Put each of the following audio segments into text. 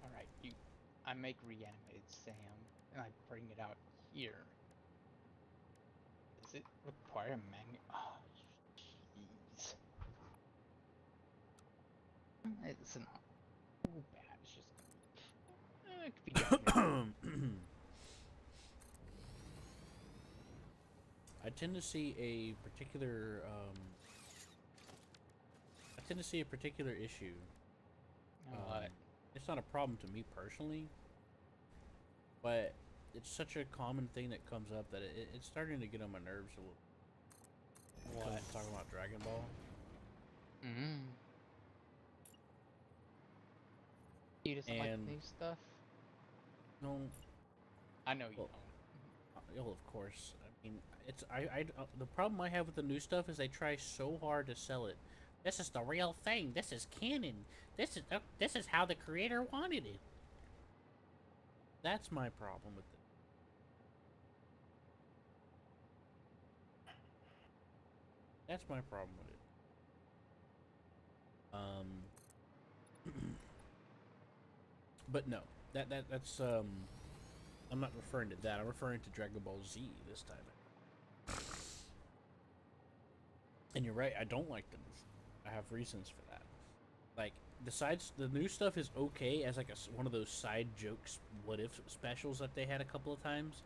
All right, I make reanimated Sam, and I bring it out here. Does it require a magnet? Oh, jeez. It's not too bad. It's just gonna be. It could be done here. I tend to see a particular issue. What? It's not a problem to me personally, but it's such a common thing that comes up that it's starting to get on my nerves a little. What? Talking about Dragon Ball. Mm. You just don't like And the new stuff? no, I know you well, don't. of course. I mean, the problem I have with the new stuff is they try so hard to sell it. This is the real thing. This is canon. This is how the creator wanted it. That's my problem with it. That's my problem with it. But no, that's I'm not referring to that. I'm referring to Dragon Ball Z this time. And you're right. I don't like them. I have reasons for that. Like the new stuff is okay as like one of those side jokes, what if specials that they had a couple of times.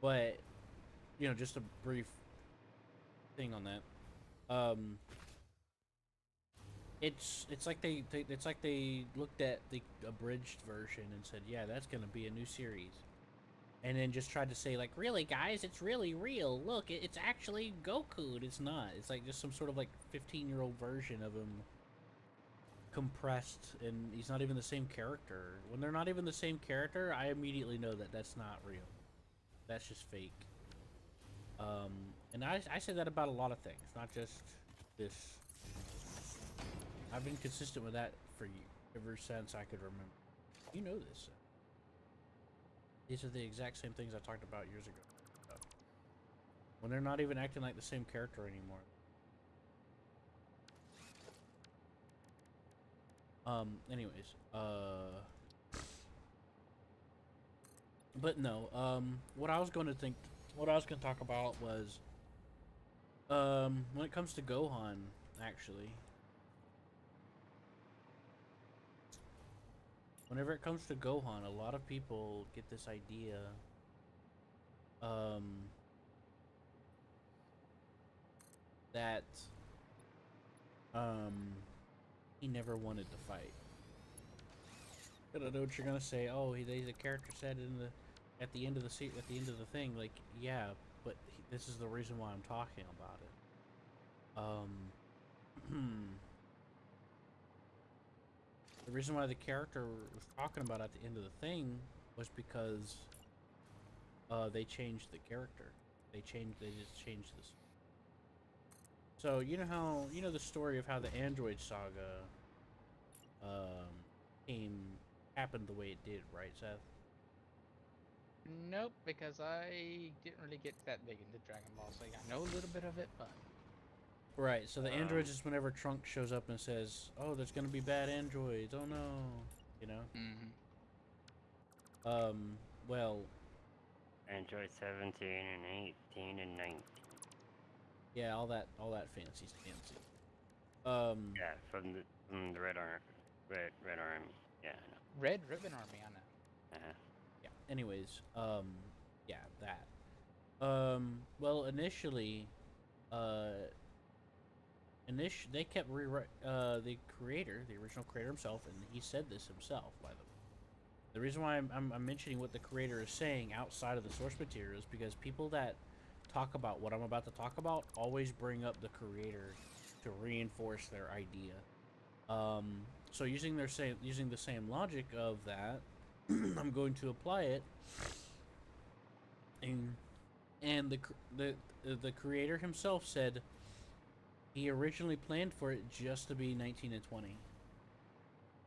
But just a brief thing on that. It's like they looked at the abridged version and said, yeah, that's gonna be a new series, and then just tried to say like, really guys, it's really real. Look, it's actually Goku. And it's not. It's like just some sort of like 15-year-old version of him compressed, and he's not even the same character. When they're not even the same character, I immediately know that that's not real. That's just fake. And I say that about a lot of things, not just this. I've been consistent with that for ever since I could remember. You know this. These are the exact same things I talked about years ago. So, when they're not even acting like the same character anymore. Anyways, but no, what I was going to talk about was, when it comes to Gohan, actually. Whenever it comes to Gohan, a lot of people get this idea, um, that, um, he never wanted to fight. I don't know what you're gonna say. Oh, the character said at the end of the thing, like, yeah, but this is the reason why I'm talking about it. The reason why the character was talking about at the end of the thing was because they changed the character. They just changed this. So you know the story of how the Android saga came happened the way it did, right, Seth? Nope, because I didn't really get that big into Dragon Ball, so I know a little bit of it, but Right. So the androids is whenever Trunks shows up and says, "Oh, there's gonna be bad androids. Oh no," you know. mm-hmm. Well, Android 17 and 18 and 19. yeah, all that fancy. Yeah, from the Red Army. Yeah, I know. Red Ribbon Army, I know. Uh-huh. Yeah. Anyways, yeah, that. Well, initially, uh, they kept rewrite the creator, the original creator himself, and he said this himself. By the way, the reason why I'm mentioning what the creator is saying outside of the source material is because people that talk about what I'm about to talk about always bring up the creator to reinforce their idea. So using the same logic of that, I'm going to apply it, and the creator himself said he originally planned for it just to be 19 and 20.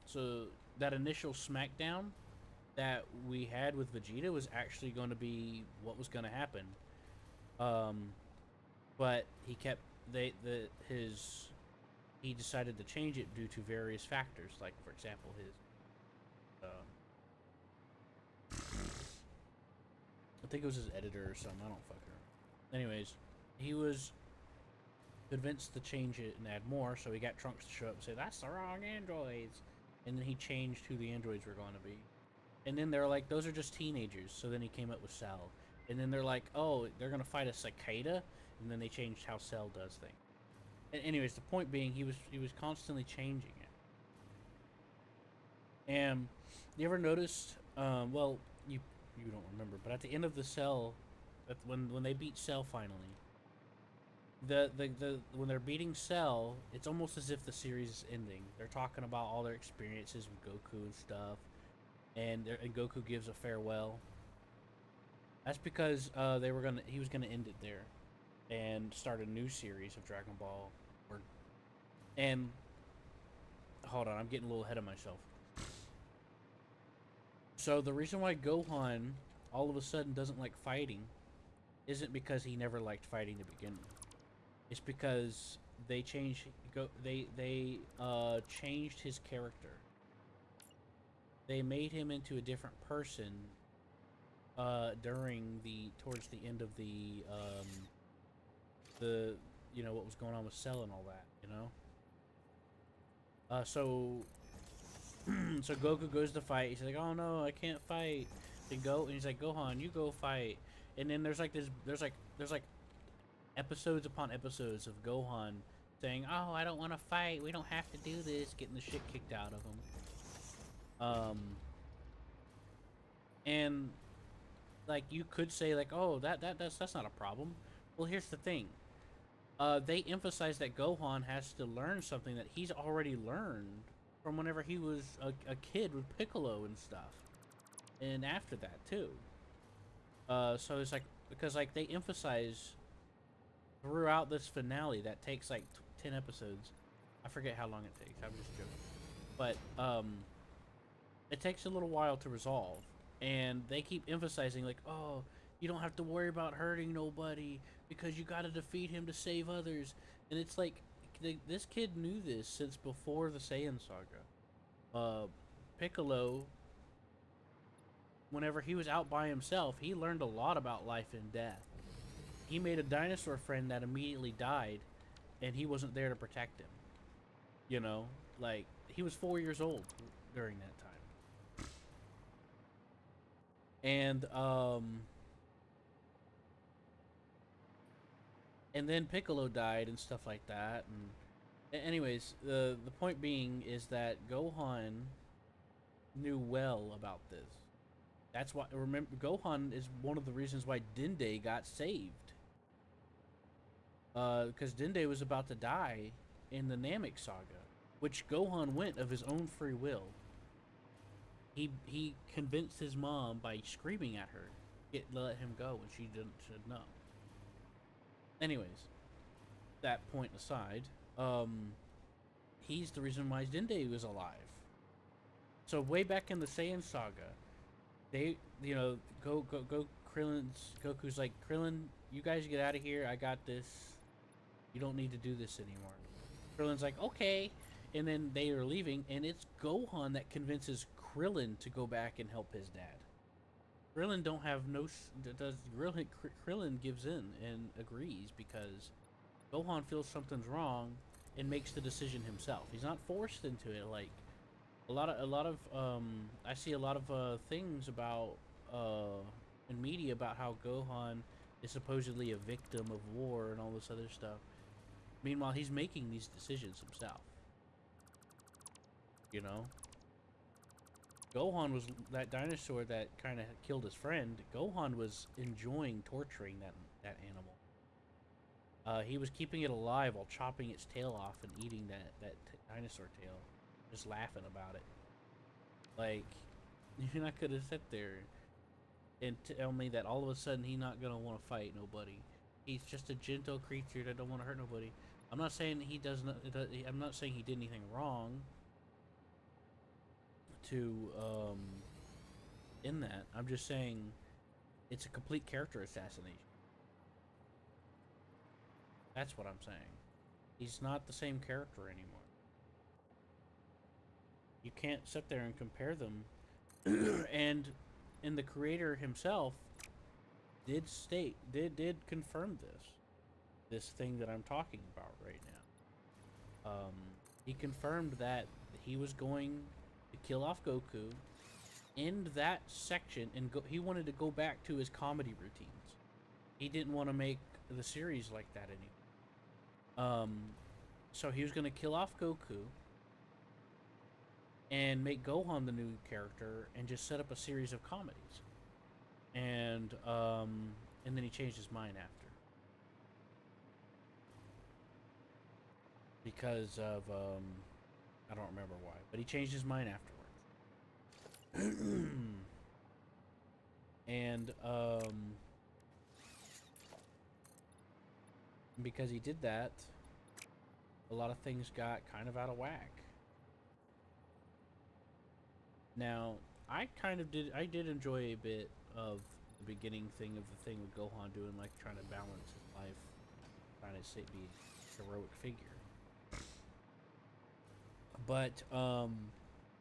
So that initial SmackDown that we had with Vegeta was actually going to be what was going to happen. Um, but he kept he decided to change it due to various factors, like for example his I think it was his editor or something. I don't fucking know. Anyways, he was convinced to change it and add more, so he got Trunks to show up and say, "That's the wrong androids," and then he changed who the androids were going to be. And then they're like, "Those are just teenagers." So then he came up with Cell, and then they're like, "Oh, they're gonna fight a cicada," and then they changed how Cell does things. And anyways, the point being, he was constantly changing it. And you ever noticed? Well, you don't remember, but at the end of the Cell, when they beat Cell finally, the when they're beating Cell, it's almost as if the series is ending. They're talking about all their experiences with Goku and stuff, and Goku gives a farewell. That's because he was gonna end it there, and start a new series of Dragon Ball. And hold on, I'm getting a little ahead of myself. So the reason why Gohan all of a sudden doesn't like fighting isn't because he never liked fighting to begin with. It's because they changed changed his character. They made him into a different person towards the end of the what was going on with Cell and all that, so so Goku goes to fight. He's like, "Oh no, I can't fight." And he's like, "Gohan, you go fight." And then there's like episodes upon episodes of Gohan saying, "Oh, I don't want to fight. We don't have to do this," getting the shit kicked out of him. And like you could say like, "Oh, that's not a problem." Well, here's the thing. They emphasize that Gohan has to learn something that he's already learned from whenever he was a kid with Piccolo and stuff, and after that too. So it's like because like they emphasize throughout this finale that takes like 10 episodes. I forget how long it takes. I'm just joking, but it takes a little while to resolve, and they keep emphasizing like, "Oh, you don't have to worry about hurting nobody because you got to defeat him to save others," and it's like this kid knew this since before the Saiyan saga. Piccolo, whenever he was out by himself, he learned a lot about life and death. He made a dinosaur friend that immediately died, and he wasn't there to protect him. Like he was 4 years old during that time, and then Piccolo died and stuff like that. And anyways, the point being is that Gohan knew well about this. That's why remember Gohan is one of the reasons why Dende got saved. Because Dende was about to die in the Namek saga, which Gohan went of his own free will. He convinced his mom by screaming at her to let him go when she didn't said no. Anyways, that point aside, he's the reason why Dende was alive. So way back in the Saiyan saga, they Goku's like, "Krillin, you guys get out of here. I got this. You don't need to do this anymore." Krillin's like, "Okay," and then they are leaving, and it's Gohan that convinces Krillin to go back and help his dad. Krillin don't have no Krillin gives in and agrees because Gohan feels something's wrong and makes the decision himself. He's not forced into it. Like a lot of I see a lot of things about in media about how Gohan is supposedly a victim of war and all this other stuff. Meanwhile, he's making these decisions himself. Gohan was that dinosaur that kind of killed his friend. Gohan was enjoying torturing that animal. He was keeping it alive while chopping its tail off and eating that dinosaur tail, just laughing about it. Like, you're not gonna sit there and tell me that all of a sudden he's not gonna want to fight nobody. He's just a gentle creature that don't want to hurt nobody. I'm not saying he doesn't. I'm not saying he did anything wrong to in that. I'm just saying it's a complete character assassination. That's what I'm saying. He's not the same character anymore. You can't sit there and compare them. And the creator himself did confirm this thing that I'm talking about right now. He confirmed that he was going to kill off Goku, end that section, and he wanted to go back to his comedy routines. He didn't want to make the series like that anymore. So he was going to kill off Goku and make Gohan the new character and just set up a series of comedies. And then he changed his mind after. Because of I don't remember why, but he changed his mind afterwards. And because he did that, a lot of things got kind of out of whack. Now, I did enjoy a bit of the beginning thing of the thing with Gohan doing, like, trying to balance his life, trying to be a heroic figure. But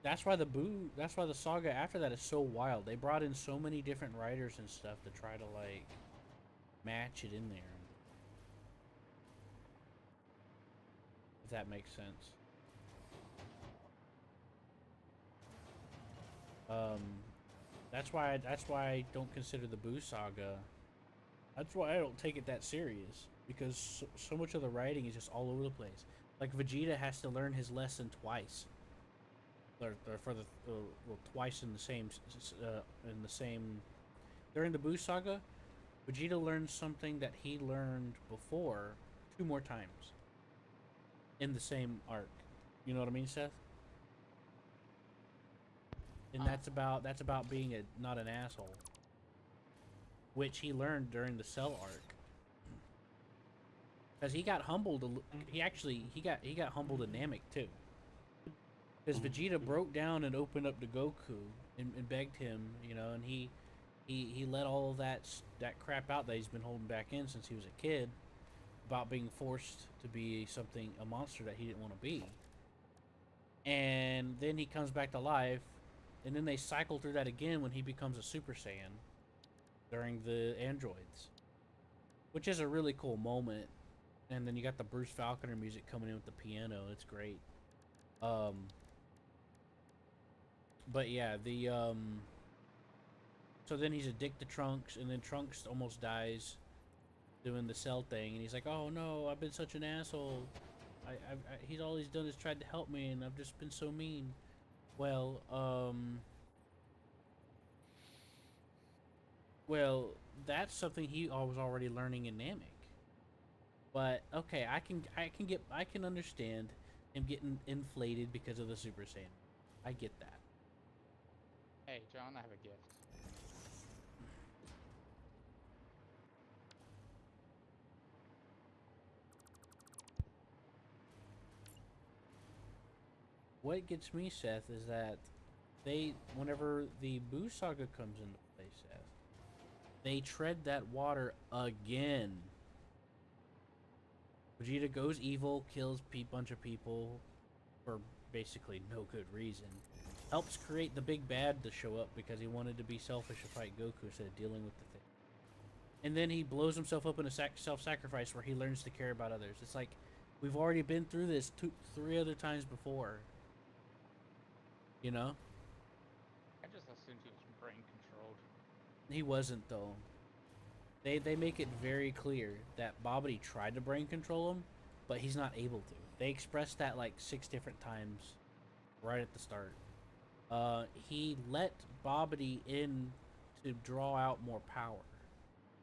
that's why the saga after that is so wild. They brought in so many different writers and stuff to try to, like, match it in there. If that makes sense. That's why I don't consider the Boo saga. That's why I don't take it that serious, because so much of the writing is just all over the place. Like, Vegeta has to learn his lesson twice. Twice in the same. During the Boo saga, Vegeta learns something that he learned before 2 more times in the same arc. You know what I mean, Seth? And that's about being not an asshole, which he learned during the Cell arc. Because he got humbled. He got humbled in Namek too. Because Vegeta broke down and opened up to Goku and begged him, you know, and he let all of that crap out that he's been holding back in since he was a kid, about being forced to be a monster that he didn't want to be. And then he comes back to life, and then they cycle through that again when he becomes a Super Saiyan during the androids, which is a really cool moment. And then you got the Bruce Falconer music coming in with the piano. It's great. But yeah, so then he's addicted to Trunks, and then Trunks almost dies doing the Cell thing, and he's like, "Oh no, I've been such an asshole. He's all he's done is tried to help me, and I've just been so mean." Well, that's something he was already learning in Namek. But okay, I can understand him getting inflated because of the Super Saiyan. I get that. Hey, John, I have a gift. What gets me, Seth, is that whenever the Boo saga comes into play, Seth, they tread that water again. Vegeta goes evil, kills a bunch of people for basically no good reason. Helps create the big bad to show up because he wanted to be selfish and fight Goku instead of dealing with the thing. And then he blows himself up in a self-sacrifice where he learns to care about others. It's like, we've already been through this 3 other times before. You know? I just assumed he was brain controlled. He wasn't, though. They make it very clear that Babidi tried to brain control him, but he's not able to. They expressed that like 6 different times right at the start. He let Babidi in to draw out more power.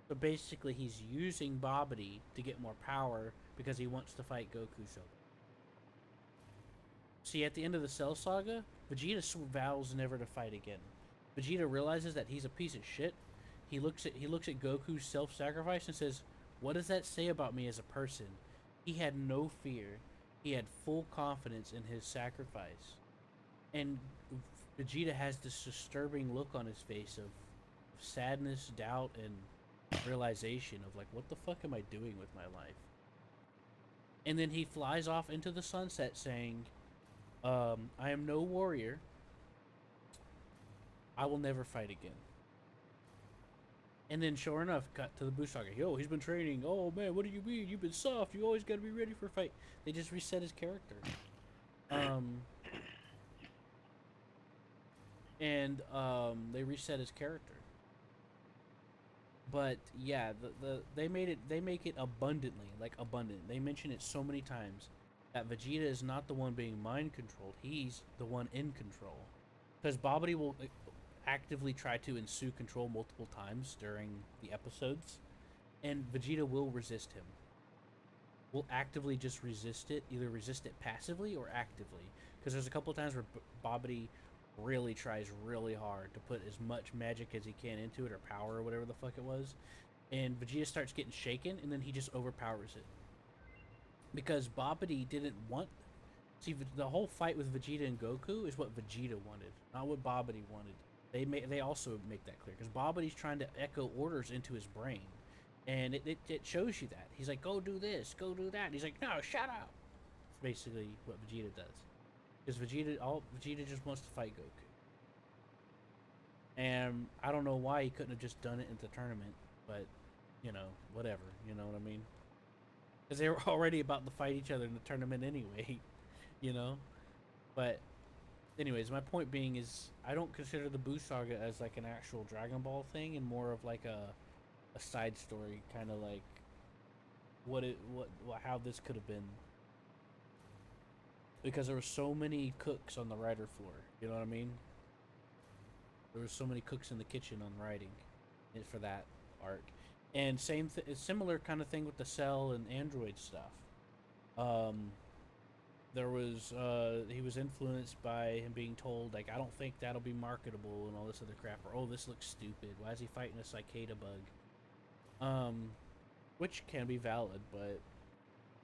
So basically, he's using Babidi to get more power because he wants to fight Goku so bad. See, at the end of the Cell Saga, Vegeta vows never to fight again. Vegeta realizes that he's a piece of shit. He looks at Goku's self-sacrifice and says, "What does that say about me as a person?" He had no fear. He had full confidence in his sacrifice. And Vegeta has this disturbing look on his face of sadness, doubt, and realization of like, what the fuck am I doing with my life? And then he flies off into the sunset saying, I am no warrior. I will never fight again. And then, sure enough, cut to the Buu Saga. Yo, he's been training. Oh man, what do you mean? You've been soft. You always gotta be ready for a fight. They just reset his character. They reset his character. But yeah, they make it abundantly, like abundant. They mention it so many times that Vegeta is not the one being mind controlled. He's the one in control. Because Babidi will actively try to ensue control multiple times during the episodes, and Vegeta will resist him. Will actively just resist it, either resist it passively or actively. Because there's a couple times where Babidi really tries really hard to put as much magic as he can into it, or power, or whatever the fuck it was, and Vegeta starts getting shaken, and then he just overpowers it. Because Babidi didn't want. See, the whole fight with Vegeta and Goku is what Vegeta wanted, not what Babidi wanted. They also make that clear, because Babidi's trying to echo orders into his brain, and it shows you that he's like, go do this, go do that, and he's like, no, shut up. It's basically what Vegeta does, because Vegeta just wants to fight Goku, and I don't know why he couldn't have just done it in the tournament, but whatever, you know what I mean? Because they were already about to fight each other in the tournament anyway, you know. But anyways, my point being is I don't consider the Buu Saga as like an actual Dragon Ball thing, and more of like a side story, kind of like how this could have been, because there were so many cooks on the writer floor. You know what I mean? There were so many cooks in the kitchen on writing for that arc, and similar kind of thing with the Cell and Android stuff. There was he was influenced by him being told, like, I don't think that'll be marketable and all this other crap, or oh, this looks stupid, why is he fighting a cicada bug, which can be valid, but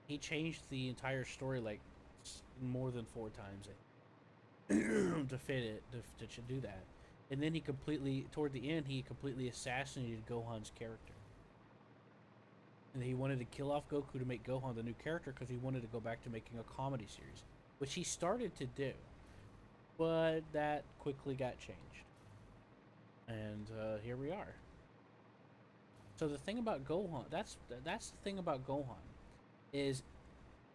he changed the entire story like more than 4 times to fit it, to do that. And then toward the end, he completely assassinated Gohan's character. And he wanted to kill off Goku to make Gohan the new character, because he wanted to go back to making a comedy series, which he started to do, but that quickly got changed. And here we are. So the thing about Gohan, that's the thing about Gohan, is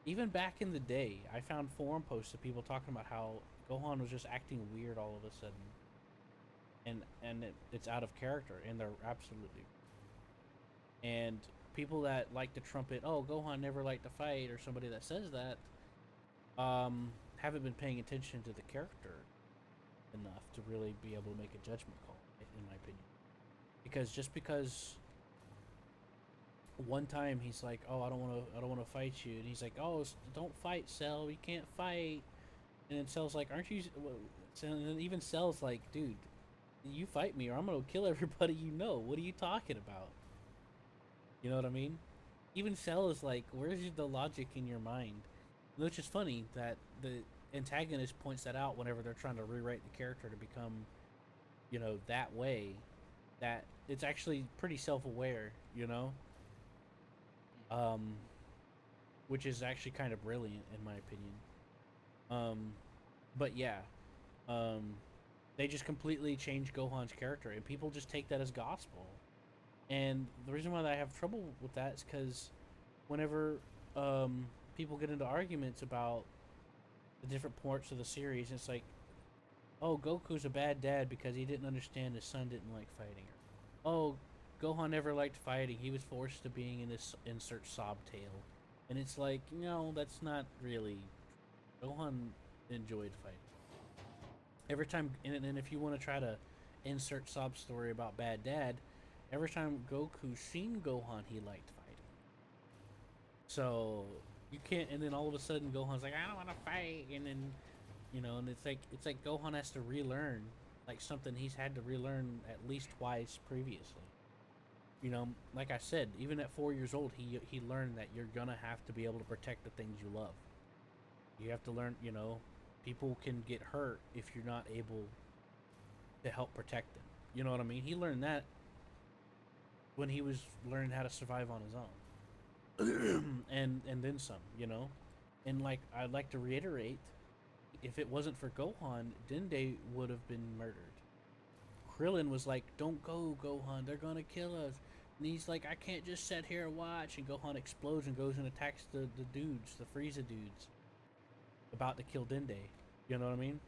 even back in the day, I found forum posts of people talking about how Gohan was just acting weird all of a sudden, and it's out of character, and they're absolutely. And people that like to trumpet, oh, Gohan never liked to fight, or somebody that says that, haven't been paying attention to the character enough to really be able to make a judgment call, in my opinion. Because one time he's like, oh, I don't want to fight you, and he's like, oh, don't fight, Cell, you can't fight. And then Cell's like, aren't you? And then even Cell's like, dude, you fight me or I'm gonna kill everybody you know. What are you talking about? You know what I mean? Even Cell is like, where's the logic in your mind? Which is funny that the antagonist points that out whenever they're trying to rewrite the character to become, that way. That it's actually pretty self-aware, which is actually kind of brilliant in my opinion. But yeah, they just completely changed Gohan's character, and people just take that as gospel. And the reason why I have trouble with that is because whenever people get into arguments about the different parts of the series, it's like, oh, Goku's a bad dad because he didn't understand his son didn't like fighting. Oh, Gohan never liked fighting. He was forced to being in this insert sob tale. And it's like, no, that's not really. Gohan enjoyed fighting. Every time, and if you want to try to insert sob story about bad dad, every time Goku seen Gohan, he liked fighting. So you can't, and then all of a sudden Gohan's like, I don't want to fight, and then, and it's like Gohan has to relearn like something he's had to relearn at least twice previously. You know, like I said, even at 4 years old, he learned that you're gonna have to be able to protect the things you love. You have to learn. You know, people can get hurt if you're not able to help protect them. You know what I mean? He learned that when he was learning how to survive on his own, and then some. You know, and like I'd like to reiterate, if it wasn't for Gohan, Dende would have been murdered. Krillin was like, "Don't go, Gohan. They're gonna kill us." And he's like, "I can't just sit here and watch." And Gohan explodes and goes and attacks the dudes, the Frieza dudes, about to kill Dende. You know what I mean?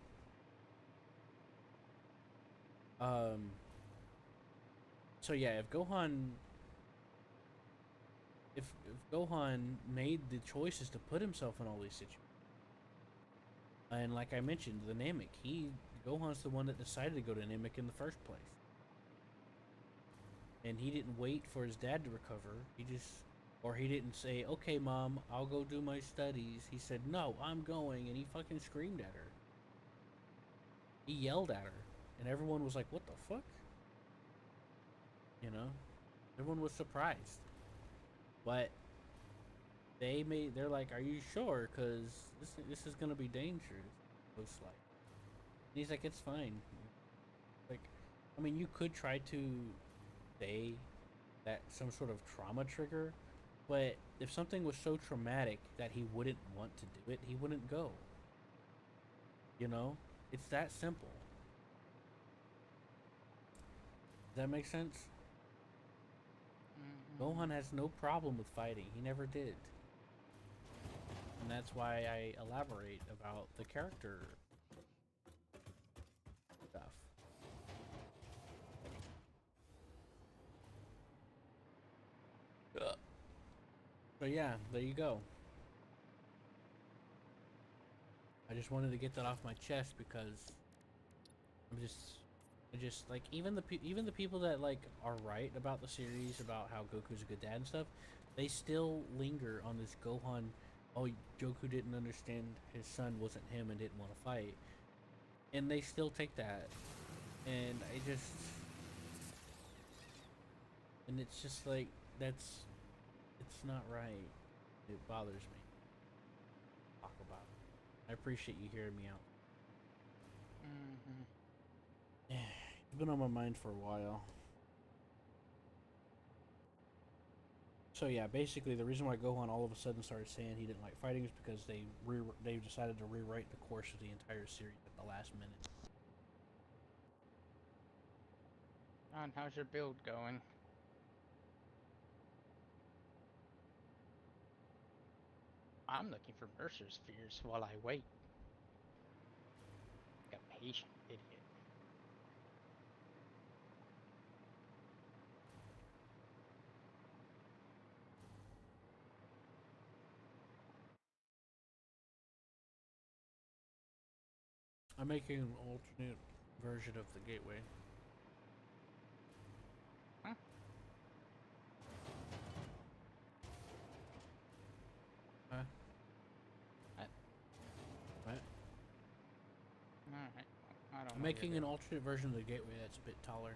Um. So yeah, if Gohan made the choices to put himself in all these situations, and like I mentioned, the Namek, Gohan's the one that decided to go to Namek in the first place. And he didn't wait for his dad to recover. He didn't say, "Okay, mom, I'll go do my studies." He said, "No, I'm going," and he fucking screamed at her. He yelled at her, and everyone was like, "What the fuck?" You know, everyone was surprised, but they're like, "Are you sure? Cause this is gonna be dangerous." Most like, and he's like, "It's fine." Like, I mean, you could try to say that some sort of trauma trigger, but if something was so traumatic that he wouldn't want to do it, he wouldn't go. You know? It's that simple. Does that make sense? Gohan has no problem with fighting. He never did. And that's why I elaborate about the character stuff. So yeah, there you go. I just wanted to get that off my chest because I'm just I just like even the people that like are right about the series about how Goku's a good dad and stuff, they still linger on this Gohan. Oh, Goku didn't understand his son wasn't him and didn't want to fight, and they still take that, and it's just like it's not right. It bothers me. Talk about it. I appreciate you hearing me out. It's been on my mind for a while. So yeah, basically the reason why Gohan all of a sudden started saying he didn't like fighting is because they decided to rewrite the course of the entire series at the last minute. And how's your build going? I'm looking for Mercer spheres while I wait. Like a patient idiot. I'm making an alternate version of the gateway. Huh? Huh? I, What? Alright. I don't I'm know. making an alternate version of the gateway that's a bit taller.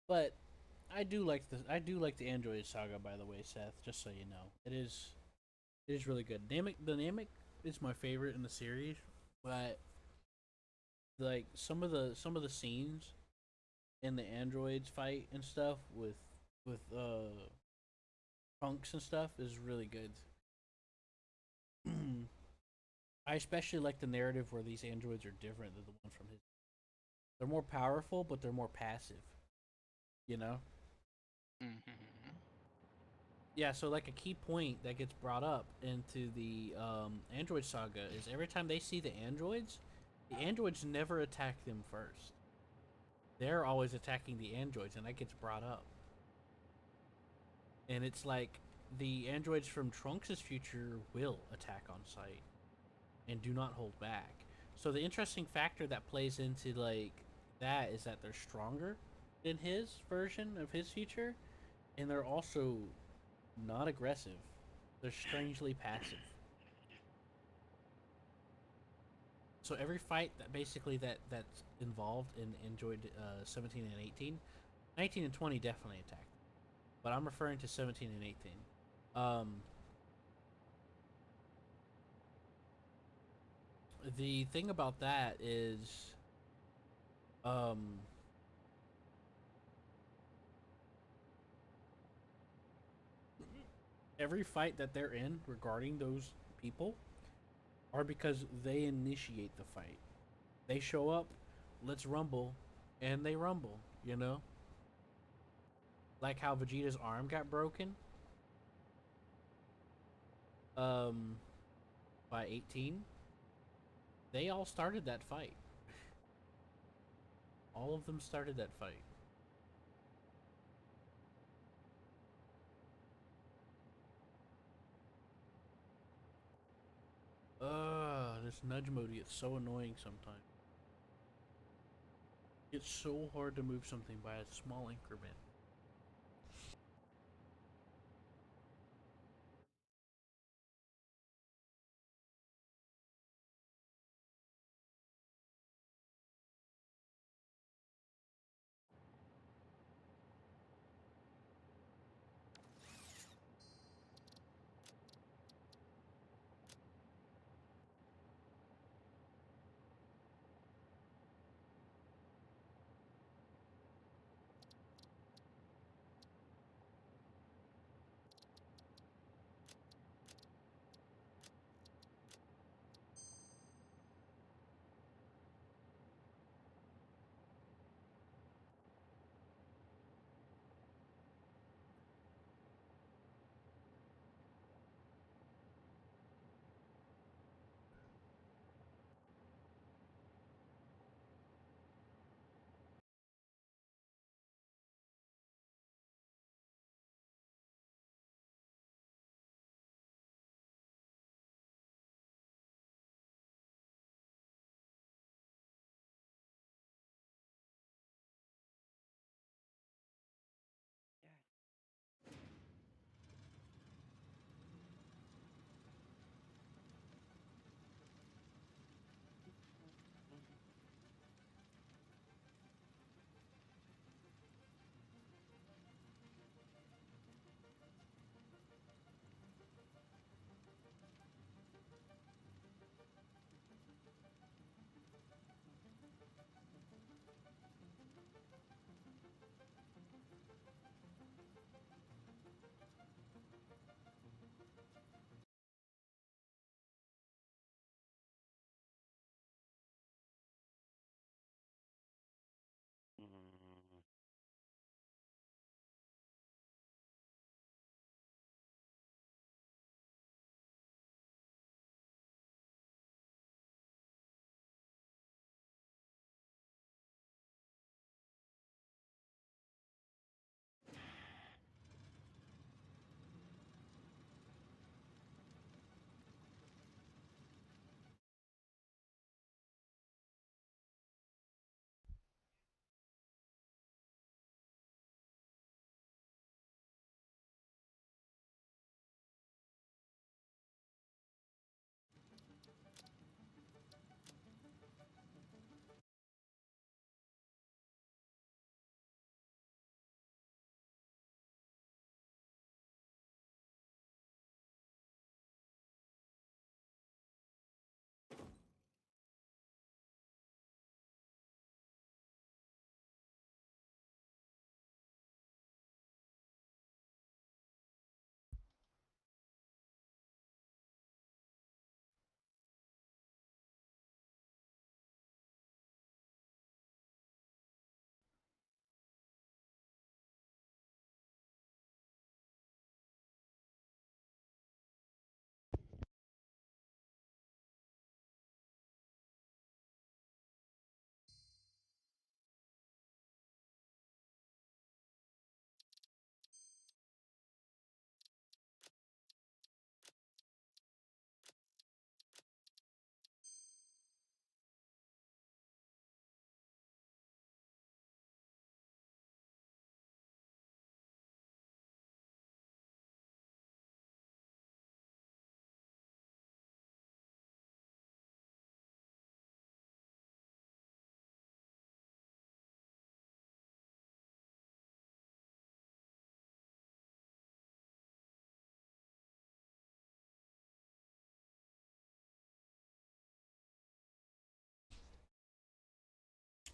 But I do like the Android Saga, by the way, Seth. Just so you know, it is really good. The Namek is my favorite in the series, but like some of the scenes in the androids fight and stuff with Trunks and stuff is really good. I especially like the narrative where these androids are different than the one from his. They're more powerful, but they're more passive. You know? Mm-hmm. Yeah. So like a key point that gets brought up into the android saga is every time they see the androids never attack them first. They're always attacking the androids, and that gets brought up. And it's like the androids from Trunks' future will attack on sight and do not hold back. So the interesting factor that plays into like that is that they're stronger than his version of his future, and they're also not aggressive. They're strangely passive. So every fight that basically that's involved in Android 17 and 18, 19 and 20 definitely attack, but I'm referring to 17 and 18. Um, the thing about that is, um, every fight that they're in regarding those people are because they initiate the fight. They show up, let's rumble, and they rumble. You know, like how Vegeta's arm got broken, um, by 18. They all started that fight. All of them started that fight. This nudge mode gets so annoying sometimes. It's so hard to move something by a small increment.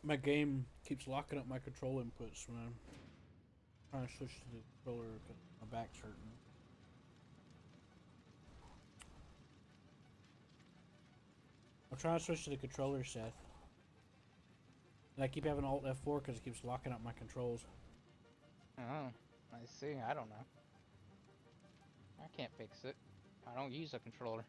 My game keeps locking up my control inputs when I'm trying to switch to the controller because my back's hurting. I'm trying to switch to the controller, Seth. And I keep having Alt F4 because it keeps locking up my controls. Oh, I see. I don't know. I can't fix it. I don't use a controller.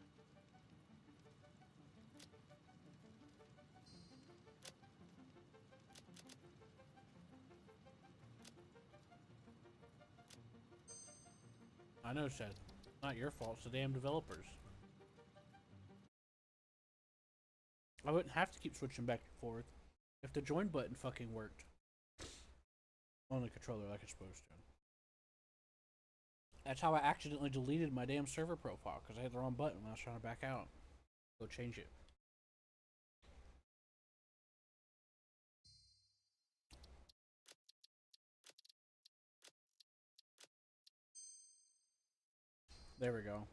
I know, Seth. It's not your fault, it's the damn developers. I wouldn't have to keep switching back and forth if the join button fucking worked on the controller like it's supposed to. That's how I accidentally deleted my damn server profile because I hit the wrong button when I was trying to back out. Go change it. There we go.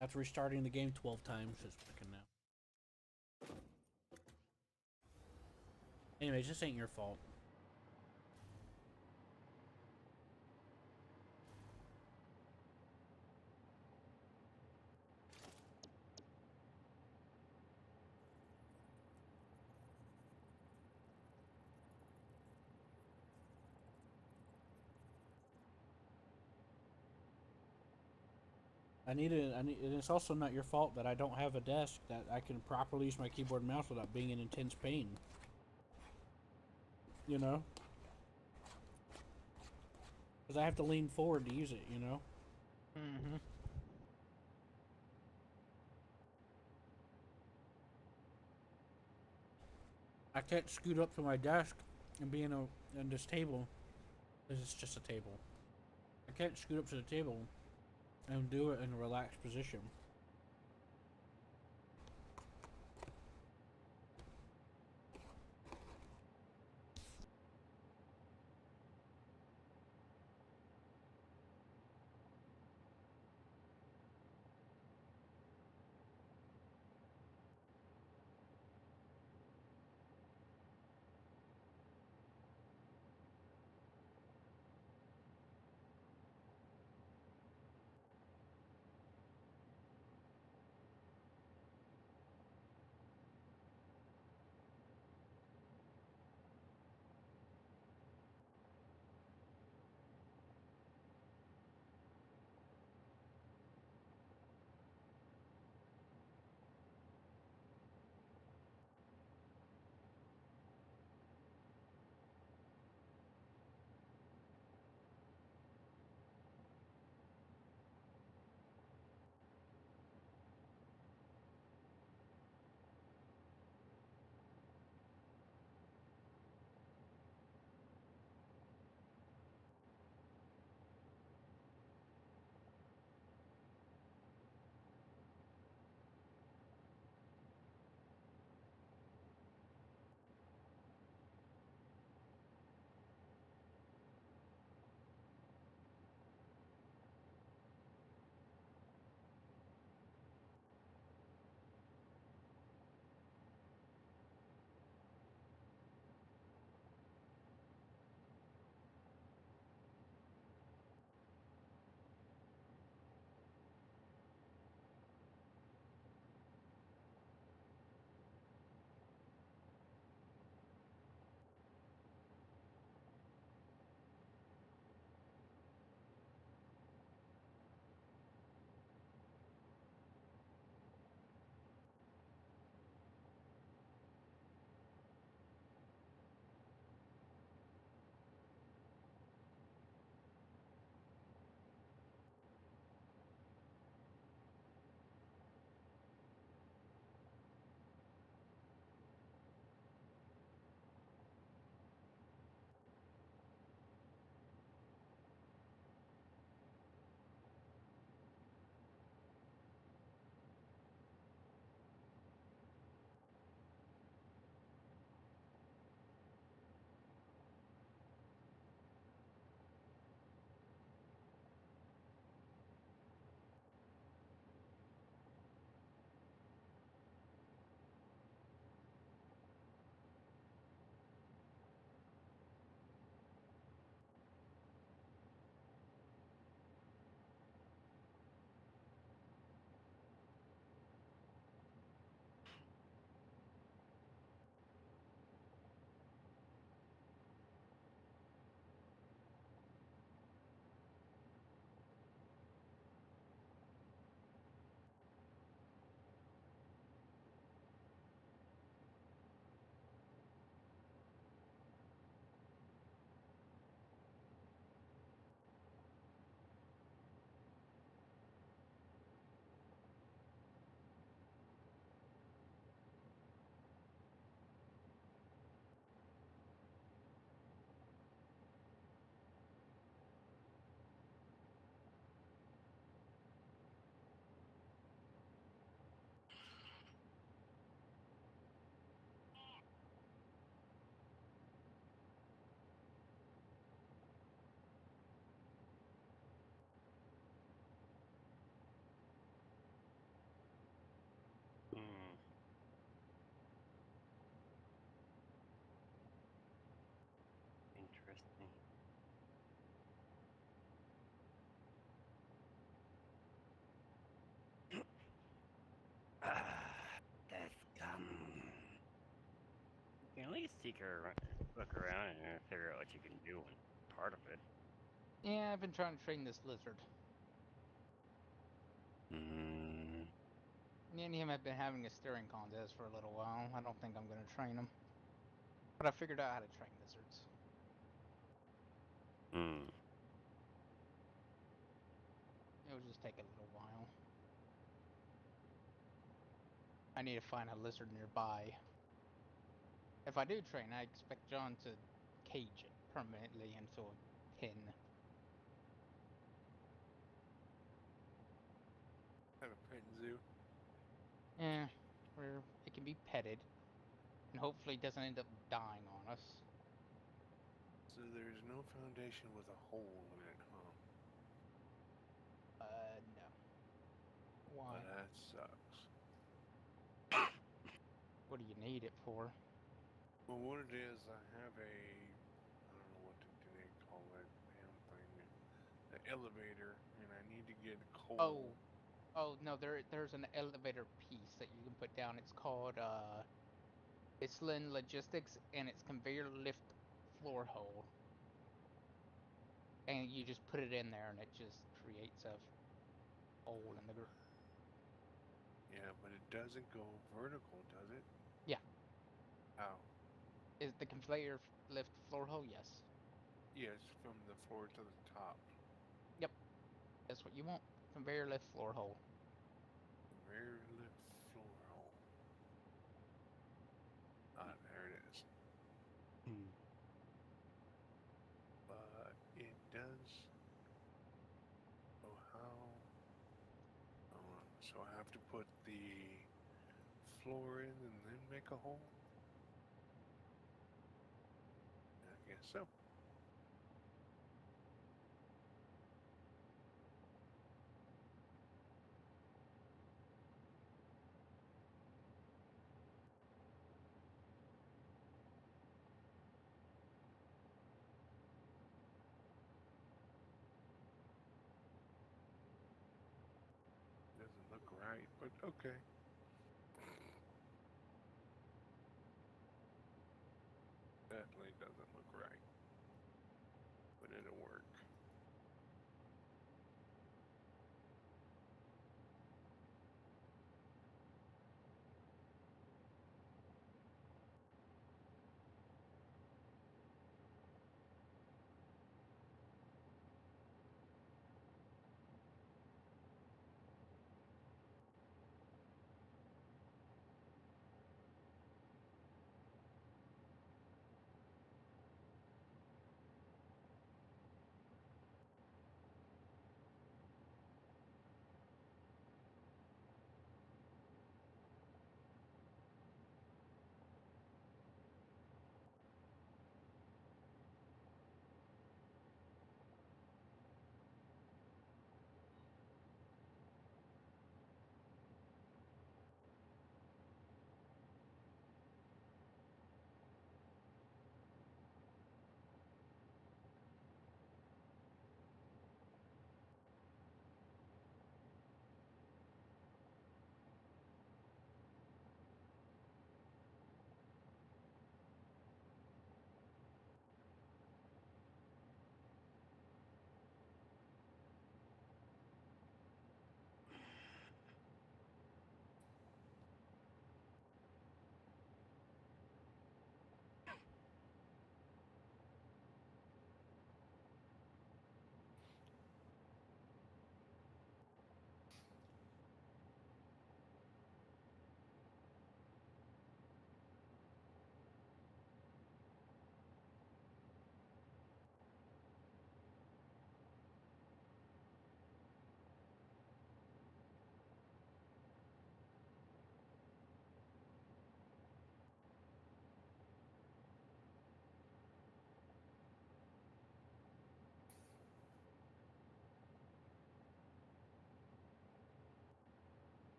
After restarting the game 12 times, it's working now. Anyways, this ain't your fault. and it's also not your fault that I don't have a desk that I can properly use my keyboard and mouse without being in intense pain. You know? Because I have to lean forward to use it, you know? Mm-hmm. I can't scoot up to my desk and be in this table. This is just a table. I can't scoot up to the table and do it in a relaxed position. At least look around and figure out what you can do and part of it. Yeah, I've been trying to train this lizard. Hmm. Me and him have been having a staring contest for a little while. I don't think I'm gonna train him. But I figured out how to train lizards. Hmm. It'll just take a little while. I need to find a lizard nearby. If I do train, I expect John to cage it permanently into a pen. Have a pet zoo. Yeah, where it can be petted, and hopefully doesn't end up dying on us. So there's no foundation with a hole in it, huh? No. Why? Well, that sucks. What do you need it for? Well, what it is, I have a, I don't know what they call that damn thing, the elevator, and I need to get coal. Oh no, there's an elevator piece that you can put down. It's called Islin Logistics, and it's conveyor lift floor hole. And you just put it in there, and it just creates a hole in the ground. Yeah, but it doesn't go vertical, does it? Yeah. How? Is the conveyor lift floor hole? Yes. Yes, from the floor to the top. Yep. That's what you want. Conveyor lift floor hole. Conveyor lift floor hole. Ah, there it is. Hmm. But it does. Oh, how? So I have to put the floor in and then make a hole? I guess so. Doesn't look right, but okay. Definitely doesn't look right, but it'll work.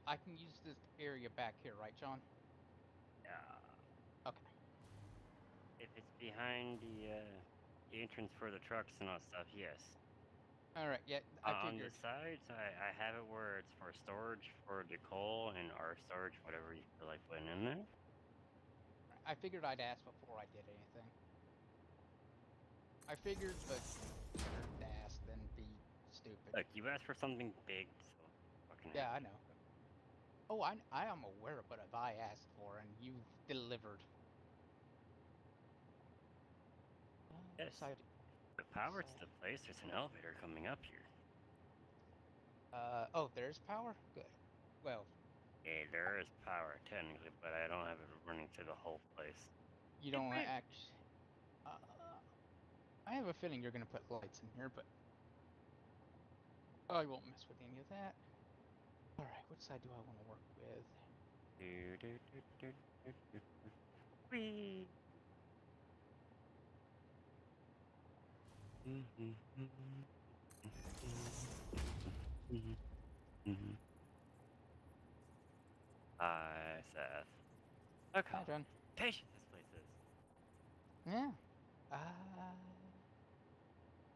I can use this area back here, right, John? Yeah. Okay. If it's behind the entrance for the trucks and all stuff, yes. All right. Yeah, I On the figured. sides, I have it where it's for storage for the coal and our storage, whatever you feel like putting in there. I figured I'd ask before I did anything. I figured, but better to ask than be stupid. Look, you asked for something big, so fucking Yeah, have I it. know. Oh, I am aware of what I asked for, and you've delivered. What Yes. side? The power to Side. the place, there's an elevator coming up here. Oh, there's power? Good. Well, Yeah, there is power technically, but I don't have it running through the whole place. you don't actually. I have a feeling you're going to put lights in here, but I won't mess with any of that. All right, what side do I want to work with? Whee! Hi, Seth. Look Hi, how John. patient this place is. Yeah.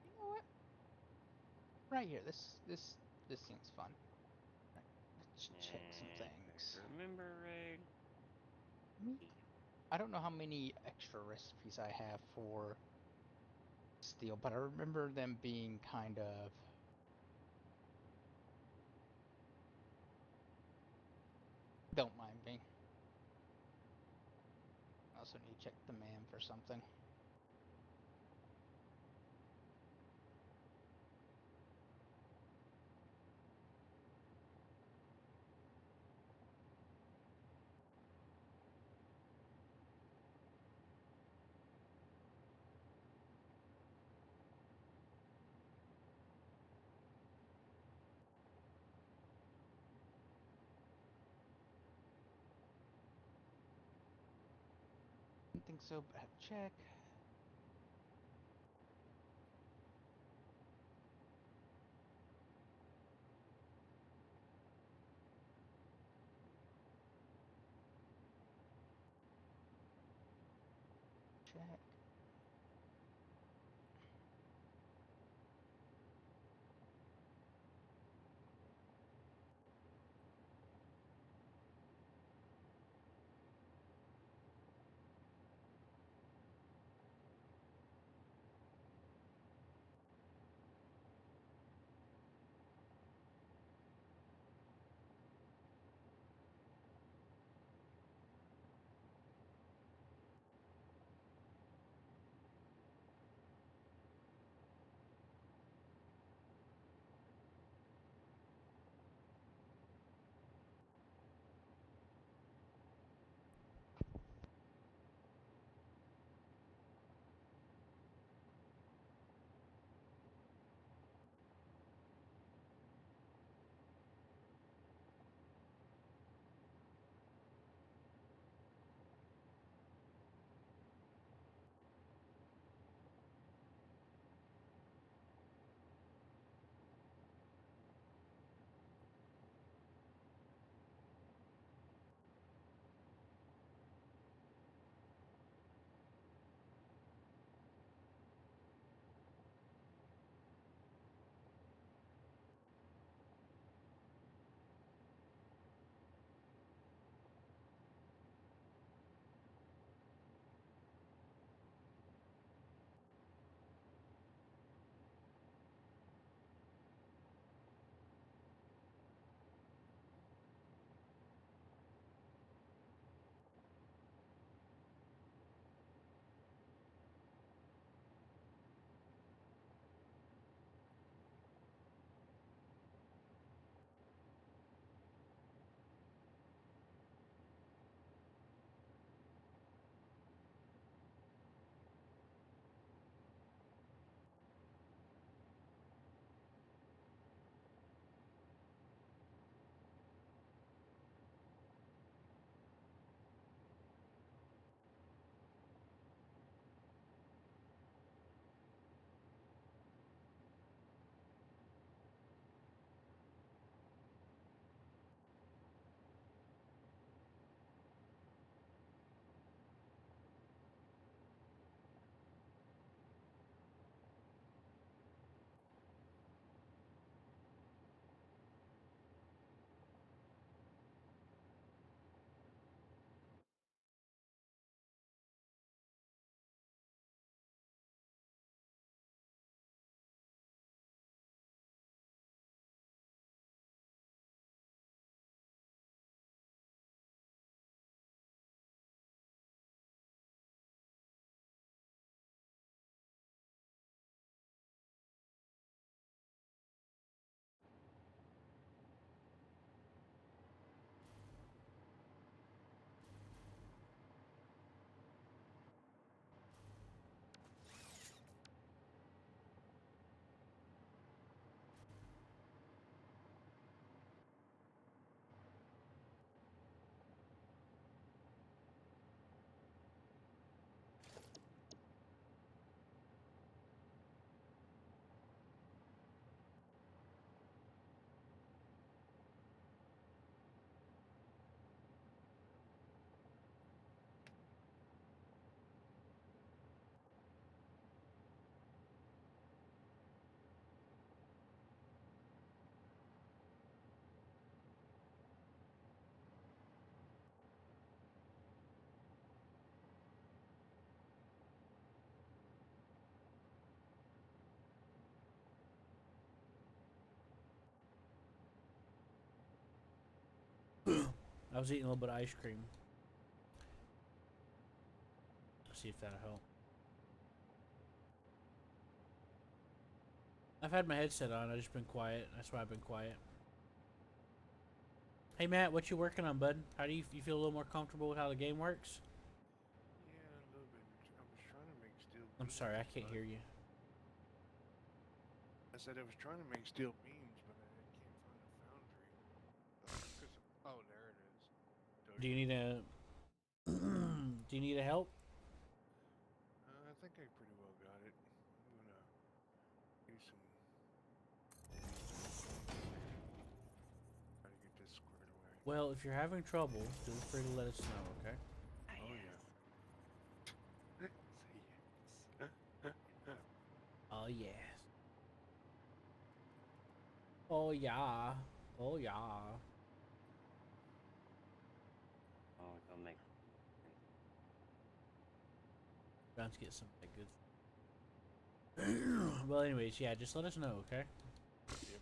You know what? Right here. This seems fun. Right, let's check some And things. if I remember right. I don't know how many extra recipes I have for steel, but I remember them being kind of. Don't mind me. I also need to check the man for something. Didn't think so, but I have to check. Check. I was eating a little bit of ice cream. Let's see if that'll help. I've had my headset on. I've just been quiet. That's why I've been quiet. Hey Matt, what you working on, bud? How do you feel a little more comfortable with how the game works? Yeah, a little bit. I was trying to make steel beams. I'm sorry, I can't hear you. I said I was trying to make steel beams, but I can't find a foundry. Oh, there it is. Do you need a do you need a help? I think I pretty well got it. I'm gonna do some. Try to get this squared away. Well, if you're having trouble, feel free to let us know, okay? Oh yeah. Say yes. Oh yes. Oh yeah. Oh yeah. Oh, don't make. Bound to get some good. Well, anyways, yeah, just let us know, okay? Yep.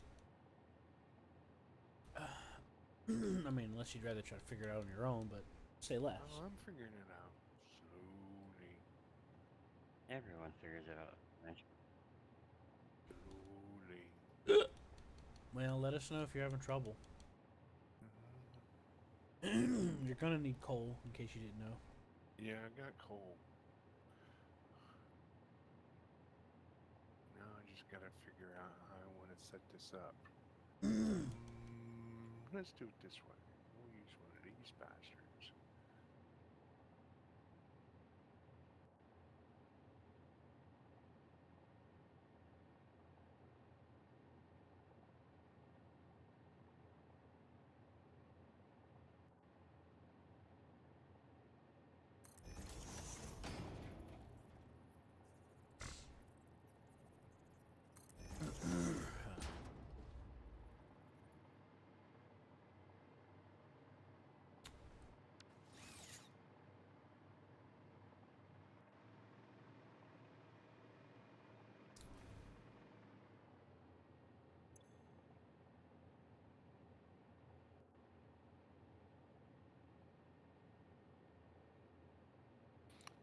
I mean, unless you'd rather try to figure it out on your own, but say less. Oh, I'm figuring it out slowly. Everyone figures it out eventually. Slowly. Well, let us know if you're having trouble. Mm-hmm. You're gonna need coal, in case you didn't know. Yeah, I got coal. Now I just gotta figure out how I want to set this up. Let's do it this way. We'll use one of these bastards.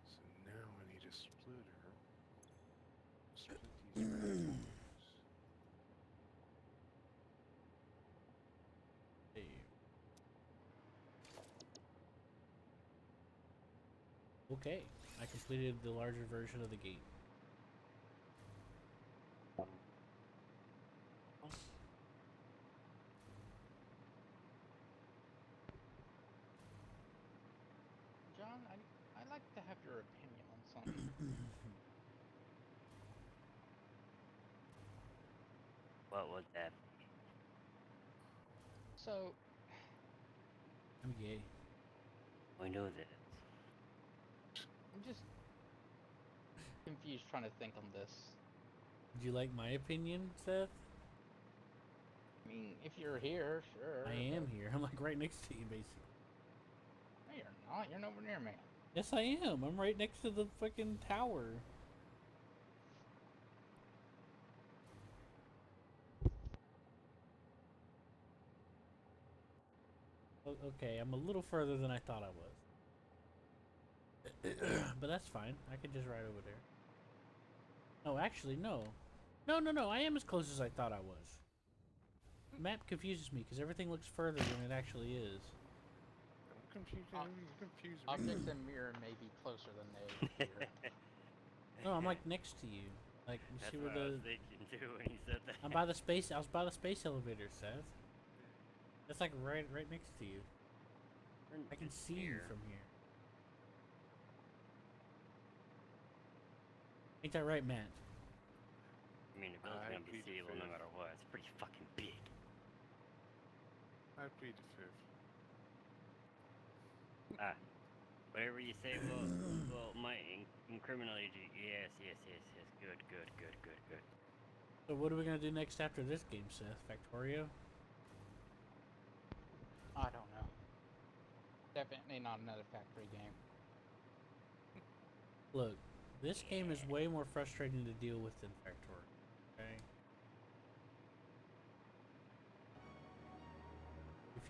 So now I need a splitter. Split these bad boys. Hey. Okay, I completed the larger version of the gate. John, I'd like to have your opinion on something. What was that? So, I'm gay. We know this. I'm just confused trying to think on this. Would you like my opinion, Seth? I mean, if you're here, sure. I am here. I'm like right next to you, basically. No, you're not. You're nowhere near me. Yes, I am. I'm right next to the fucking tower. Okay, I'm a little further than I thought I was. But that's fine. I can just ride over there. No, actually, no. No. I am as close as I thought I was. The map confuses me because everything looks further than it actually is. I'm confused. You're confusing me. Objects in mirror may be closer than they appear. No, I'm like next to you. Like, you That's see what where I the... was thinking too when you said that. I'm by the space... I was by the space elevator, Seth. That's like right next to you. I can see you from here. Ain't that right, Matt? I mean, the building's I gonna be plead the sealable no fifth. matter what. It's pretty fucking big. I plead the fifth. Ah, whatever you say. Well, my incriminating. Yes. Good. So what are we gonna do next after this game, Seth? Factorio? I don't know. Definitely not another factory game. Look, this game is way more frustrating to deal with than Factorio. Okay?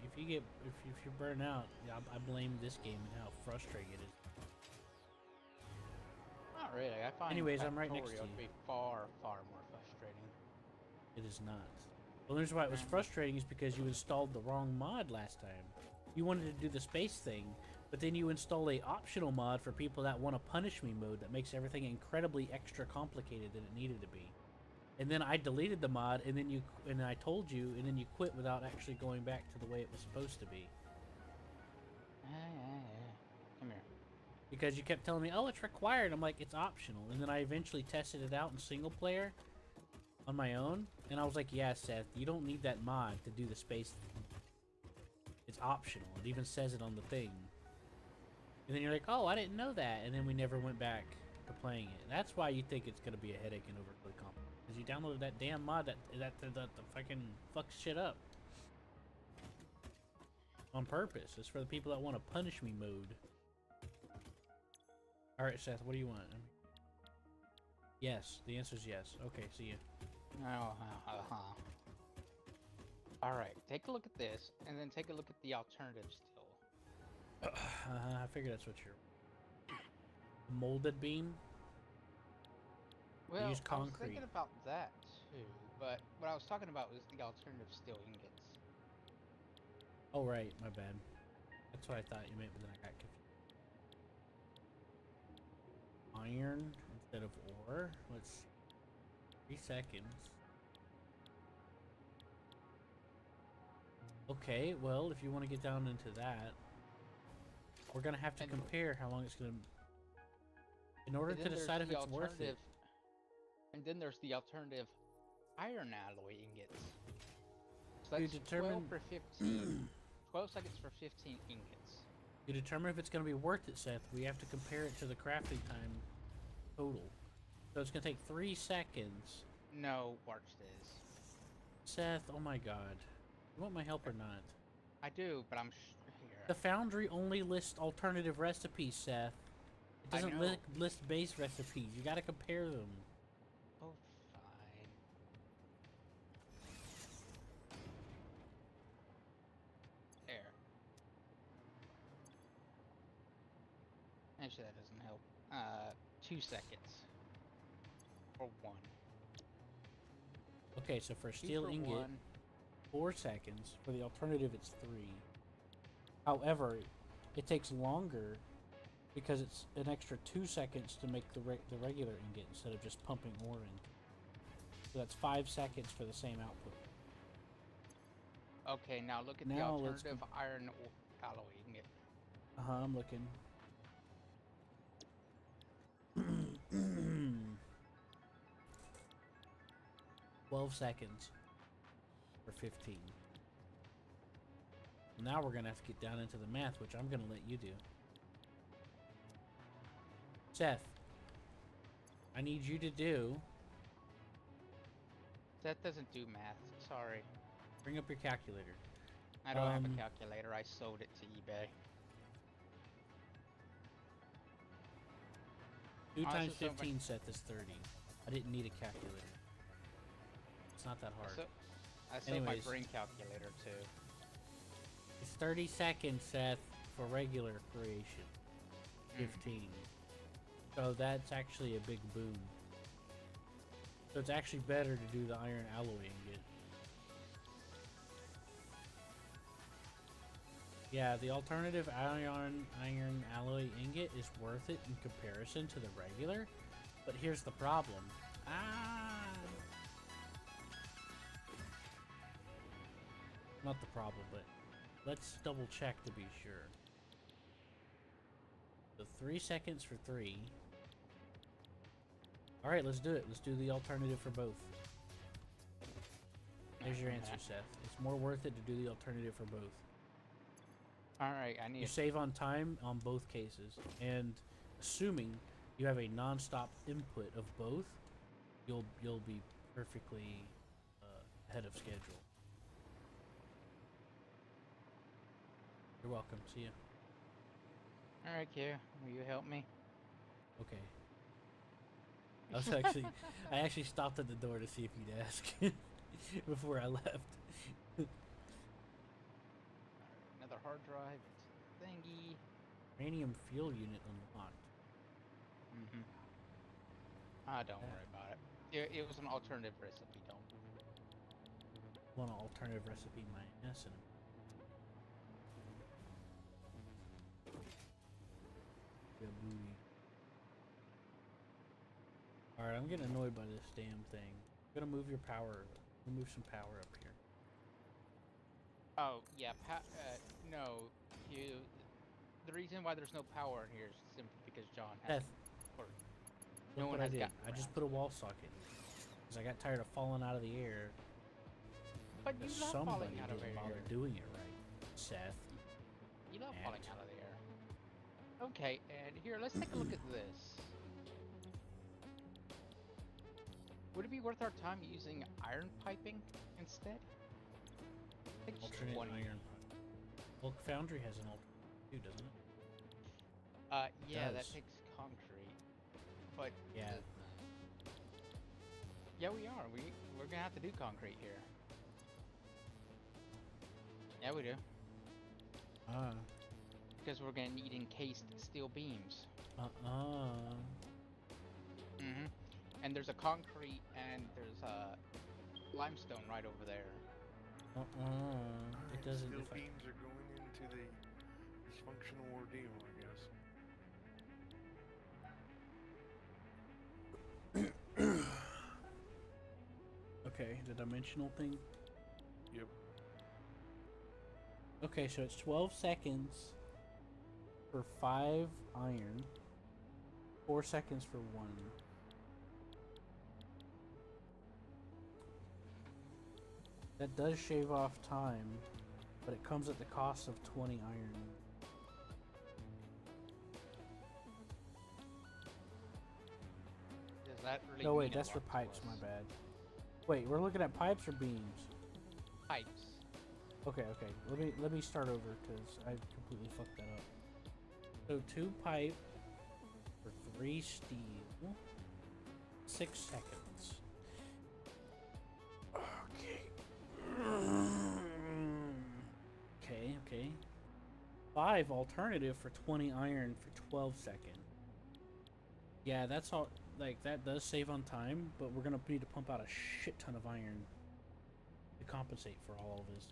if you burn out, yeah, I blame this game and how frustrating it is. Not really. I find Anyways, I'm right next to Factorio to you. be far, far more frustrating. It is not. The reason why it was frustrating is because you installed the wrong mod last time. You wanted to do the space thing, but then you install a optional mod for people that want a punish me mode that makes everything incredibly extra complicated than it needed to be. And then I deleted the mod, and then I told you, and then you quit without actually going back to the way it was supposed to be. Come here. Because you kept telling me, oh, it's required. I'm like, it's optional. And then I eventually tested it out in single player on my own, and I was like, yeah, Seth, you don't need that mod to do the space thing. It's optional. It even says it on the thing. And then you're like, oh, I didn't know that. And then we never went back to playing it. That's why you think it's going to be a headache and overly complicated. Because you downloaded that damn mod that fucking fucks shit up. On purpose. It's for the people that want a punish me mode. Alright, Seth, what do you want? Yes, the answer is yes. Okay, see you. Alright, take a look at this, and then take a look at the alternative still. I figured that's what you're... Molded beam? Well, use I was concrete. thinking about that too, but what I was talking about was the alternative steel ingots. Oh, right, my bad. That's what I thought you meant, but then I got confused. Iron instead of ore? Let's see. 3 seconds. Okay, well, if you want to get down into that, we're going to have to compare how long it's going to... In order to decide if it's worth it. And then there's the alternative iron alloy ingots. So You that's determine 12 for 15. 12 seconds for 15 ingots. To determine if it's going to be worth it, Seth, we have to compare it to the crafting time total. So it's going to take 3 seconds. No, watch this. Seth, oh my god. You want my help or not? I do, but I'm here. The Foundry only lists alternative recipes, Seth. It doesn't list base recipes. You gotta compare them. Oh, fine. There. Actually, that doesn't help. 2 seconds. Or 1. Okay, so for steel ingot, 4 seconds. For the alternative, it's 3. However, it takes longer because it's an extra 2 seconds to make the regular ingot instead of just pumping ore in. So that's 5 seconds for the same output. Okay, now look at the Now alternative iron alloy ingot. I'm looking. 12 seconds for 15. Now we're gonna have to get down into the math, which I'm gonna let you do. Seth, I need you to do... That doesn't do math. Sorry. Bring up your calculator. I don't have a calculator. I sold it to eBay. 2 times 15, Seth, is 30. I didn't need a calculator. It's not that hard. I sold my brain calculator too. It's 30 seconds, Seth, for regular creation. 15. So that's actually a big boom. So it's actually better to do the iron alloy ingot. Yeah, the alternative iron alloy ingot is worth it in comparison to the regular, but here's the problem. Not the problem, but let's double check to be sure. So 3 seconds for 3. Alright, let's do it. Let's do the alternative for both. There's your answer, Seth. It's more worth it to do the alternative for both. Alright, I need... You save on time on both cases, and assuming you have a non-stop input of both, you'll be perfectly ahead of schedule. You're welcome. See ya. Alright, Q. Will you help me? Okay. I actually stopped at the door to see if you'd ask before I left. hard drive. It's thingy. Uranium fuel unit unlocked. Mm-hmm. Don't worry about it. It was an alternative recipe, don't. Want an alternative recipe my ass and Alright, I'm getting annoyed by this damn thing. I'm gonna move your power. Move some power up here. Oh yeah, no. The reason why there's no power in here is simply because John has. Seth, Or look no one what I has did. gotten I just around put a to it. wall socket. Because I got tired of falling out of the air. But you love Somebody falling out of didn't the bother air. doing it right, Seth. You love Matt. falling out of the air. Okay, and here, let's take a look at this. Would it be worth our time using iron piping instead? I think just Alternate 20. iron. Well, Foundry has an alternate too, doesn't it? Yeah, that does. takes concrete. But Yeah. yeah, we are. We're gonna have to do concrete here. Yeah, we do. Because we're gonna need encased steel beams. Mm-hmm. And there's a concrete and there's a limestone right over there. It doesn't. Steel If I, beams are going into the dysfunctional ordeal, I guess. okay, the dimensional thing. Yep. Okay, so it's 12 seconds for 5 iron, 4 seconds for 1. That does shave off time, but it comes at the cost of 20 iron. Does that really No, wait, mean a that's for lot to pipes, us? my bad. Wait, we're looking at pipes or beams? Pipes. Okay, okay. Let me start over because I completely fucked that up. So 2 pipe for 3 steel. 6 seconds. Okay. Okay. 5 alternative for 20 iron for 12 seconds. Yeah, that's all. Like that does save on time, but we're gonna need to pump out a shit ton of iron to compensate for all of this.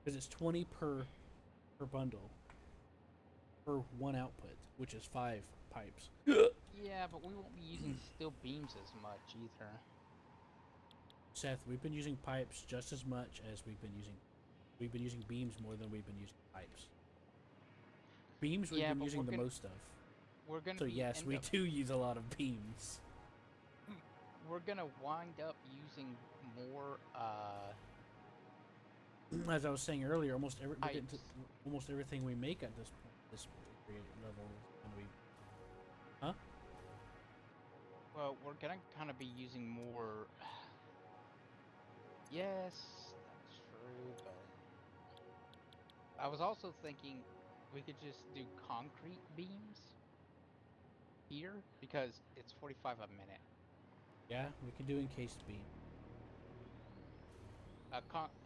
Because it's 20 per bundle per 1 output, which is 5 pipes. Yeah, but we won't be using steel beams as much either. Seth, we've been using pipes just as much as we've been using beams more than we've been using pipes. Beams we've Yeah, been but using we're the gonna- most of. We're gonna So be yes, end we up- do use a lot of beams. We're gonna wind up using more As I was saying earlier, almost pipes. almost everything we make at this level is gonna be. Huh? Well, we're gonna kind of be using more. Yes, that's true, but I was also thinking we could just do concrete beams here because it's 45 a minute. Yeah, we can do encased beam.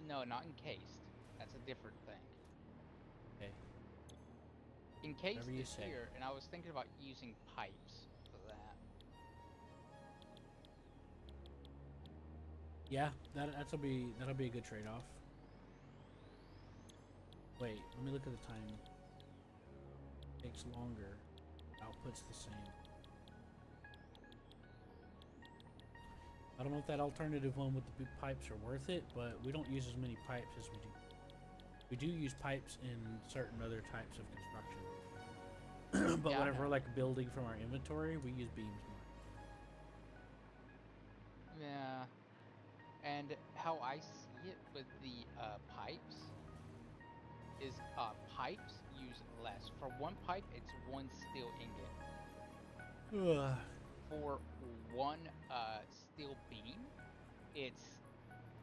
No, not encased. That's a different thing. Okay. Encased Whatever you is say. here, and I was thinking about using pipes for that. Yeah, that'll be a good trade-off. Wait, let me look at the time. Takes longer. Output's the same. I don't know if that alternative one with the pipes are worth it, but we don't use as many pipes as we do. We do use pipes in certain other types of construction. But Yeah, I whenever we're know. like building from our inventory, we use beams more. Yeah, and how I see it with the pipes is pipes use less. For 1 pipe, it's 1 steel ingot. Ugh. For 1 steel beam, I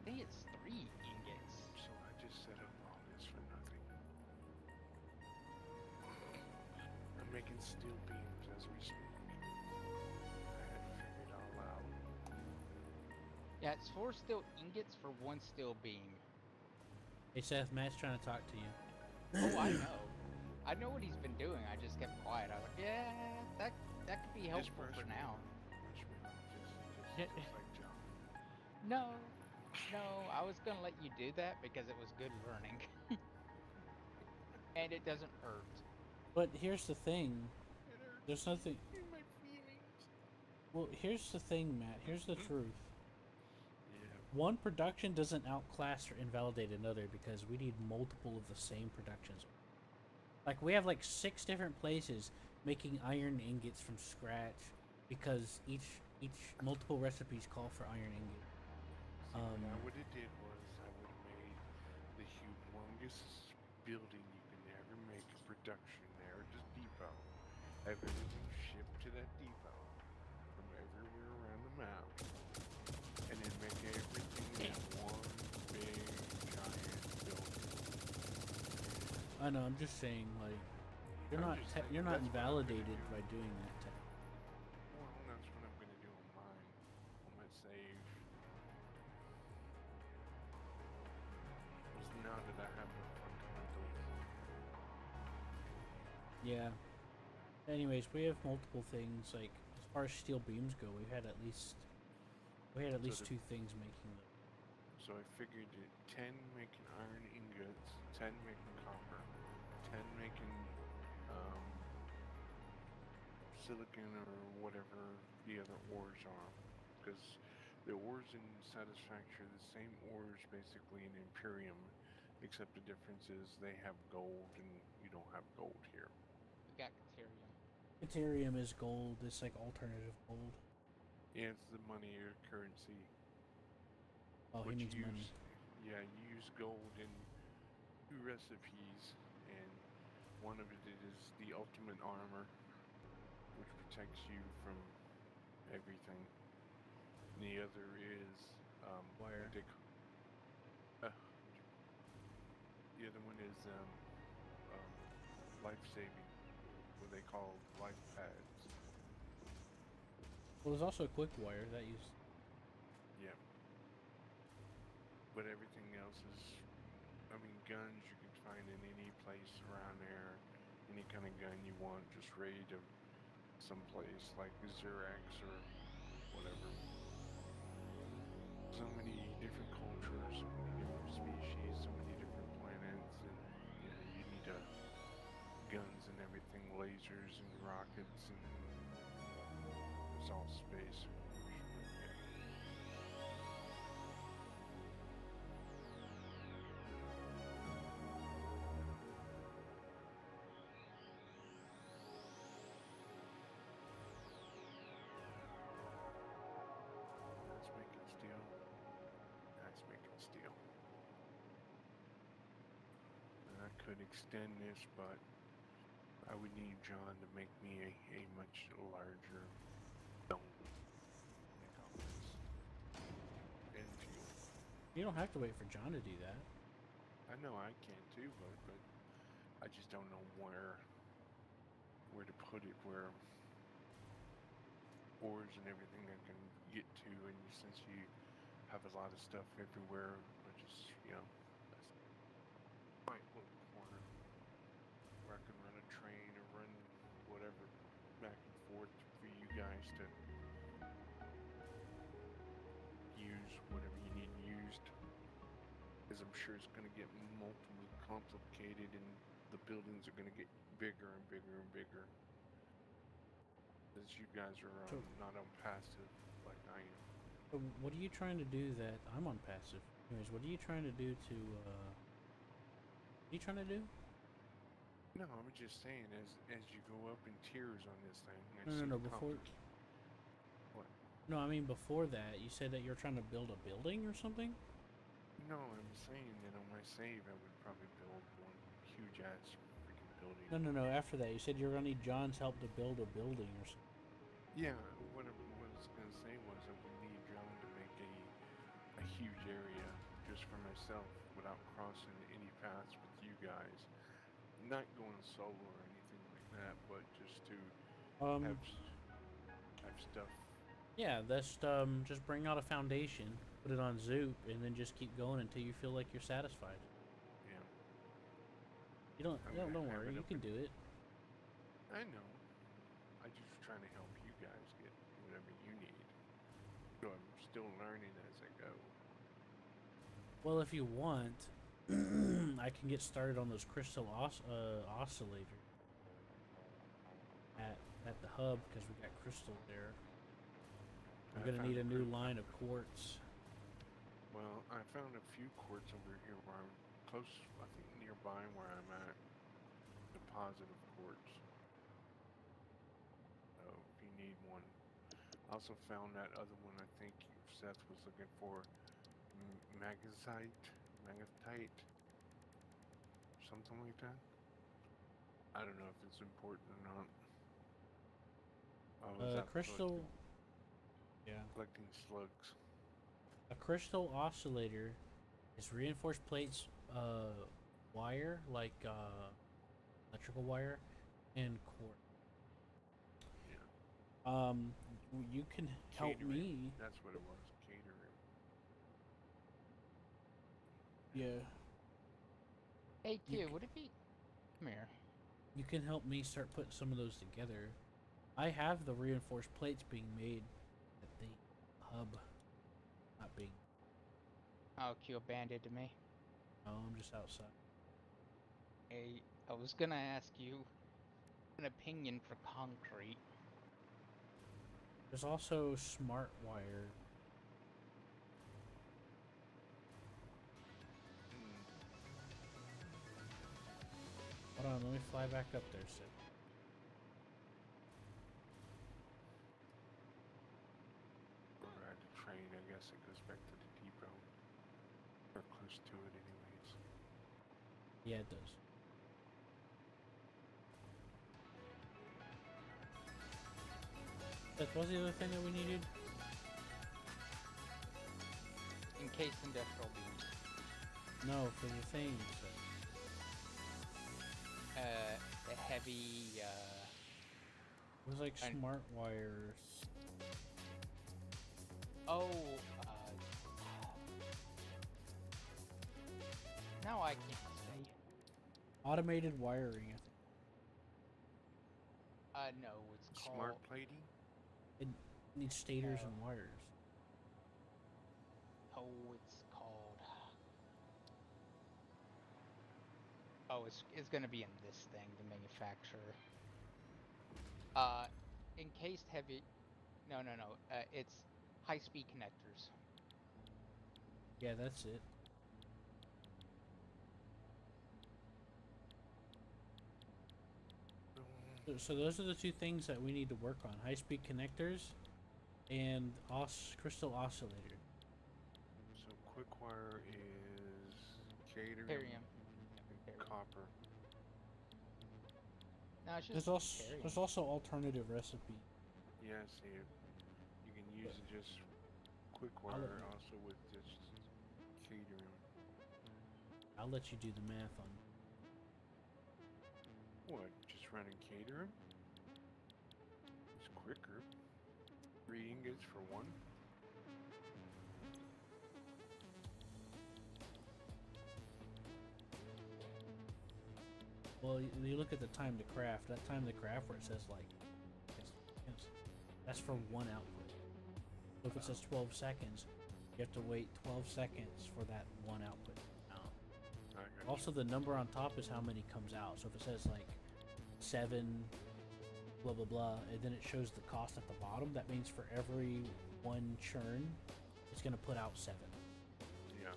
think it's 3 ingots. So I just set up all this for nothing. I'm making steel beams as we speak. I had to figure it all out. Yeah, it's 4 steel ingots for 1 steel beam. Hey Seth, Matt's trying to talk to you. Oh, I know. I know what he's been doing. I just kept quiet. I was like, yeah, that could be Just helpful for brush me now. off. Brush me off. Just like John. No, no, I was gonna let you do that because it was good learning, and it doesn't hurt. But here's the thing. It hurts There's nothing. my feelings. Well, here's the thing, Matt. Here's the truth. Yeah. One production doesn't outclass or invalidate another because we need multiple of the same productions. Like, we have like 6 different places making iron ingots from scratch because each multiple recipes call for iron ingot. See, what I would have did was I would have made the humongous building you can ever make a production there at this depot. Have everything shipped to that depot from everywhere around the map, and then make everything in one big giant building. I know. I'm just saying, like, you're I'm not just saying, you're not that's what I'm gonna invalidated do. by doing that. Well, that's what I'm gonna do on mine. On my save. It's now that I have the fundamentals. Yeah. Anyways, we have multiple things. Like, as far as steel beams go, we had at least So 2 things making them. So I figured 10 making iron ingots, 10 making copper, 10 making um, silicon or whatever the other ores are. Because the ores in Satisfactory are the same ores basically in Imperium, except the difference is they have gold and you don't have gold here. We got Caterium. Ethereum is gold. It's like alternative gold. Yeah, it's the money or currency. Oh, he What needs you money. use, yeah, you use gold in 2 recipes, and one of it is the ultimate armor, which protects you from everything. And the other is Wire. what they the other one is life saving, what they call life pads. Well, there's also a quick wire that you. Yeah, but everything else is, I mean, guns you can find in any place around there, any kind of gun you want, just ready to someplace like Xerax or whatever. So many different cultures, so many different species, so many different planets, and you need guns and everything, lasers and rockets, and it's all space. That's making steel. That's making steel. And I could extend this, but I would need John to make me a much larger dome. They call this and fuel. You don't have to wait for John to do that. I know I can too, but I just don't know where to put it, where ores and everything I can get to, and since you have a lot of stuff everywhere, I just that's my little corner where I can run a train or run whatever back and forth for you guys to use whatever you need used. Because I'm sure it's going to get multiply complicated, and the buildings are going to get bigger and bigger and bigger. As you guys are not on passive like I am. So what are you trying to do that I'm on passive? Anyways, what are you trying to do to? What are you trying to do? No, I'm just saying, as you go up in tiers on this thing, No. Before. What? No, I mean before that, you said that you're trying to build a building or something. No, I'm saying that on my save, I would probably build one huge ass freaking building. No. After that, you said you're gonna need John's help to build a building or something. Yeah, what I was gonna say was I would need John to make a huge area just for myself without crossing any paths with you guys. Not going solo or anything like that, but just to have have stuff. Yeah, just bring out a foundation, put it on Zoop, and then just keep going until you feel like you're satisfied. Yeah. You don't. I'm Don't, gonna don't have worry. it You up can in- do it. I know. I'm just trying to help you guys get whatever you need. So I'm still learning as I go. Well, if you want, I can get started on those crystal oscillators at the hub because we got crystal there. We're I gonna found need a new group- line of quartz. Well, I found a few quartz over here where I'm close, I think nearby where I'm at. Deposit of quartz. So if you need one. I also found that other one I think Seth was looking for. Magnetite. Something like that. I don't know if it's important or not. Oh, is that Crystal. Yeah. collecting slugs? A crystal oscillator is reinforced plates, wire like electrical wire, and quartz. Yeah. You can help Catering. me. That's what it was. Catering. Yeah. Hey, You Q, c- would it be? Come here. You can help me start putting some of those together. I have the reinforced plates being made at the hub. Not being. Oh, Q abandoned me. No, I'm just outside. Hey, I was gonna ask you an opinion for concrete. There's also smart wire. Hold on, let me fly back up there, Sid. Or ride the train, I guess it goes back to the depot. Or close to it anyways. Yeah, it does. That was the other thing that we needed? Encased industrial beams. No, for the things. The heavy, It was like And- smart wires. oh, now I can't say. Automated wiring, I think. No, it's called. Smart plating? It needs stators No. and wires. Oh, it's called. Oh, it's gonna be in this thing, the manufacturer. Encased heavy. No. It's high-speed connectors. Yeah, that's it. So those are the two things that we need to work on: high-speed connectors and crystal oscillator. So quick wire is cadmium Barium. and Barium. copper. No, it's just There's also alternative recipe. Yeah, I see it. You can use it just quick I'll let wire you- also with just cadmium. I'll let you do the math on. What? Just running cadmium? It's quicker. 3 ingots for one. Well, you look at the time to craft. That time to craft where it says like, that's for one output. So if it says 12 seconds, you have to wait 12 seconds for that one output. I got Also, the number on top is how many comes out. So if it says like 7, blah blah blah, and then it shows the cost at the bottom, that means for every one churn, it's gonna put out 7. you. Yeah.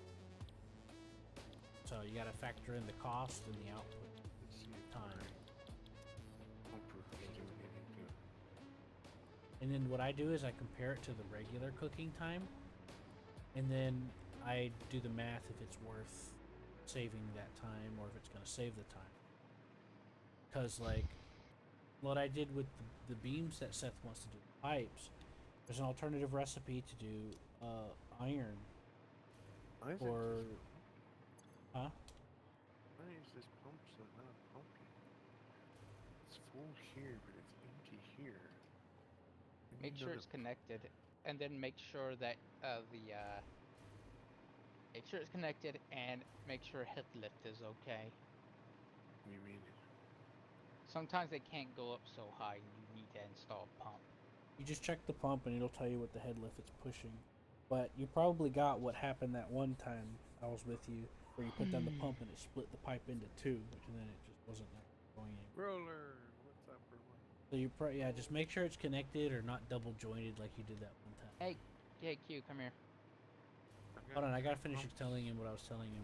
So you gotta factor in the cost and the output. Let's see if Time. my pumper is doing any good. And then what I do is I compare it to the regular cooking time, and then I do the math if it's worth saving that time or if it's gonna save the time. Cause like what I did with the beams that Seth wants to do, pipes, there's an alternative recipe to do iron Why is or it huh? why is this pump so not pumping? It's full here, but it's empty here. I Make need sure another it's connected, and then make sure that make sure it's connected, and make sure head lift is okay. You mean? Sometimes they can't go up so high and you need to install a pump. You just check the pump and it'll tell you what the head lift it's pushing. But you probably got what happened that one time I was with you, where you put down the pump and it split the pipe into two, and then it just wasn't going anywhere. Roller, what's up, Roller? So you yeah, just make sure it's connected or not double jointed like you did that one time. Hey, Q, come here. Hold on, I gotta finish telling him what I was telling him.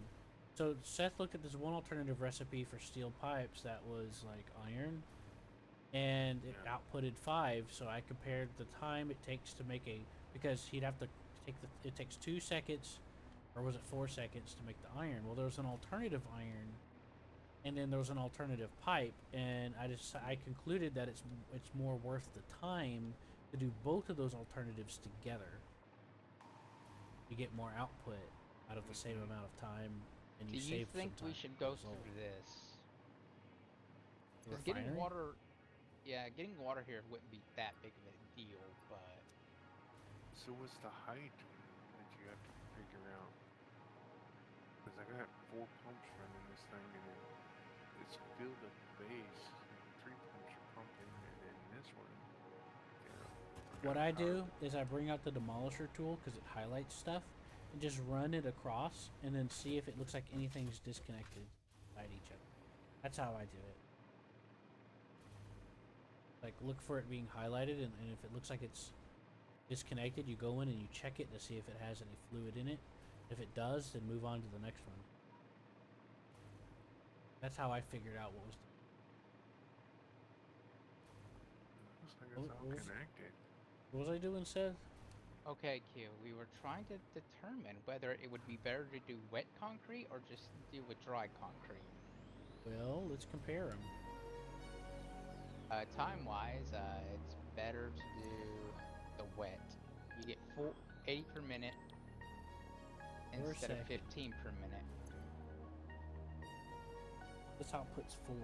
So Seth looked at this one alternative recipe for steel pipes that was like iron, and it outputted 5. So I compared the time it takes to make because he'd have to it takes 2 seconds, or was it 4 seconds to make the iron? Well, there was an alternative iron, and then there was an alternative pipe, and I concluded that it's more worth the time to do both of those alternatives together. You get more output out of the same amount of time, and you Do you save think some time. we should go through this? The Because getting refinery? water, yeah, getting water here wouldn't be that big of a deal, but So what's the height that you have to figure out? Because I got 4 pumps running this thing, and then it's filled at the base. And 3 pumps are pumping, and then this one. What I do is I bring out the demolisher tool because it highlights stuff, and just run it across, and then see if it looks like anything's disconnected beside each other. That's how I do it. Like, look for it being highlighted, and if it looks like it's disconnected, you go in and you check it to see if it has any fluid in it. If it does, then move on to the next one. That's how I figured out what was. Looks like it's all connected. What was I doing, Seth? okay, Q, we were trying to determine whether it would be better to do wet concrete or just deal with dry concrete. Well, let's compare them. Time-wise, it's better to do the wet. You get 80 per minute instead of 15 per minute. This outputs 4.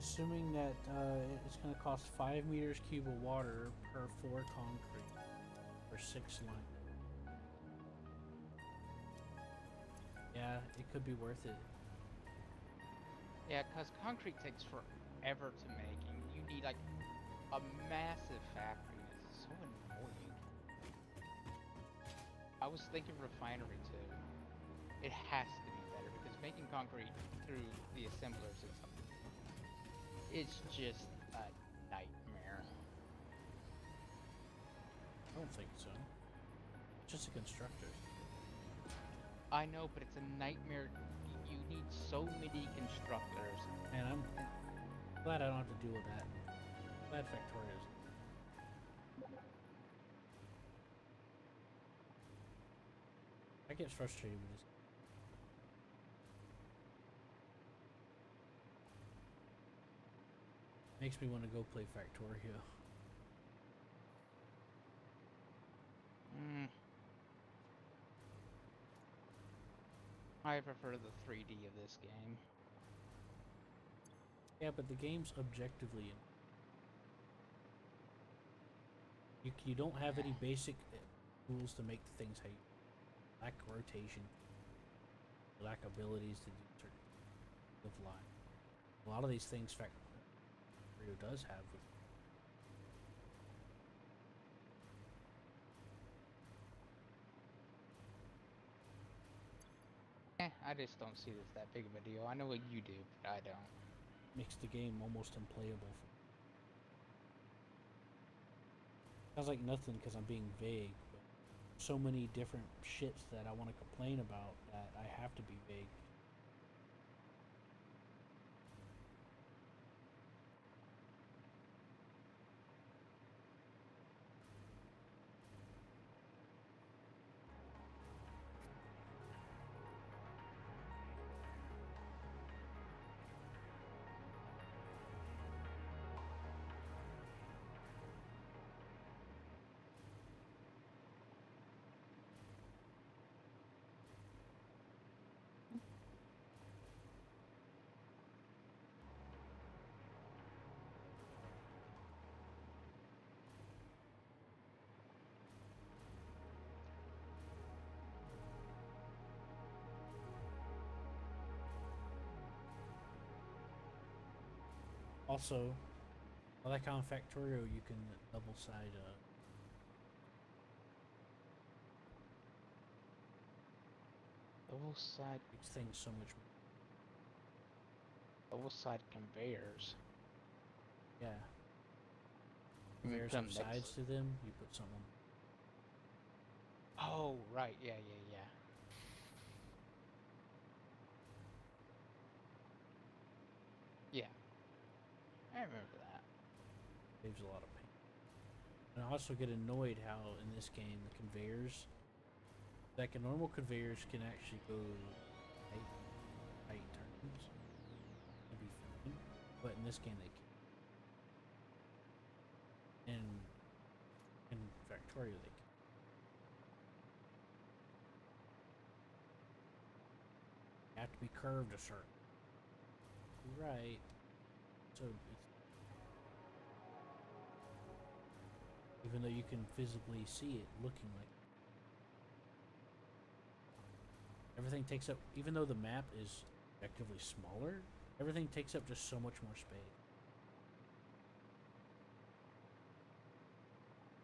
Assuming that it's going to cost 5 meters cube of water per 4 concrete for 6 line. Yeah, it could be worth it. Yeah, because concrete takes forever to make, and you need like a massive factory. It's so annoying. I was thinking refinery too. It has to be better because making concrete through the assemblers it's just a nightmare. I don't think so. It's just a constructor. I know, but it's a nightmare. You need so many constructors. And I'm glad I don't have to deal with that. Glad Factoria's. I get frustrated with this. Makes me want to go play Factorio. I prefer the 3D of this game. Yeah, but the game's objectively. You don't have any basic tools to make the things how you lack rotation, lack abilities to do certain of life. A lot of these things Factorio does have. I just don't see this that big of a deal. I know what you do, but I don't. Makes the game almost unplayable. Sounds like nothing because I'm being vague, but so many different shits that I want to complain about that I have to be vague. Also, I like how in Factorio you can double side Double side, makes things so much more. double side conveyors. Yeah. You mean Conveyors put have 'em next? sides to them. You put something. Oh, right. Yeah, yeah, yeah. Yeah, I remember that. Saves a lot of pain. And I also get annoyed how in this game the conveyors, like a normal conveyors, can actually go tight turns and be fine, but in this game they can't. In Factorio they can. You have to be curved a certain. Right. So it's, even though you can visibly see it looking like everything takes up, even though the map is effectively smaller, everything takes up just so much more space.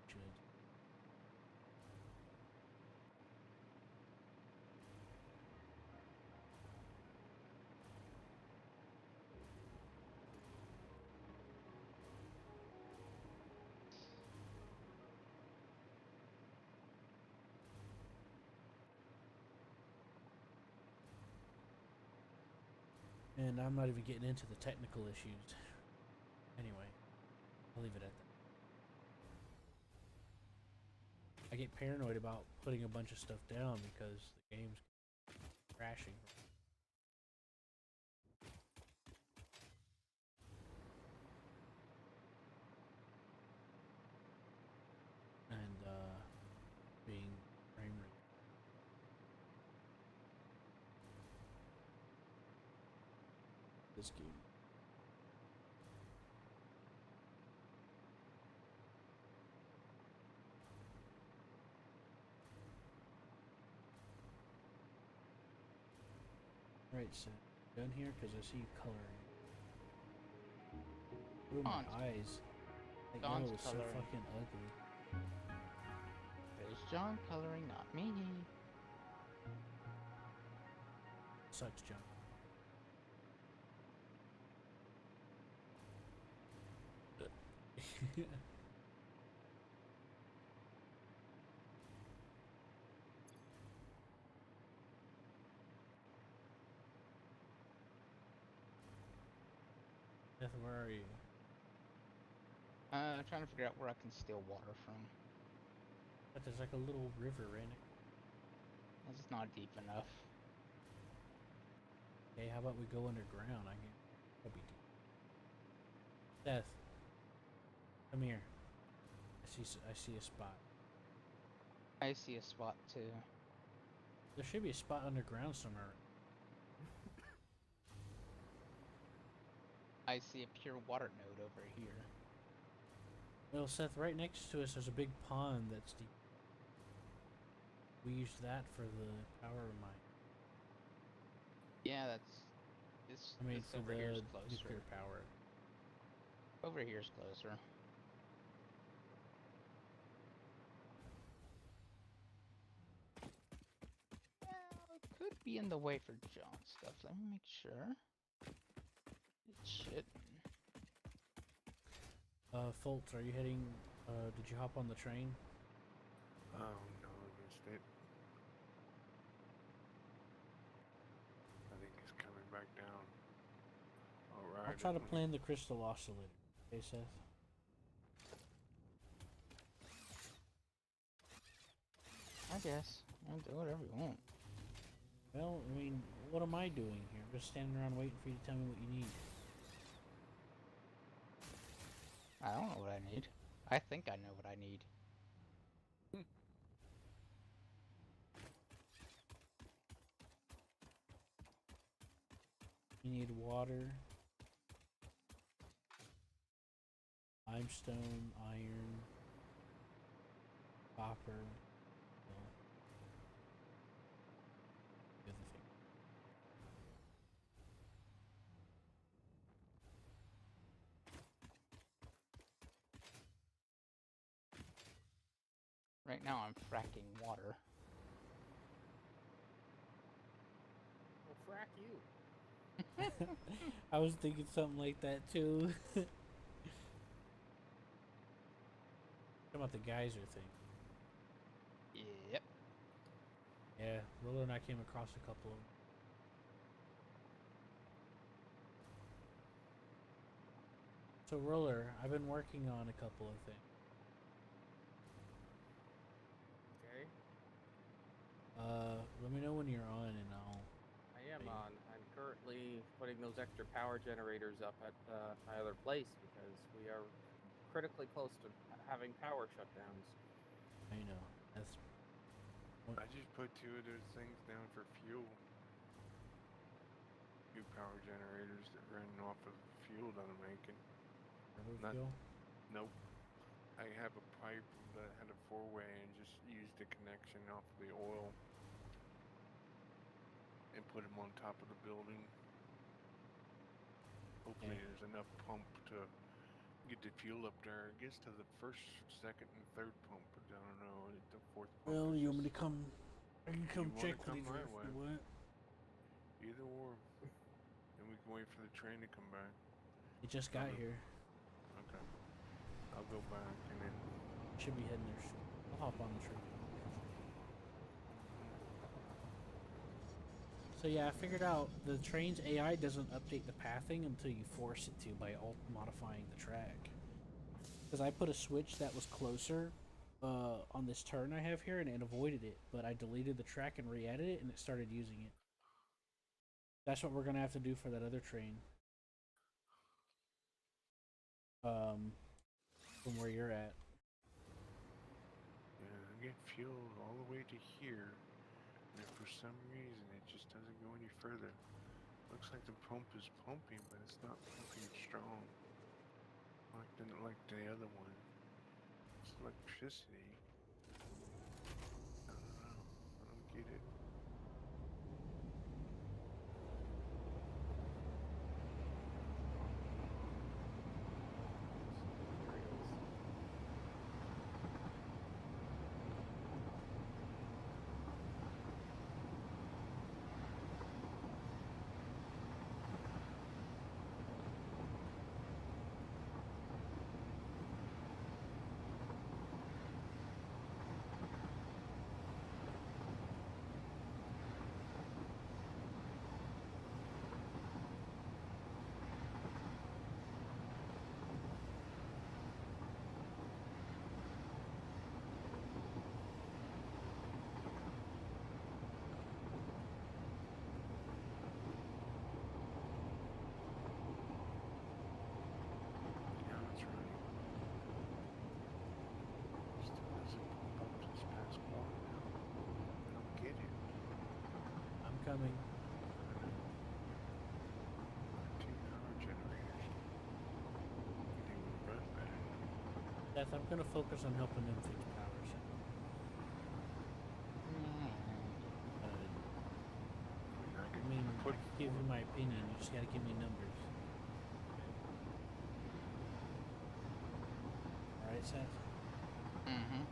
Should. And I'm not even getting into the technical issues. Anyway, I'll leave it at that. I get paranoid about putting a bunch of stuff down because the game's crashing. And being frame rate. This game. Alright, so done here because I see you coloring. Ooh, my Dawn's, eyes. Like, Dawn's no, it's so coloring. fucking ugly. There's John coloring, not me. Sucks, John. Beth, where are you? Trying to figure out where I can steal water from. But there's like a little river right next. It's not deep enough. Okay, how about we go underground? I can. That'd be deep. Seth, come here. I see a spot. I see a spot too. There should be a spot underground somewhere. I see a pure water node over here. Well, Seth, right next to us there's a big pond that's deep. We used that for the power mine. Yeah, that's this. I mean, This for over here is the closer. nuclear power. Over here's closer. Well, it could be in the way for John's stuff. Let me make sure. It shouldn't. Foltz, are you heading? Did you hop on the train? Oh no, I missed it. I think it's coming back down. Alright. I'll try to plan the crystal oscillator. Okay, Seth. I guess. I'll do whatever you want. Well, I mean, what am I doing here? I'm just standing around waiting for you to tell me what you need. I don't know what I need. I think I know what I need. You need water, limestone, iron, copper. Well, the other thing. Right now I'm fracking water. Well, frack you. I was thinking something like that too. Talking about the geyser thing. Yep. Yeah, Roller and I came across a couple of them. So Roller, I've been working on a couple of things. Okay. Let me know when you're on and I'll... I am Okay. on. I'm currently putting those extra power generators up at my other place because we are critically close to having power shutdowns. I know. That's... I just put 2 of those things down for fuel. 2 power generators that run off of fuel that I'm making. turbo Not- fuel. Nope. I have a pipe that had a 4-way and just used the connection off the oil and put them on top of the building. Hopefully Okay. there's enough pump to get the fuel up there. I guess to the first, second, and third pump, but I don't know. The 4th pump Well, is you want me just to come? I can come wanna check come with you my if way. you want. either or. And we can wait for the train to come back. It just got Okay. here. Okay. I'll go back and then Should be heading there soon. I'll hop on the train. So yeah, I figured out the train's AI doesn't update the pathing until you force it to by modifying the track. Because I put a switch that was closer on this turn I have here and it avoided it, but I deleted the track and re-added it and it started using it. That's what we're gonna have to do for that other train. From where you're at. yeah, I get fuel all the way to here, and if for some reason it just doesn't go any further. Looks like the pump is pumping, but it's not pumping strong. Like the other one. It's electricity. I don't know. I don't get it. Yeah, that's right. Still doesn't pump up this past quarter now. I don't get it. I'm coming. I know. 2 power generators. They would run better. Seth, I'm gonna focus on helping them fix powers. I mean, I put can give you my opinion. You just gotta give me numbers. All right, Seth. Mm-hmm.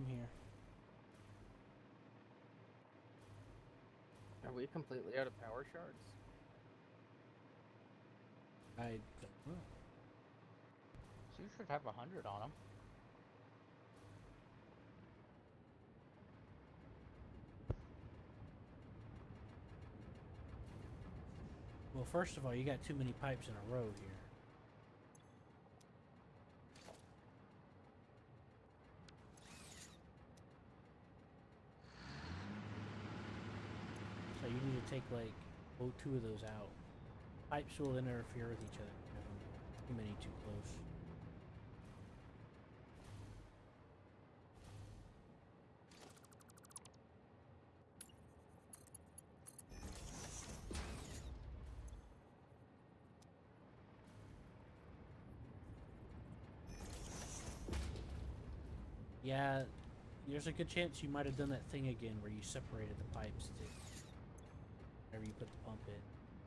Come here. Are we completely out of power shards? I don't know. So you should have 100 on them. Well, first of all, you got too many pipes in a row here. So you need to take like, two of those out. Pipes will interfere with each other. Too many too close. Yeah, there's a good chance you might have done that thing again where you separated the pipes too. Whenever you put the pump in.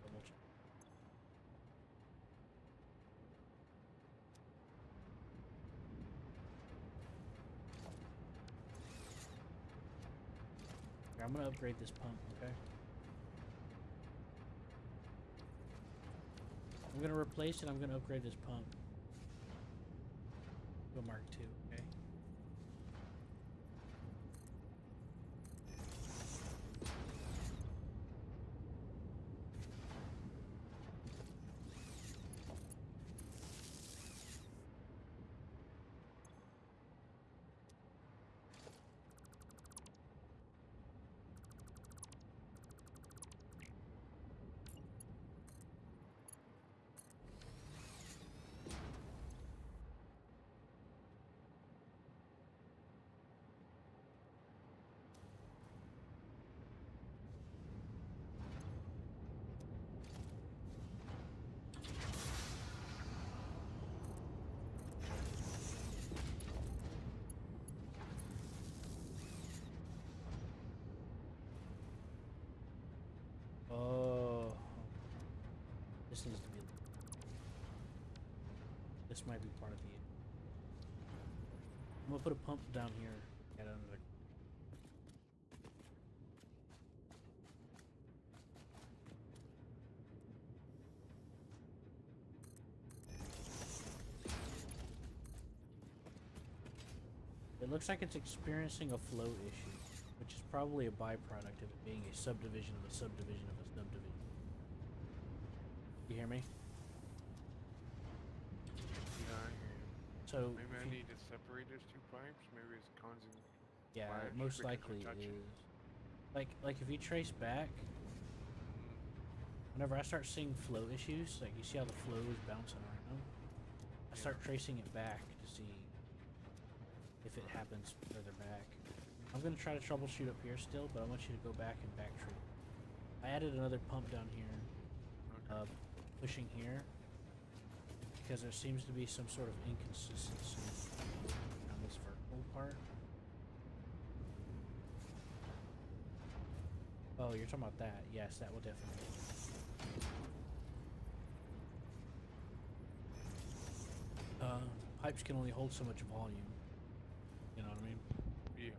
Double check. Here, I'm gonna upgrade this pump, okay? I'm gonna replace it, I'm gonna upgrade this pump. To a Mark II, okay? Oh, this needs to be. This might be part of the. I'm gonna put a pump down here. Get under the. It looks like it's experiencing a flow issue, which is probably a byproduct of it being a subdivision of a subdivision of a subdivision. You hear me? Yeah, I hear you. So Maybe I need to separate those two pipes. Maybe it's causing. yeah, flash it most because they're likely touching. is. Like if you trace back, whenever I start seeing flow issues, like you see how the flow is bouncing around, I start tracing it back to see if it happens further back. I'm gonna try to troubleshoot up here still, but I want you to go back and backtrack. I added another pump down here, Okay. pushing here, because there seems to be some sort of inconsistency on this vertical part. Oh, you're talking about that? Yes, that will definitely. Pipes can only hold so much volume. You know what I mean? Yeah.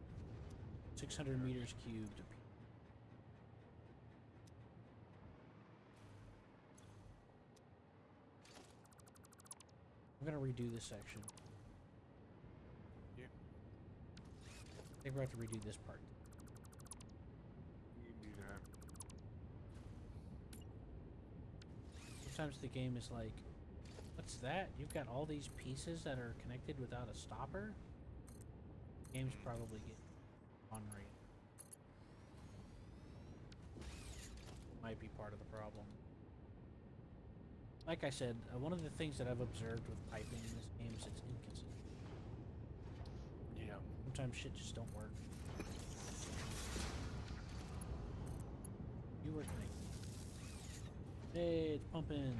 600 meters cubed. I'm gonna redo this section. Yeah. I think we're going to have to redo this part. You can do that. Sometimes the game is like, what's that? You've got all these pieces that are connected without a stopper? The game's probably getting on rate. Might be part of the problem. Like I said, one of the things that I've observed with piping in this game is it's inconsistent. Yeah. Sometimes shit just don't work. You work me. Hey, it's pumping.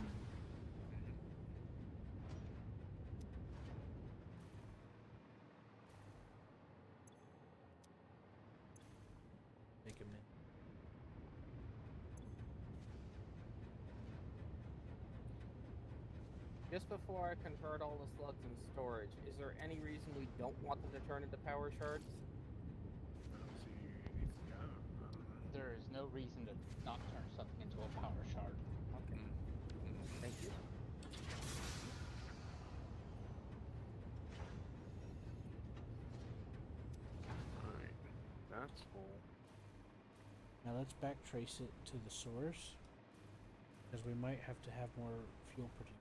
Make a minute. Just before I convert all the slugs in storage, is there any reason we don't want them to turn into power shards? I don't see anything. There is no reason to not turn something into a power shard. Okay. Thank you. Alright, that's full. Now let's backtrace it to the source, because we might have to have more fuel produced.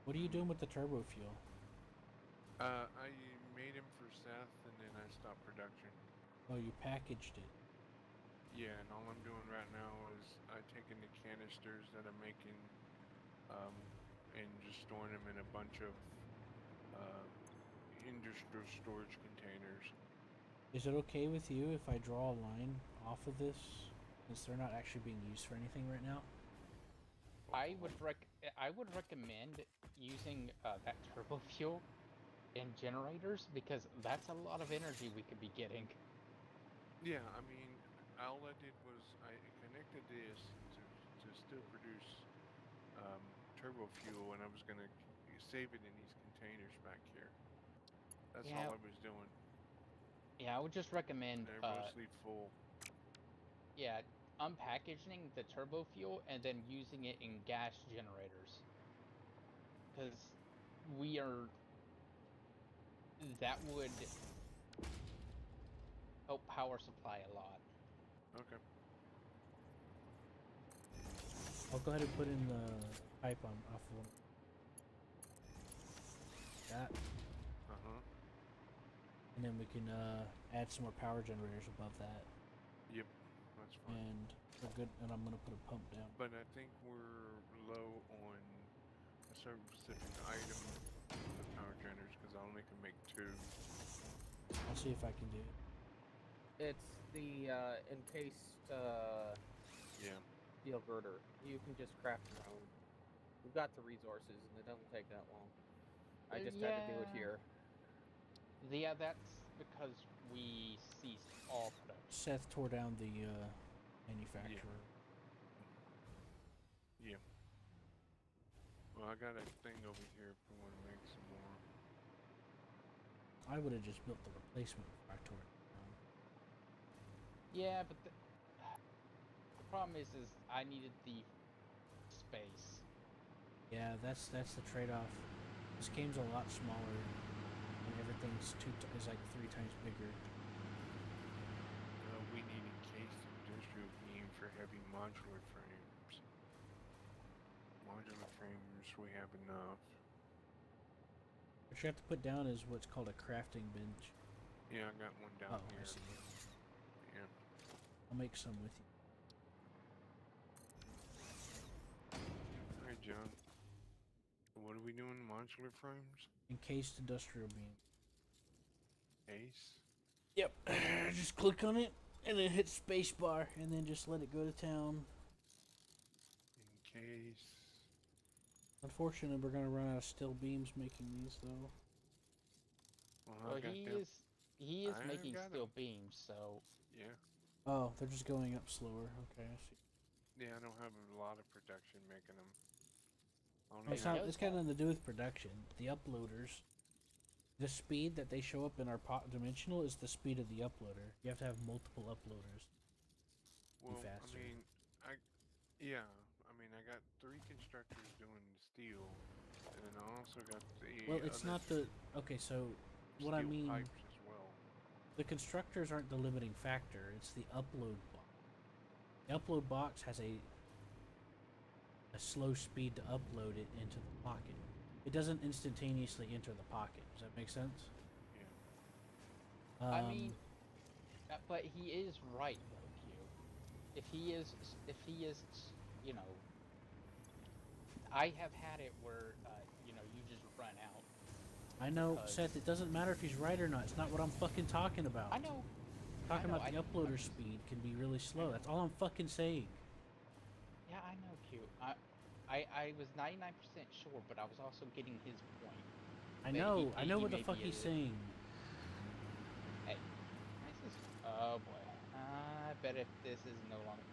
What are you doing with the turbo fuel? I made him for Seth, and then I stopped production. Oh, you packaged it. Yeah, and all I'm doing right now is I'm taking the canisters that I'm making, and just storing them in a bunch of industrial storage containers. Is it okay with you if I draw a line off of this, since they're not actually being used for anything right now? I would recommend using that turbo fuel in generators, because that's a lot of energy we could be getting. Yeah, I mean, all I did was I connected this to still produce turbo fuel, and I was gonna save it in these containers back here. That's Yeah. all I was doing. Yeah, I would just recommend They're mostly full. yeah, unpackaging the turbo fuel and then using it in gas generators. Because that would help power supply a lot. Okay. I'll go ahead and put in the pipe on off of one. That, and then we can add some more power generators above that, Yep, that's fine. and we're good. And I'm gonna put a pump down. But I think we're low on a certain specific item for the power generators because I only can make 2. I'll see if I can do it. It's the encased Yeah. steel girder. You can just craft your own. We've got the resources, and it doesn't take that long. I just had to do it here. Yeah, that's because we ceased all production. Seth tore down the manufacturer. Yeah. Well, I got a thing over here if we want to make some more. I would have just built the replacement before I tore it down. Yeah, but the problem is I needed the space. Yeah, that's the trade-off. This game's a lot smaller, and everything's is like 3 times bigger. We need encased industrial beam for heavy modular frames. Modular frames, we have enough. What you have to put down is what's called a crafting bench. Yeah, I got one down Oh, here. I see it. Yeah. I'll make some with you. Alright, John. What are we doing? Modular frames? Encased industrial beam. Ace? Yep. Just click on it, and then hit spacebar, and then just let it go to town. Encase. Unfortunately, we're gonna run out of steel beams making these, though. Well, he is making steel beams, so Yeah. Oh, they're just going up slower. Okay, I see. Yeah, I don't have a lot of production making them. It's got nothing to do with production. The uploaders, the speed that they show up in our dimensional is the speed of the uploader. You have to have multiple uploaders. Well, faster. I mean, I got 3 constructors doing steel, and then I also got the Well, it's not the... Okay, so what I steel mean... pipes as well. The constructors aren't the limiting factor. It's the upload box. The upload box has a slow speed to upload it into the pocket. It doesn't instantaneously enter the pocket. Does that make sense? Yeah. I mean, but he is right though, Q. If he is, you know, I have had it where, you just run out. I know, Seth, it doesn't matter if he's right or not. It's not what I'm fucking talking about. I know. Talking about the uploader speed can be really slow. That's all I'm fucking saying. Yeah, I know, Q. I was 99% sure, but I was also getting his point. I know what the fuck he's saying. Hey, this is... Oh boy. I bet if this is no longer...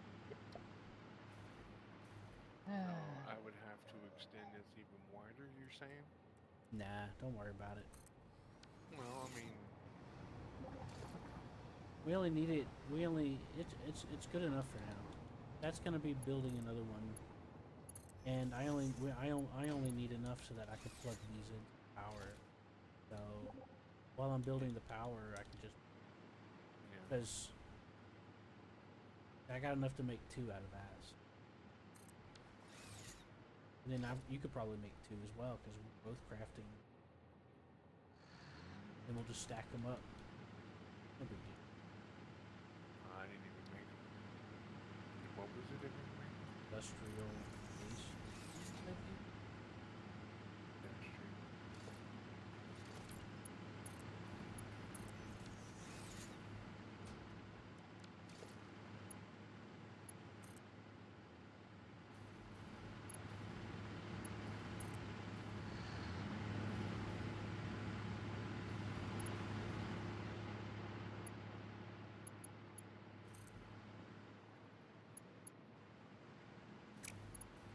So I would have to extend this saying? Nah, don't worry about it. Well, I mean, We only need it. We only it's good enough for now. That's gonna be building another one, and I only need enough so that I can plug these into power. So while I'm building the power, I can just yeah. because I got enough to make 2 out of that. And then you could probably make 2 as well because we're both crafting. And we'll just stack them up. No big deal. I didn't even make them. What was it anyway? Industrial base, maybe? That's true.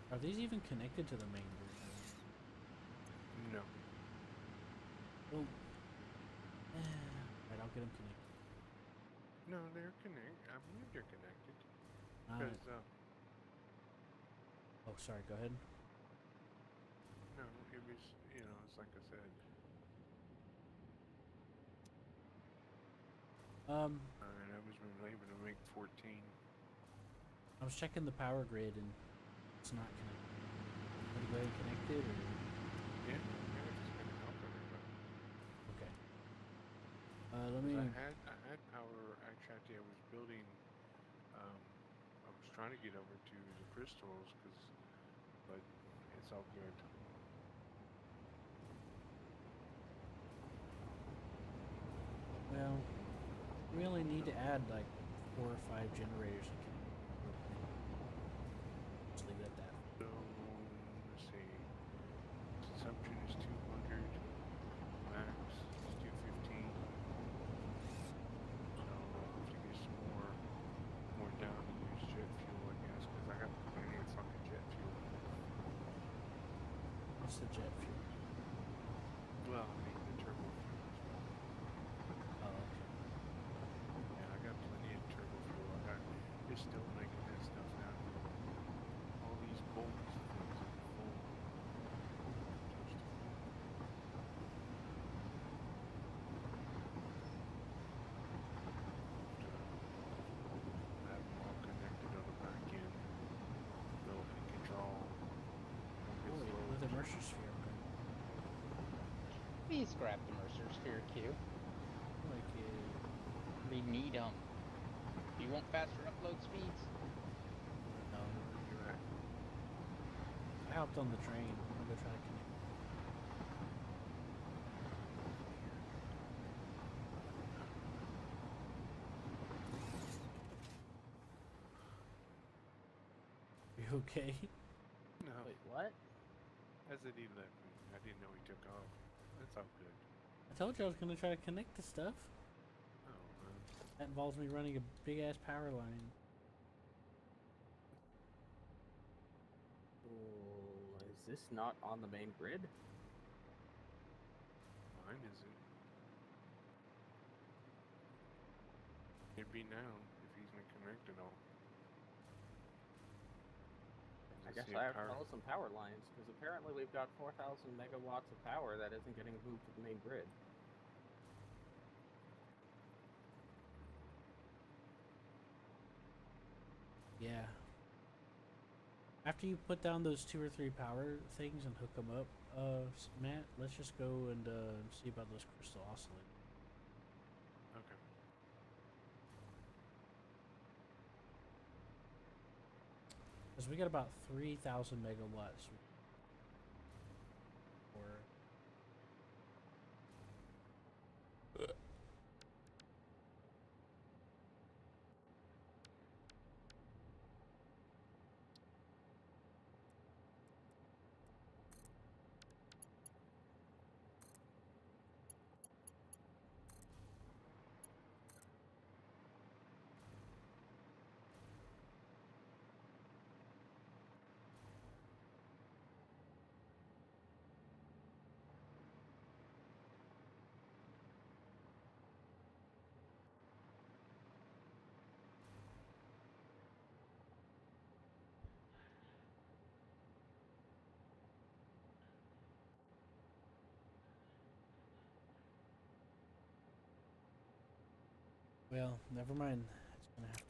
Are these even connected to the main grid? No. Well, right, I'll get them connected. No, they're connected. I believe they're connected. Uh, Because, oh, sorry, go ahead. no, it was, it's like I said. And I was able to make 14. I was checking the power grid and it's not connected. Want to go ahead and connect it, or? Yeah, it's just gonna help everybody. Okay. Let me... I had power, actually, I was building, I was trying to get over to the crystals, but it's all good. Well, we only need to add like 4 or 5 generators. Just leave it at that. So, let's see, consumption is 200, max is 215. So I'll have to get some more down to use jet fuel, I guess, because I got plenty of fucking jet fuel. What's the jet fuel? Well, I mean the turbo fuel as well. Oh, okay. Yeah, I got plenty of turbo fuel. It's still making that stuff now. All these bolts and things are full. Have them all connected on the back end. So it can draw. Oh, another Mercer sphere. Okay. Please grab the Mercer Sphere Q. Like it. We need them. Do you want faster upload speeds? No. Where you at? I hopped on the train. I'm gonna go try to connect. You okay? No. Wait, what? As it he left me. I didn't know he took off. That's all good. I told you I was gonna try to connect the stuff. Oh, man. That involves me running a big ass power line. Oh, is this not on the main grid? Mine isn't. It'd be now if he's been connected all. I guess I have to follow some power lines, because apparently we've got 4,000 megawatts of power that isn't getting moved to the main grid. Yeah. After you put down those 2 or 3 power things and hook them up, Matt, let's just go and see about those crystal oscillators. Okay. Because we got about 3,000 megawatts. Or Well, never mind. It's gonna have to.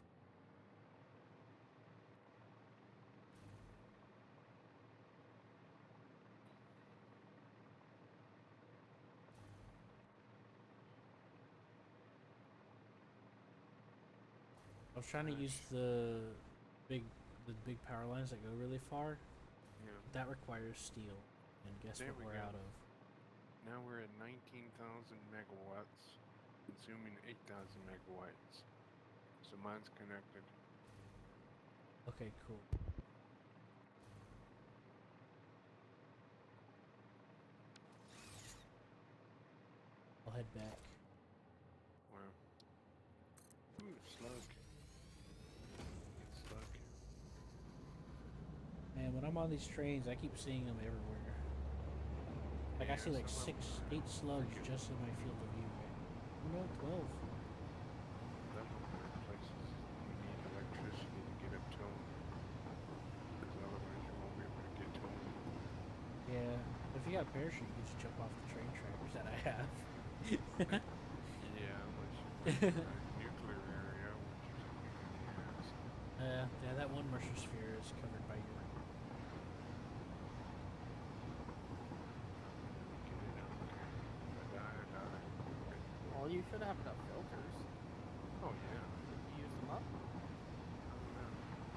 I was trying to use big, the big power lines that go really far. Yeah. That requires steel, and guess There what we we're go. out of? Now we're at 19,000 megawatts, consuming 8,000 megawatts. So mine's connected. Okay, cool. I'll head back. Wow. Ooh, slug. Slug. Man, when I'm on these trains, I keep seeing them everywhere. Like, I Yeah, see like some of 6, them 8 slugs freaking- just in my field of view. No, 12. Some of them are places you need electricity to get up to them. Because otherwise you won't be able to get to them. Yeah, if you got a parachute, you just jump off the train tracks that I have. Yeah, unless you're in a nuclear area, which is a pain in the ass. Yeah, that one Mercer sphere is covered by your. Get it out there. If I die, I die. Okay. Well, you should have enough filters. Oh, yeah. Did you use them up? I don't know.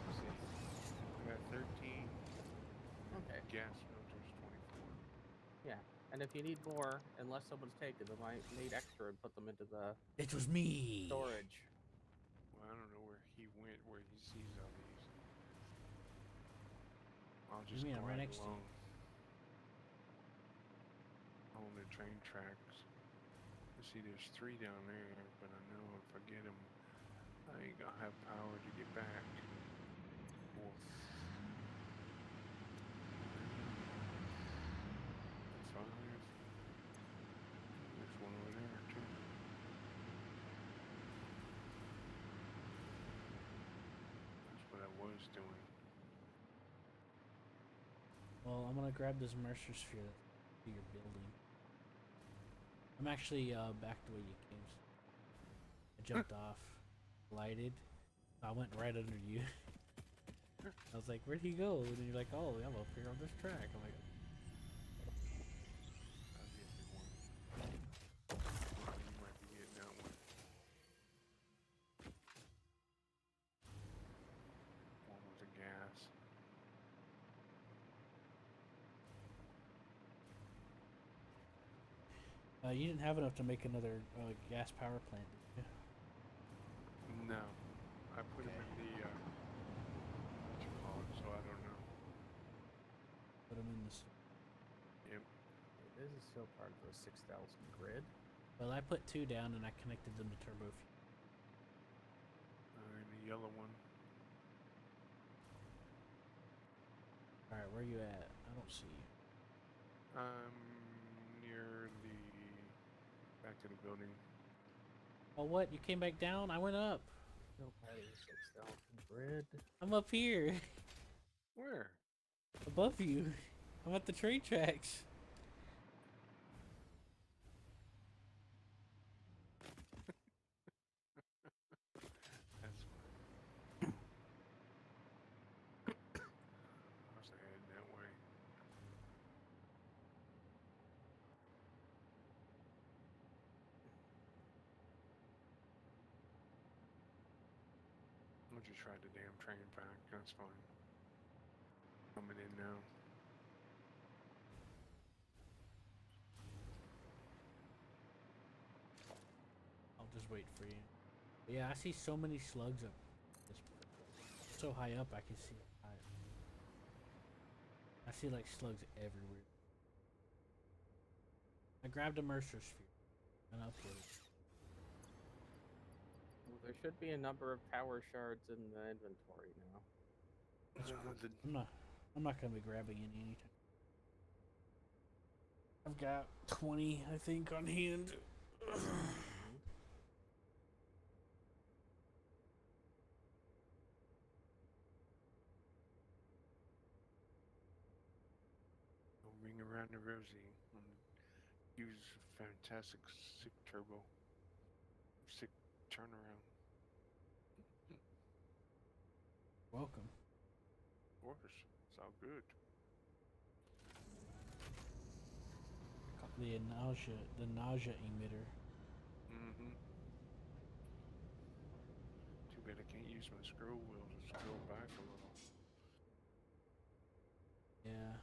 Let's see. I got 13 Okay. gas filters, 24. Yeah. And if you need more, unless someone's taken them, I made extra and put them into the It was me. storage. Well, I don't know where he went, where he sees all these. I'll just mean I'm right glide next to you? along. On the train tracks. You see, there's 3 down there, but I know if I get them, I ain't gonna have power to get back. 4. That's 5. There's one over there, too. That's what I was doing. Well, I'm gonna grab this Mercer sphere to your building. I'm actually back the way you came. I jumped off, glided. I went right under you. I was like, "Where'd he go?" And you're like, "Oh, I'm up here on this track." I'm like, I'll get me one. You might be getting that one. One with the gas. you didn't have enough to make another gas power plant, did you? No. I put them in the, what you call it, so I don't know. Put them in this. Yep. Okay, this is still part of the 6,000 grid. Well, I put 2 down and I connected them to turbo fuel. And the yellow one. All right, where you at? I don't see you. Near the back of the building. Oh, what? You came back down? I went up. Still part of the 6,000 grid. I'm up here, Where? above you. I'm at the train tracks. That's I was heading that way. I'll just ride the damn train back. That's fine. Coming in now. I'll just wait for you. But yeah, I see so many slugs up this so high up I can see it. I see like slugs everywhere. I grabbed a Mercer sphere and I'll put it. Well, there should be a number of power shards in the inventory now. I'm not gonna be grabbing any anytime. I've got 20, I think, on hand. I'll ring around the rosy and use fantastic sick turbo. Sick Turn around. Welcome. Of course. It's all good. The nausea emitter. Mm-hmm. Too bad I can't use my scroll wheel to scroll back a little. Yeah.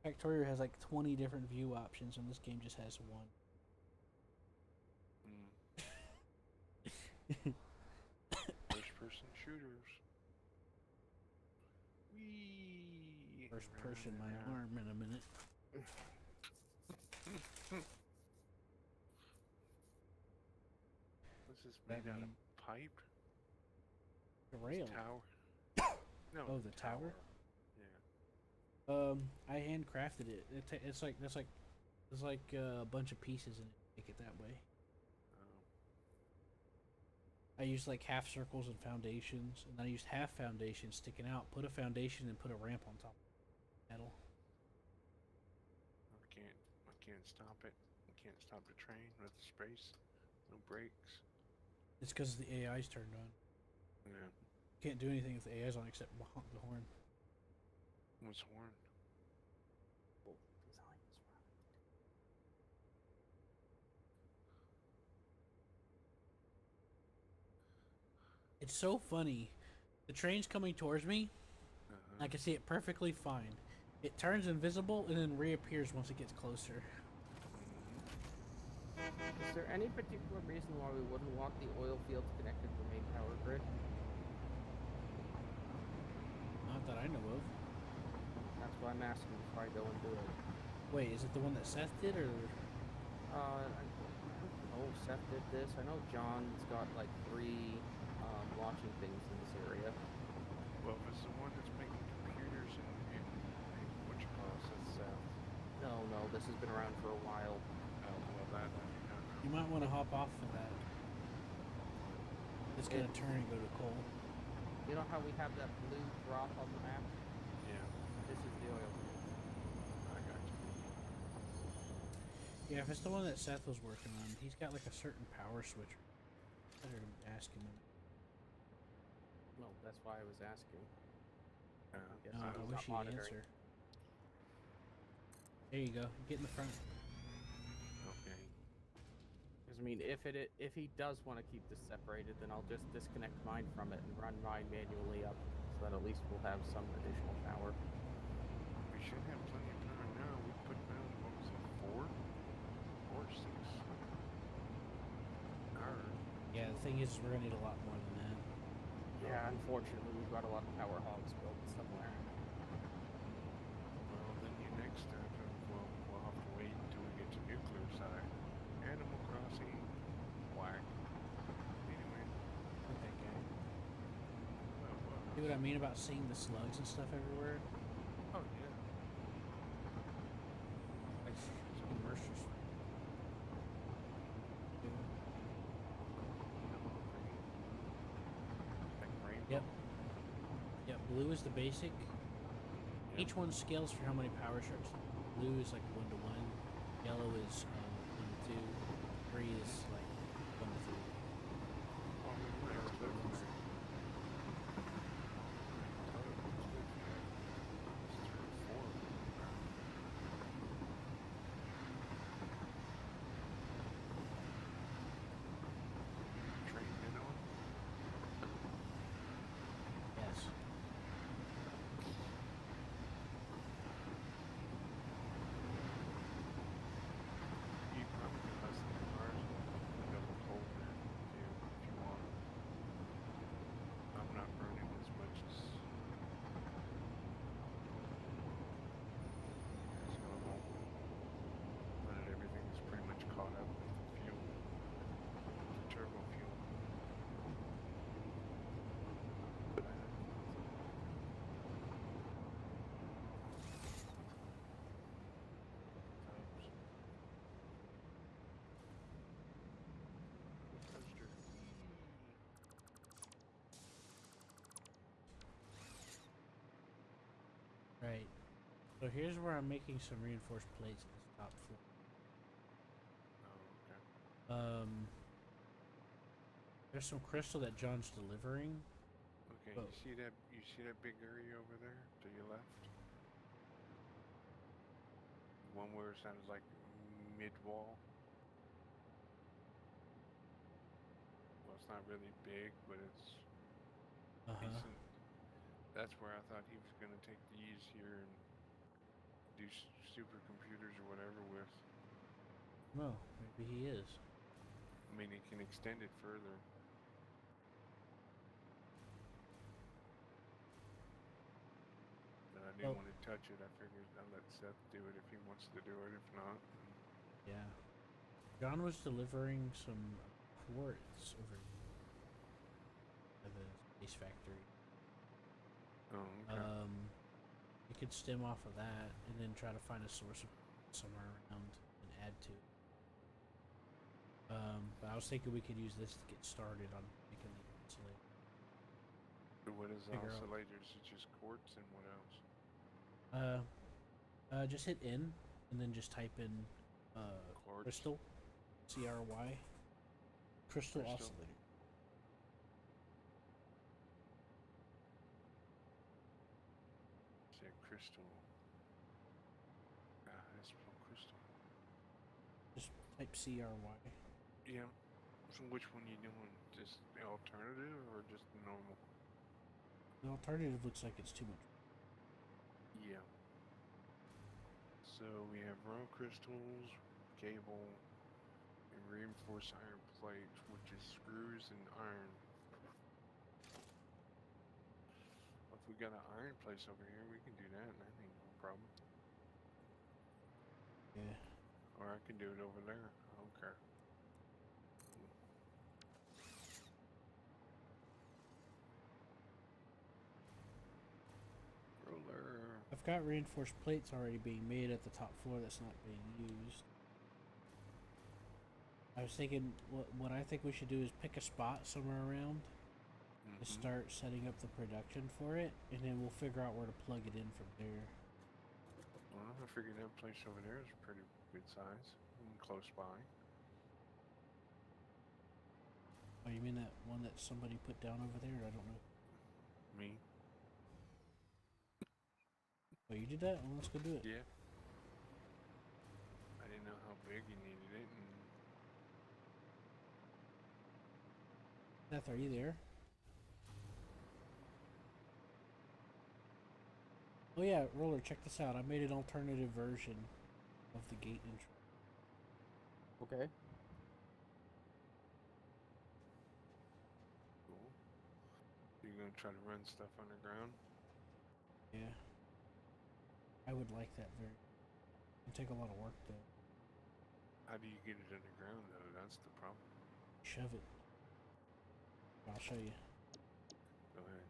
Factorio has like 20 different view options, and this game just has one. First person shooters. Whee! First person, my arm in a minute. What's this made out of pipe? The rail. Tower? No. Oh, the tower? Yeah. I handcrafted it. It's like there's like a bunch of pieces in it. Make it that way. Oh. I used like half circles and foundations, and then I used half foundations sticking out. Put a foundation and put a ramp on top. Metal. I can't stop it. I can't stop the train with the space. No brakes. It's because the AI's turned on. Yeah. Can't do anything if the AI's on except honk the horn. What's horn? It's so funny. The train's coming towards me. I can see it perfectly fine. It turns invisible and then reappears once it gets closer. Is there any particular reason why we wouldn't want the oil fields connected to the main power grid? Not that I know of. That's why I'm asking before I go and do it. Wait, is it the one that Seth did, or? I don't know, Seth did this. I know John's got like 3 launching things in this area. Well, if it's the one that's making computers and what you call it, that's No, this has been around for a while. well, that I do not know. You might want to hop off of that. It's gonna turn and go to coal. You know how we have that blue drop on the map? Yeah, This is the oil field. I got you. Yeah, if it's the one that Seth was working on, he's got like a certain power switch. I better ask him. Well, that's why I was asking. Guess No, I he's wish not he'd monitoring. answer. There you go. Get in the front. Okay. Because I mean, if he does want to keep this separated, then I'll just disconnect mine from it and run mine manually up, so that at least we'll have some additional power. We should have plenty of power now. We put down, what was it, 4? 4 or 6? Hours. Yeah, the thing is, we're gonna need a lot more than that. Yeah, unfortunately, we've got a lot of power hogs built somewhere. Well, then your next step, we'll have to wait until we get to nuclear side. Animal Crossing, whack. Anyway. Okay, guy. Well, See what I mean about seeing the slugs and stuff everywhere? oh yeah. Like commercials. Like rainbow. Yep. Yep. Blue is the basic. Each one scales for how many power shards. Blue is like 1 to 1. Yellow is 1 to 2. 3 is like 1 to 3. Oh, yeah, I was looking there. Oh, it's good. It's 3 or 4. Train been on? Yes. You probably can less than cars. Double cold there if you want. I'm not burning as much as normal. But everything is pretty much caught up with the fuel. The turbo fuel. Coaster. Right. So here's where I'm making some reinforced plates at this top floor. Oh, okay. There's some crystal that John's delivering. Okay, Oh. you see that big area over there to your left? One where it sounds like mid-wall. Well, it's not really big, but it's decent. That's where I thought he was gonna take these here and do supercomputers or whatever with. Well, maybe he is. I mean, he can extend it further. But I didn't want to touch it. I figured I'll let Seth do it if he wants to do it. If not, Yeah. John was delivering some quartz over at the space factory. oh, okay. You could stem off of that and then try to find a source of somewhere around and add to it. But I was thinking we could use this to get started on making the insulator. So what is figure out- oscillators? It's just quartz and what else? Just hit N and then just type in Quartz. crystal, CRY, crystal Crystal. oscillator. Say crystal. That's for crystal. Just type CRY. Yeah. So which one you doing? Just the alternative or just the normal? The alternative looks like it's too much. Yeah. So we have raw crystals, cable, and reinforced iron plates, which is screws and iron. If we got an iron place over here, we can do that, and that ain't no problem. Yeah. Or I can do it over there. I don't care. Roller. I've got reinforced plates already being made at the top floor that's not being used. I was thinking, what I think we should do is pick a spot somewhere around to start setting up the production for it, and then we'll figure out where to plug it in from there. Well, I figured that place over there is pretty good size and close by. Oh, you mean that one that somebody put down over there? I don't know. Me? Oh, you did that? Well, let's go do it. Yeah. I didn't know how big you needed it, and Seth, are you there? Oh yeah, Roller, check this out. I made an alternative version of the gate intro. Okay. cool. You're gonna try to run stuff underground? Yeah. I would like that very. It'd take a lot of work though. How do you get it underground, though? That's the problem. Shove it. I'll show you. Go ahead.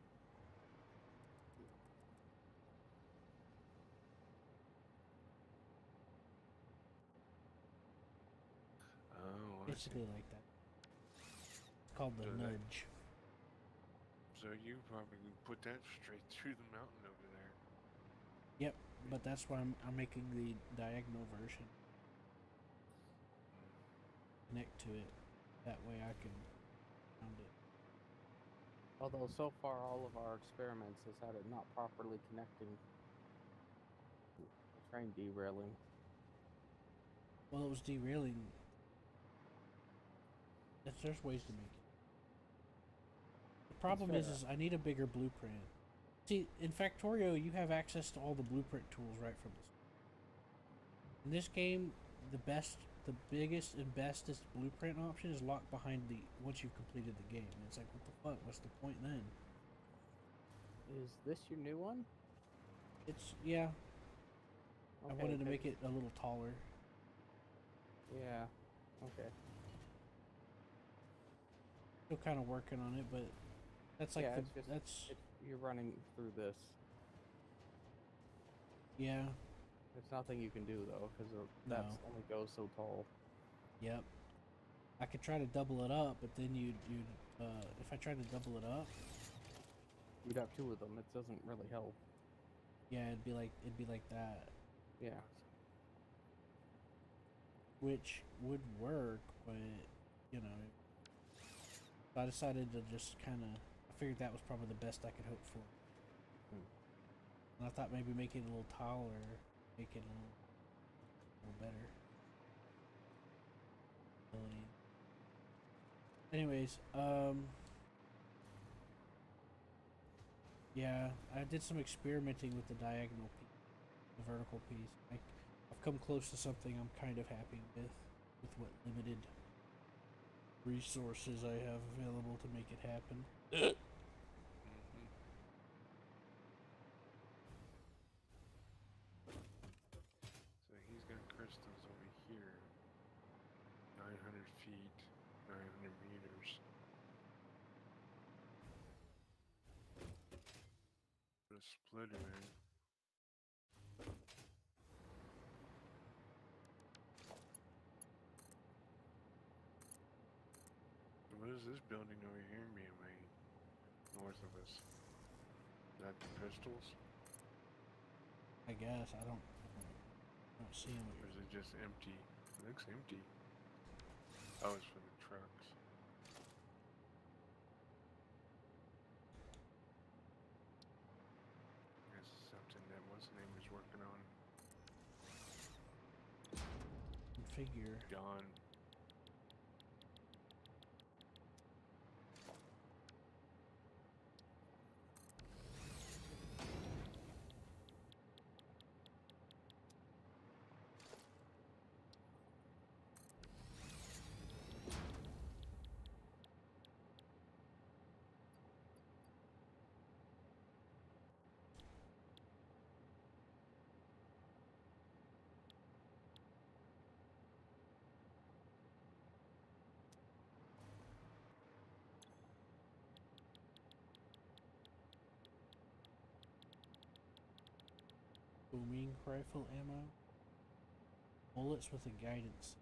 Oh, I see. Basically like that. It's called the So that- nudge. So you probably put that straight through the mountain over there. Yep, but that's why I'm making the diagonal version. Connect to it. That way I can round it. Although so far all of our experiments has had it not properly connecting. The train derailing. Well, it was derailing. There's ways to make it. The problem fair. is I need a bigger blueprint. See, in Factorio, you have access to all the blueprint tools right from the start. In this game, the biggest and bestest blueprint option is locked behind once you've completed the game. And it's like, what the fuck? What's the point then? Is this your new one? Yeah. I Okay, wanted to 'cause- make it a little taller. Yeah. Okay. Still kind of working on it, but that's like Yeah, it's just- that's You're running through this. yeah. There's nothing you can do though, because that No. only goes so tall. Yep. I could try to double it up, but then if I tried to double it up, You'd have two of them. It doesn't really help. yeah, it'd be like that. Yeah. which would work, but you know, so I decided to just kind of. I figured that was probably the best I could hope for. And I thought maybe make it a little taller, make it a little better. Anyways, yeah, I did some experimenting with the diagonal piece, the vertical piece. I've come close to something I'm kind of happy with what limited resources I have available to make it happen. Mm-hmm. So he's got crystals over here. 900 feet, 900 meters. Put a splitter in. What is this building over here being made? North of us. Is that the crystals? I guess I don't see them. Or is it just empty? It looks empty. Oh, it's for the trucks. This is something that what's the name is working on. Figure. John. Booming rifle ammo. Bullets with a guidance.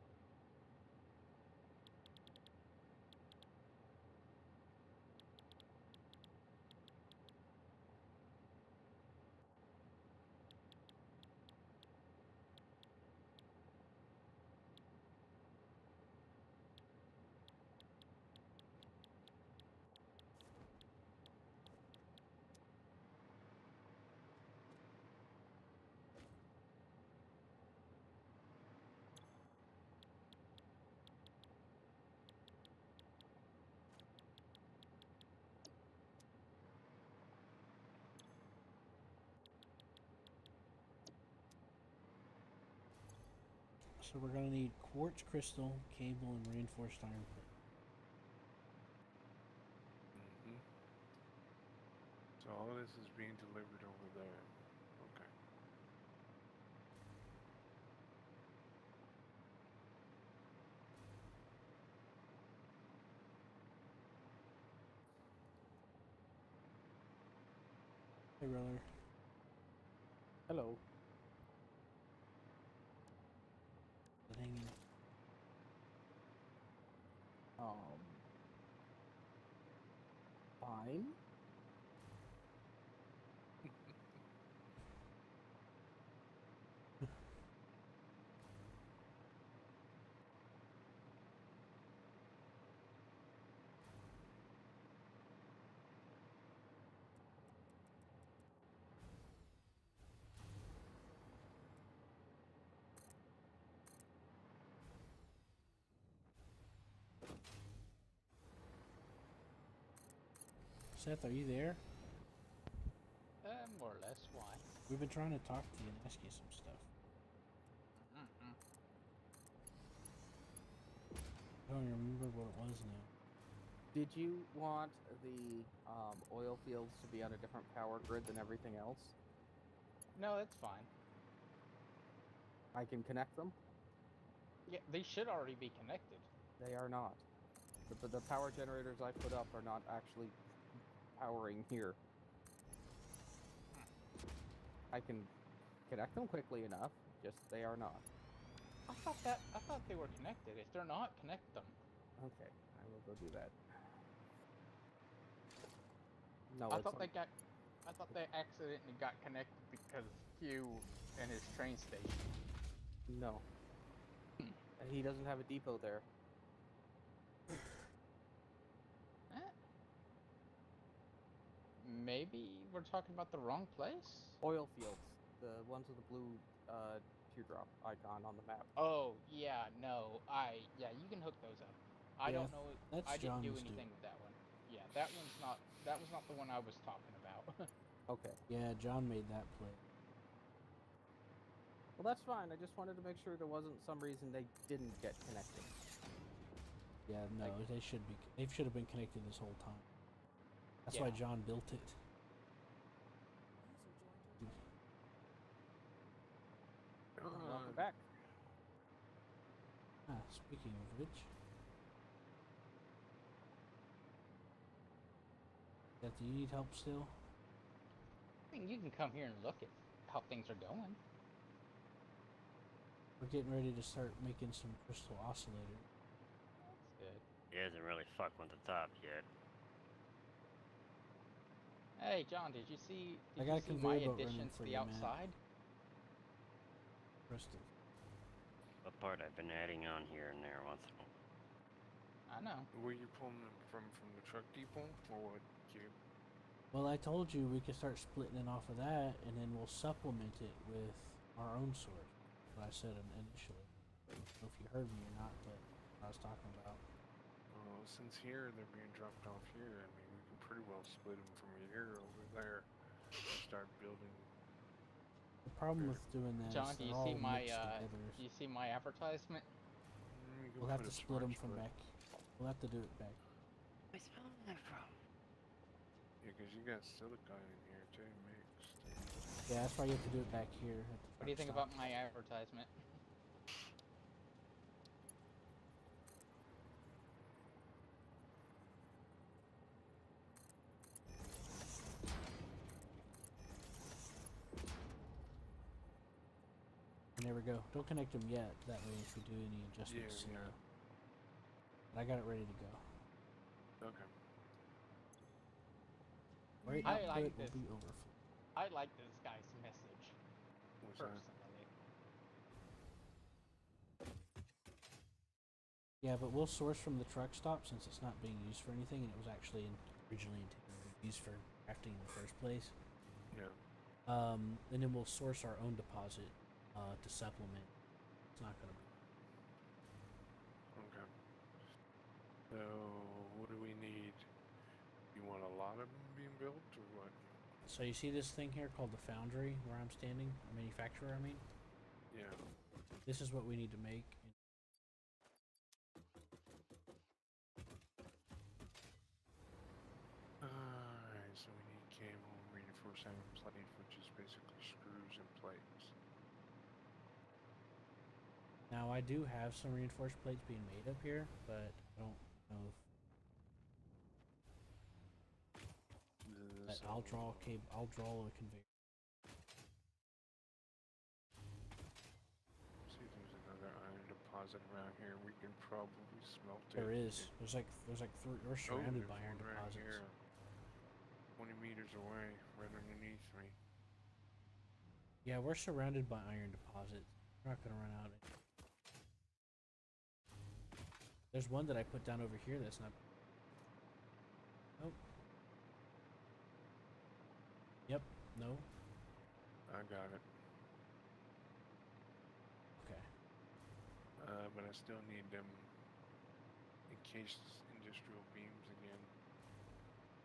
So we're gonna need quartz crystal, cable, and reinforced iron plate. Mm-hmm. So all of this is being delivered over there. Okay. Hey, brother. Hello. Hanging. Fine. Seth, are you there? More or less. Why? We've been trying to talk to you and ask you some stuff. Mm-mm. I don't remember what it was now. Did you want the oil fields to be on a different power grid than everything else? No, that's fine. I can connect them. Yeah, they should already be connected. They are not. The power generators I put up are not actually powering here. I can connect them quickly enough, just they are not. I thought they were connected. If they're not, connect them. Okay, I will go do that. No, I it's thought on- they accidentally got connected because Hugh and his train station. no. And he doesn't have a depot there. Eh, maybe we're talking about the wrong place? Oil fields, the ones with the blue teardrop icon on the map. Oh, yeah, no. Yeah, you can hook those up. I Yeah, don't know. that's I didn't do John's anything dude. with that one. Yeah, that was not the one I was talking about. Okay. Yeah, John made that play. Well, that's fine. I just wanted to make sure there wasn't some reason they didn't get connected. Yeah, no, Like- they should be. They should have been connected this whole time. That's why Yeah. John built it. Welcome back. Ah, speaking of which, do you need help still? I mean, you can come here and look at how things are going. We're getting ready to start making some crystal oscillators. That's good. He hasn't really fucked with the top yet. Hey, John, did you see? I Did got you a see my conveyor belt running addition to for the you, Matt. outside? Crystal. What part I've been adding on here and there once in a while. I know. Where you pulling them from the truck depot or what? Kid? Well, I told you we could start splitting it off of that, and then we'll supplement it with our own source. What I said initially. I don't know if you heard me or not, but I was talking about. Well, since here they're being dropped off here, I mean, we can pretty well split them from here over there and start building. The problem with doing that John, is do they're you all see my mixed together. do you see my advertisement? You can We'll have put to a split them torch, from but- back. We'll have to do it back. Where's I smelling that from? Yeah, because you got silicon in here too, mixed. Yeah, that's why you have to do it back here. At the What do you truck think stop. about my advertisement? And there we go. Don't connect them yet. That way, if we do any adjustments, Yeah, yeah. But I got it ready to go. Okay. Right I output like will this. be overflow. I like this guy's message What's that? personally. Yeah, but we'll source from the truck stop since it's not being used for anything, and it was actually originally intended to be used for crafting in the first place. Yeah. And then we'll source our own deposit to supplement. It's not going to be. Okay. So, what do we need? You want a lot of them being built, or what? So you see this thing here called the foundry where I'm standing, a manufacturer, I mean? Yeah. This is what we need to make. Alright, so we need cable, reinforced iron plate, which is basically screws and plates. Now I do have some reinforced plates being made up here, but I don't know if but I'll draw a cable. I'll draw a conveyor. See if there's another iron deposit around here. We can probably smelt it. There is. There's like three. We're surrounded there's by iron one right deposits. here, 20 meters away, right underneath me. Yeah, we're surrounded by iron deposits. We're not gonna run out. There's one that I put down over here that's not. Nope. Yep. No. I got it. Okay. But I still need them encased industrial beams again.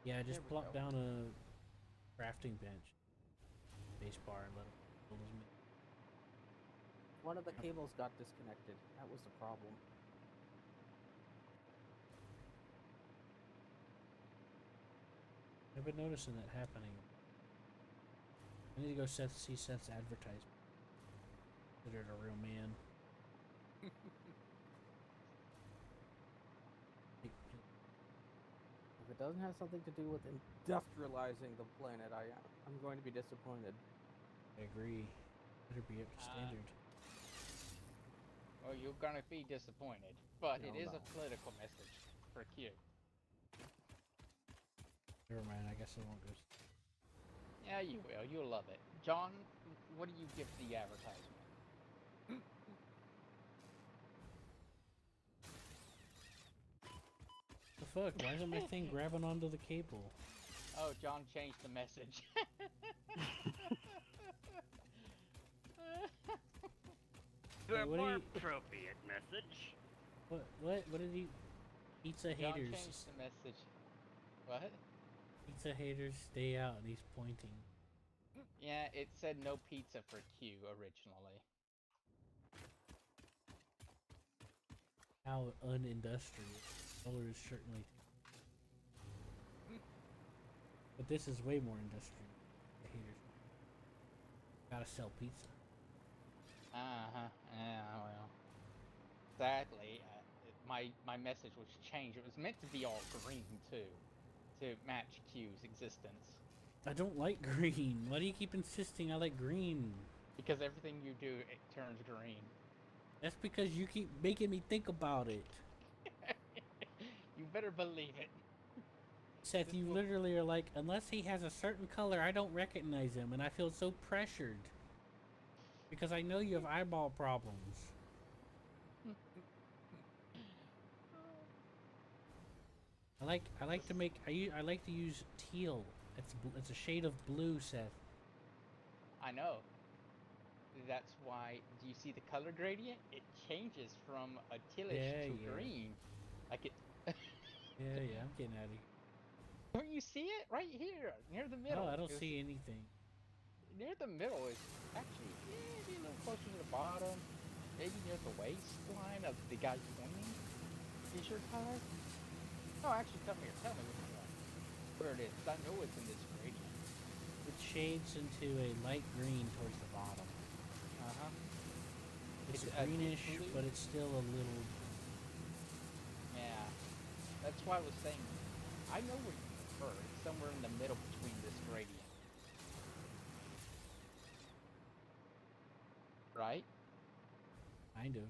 Yeah, just There we plop go. down a crafting bench, base bar, and let it build as many. One of the cables got disconnected. That was the problem. I've been noticing that happening. I need to go see Seth's advertisement. Considered a real man. If it doesn't have something to do with industrializing the planet, I'm going to be disappointed. I agree. Better be up to standard. Well, you're gonna be disappointed, but it No, is no. a political message for Q. Never mind. I guess I won't go. Yeah, you will. You'll love it. John, what do you give the advertisement? fuck? Why isn't my thing grabbing onto the cable? Oh, John changed the message. To a what do more you- appropriate message. What did he... Pizza John haters. changed the message. What? Pizza haters stay out, and he's pointing. Yeah, it said no pizza for Q originally. How unindustrial. Color is certainly... But this is way more industrial. The haters. Gotta sell pizza. Uh-huh. Yeah, well. Sadly, my message was changed. It was meant to be all green, too. To match Q's existence. I don't like green. Why do you keep insisting I like green? Because everything you do, it turns green. That's because you keep making me think about it. You better believe it. Seth, This you will- literally are like, unless he has a certain color, I don't recognize him, and I feel so pressured. Because I know you have eyeball problems. I like to make I like to use teal. It's a shade of blue, Seth. I know. That's why, do you see the color gradient? It changes from a tealish Yeah, to yeah. green. Like it... Yeah, I'm getting out of here. Don't you see it? Right here, near the middle. Oh, I don't It's- see anything. Near the middle is actually maybe a little closer to the bottom. Maybe near the waistline of the guy pointing. Is your color? No, actually, come here. Tell me which one. Where it is. 'Cause I know it's in this gradient. It shades into a light green towards the bottom. Uh-huh. It's It's a deep greenish, blue? but it's still a little. Yeah. That's why I was saying, I know where you prefer. It's somewhere in the middle between this gradient. Right? Kind of.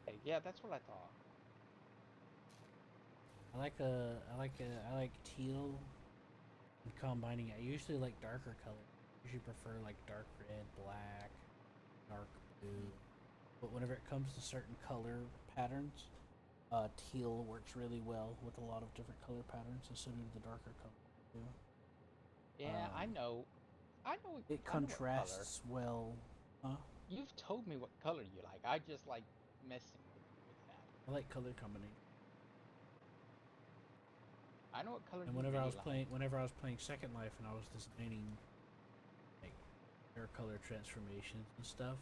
Okay, yeah, that's what I thought. I like teal and combining it. I usually like darker color. I usually prefer like dark red, black, dark blue. But whenever it comes to certain color patterns, teal works really well with a lot of different color patterns, and so do the darker color too. Yeah, I Um, know. I know. It I know what contrasts well. Huh? color. You've told me what color you like. I just like messing with that. I like color combination. I know what color And you whenever I really was like. whenever I was playing Second Life and I was designing like hair color transformations and stuff,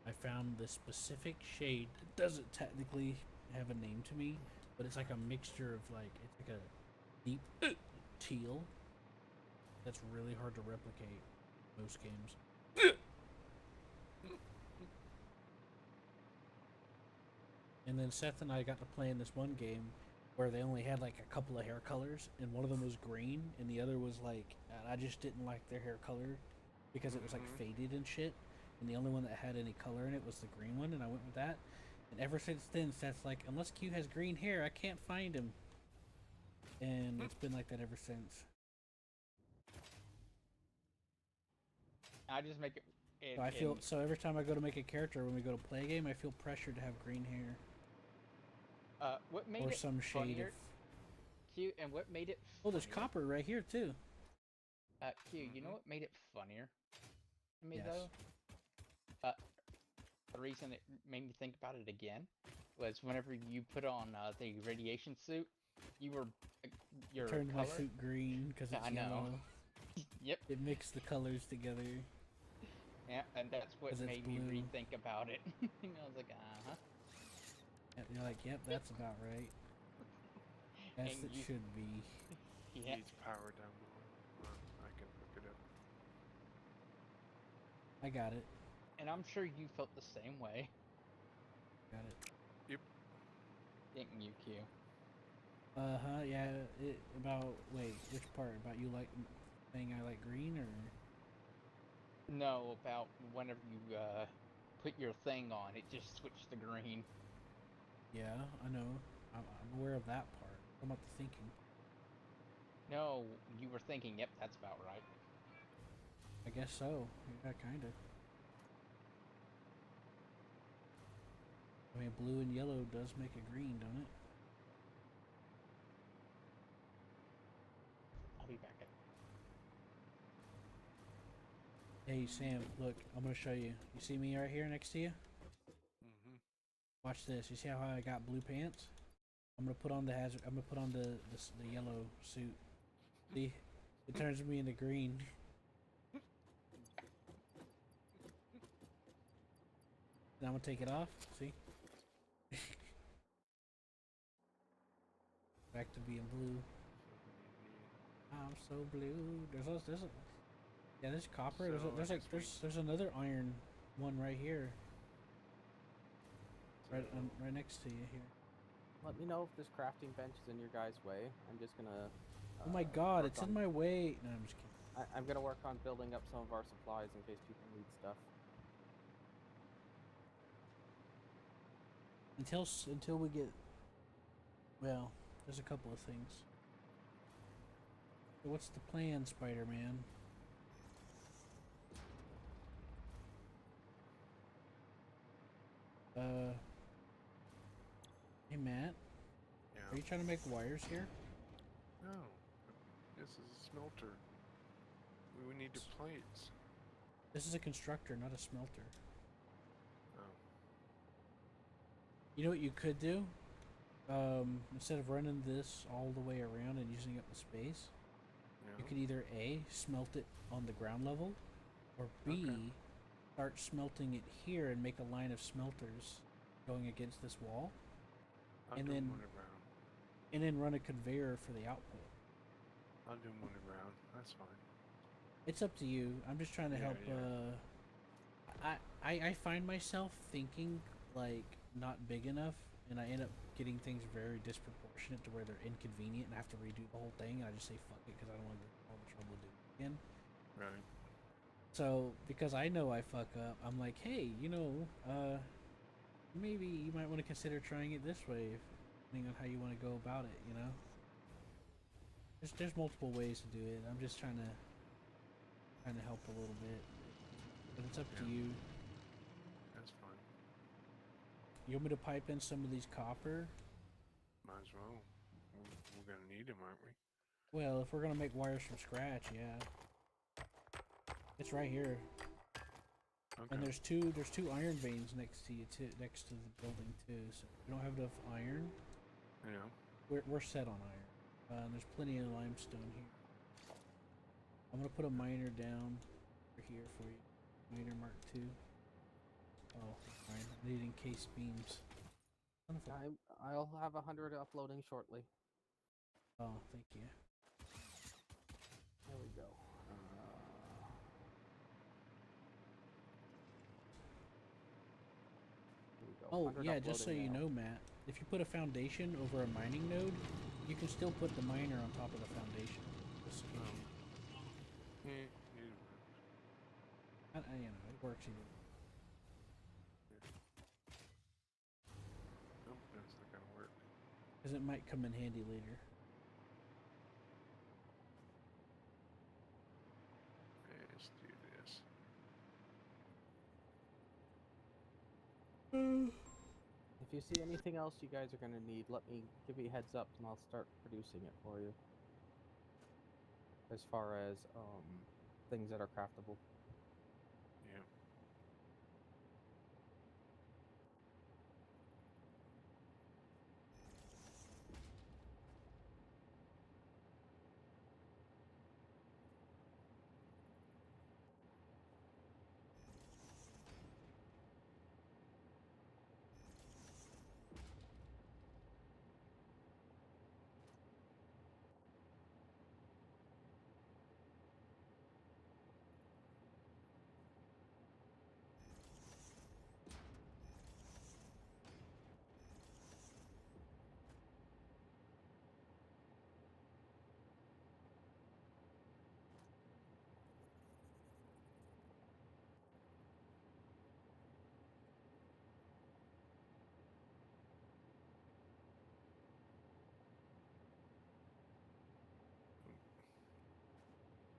I found this specific shade that doesn't technically have a name to me, but it's like a mixture of like it's like a deep teal that's really hard to replicate in most games. And then Seth and I got to play in this one game where they only had like a couple of hair colors, and one of them was green, and the other was like, and I just didn't like their hair color because it was like faded and shit. And the only one that had any color in it was the green one, and I went with that. And ever since then, Seth's like, unless Q has green hair, I can't find him. And it's been like that ever since. I just make it. So I feel so every time I go to make a character when we go to play a game, I feel pressured to have green hair What made or it some shade funnier, of. Q, and what made it? Oh, there's funnier- copper right here too. Q, you know what made it funnier to me Yes. though? The reason it made me think about it again was whenever you put on the radiation suit, you were your Turned color. my suit green because it's I know. yellow. Yep. It mixed the colors together. Yeah, and that's what 'Cause it's made me blue. rethink about it. And I was like, uh-huh. Yep, you're like, yep, that's about right. Yes, And it you- should be. Yeah. Needs power down below. I can hook it up. I got it. And I'm sure you felt the same way, Got it. didn't you, Q? Huh. Yeah. Wait, which part about you like saying I like green or? No, about whenever you put your thing on, it just switched to green. Yeah, I know. I'm aware of that part. I'm about the thinking. No, you were thinking, yep, that's about right. I guess so. Yeah, kind of. I mean, blue and yellow does make a green, don't it? Hey Sam, look, I'm gonna show you. You see me right here next to you? Mm-hmm. Watch this. You see how I got blue pants? I'm gonna put on the hazard. I'm gonna put on the yellow suit. See, it turns me into green. And I'm gonna take it off. See, back to being blue. I'm so blue. Yeah, there's copper. So, I There's like guess there's another iron one right here, right next to you here. Let me know if this crafting bench is in your guys' way. I'm just gonna. Oh my God, work it's on, in my way. No, I'm just kidding. I'm gonna work on building up some of our supplies in case people need stuff. Until we get. Well, there's a couple of things. So what's the plan, Spider-Man? Hey Matt, Yeah. are you trying to make wires here? No. This is a smelter. We would need the plates. This is a constructor, not a smelter. Oh. You know what you could do? Instead of running this all the way around and using up the space, Yeah. you could either A, smelt it on the ground level, or B, Okay. start smelting it here and make a line of smelters going against this wall, I'll and do then- one around. and then run a conveyor for the output. I'll do one around. That's fine. It's up to you. I'm just trying to Yeah, help. yeah. I find myself thinking like not big enough, and I end up getting things very disproportionate to where they're inconvenient and I have to redo the whole thing. And I just say fuck it because I don't want to go through all the trouble of doing it again. Right. So because I know I fuck up, I'm like, hey, maybe you might want to consider trying it this way, depending on how you want to go about it. You know, there's multiple ways to do it. I'm just trying to help a little bit, but it's up to Yeah. you. That's fine. You want me to pipe in some of these copper? Might as well. We're gonna need them, aren't we? Well, if we're gonna make wires from scratch, yeah. It's right here, Okay. and there's two iron veins next to you too, next to the building too. So if you don't have enough iron, You know. we're set on iron. And there's plenty of limestone here. I'm gonna put a miner down over here for you. Miner Mark II. Oh, fine. I need encased beams. Son of a- I'll have 100 uploading shortly. Oh, thank you. There we go. Here we go. Oh, 100 yeah, just so uploading you now. know, Matt, if you put a foundation over a mining node, you can still put the miner on top of the foundation. Just in case Yeah. it works either. Nope, that's not gonna work. Because it might come in handy later. Let's do this. If you see anything else you guys are gonna need, give me a heads up and I'll start producing it for you. As far as things that are craftable. Yeah.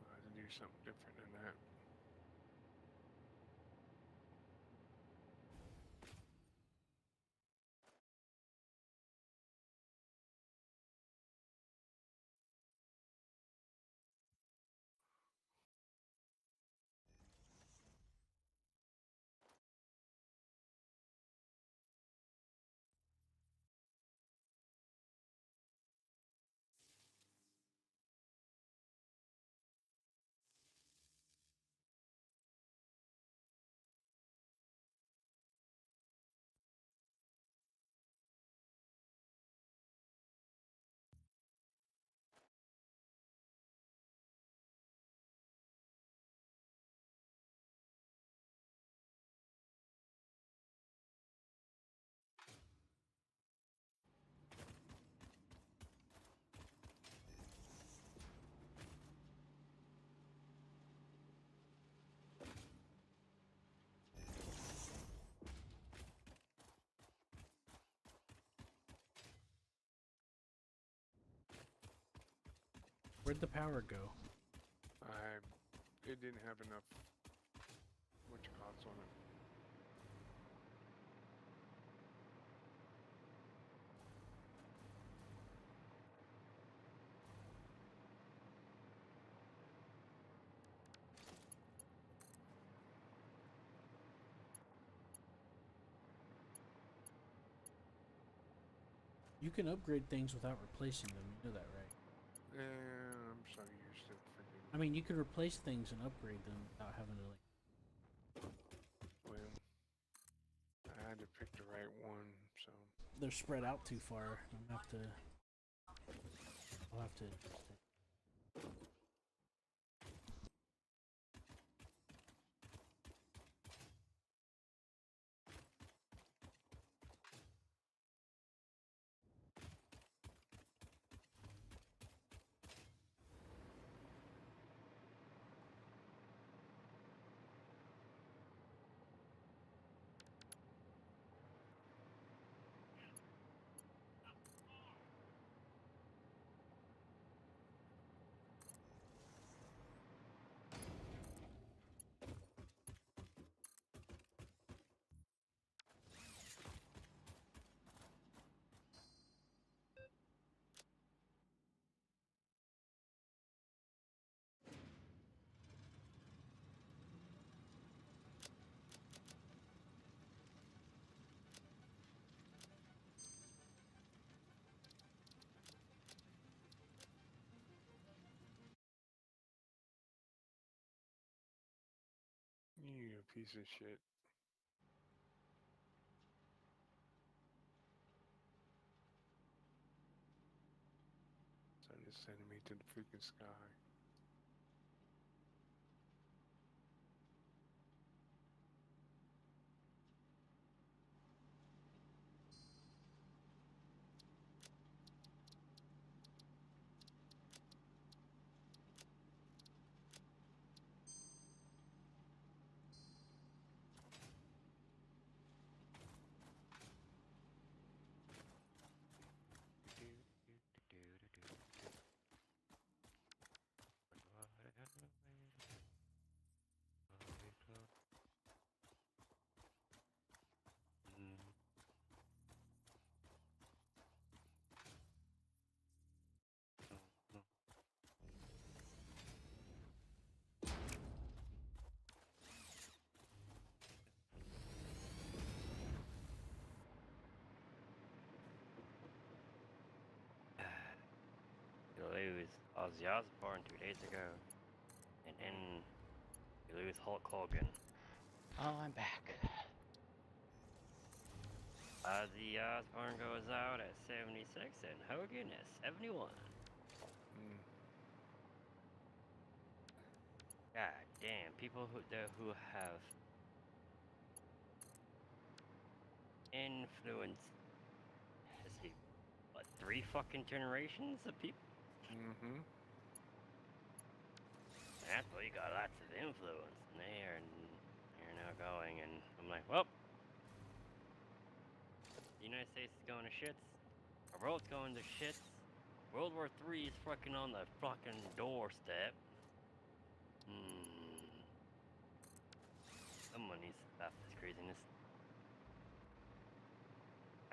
I'll have to do something different than that. Where'd the power go? It didn't have enough whatchamacallits on it. You can upgrade things without replacing them. You know that, right? I'm so used to freaking. I mean, you could replace things and upgrade them without having to like. Well, I had to pick the right one, so. They're spread out too far. I'll have to. You piece of shit. Sun is sending me to the freaking sky. You lose Ozzy Osbourne 2 days ago, and then you lose Hulk Hogan. Oh, I'm back. Ozzy Osbourne goes out at 76 and Hogan at 71. God damn, people who have influenced, let's see, what, 3 fucking generations of people? Mm-hmm. That's why you got lots of influence, and they're now going, and I'm like, well, the United States is going to shits, our world's going to shits, World War III is fucking on the fucking doorstep. Someone needs to stop this craziness.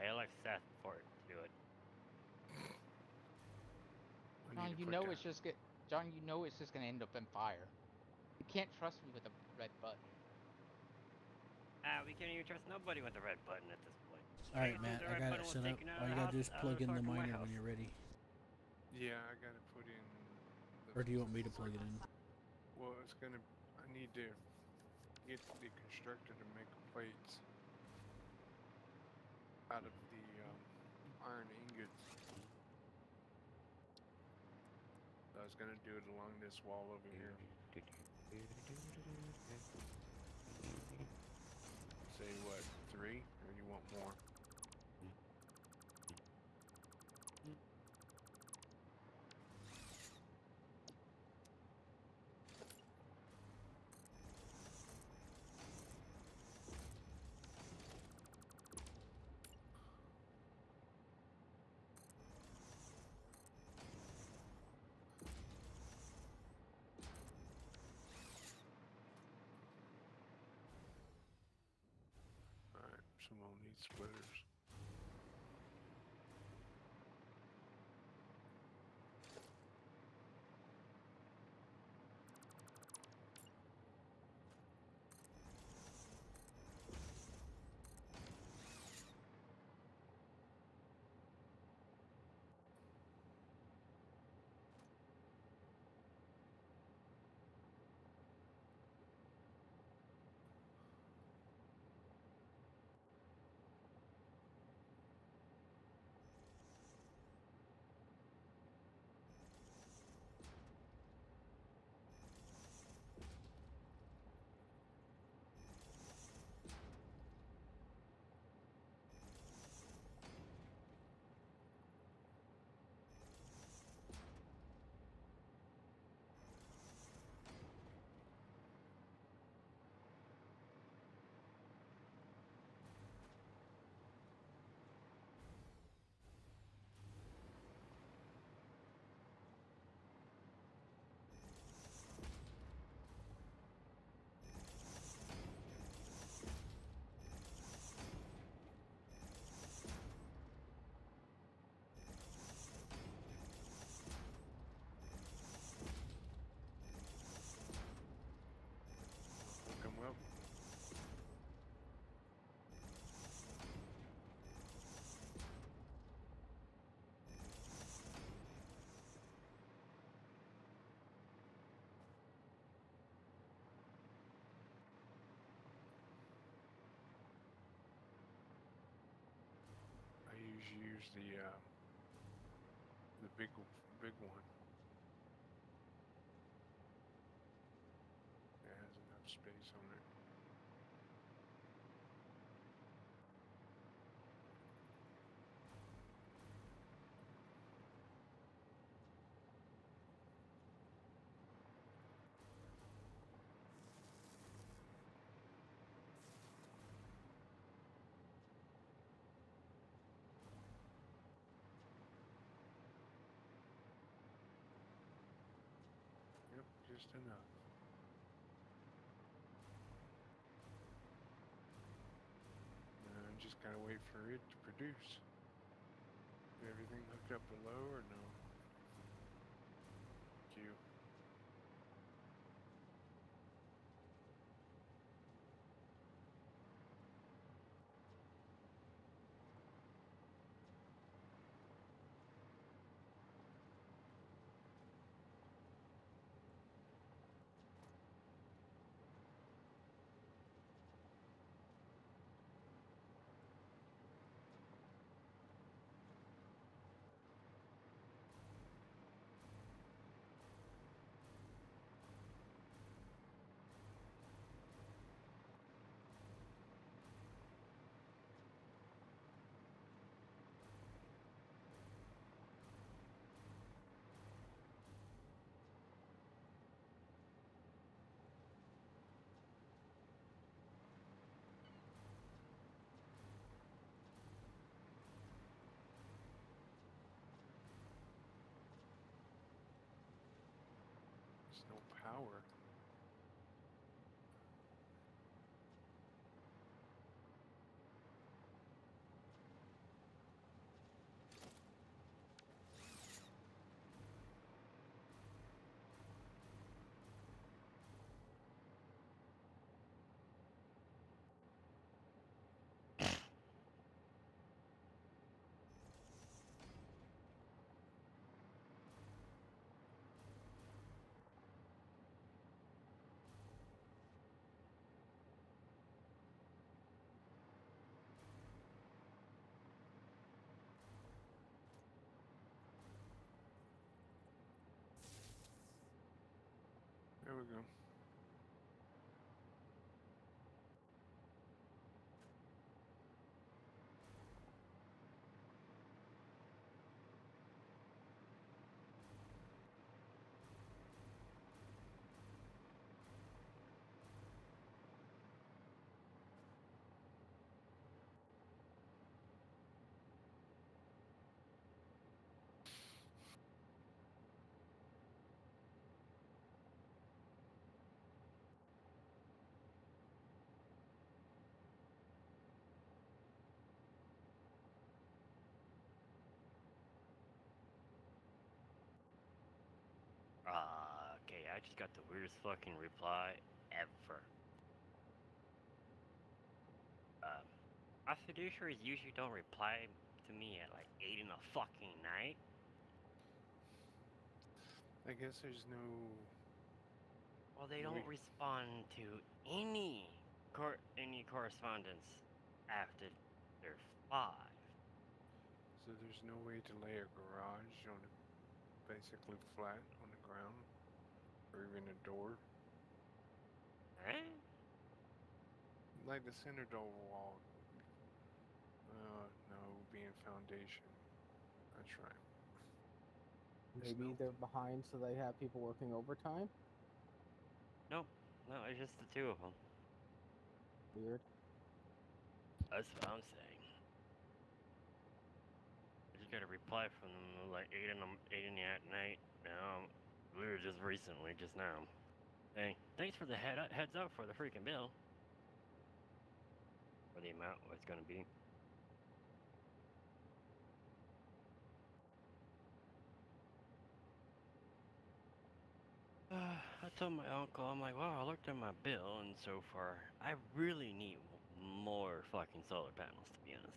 I elect Seth for it to do it. John, you know it's just John, you know it's just gonna end up in fire. You can't trust me with a red button. We can't even trust nobody with the red button at this point. Alright, Matt, I got it set up. All you gotta do is plug in the miner when you're ready. Yeah, I gotta put in. Or do you want me to plug it in? Well, it's gonna. I need to get the constructor to make plates out of the iron ingots. So I was gonna do it along this wall over here. Say what, 3? Or you want more? splitters. Hook 'em up. I usually use the big one. It has enough space on it. Yep, just enough. And just gotta wait for it to produce. Is everything hooked up below or no? Q. There's no power. There we go. I just got the weirdest fucking reply ever. My fiduciaries usually don't reply to me at like 8 in the fucking night. I guess there's no. Well, they Wait. don't respond to any correspondence after they're 5. So there's no way to lay a garage on it, basically flat on the ground, or even a door, Eh? like the center door wall. No, being foundation. That's right. Maybe they're behind, so they have people working overtime. No, it's just the 2 of them. Weird. That's what I'm saying. I just got a reply from them like 8 in the at night. Now, literally just recently, just now. Hey, thanks for the heads up for the freaking bill. For the amount what it's gonna be. I told my uncle, I'm like, wow, I looked at my bill, and so far, I really need more fucking solar panels, to be honest.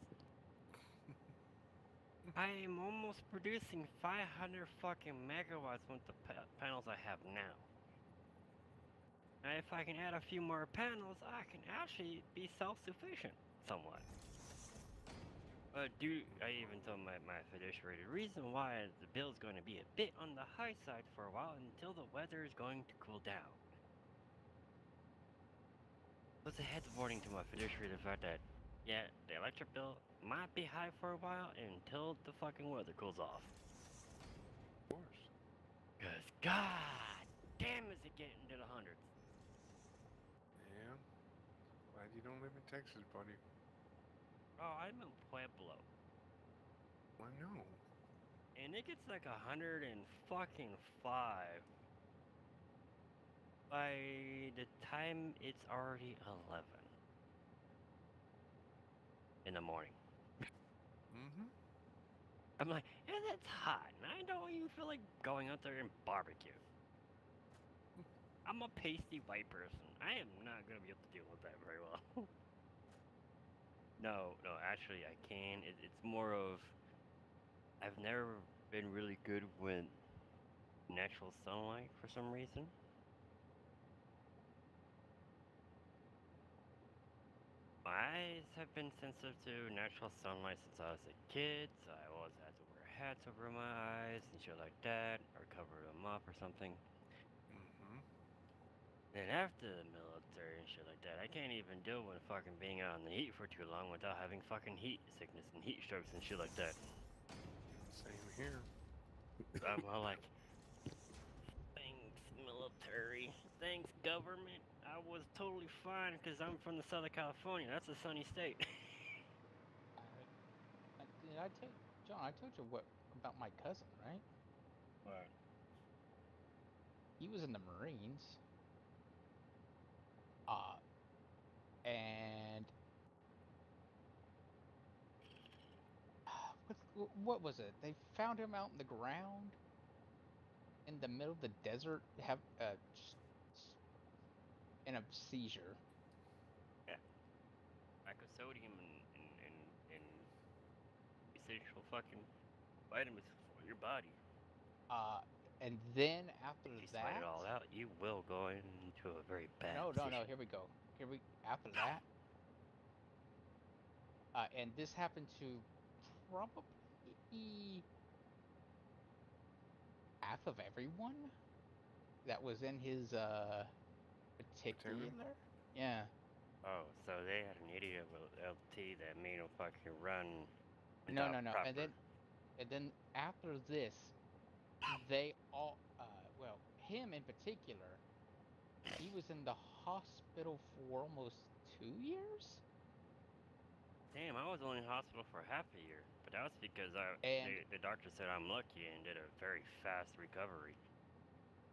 I am almost producing 500 fucking megawatts with the panels I have now. Now, if I can add a few more panels, I can actually be self-sufficient, somewhat. I even told my fiduciary the reason why the bill is going to be a bit on the high side for a while until the weather is going to cool down. Was a heads warning to my fiduciary the fact that, yeah, the electric bill might be high for a while until the fucking weather cools off. Of course. Cause god damn is it getting to the hundreds. Yeah. Glad you don't live in Texas, buddy. Oh, I'm in Pueblo. I know. And it gets like 105 by the time it's already 11 in the morning. Mm-hmm. I'm like, yeah, that's hot, and I don't even feel like going out there and barbecue. I'm a pasty white person. I am not gonna be able to deal with that very well. No, actually I can. It's more of, I've never been really good with natural sunlight for some reason. My eyes have been sensitive to natural sunlight since I was a kid, so I always had to wear hats over my eyes and shit like that, or cover them up or something. Mm-hmm. Then after the military and shit like that, I can't even deal with fucking being out in the heat for too long without having fucking heat sickness and heat strokes and shit like that. Same here. I'm all like, thanks military, thanks government. I was totally fine because I'm from the Southern California. That's a sunny state. Did I tell John? I told you what about my cousin, right? What? He was in the Marines. Uh, and what was it? They found him out in the ground in the middle of the desert, have in a seizure. Yeah. Lack of sodium and essential fucking vitamins for your body. And then after If you sweat it that, all out, you will go into a very bad no, position. here we go. After that, and this happened to probably half of everyone that was in his Battalion? particular. Yeah. Oh, so they had an idiot with LT that made him fucking run No, without no, no. proper. And then after this, they all well, him in particular, he was in the hospital for almost 2 years. Damn, I was only in hospital for half a year, but that was because And the doctor said I'm lucky and did a very fast recovery.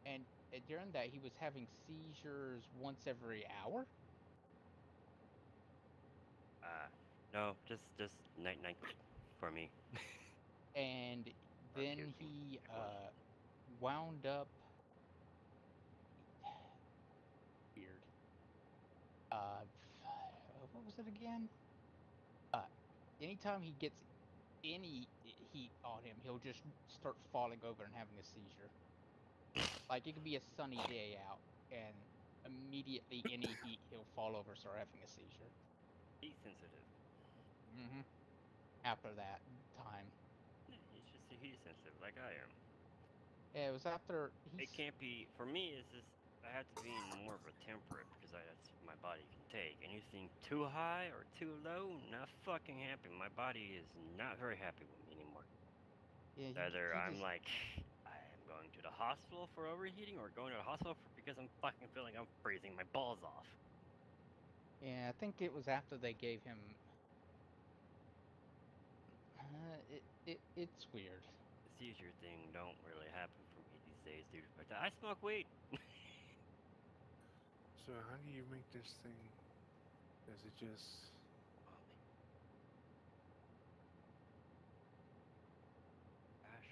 and during that he was having seizures once every hour. No, just night night for me. And Or then puking, he if one. wound up what was it again? Uh, anytime he gets any heat on him, he'll just start falling over and having a seizure. Like it could be a sunny day out, and immediately any heat, he'll fall over, start having a seizure. Heat sensitive. Mm-hmm. After that time, He's just heat sensitive, like I am. yeah, it was after It can't be for me. It's just I have to be in more of a temperate because that's my body can take. Anything too high or too low, not fucking happy. My body is not very happy with me anymore. Yeah, Either he I'm just like, I am going to the hospital for overheating, or going to the hospital because I'm fucking feeling I'm freezing my balls off. yeah. I think it was after they gave him. It's weird. The seizure thing don't really happen for me these days, dude. But I smoke weed. So how do you make this thing? Does it just... Gosh.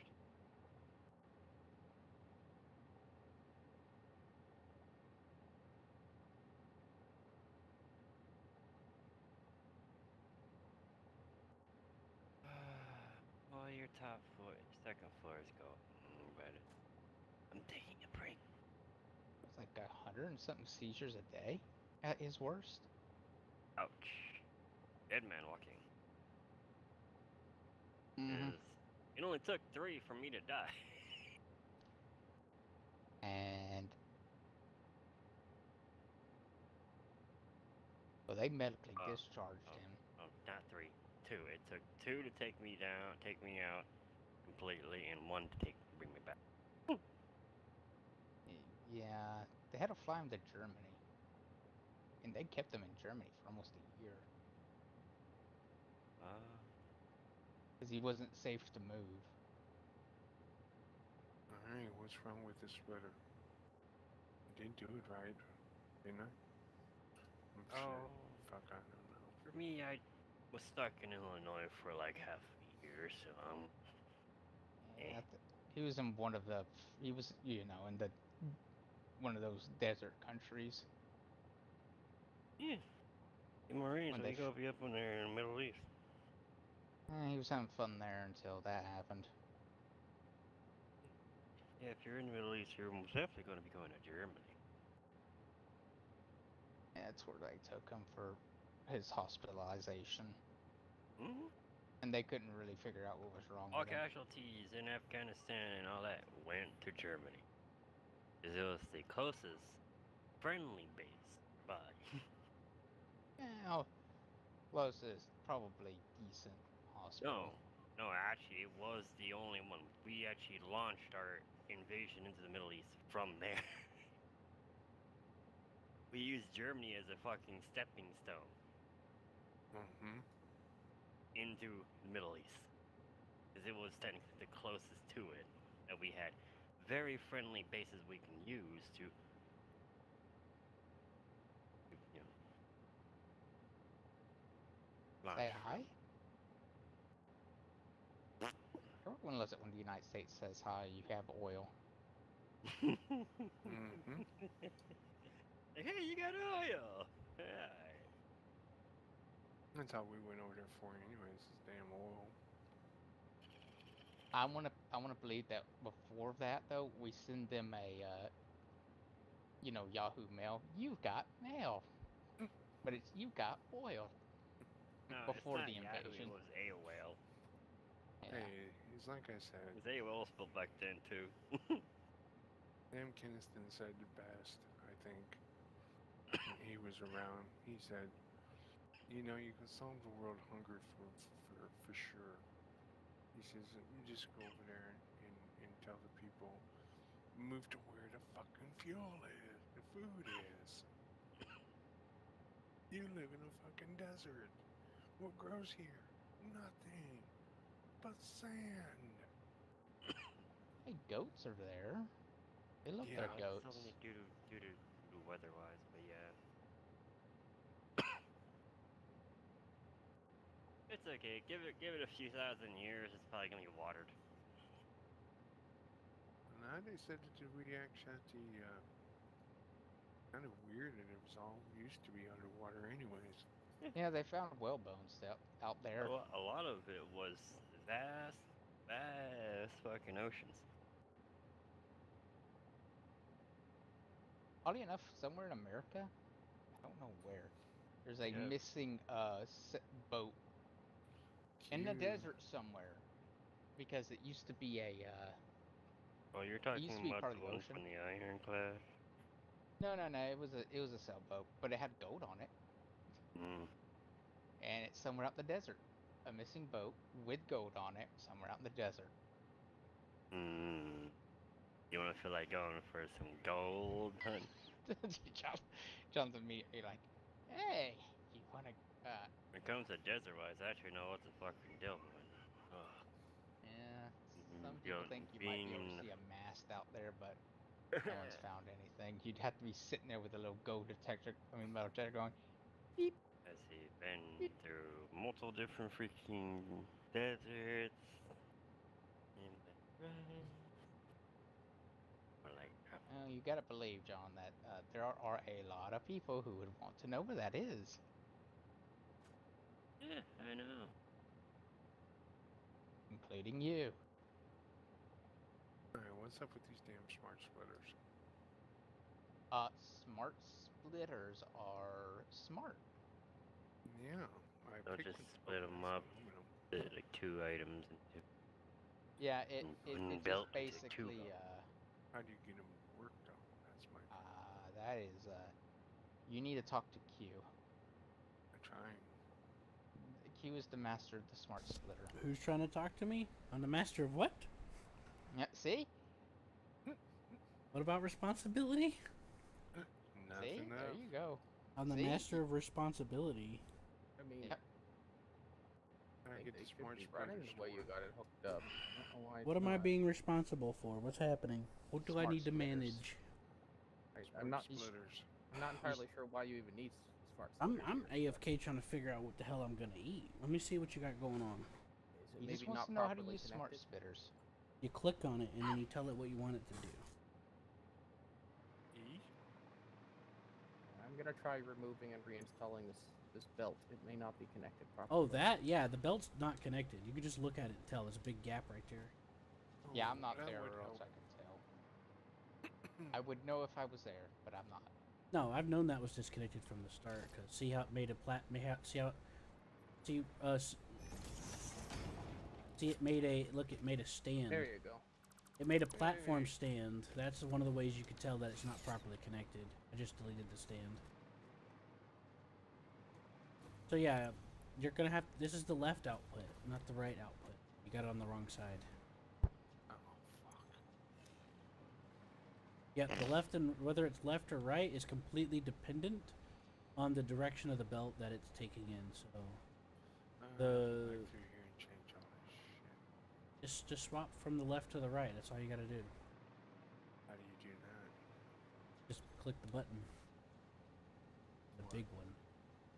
Well, your top floor, second floor is go. But I'm taking a break. It's like 100 and something seizures a day at his worst. Ouch. Dead man walking. Mm-hmm. It only took 3 for me to die. And well, they medically discharged him. Oh, not 3. 2. It took 2 to take me down, take me out completely, and 1 to bring me back. Yeah, they had to fly him to Germany, and they kept him in Germany for almost a year because he wasn't safe to move. Alright, what's wrong with this sweater? I didn't do it right, didn't I? Oh, Fuck, I don't know. for me, I was stuck in Illinois for like half a year, so Yeah, he was in one of the. He was, in the one of those desert countries. yeah. The Marines, When let they, me go be up in there in the Middle East. he was having fun there until that happened. Yeah, if you're in the Middle East, you're most definitely going to be going to Germany. Yeah, that's where they took him for his hospitalization, and they couldn't really figure out what was wrong All with him. casualties in Afghanistan and all that went to Germany. Because it was the closest friendly base by. Yeah, closest, probably decent hospital. No, actually, it was the only one. We actually launched our invasion into the Middle East from there. We used Germany as a fucking stepping stone into the Middle East. Because it was technically the closest to it that we had. Very friendly bases we can use to, launch Say hi. Everyone loves it when the United States says hi. You have oil. Like, hey, you got oil. Yeah. That's all we went over there for anyways, is damn oil. I wanna believe that before that though, we send them a Yahoo Mail. You've got mail, but it's you got oil. No, it's Before not the Yahoo. It invasion. was AOL. Yeah. Hey, it's like I said. It was AOL spelled back then too. Sam Kinniston said it best, I think. When he was around, he said, you can solve the world hunger for sure. He says, you just go over there and tell the people, move to where the fucking fuel is, the food is. You live in a fucking desert. What grows here? Nothing but sand. Hey, goats are there. They love Yeah. their goats. It's only due to weather-wise, but yeah. It's okay. Give it a few thousand years. It's probably gonna be watered. Now they said that we actually Kind of weird, and it was all used to be underwater, anyways. Yeah, they found whale bones out there. A lot of it was vast, vast fucking oceans. Oddly enough, somewhere in America, I don't know where, there's a Yeah. missing boat in the Cute. desert somewhere because it used to be a Oh, you're it used talking to be about part the of the one ocean. from the ironclad? No, it was a sailboat, but it had gold on it, Mm. and it's somewhere out in the desert. A missing boat with gold on it somewhere out in the desert. Mm. You want to feel like going for some gold hunt? John, John's immediately like, "Hey, you want to?" When it comes to desert wise, I actually know what the fucking deal with. Ugh. Yeah, some Yo, people think you might be able to being see a mast out there, but no one's found anything. You'd have to be sitting there with a little gold detector, metal detector going, beep, has he been beep. through multiple different freaking deserts? Or like, You gotta believe, John, that there are a lot of people who would want to know where that is, yeah, I know. including you. Alright, what's up with these damn smart splitters? Smart splitters are smart. Yeah, I Don't picked just with split them up, aluminum. like 2 items into Yeah, one it just belt into 2 basically belts. How do you get them to work, though? That's my that is you need to talk to Q. I'm trying. Q is the master of the smart splitter. Who's trying to talk to me? I'm the master of what? Yeah, see? What about responsibility? See? Nothing There up. you go. I'm the See? master of responsibility. I mean, Yep. I I think get they the should smart be running splitters the to way you work. got it hooked up. I don't know why What it's am I not. being responsible for? What's happening? What do I Smart need to splitters. manage? I'm Smart not. splitters. I'm not entirely sure why you even need smart I'm splitters here, but AFK trying to figure out what the hell I'm gonna eat. Let me see what you got going on. is it He maybe just wants not to know how to properly use smart connected? splitters. You click on it and then you tell it what you want it to do. E? I'm gonna try removing and reinstalling this belt. It may not be connected Oh, properly. that? Yeah, the belt's not connected. You can just look at it and tell. There's a big gap right there. Yeah, I'm not that there, would or else help. I can tell. I would know if I was there, but I'm not. No, I've known that was disconnected from the start. Cause see how it made a see how, see it made a look. It made a stand. There you go. It made a platform Hey. stand. That's one of the ways you could tell that it's not properly connected. I just deleted the stand. So yeah, you're gonna have. This is the left output, not the right output. You got it on the wrong side. Oh, fuck. Yeah, the left and whether it's left or right is completely dependent on the direction of the belt that it's taking in. So Go The- back through here and change all this shit. just swap from the left to the right. That's all you got to do. How do you do that? Just click the button. The big one.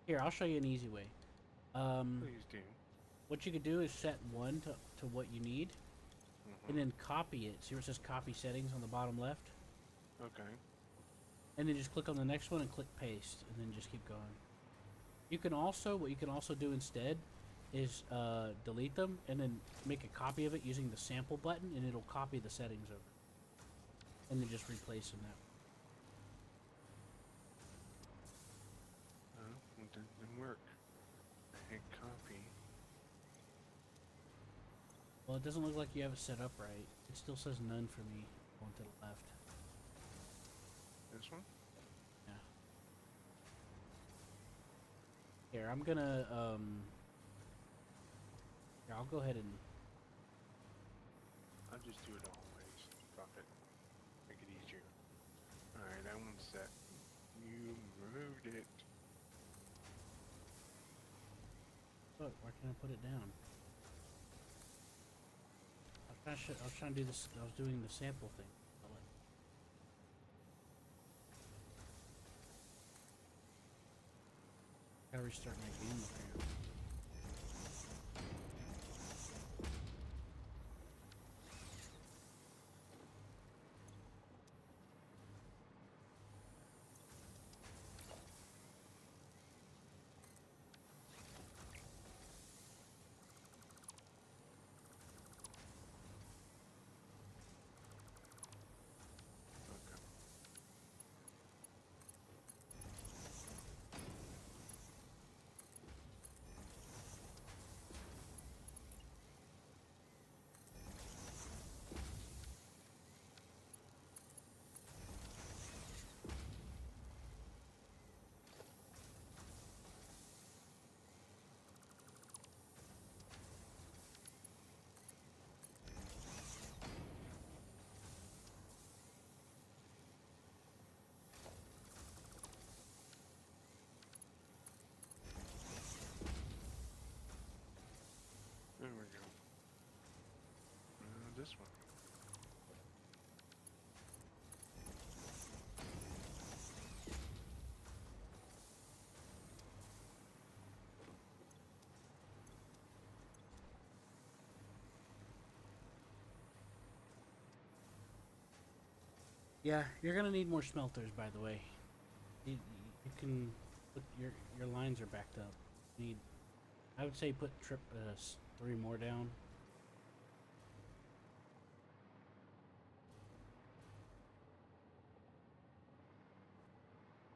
Here, I'll show you an easy way. Please do. What you could do is set one to what you need, Mhm. and then copy it. See where it says copy settings on the bottom left? Okay. And then just click on the next one and click paste, and then just keep going. You can also, what you can also do instead is delete them and then make a copy of it using the sample button, and it'll copy the settings over. And then just replace them that way. Oh, it didn't work. I hit copy. Well, it doesn't look like you have it set up right. It still says none for me, going to the left. This one? Yeah. Here, I'm gonna, here, I'll go ahead and, I'll just do it all ways. Fuck it. Make it easier. Alright, that one's set. You removed it. look, why can't I put it down? I was trying to do this, I was doing the sample thing. Gotta restart my game apparently. this one. Yeah, you're gonna need more smelters, by the way. You can put your lines are backed up. Need, I would say put 3 more down.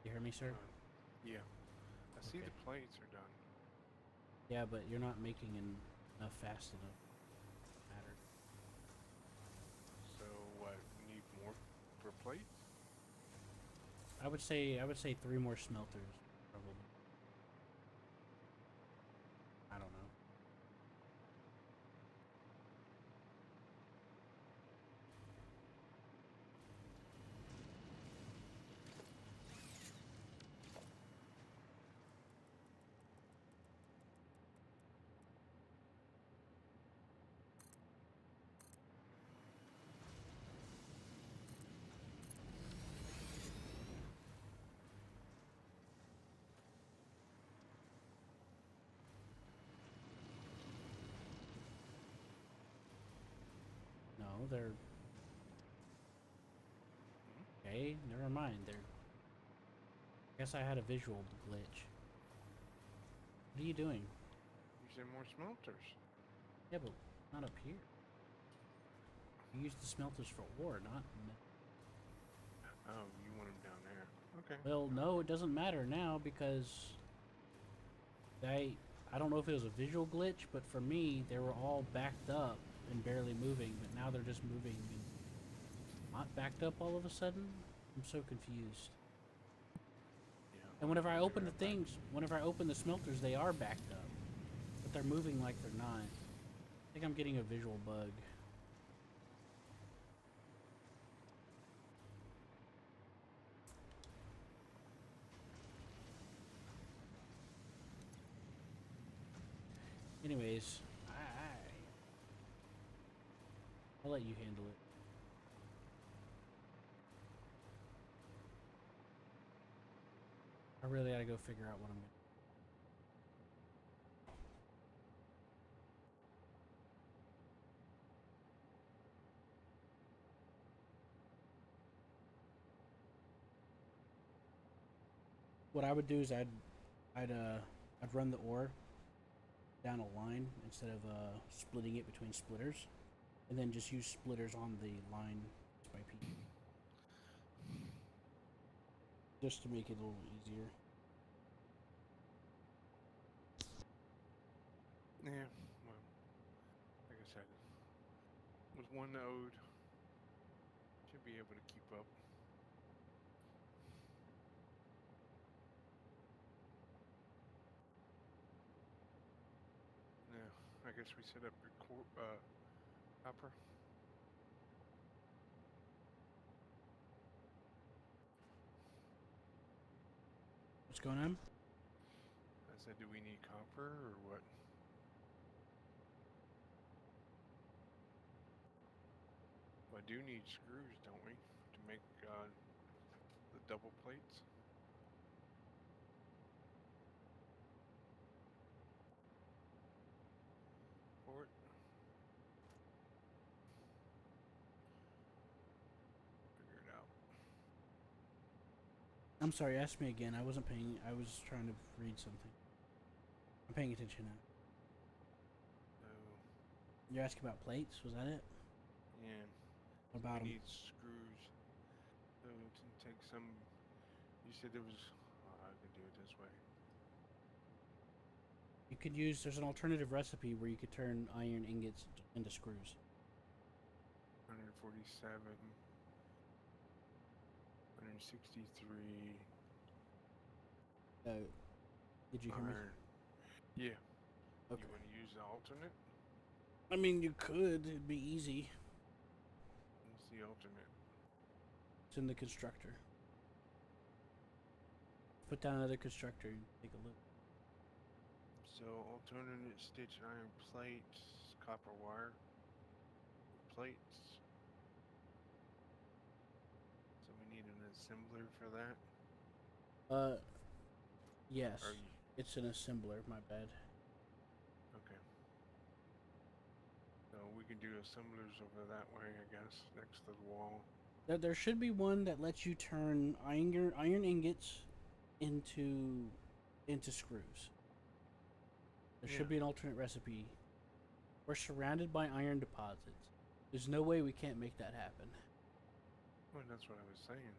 You hear me, sir? Yeah. I see Okay. the plates are done. Yeah, but you're not making enough fast enough. Matter. So what? Need more for plates? I would say 3 more smelters, probably. I don't know. No, they're okay. Never mind. They're. I guess I had a visual glitch. What are you doing? You said more smelters. Yeah, but not up here. You use the smelters for ore, not. Oh, you want them down there. Okay. Well, no, it doesn't matter now because I don't know if it was a visual glitch, but for me they were all backed up and barely moving, but now they're just moving and not backed up all of a sudden. I'm so confused. Yeah. And whenever I open the Figure out things, whenever I open the smelters, they are backed up, but they're moving like they're not. I think I'm getting a visual bug. Anyways, I'll let you handle it. I really gotta go figure out what I'm gonna. What I would do is I'd run the ore down a line instead of splitting it between splitters, and then just use splitters on the line piece by piece, just to make it a little easier. Yeah. Well, like I said, with one node, should be able to keep up. Yeah. I guess we set up your copper. What's going on? I said, do we need copper or what? Well, I do need screws, don't we, to make the double plates? For it? Figure it out. I'm sorry. Ask me again. I wasn't paying. I was trying to read something. I'm paying attention now. So, You're asking about plates? Was that it? yeah. What about We them? need screws. So to take some. You said there was. I can do it this way. You could use. There's an alternative recipe where you could turn iron ingots into screws. 147. 163. Did you hear me? Iron. Yeah. Okay. You want to use the alternate? I mean, you could. It'd be easy. What's the alternate? It's in the constructor. Put down another constructor and take a look. So alternate stitch iron plates, copper wire, plates. So we need an assembler for that. Yes. Are you It's an assembler, my bad. okay? So we can do assemblers over that way, I guess, next to the wall. There should be one that lets you turn iron ingots into screws. There should be an alternate recipe. We're surrounded by iron deposits. There's no way we can't make that happen. Well, that's what I was saying.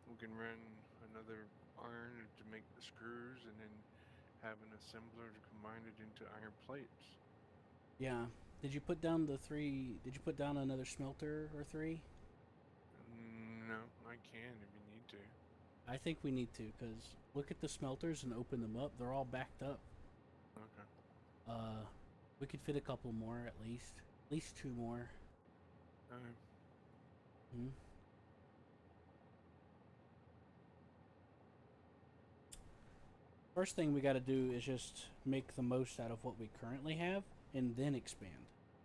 We can run another iron to make the screws, and then have an assembler to combine it into iron plates. Yeah. Did you put down the 3? Did you put down another smelter or 3? No, I can if you need to. I think we need to, because look at the smelters and open them up. They're all backed up. Okay. We could fit a couple more at least. At least 2 more. Alright. Hmm. First thing we got to do is just make the most out of what we currently have, and then expand.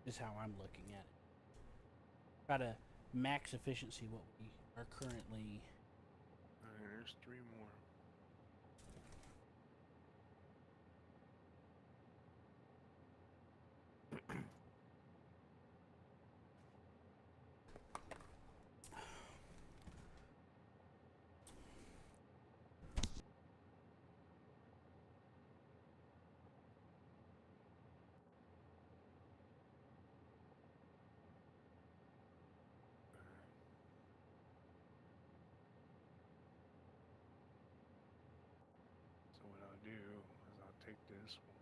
Is how I'm looking at it. Try to max efficiency what we are currently. Alright, there's 3 more. So what I'll do is I'll take this one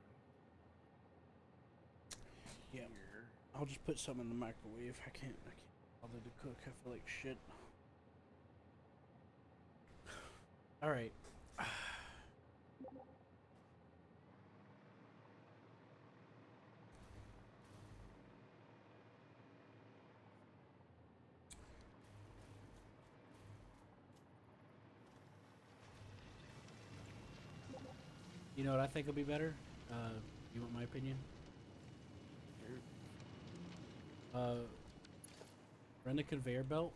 Yeah. here. I'll just put some in the microwave. I can't bother to cook. I feel like shit. All right. You know what I think will be better? You want my opinion? Run a conveyor belt.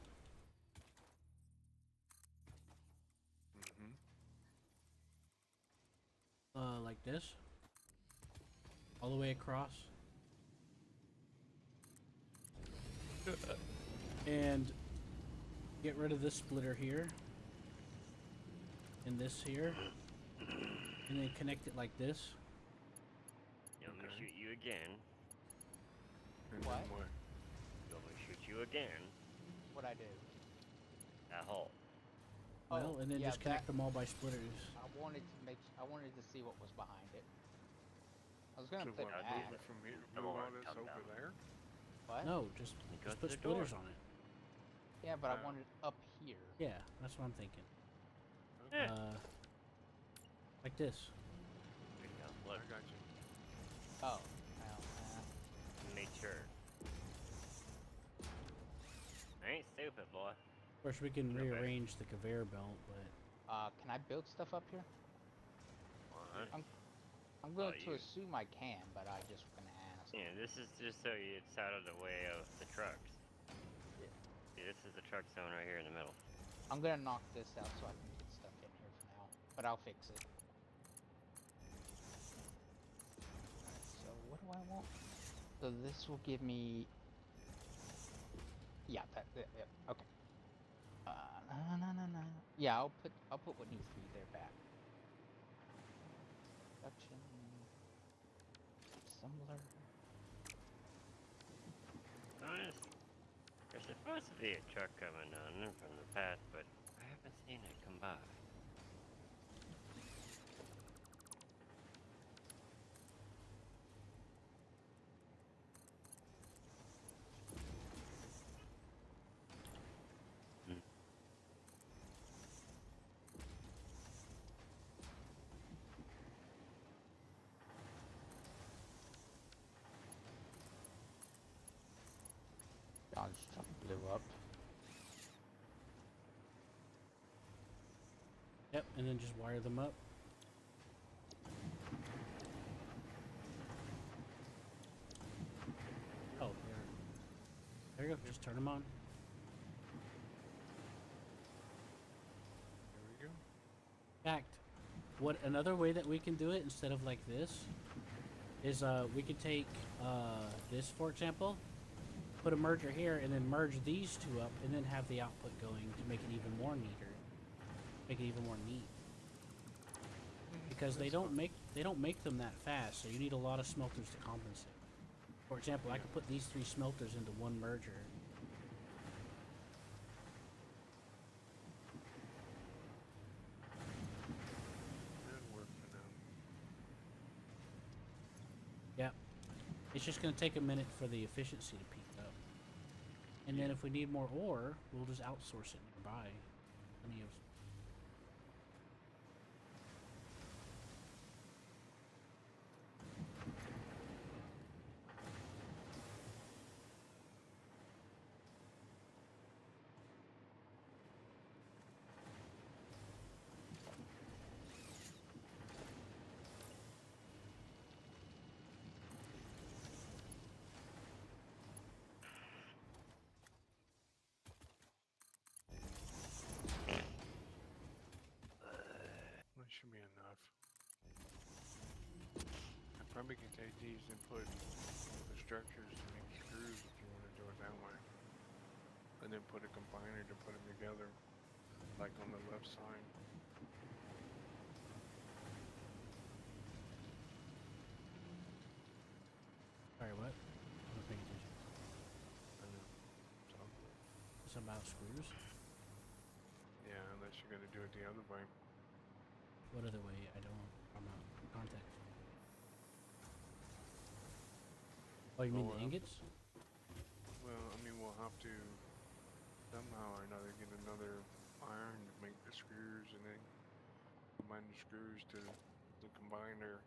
Like this. All the way across. And get rid of this splitter here. And this here. And then connect it like this. You want me to Okay. shoot you again? And What? then what? You want me to shoot you again? What I do? That hole. Well, and then yeah, just connect them all by splitters. I wanted to see what was behind it. I was gonna So put what, I'll do that. move that. it from here, Come move on, all this come over down. there? What? No, just Go put to the splitters door. on it. Yeah, but I Wow. wanted up here. Yeah, that's what I'm thinking. Yeah. Like this. There you go. I Look, got you. Oh. Well, make sure. I ain't stupid, boy. Of course, we can Okay. rearrange the conveyor belt, but can I build stuff up here? What? I'm going Oh, to you- assume I can, but I just gonna ask. Yeah, this is just so it's out of the way of the trucks. Yeah. See, this is the truck zone right here in the middle. I'm gonna knock this out so I can get stuff in here for now, but I'll fix it. Alright, so what do I want? So this will give me. Yeah, yeah, okay. No. Yeah, I'll put what needs to be there back. Production. Assembler. Honest, there's supposed to be a truck coming down from the path, but I haven't seen it come by. John's truck blew up. yep, and then just wire them up. Oh, There you go. Just turn them on. There we go. Fact. What another way that we can do it instead of like this is we could take this, for example, put a merger here and then merge these two up and then have the output going to make it even more neater, make it even more neat. Because they don't make them that fast, so you need a lot of smelters to compensate. For example, I could put these 3 smelters into one merger. That'll work for now. Yeah. It's just going to take a minute for the efficiency to peak up. And then if we need more ore, we'll just outsource it nearby. Plenty of... That should be enough. I probably can take these and put the structures to make screws if you want to do it that way. And then put a combiner to put them together, like on the left side. Sorry, what? I'm not paying attention. I know. So, Something about screws? yeah, unless you're gonna do it the other way. What other way? I'm not in context. Oh, you mean the well, ingots? Well, I mean, we'll have to somehow or another get another iron to make the screws and then combine the screws to the combiner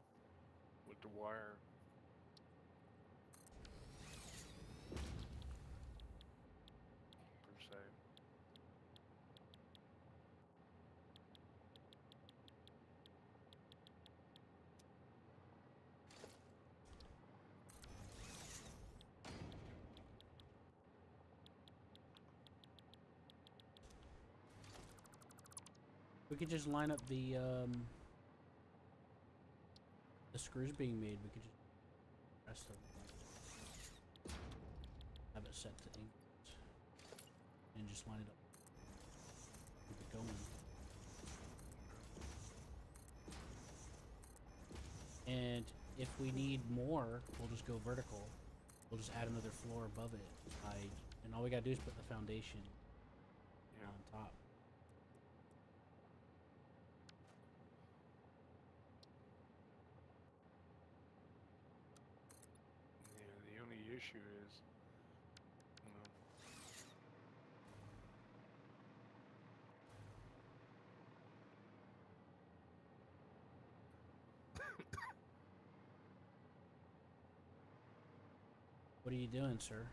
with the wire. Per se. We could just line up the screws being made. We could just press them. Have it set to ingots. And just line it up. Keep it going. And if we need more, we'll just go vertical. We'll just add another floor above it. And all we gotta do is put the foundation Yeah. on top. Yeah, the only issue is, you know, What are you doing, sir?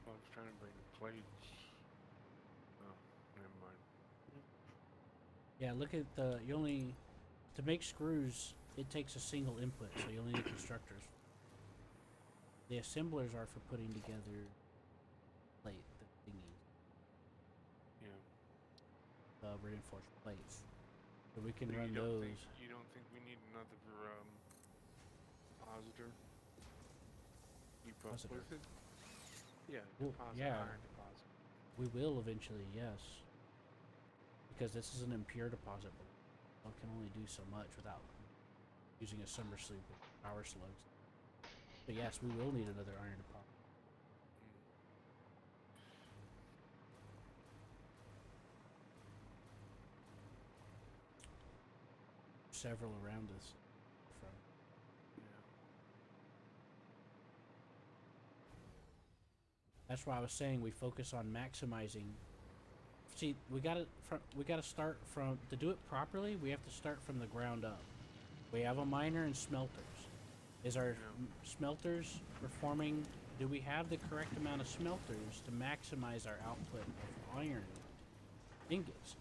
I was trying to bring the plates. Oh, never mind. Yeah, look at to make screws, it takes a single input, so you only need constructors. The assemblers are for putting together the thingies, Yeah. reinforced plates. So we can So run you don't those. Think, you don't think we need another depositor? Keep up Depositor? with it? Yeah, Well, deposit, yeah. iron deposit. We will eventually, yes. Because this is an impure deposit, but we can only do so much without using a summer sleep with power slugs. But yes, we will need another iron deposit. Several around us. From Yeah. That's why I was saying we focus on maximizing. See, we gotta start from to do it properly. We have to start from the ground up. We have a miner and smelters. Is our smelters performing? Do we have the correct amount of smelters to maximize our output of iron ingots?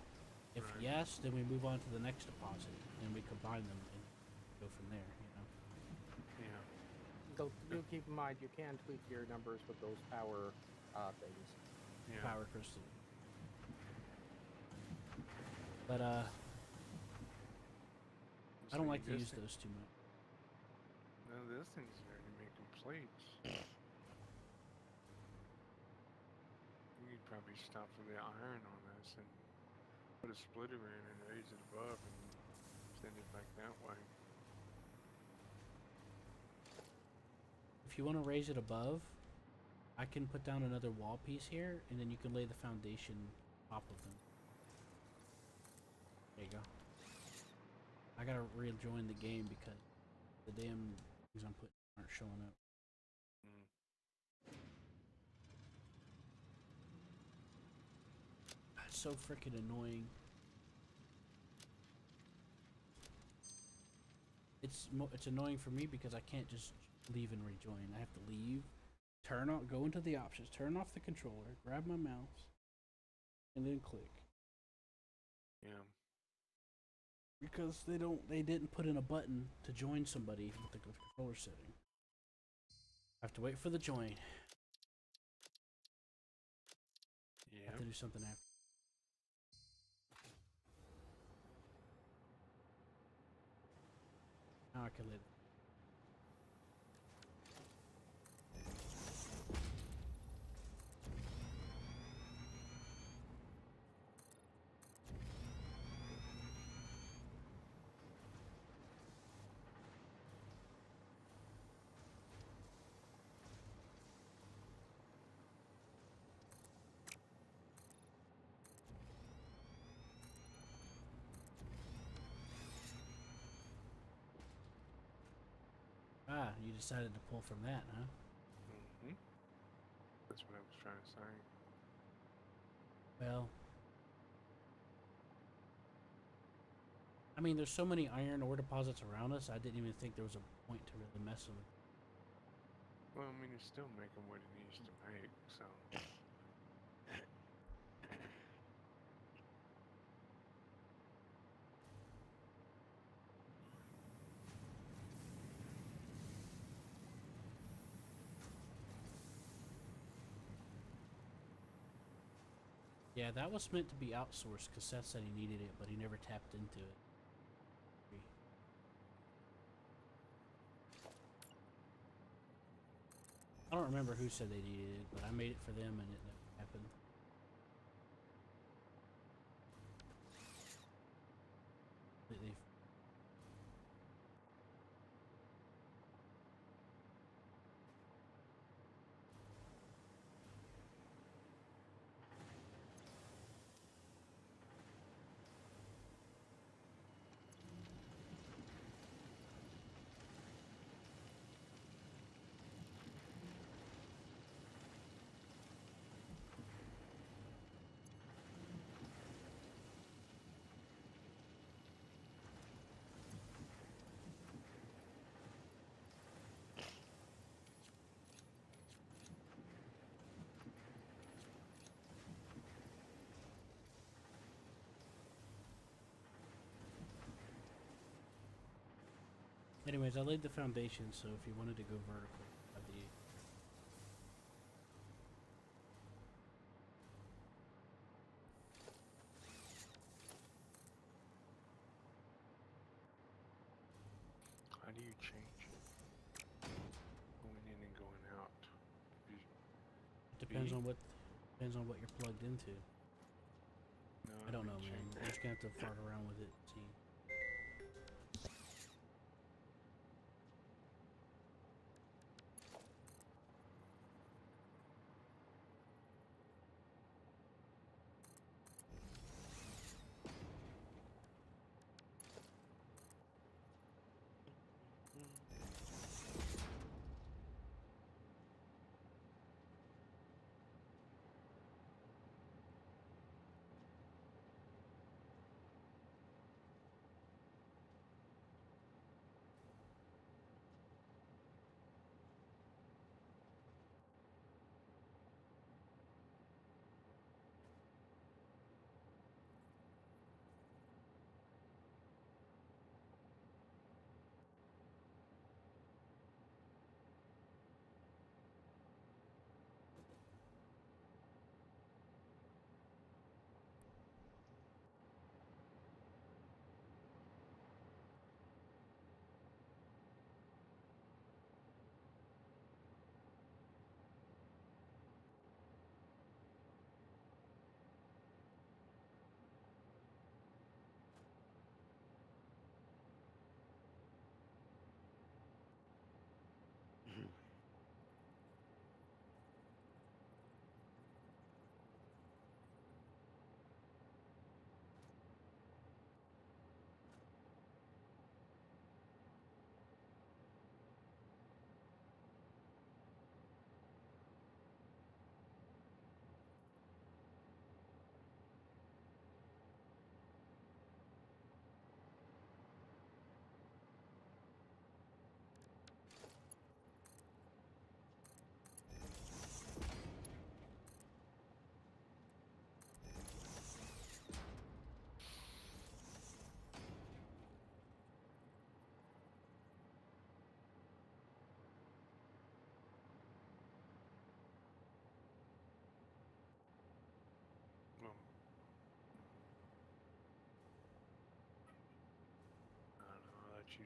If Right. yes, then we move on to the next deposit and we combine them and go from there. Yeah. Though do keep in mind you can tweak your numbers with those power things. Yeah. power crystal. But I don't like to use those too much. No, this thing's already making plates. You'd probably stop for the iron on this and put a splitter in and raise it above and send it back that way. If you want to raise it above, I can put down another wall piece here, and then you can lay the foundation top of them. There you go. I gotta rejoin the game because the damn things I'm putting aren't showing up. Mm. It's so freaking annoying. It's annoying for me because I can't just leave and rejoin. I have to leave, go into the options, turn off the controller, grab my mouse, and then click. Yeah. Because they didn't put in a button to join somebody with the controller setting. I have to wait for the join. I Yeah. have to do something after. Now I can live. Ah, you decided to pull from that, huh? Mm-hmm. That's what I was trying to say. Well, I mean, there's so many iron ore deposits around us, I didn't even think there was a point to really mess with it. Well, I mean, it's still making what it needs to make, so. Yeah, that was meant to be outsourced because Seth said he needed it, but he never tapped into it. I don't remember who said they needed it, but I made it for them and it never happened. Completely. Anyways, I laid the foundation, so if you wanted to go vertical, have the How do you change it? Going in and going out. depends B? on what you're plugged into. No, I don't mean know, man. change You're just gonna have to fart around with it and see.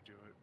do it.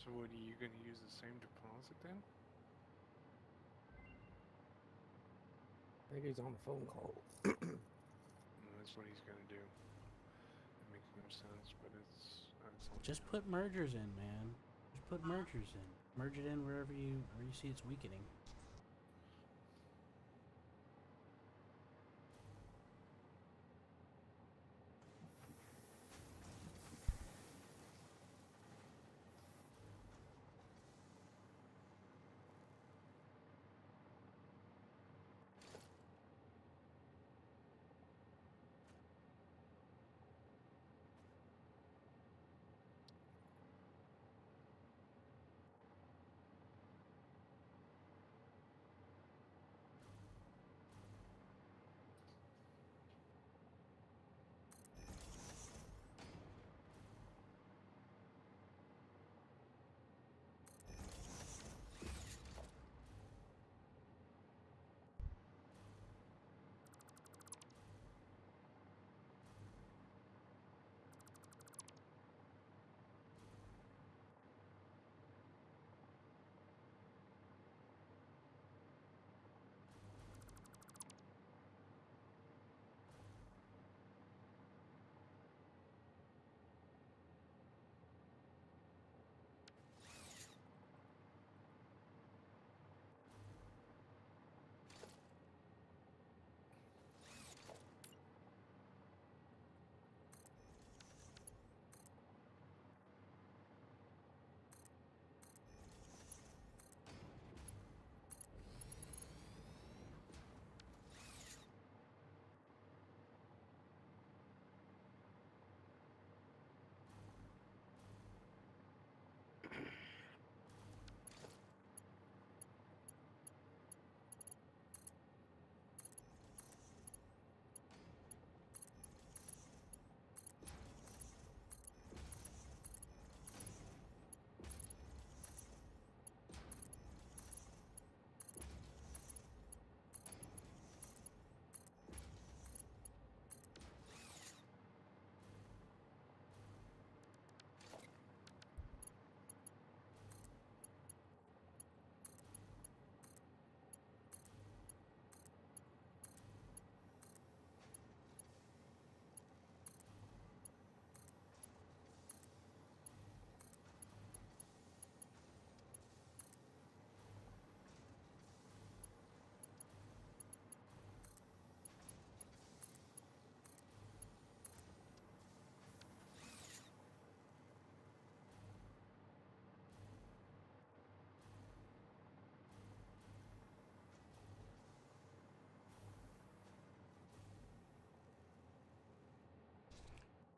So what, are you going to use the same deposit then? I think he's on the phone call. That's what he's going to do. It makes no sense, but it's something Just else. put mergers in, man. Just put mergers in. Merge it in wherever you see it's weakening.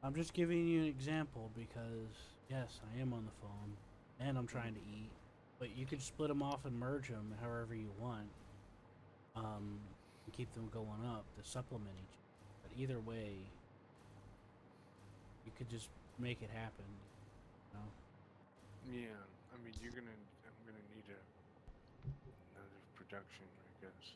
I'm just giving you an example because, yes, I am on the phone and I'm trying to eat. But you could split them off and merge them however you want, and keep them going up to supplement each other. But either way, you could just make it happen. You know? Yeah, I mean, I'm gonna need another production, I guess.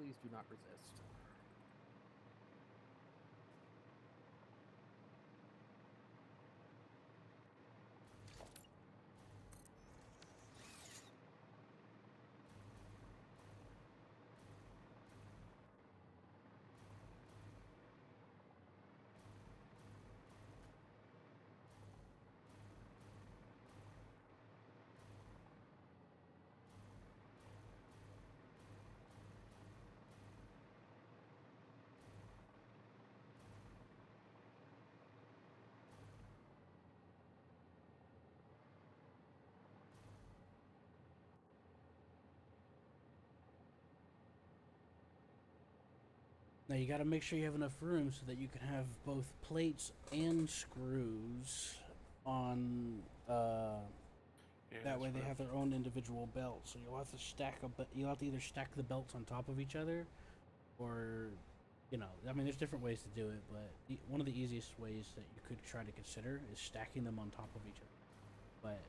please do not resist. Now you got to make sure you have enough room so that you can have both plates and screws on. Yeah, That way that's they rough. have their own individual belts. So you'll have to you'll have to either stack the belts on top of each other, or, you know, I mean, there's different ways to do it, but one of the easiest ways that you could try to consider is stacking them on top of each other. But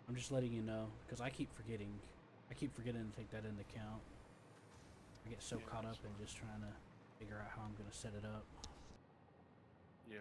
I'm just letting you know because I keep forgetting. I keep forgetting to take that into account. I get so Yeah, caught up that's in fine. just trying to figure out how I'm gonna set it up. Yeah.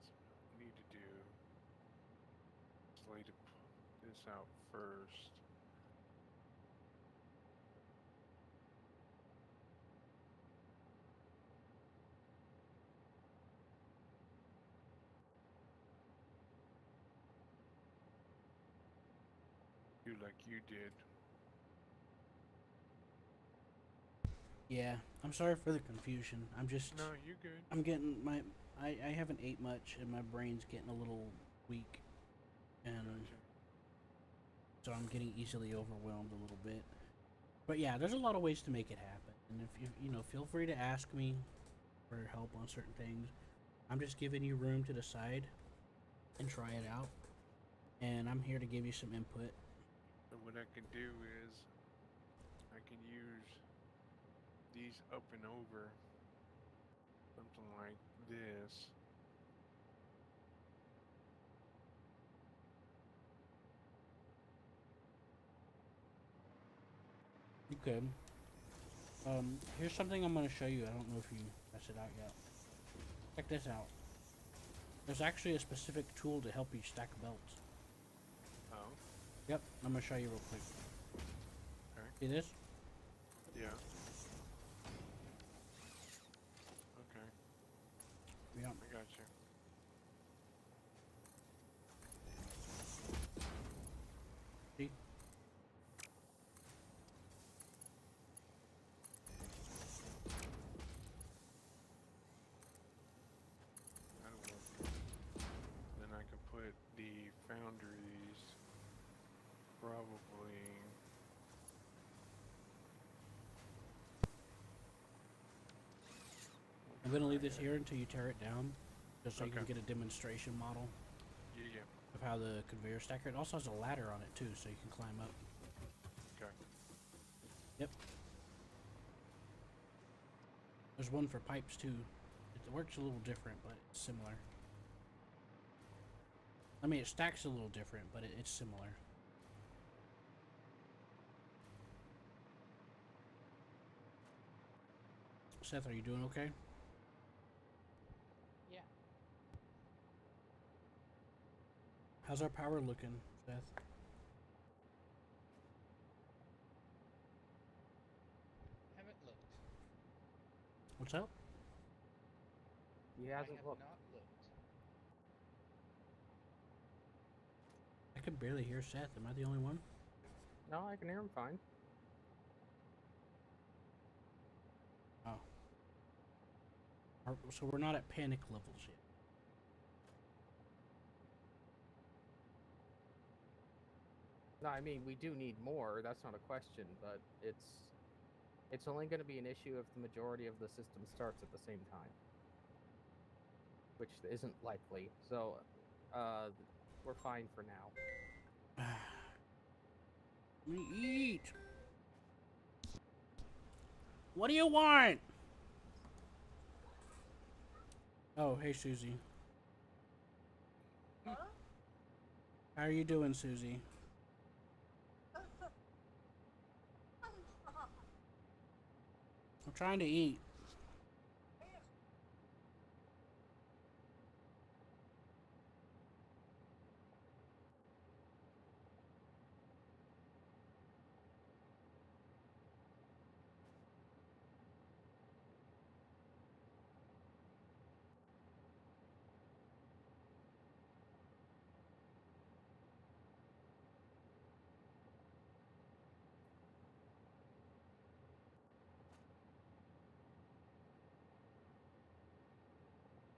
So we need to do is lay to put this out first. Do like you did. Yeah, I'm sorry for the confusion. No, you're good. I'm getting I haven't ate much and my brain's getting a little weak, and Gotcha. so I'm getting easily overwhelmed a little bit. But yeah, there's a lot of ways to make it happen, and if you know, feel free to ask me for help on certain things. I'm just giving you room to decide and try it out, and I'm here to give you some input. So what I can do is I can use these up and over something like this. You could. Here's something I'm gonna show you. I don't know if you messed it out yet. Check this out. There's actually a specific tool to help you stack belts. Oh, Yep, I'm gonna show you real quick. okay. See this? Yeah. Okay, Yep. I got you. See? That'll work. Then I can put the foundries probably. I'm gonna leave this here until you tear it down, just so you can Okay. get a demonstration model Yeah, yeah. of how the conveyor stacker. It also has a ladder on it too, so you can climb up. Okay. Yep. There's one for pipes too. It works a little different, but it's similar. I mean, it stacks a little different, but it's similar. Seth, are you doing okay? Yeah. How's our power looking, Seth? Haven't looked. What's up? He I hasn't have looked. not looked. I could barely hear Seth. Am I the only one? No, I can hear him fine. Oh. So we're not at panic levels yet. No, I mean we do need more. That's not a question, but it's only going to be an issue if the majority of the system starts at the same time, which isn't likely. So, we're fine for now. We eat. What do you want? Oh, hey, Susie. Huh? How are you doing, Susie? I'm trying to eat.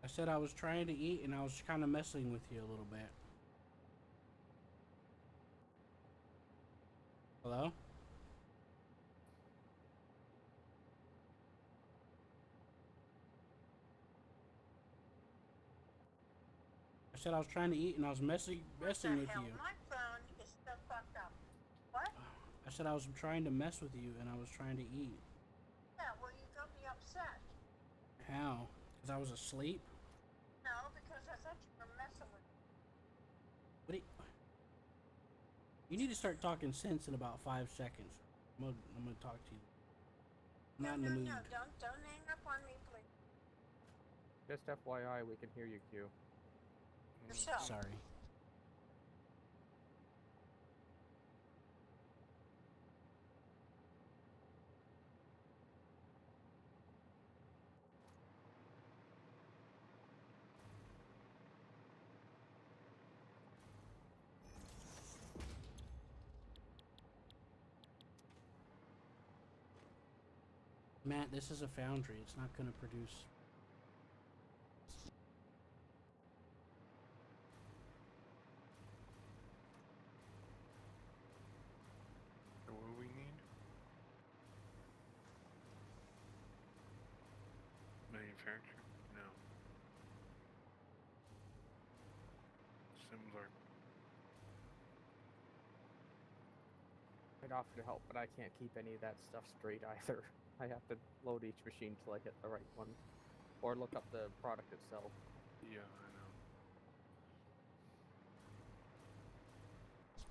I said I was trying to eat and I was kind of messing with you a little bit. Hello? I said I was trying to eat and I was messing What with the you. hell? My phone is still fucked up. What? I said I was trying to mess with you and I was trying to eat. Yeah, well, you got me upset. How? Because I was asleep? No, because I thought you were messing with me. What do you need to start talking sense in about 5 seconds. I'm gonna talk to you. I'm No, not in the no, mood. no, don't hang up on me, please. Just FYI, we can hear you, Q. Yourself. Sorry. Matt, this is a foundry. It's not gonna produce. So what do we need? Manufacture? No. Similar. I'd offer to help, but I can't keep any of that stuff straight either. I have to load each machine till I hit the right one, or look up the product itself. Yeah, I know.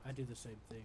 I do the same thing.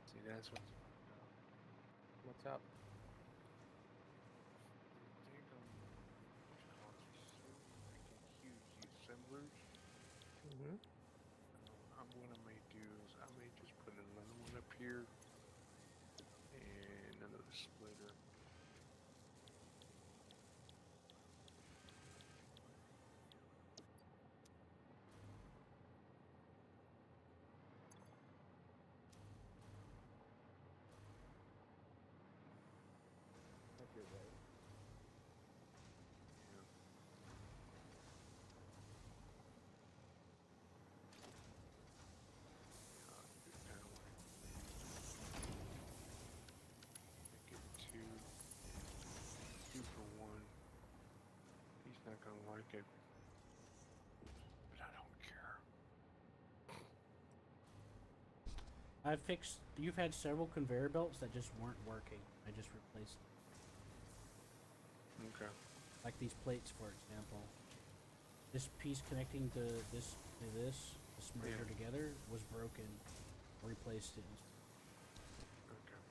See, that's what's fucked up. What's up? These costs are so freaking huge. These assemblers. Mm-hmm. What I may do is here. And another splitter. That's your way. Yeah. Get it that way. Make it two. Two for one. He's not gonna like it. But I don't care. I've fixed. You've had several conveyor belts that just weren't working. I just replaced them. Okay. Like these plates, for example. This piece connecting to this, this merger Yeah. together, was broken. Replaced it. Okay.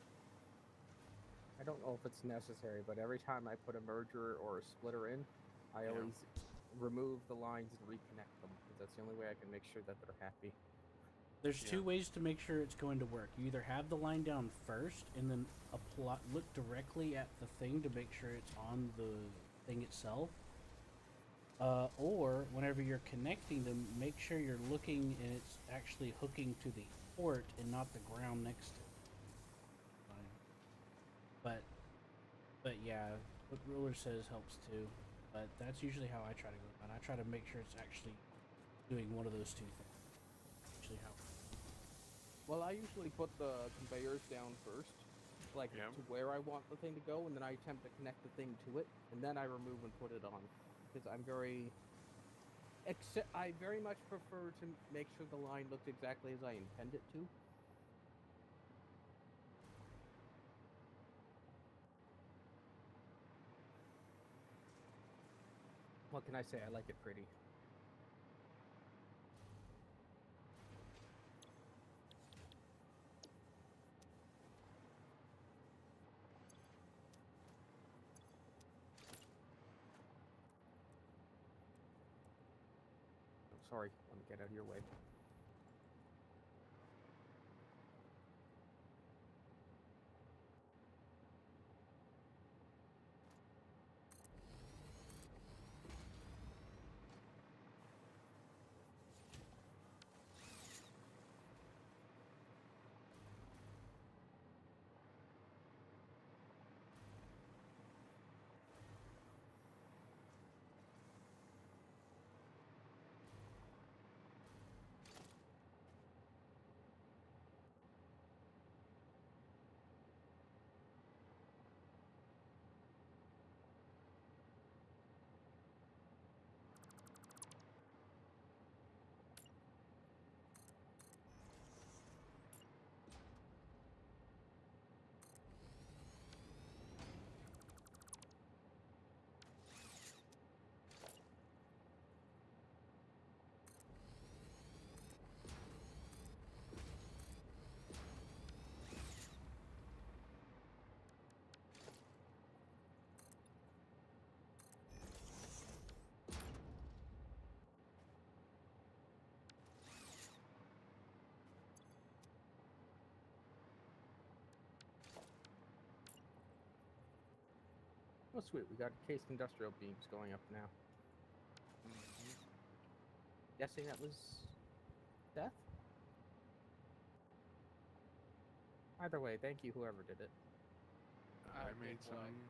I don't know if it's necessary, but every time I put a merger or a splitter in, I Yeah. always remove the lines and reconnect them because that's the only way I can make sure that they're happy. There's Yeah. two ways to make sure it's going to work. You either have the line down first and then look directly at the thing to make sure it's on the thing itself. Or whenever you're connecting them, make sure you're looking and it's actually hooking to the port and not the ground next to it. But yeah, what Ruler says helps too. But that's usually how I try to go about it. I try to make sure it's actually doing one of those two things. Usually how. Well, I usually put the conveyors down first, like Yeah. to where I want the thing to go, and then I attempt to connect the thing to it, and then I remove and put it on. Because I'm very, I very much prefer to make sure the line looks exactly as I intend it to. What can I say? I like it pretty. Oh, sorry, let me get out of your way. Oh, sweet. We got cased industrial beams going up now. Mhm. Guessing that was Seth? Either way, thank you, whoever did it. I did made what? some.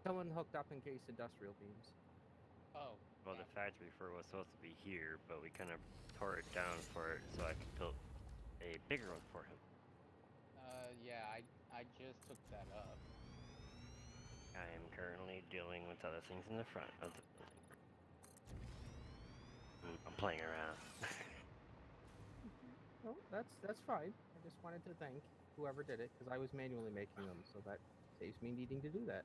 Someone hooked up and cased industrial beams. Oh, Well, yeah. the factory floor was supposed to be here, but we kind of tore it down for it so I could build a bigger one for him. Yeah, I just took that up. I am currently dealing with other things in the front of the building. I'm playing around. No, that's fine. I just wanted to thank whoever did it because I was manually making them, so that saves me needing to do that.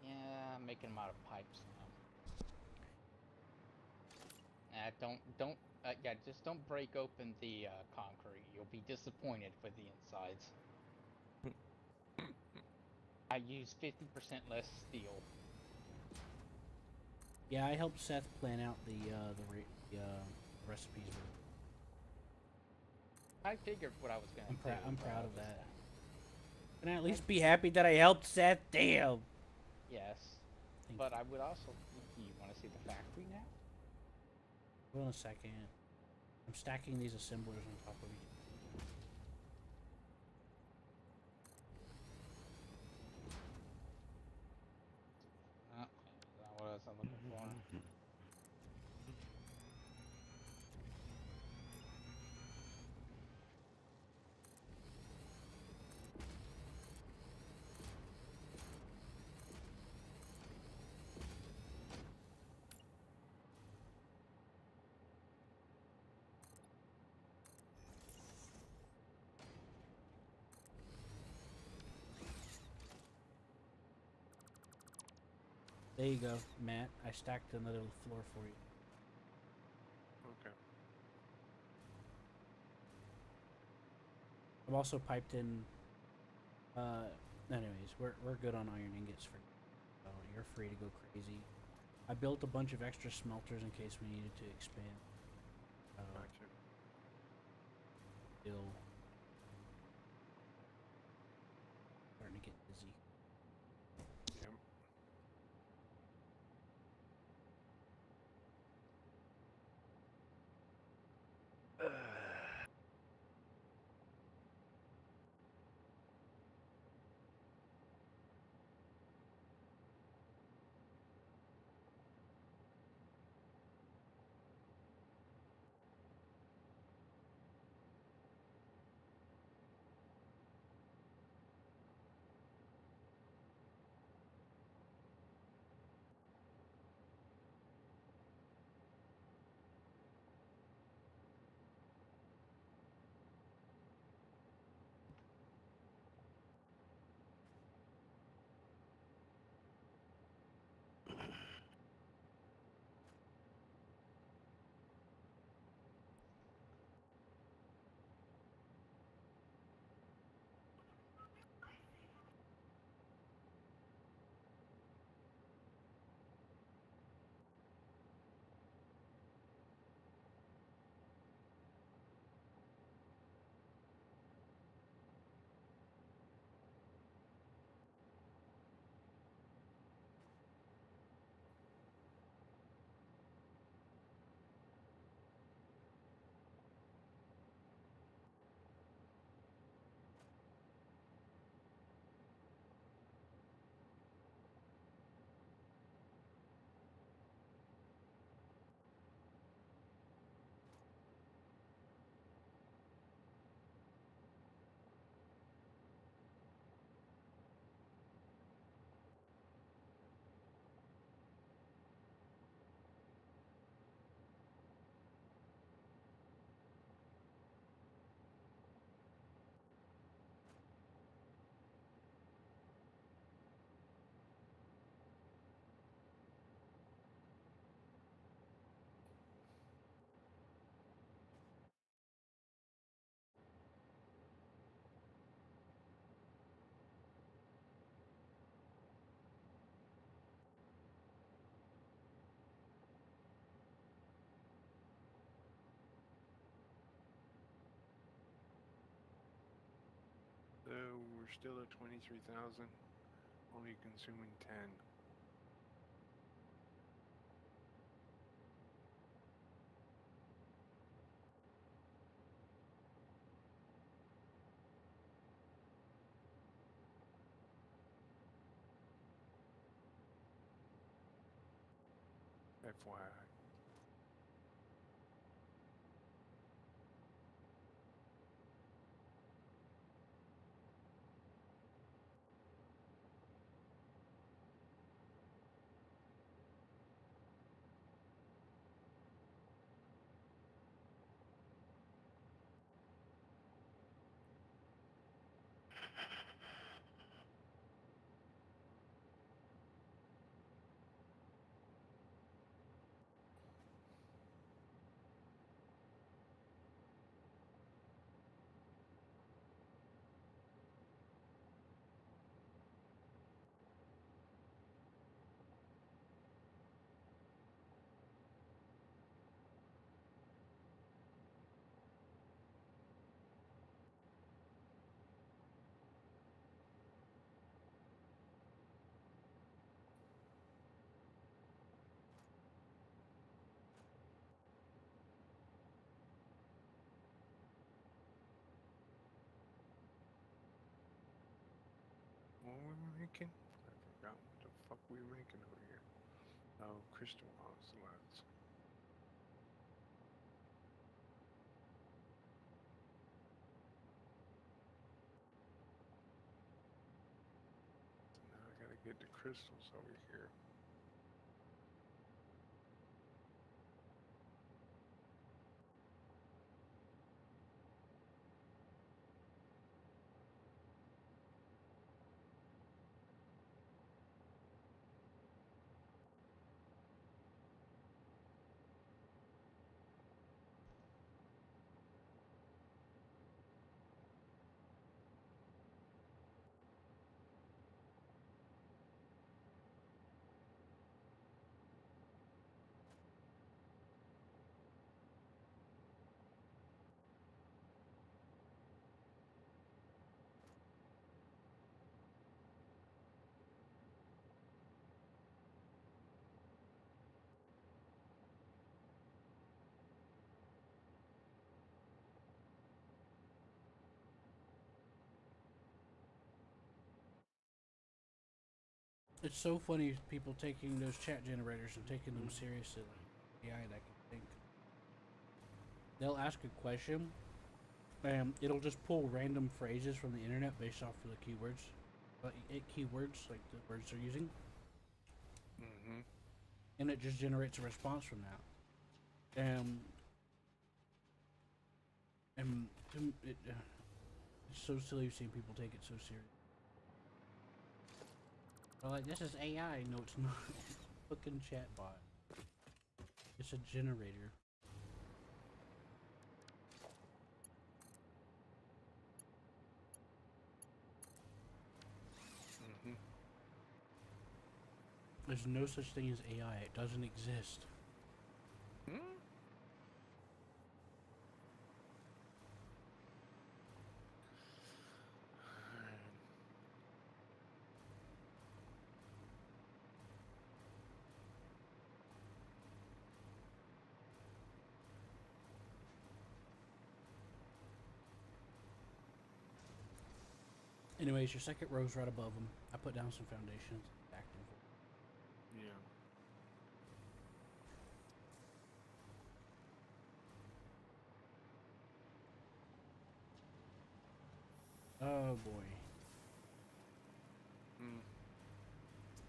Yeah, I'm making them out of pipes now. Yeah, just don't break open the concrete. You'll be disappointed with the insides. I use 50% less steel. Yeah, I helped Seth plan out the recipes. I figured what I was gonna do. I'm but proud I of was- that. Can I at least be happy that I helped Seth? Damn. Yes, Thank but you. I would also. Do you want to see the factory now? Hold on a second. I'm stacking these assemblers on top of each. Oh, is that what I was looking for? There you go, Matt. I stacked another floor for you. Okay. I've also piped in. Anyways, we're good on iron ingots for. So you're free to go crazy. I built a bunch of extra smelters in case we needed to expand. Gotcha. Still starting to get busy. Yep. So we're still at 23,000, only consuming 10. FYI. making? I forgot what the fuck we were making over here. Oh, crystal ocelots. So now I gotta get the crystals over here. It's so funny people taking those chat generators and taking them seriously. Like AI that can think. They'll ask a question, and it'll just pull random phrases from the internet based off of the keywords, keywords like the words they're using, and it just generates a response from that. And it's so silly seeing people take it so serious. They're like, this is AI. No, it's not. It's a fucking chatbot. It's a generator. There's no such thing as AI. It doesn't exist. Anyways, your second row's right above them. I put down some foundations. Back and forth. Yeah. Oh boy.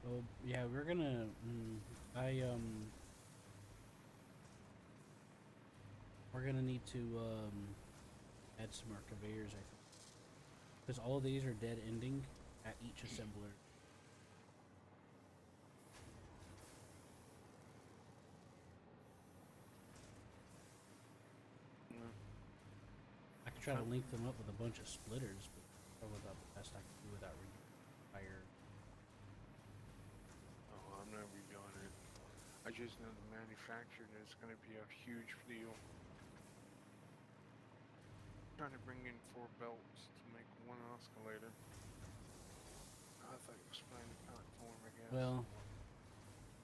Well, yeah, we're gonna. We're gonna need to add some more conveyors, I think, because all of these are dead ending at each assembler. I could try to link them up with a bunch of splitters, but probably about the best I can do without fire. Oh, I'm not redoing it. I just know the manufacturer is going to be a huge deal. Trying to bring in 4 belts to make 1 escalator. I thought you explained the platform, I guess. Well,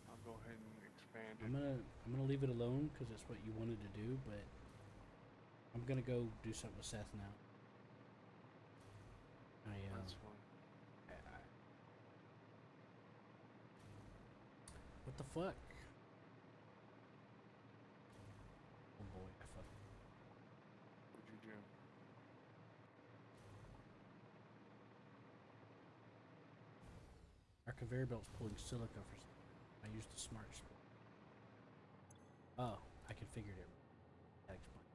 I'll go ahead and expand it. I'm gonna leave it alone because it's what you wanted to do, but I'm gonna go do something with Seth now. That's fun. What the fuck? Oh boy, I fucked. What'd you do? Our conveyor belt's pulling silica for some. I used the smart split. Oh, I configured it. That explains.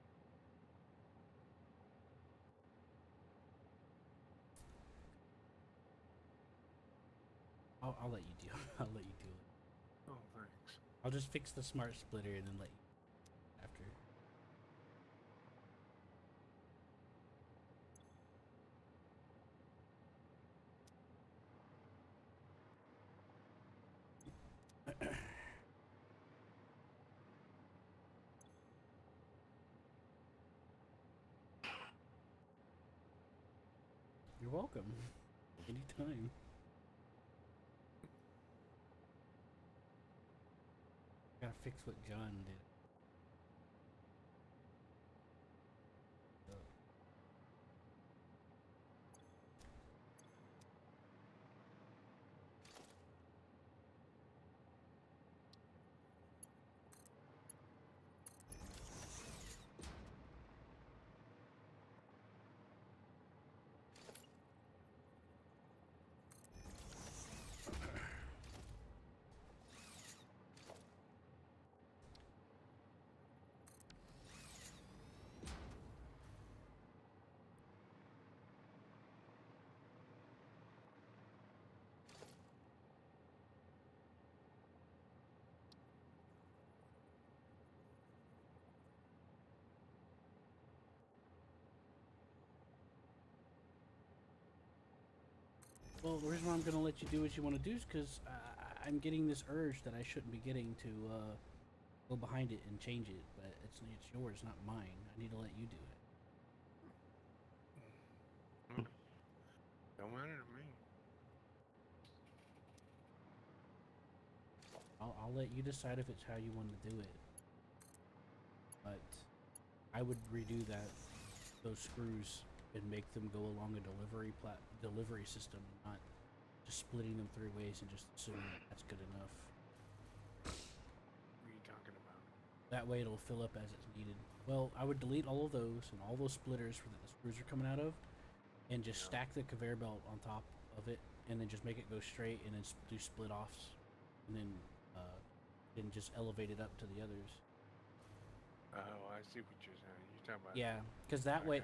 I'll let you deal. I'll let you do it. Oh, thanks. I'll just fix the smart splitter and then let you after. You're welcome. Anytime. Gotta fix what John did. Well, the reason why I'm gonna let you do what you want to do is because I'm getting this urge that I shouldn't be getting to go behind it and change it, but it's yours, not mine. I need to let you do it. Don't matter to me. I'll let you decide if it's how you want to do it. But I would redo those screws and make them go along a delivery system, not just splitting them 3 ways and just assuming that's good enough. What are you talking about? That way it'll fill up as it's needed. Well, I would delete all of those and all those splitters that the screws are coming out of, and just stack the conveyor belt on top of it, and then just make it go straight, and then do split offs, and then just elevate it up to the others. Oh, I see what you're saying. You're talking about. Yeah, because that way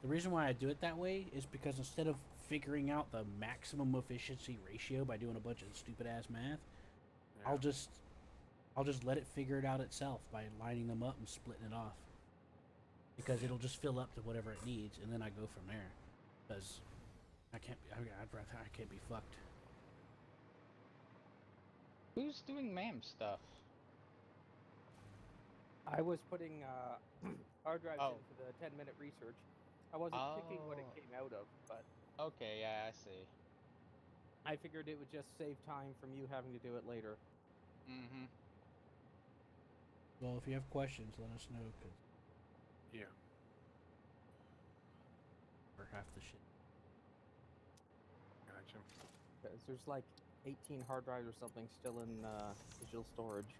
the reason why I do it that way is because instead of figuring out the maximum efficiency ratio by doing a bunch of stupid ass math, Yeah. I'll just let it figure it out itself by lining them up and splitting it off. Because it'll just fill up to whatever it needs, and then I go from there. Because I can't be fucked. Who's doing ma'am stuff? I was putting hard drives Oh. in for the 10-minute research. I wasn't picking what it Oh. came out of, but Okay, yeah, I see. I figured it would just save time from you having to do it later. Mm-hmm. Well, if you have questions, let us know, because Yeah. we're half the shit. Gotcha. Because there's like 18 hard drives or something still in digital storage.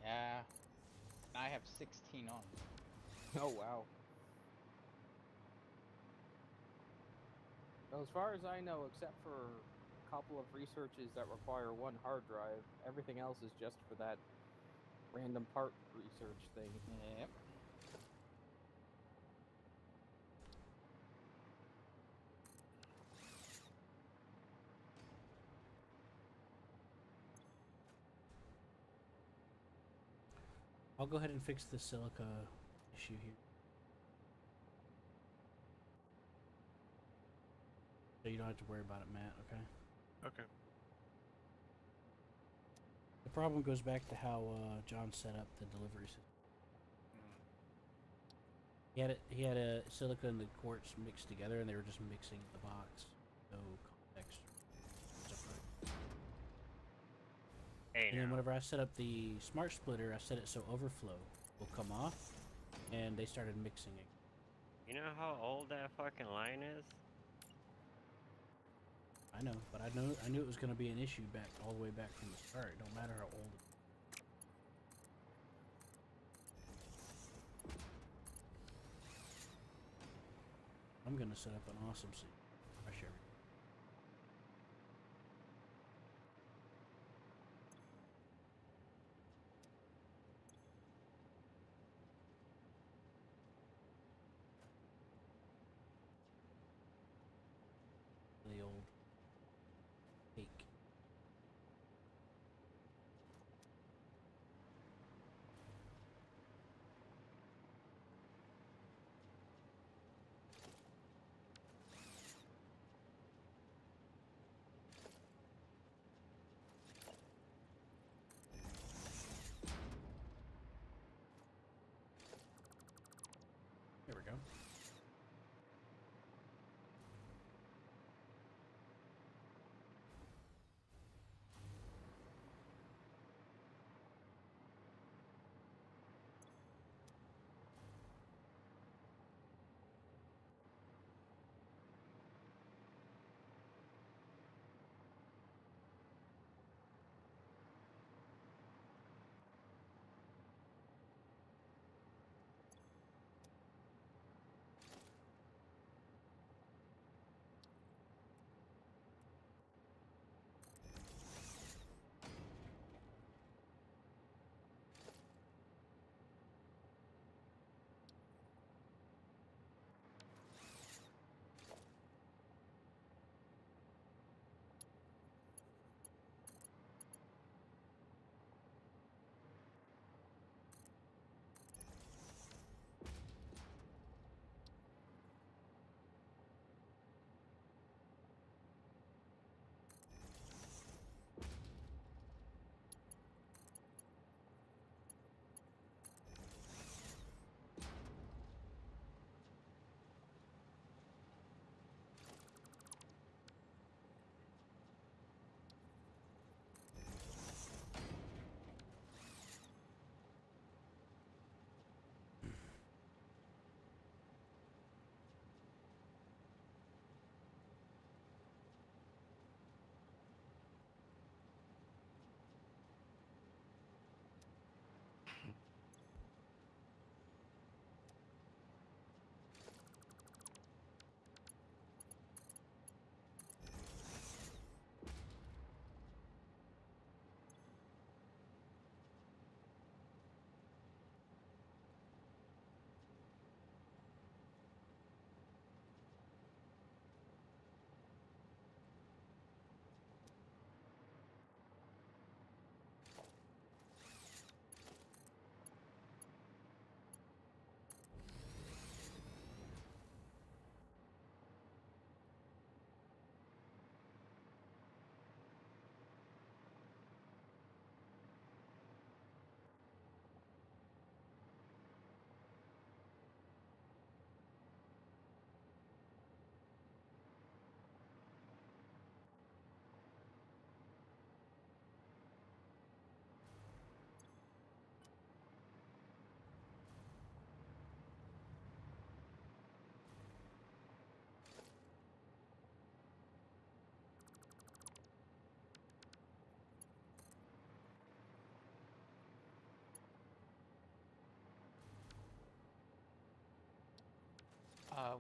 Yeah. I have 16 on. Oh, wow. Well, as far as I know, except for a couple of researches that require one hard drive, everything else is just for that random part research thing. Yep. I'll go ahead and fix the silica issue here. So you don't have to worry about it, Matt, okay? Okay. The problem goes back to how John set up the delivery system. He had a silica and the quartz mixed together, and they were just mixing the box. No context. Hey, And then now. whenever I set up the smart splitter, I set it so overflow will come off, and they started mixing it. You know how old that fucking line is? I know, but I knew it was going to be an issue back all the way back from the start. It don't matter how old it is. I'm going to set up an awesome seat. Fresh everything. The old cake.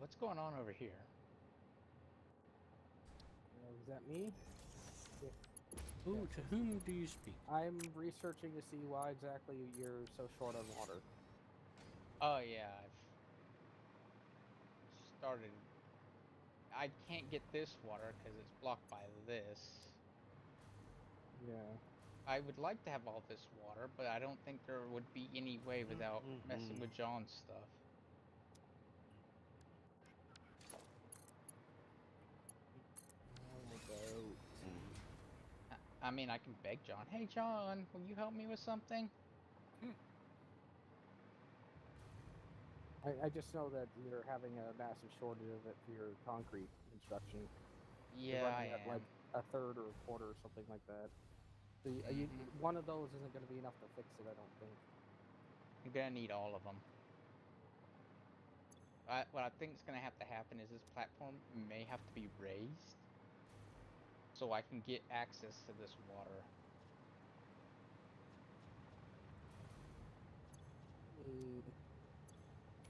what's going on over here? Is that me? Who to whom do you speak? I'm researching to see why exactly you're so short on water. Oh yeah, I've started. I can't get this water because it's blocked by this. Yeah. I would like to have all this water, but I don't think there would be any way without messing with John's stuff. I mean, I can beg John. Hey, John, will you help me with something? I just know that you're having a massive shortage of it for your concrete construction. You're Yeah, I running at like am. a third or a quarter or something like that. So Mhm. one of those isn't going to be enough to fix it, I don't think. I'm gonna need all of them. What I think is gonna have to happen is this platform may have to be raised so I can get access to this water.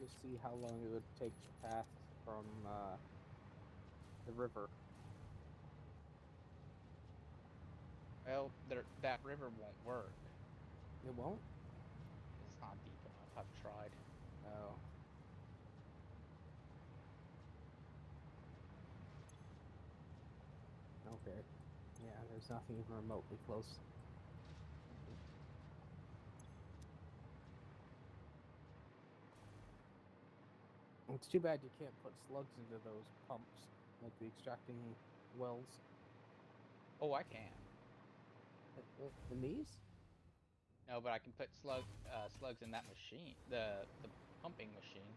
Just see how long it would take to pass from the river. Well, that river won't work. It won't? It's not deep enough. I've tried. Oh. Okay. Yeah, there's nothing even remotely close. It's too bad you can't put slugs into those pumps, like the extracting wells. Oh, I can. In these? No, but I can put slugs in that machine, the pumping machine.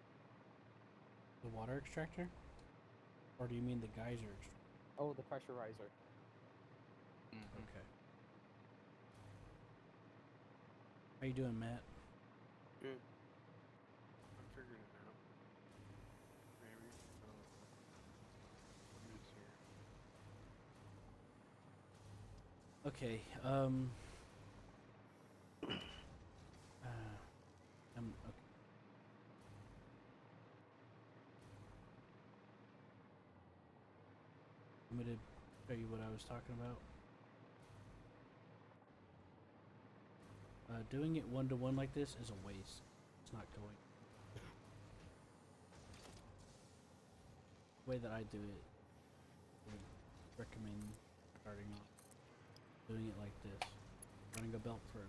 The water extractor? Or do you mean the geyser extractor? Oh, the pressurizer. Mhm. Okay. How you doing, Matt? Good. I'm figuring it out. Maybe. I don't know. I'm just here. Okay. Okay. I'm gonna show you what I was talking about. Doing it one-to-one like this is a waste. It's not going. The way that I do it, I would recommend starting off doing it like this, running a belt through.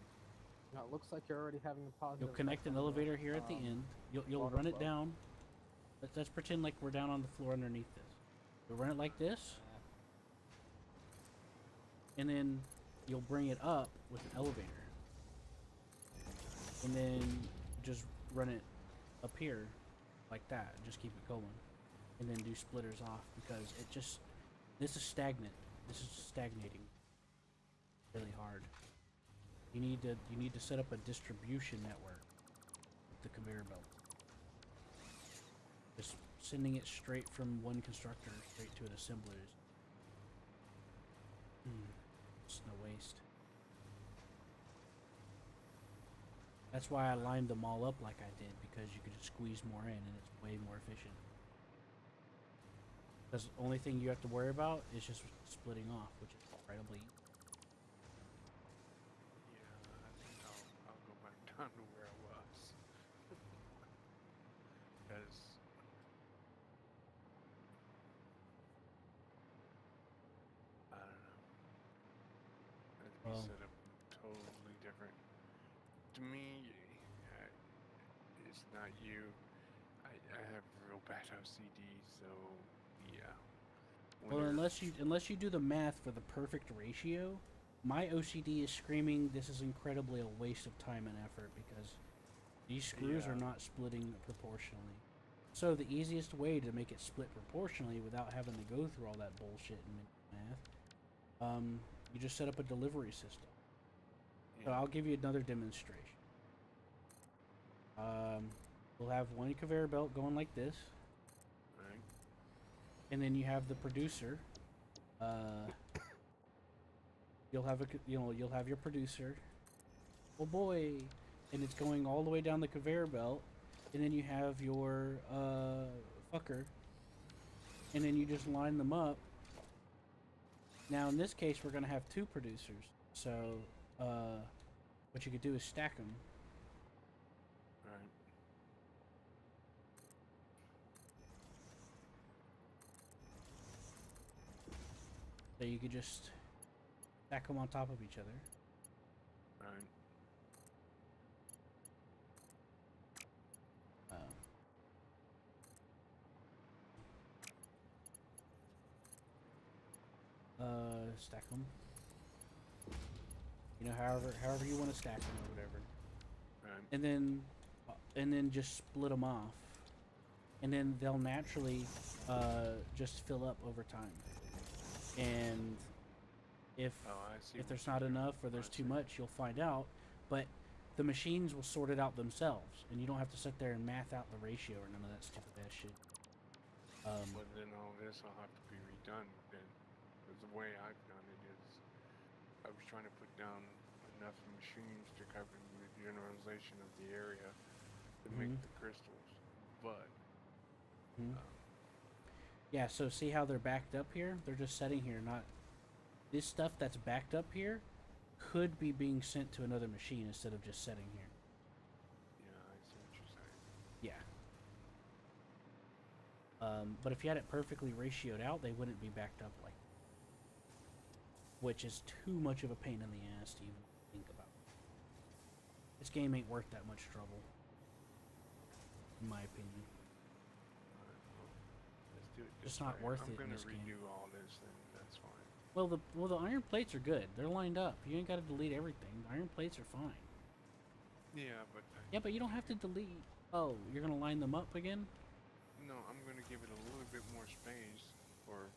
Now it looks like you're already having a positive. You'll connect an effect on the, elevator here at the end. You'll water run it flow. down. Let's pretend like we're down on the floor underneath this. You'll run it like this, and then you'll bring it up with an elevator. And then just run it up here like that. Just keep it going. And then do splitters off because this is stagnant. This is stagnating really hard. You need to set up a distribution network with the conveyor belt. Just sending it straight from one constructor straight to an assembler is it's no waste. That's why I lined them all up like I did, because you could just squeeze more in and it's way more efficient. Because the only thing you have to worry about is just splitting off, which is incredibly easy. Yeah, I think I'll go back down to where I was. Because I don't know. That'd be Well, set up totally different. To me, it's not you. I have real bad OCD, so yeah. well, unless you do the math for the perfect ratio, my OCD is screaming this is incredibly a waste of time and effort because these screws are Yeah. not splitting proportionally. So the easiest way to make it split proportionally without having to go through all that bullshit and math, you just set up a delivery system. So Yeah. I'll give you another demonstration. We'll have one conveyor belt going like this, Right. and then you have the producer. You'll have you'll have your producer. Oh boy, and it's going all the way down the conveyor belt, and then you have your fucker, and then you just line them up. Now in this case, we're gonna have 2 producers, so what you could do is stack them. Right. So you could just stack them on top of each other. Right. Stack them. You know, however you want to stack them or whatever. Right. And then just split them off, and then they'll naturally just fill up over time. And if Oh, I see. if what there's you're not doing. enough or there's I too see. much, you'll find out. But the machines will sort it out themselves, and you don't have to sit there and math out the ratio or none of that stupid ass shit. But then all this will have to be redone then. Because the way I've done it is, I was trying to put down enough machines to cover the generalization of the area to make Mhm. the crystals. But, Mhm. Yeah, so see how they're backed up here? They're just sitting here, not... This stuff that's backed up here could be being sent to another machine instead of just sitting here. yeah, I see what you're saying. Yeah. But if you had it perfectly ratioed out, they wouldn't be backed up like that. Which is too much of a pain in the ass to even think about. This game ain't worth that much trouble, in my opinion. Alright, well, let's do it It's this not way. worth I'm it in gonna this game. redo all this, then that's fine. Well, the iron plates are good. They're lined up. You ain't got to delete everything. The iron plates are fine. Yeah, but Yeah, but you don't have to delete. Oh, you're gonna line them up again? no, I'm gonna give it a little bit more space, or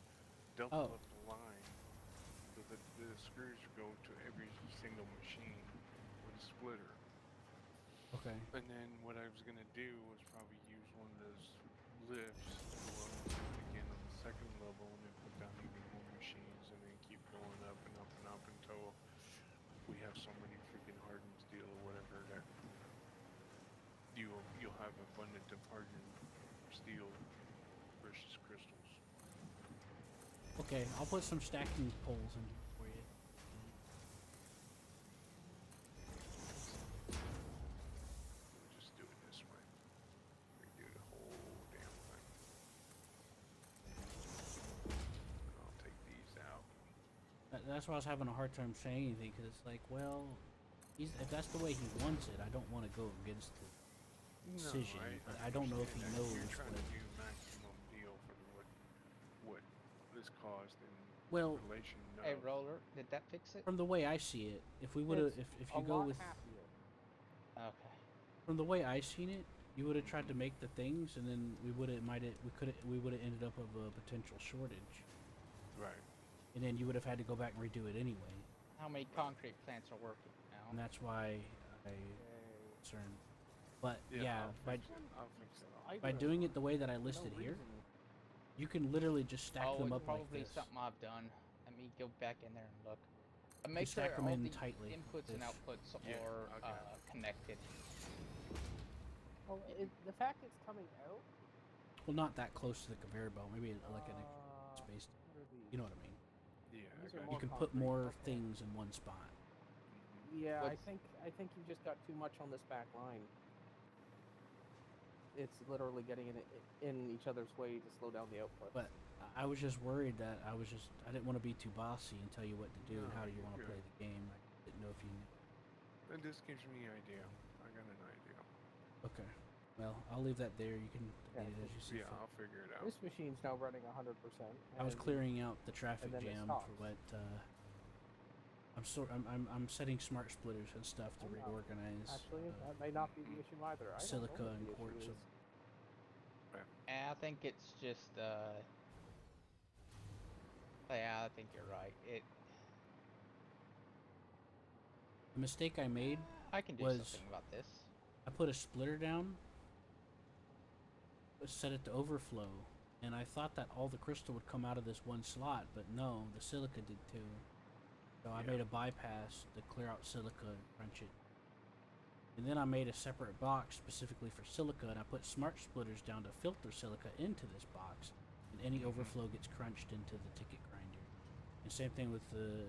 double Oh. up the line, so that the screws go to every single machine with a splitter. Okay. And then what I was gonna do was probably use one of those lifts to go up and do it again on the second level, and then put down even more machines, and then keep going up and up and up until we have so many freaking hardened steel or whatever that you'll have abundant of hardened steel versus crystals. Okay, I'll put some stacking poles in here for you. We'll just do it this way. Redo the whole damn thing. And I'll take these out. That's why I was having a hard time saying anything, because it's like, well, if that's the way he wants it, I don't want to go against the decision, but I don't know if he understand that. knows You're trying what... to do maximum deal for what this cost in Well, relation Hey, of. Roller, did that fix it? from the way I see it, if we would have, It's if a you go lot with... happier. Okay. From the way I seen it, you would have tried to make the things, and then we would have ended up of a potential shortage, Right. and then you would have had to go back and redo it anyway, How many concrete plants are working and now? that's why I Okay. concerned. But Yeah, yeah, I'll by fix it. I'll fix it all. I by do doing not- it the way that I no listed here, reason. you can literally just stack Oh, them it's up like probably this. something I've done. Let me go back in there and look. You Make sure stack them all in the tightly, inputs and this. outputs Yeah, are okay. connected. Well, the fact it's coming out. Well, not that close to the conveyor belt. Maybe like an uh, space. what are these? You know what I mean? Yeah, These I are got You more can put concrete, more okay. things in one spot. Yeah, What's- I think you just got too much on this back line. It's literally getting in each other's way to slow down the output. But I was just worried that I didn't want to be too bossy and tell you what to do and No, how do you you're want to good. play the game. I didn't know if you knew. And this gives me an idea. I got an idea. Okay. Well, I'll leave that there. You can Yeah, delete it as you see Yeah, fit. I'll figure it out. This machine's now running 100%. I was and- clearing out the traffic then it jam for stops. what I'm setting smart splitters and stuff to Oh, no. reorganize Actually, that may not be the issue either. I don't know silica what and the issue quartz is. of Yeah, I think it's just yeah, I think you're right. the mistake I made. I can do was- something about this. I put a splitter down, set it to overflow, and I thought that all the crystal would come out of this one slot, but no, the silica did too. So I Yeah. made a bypass to clear out silica and crunch it. And then I made a separate box specifically for silica, and I put smart splitters down to filter silica into this box, and any overflow gets crunched into the ticket grinder. And same thing with the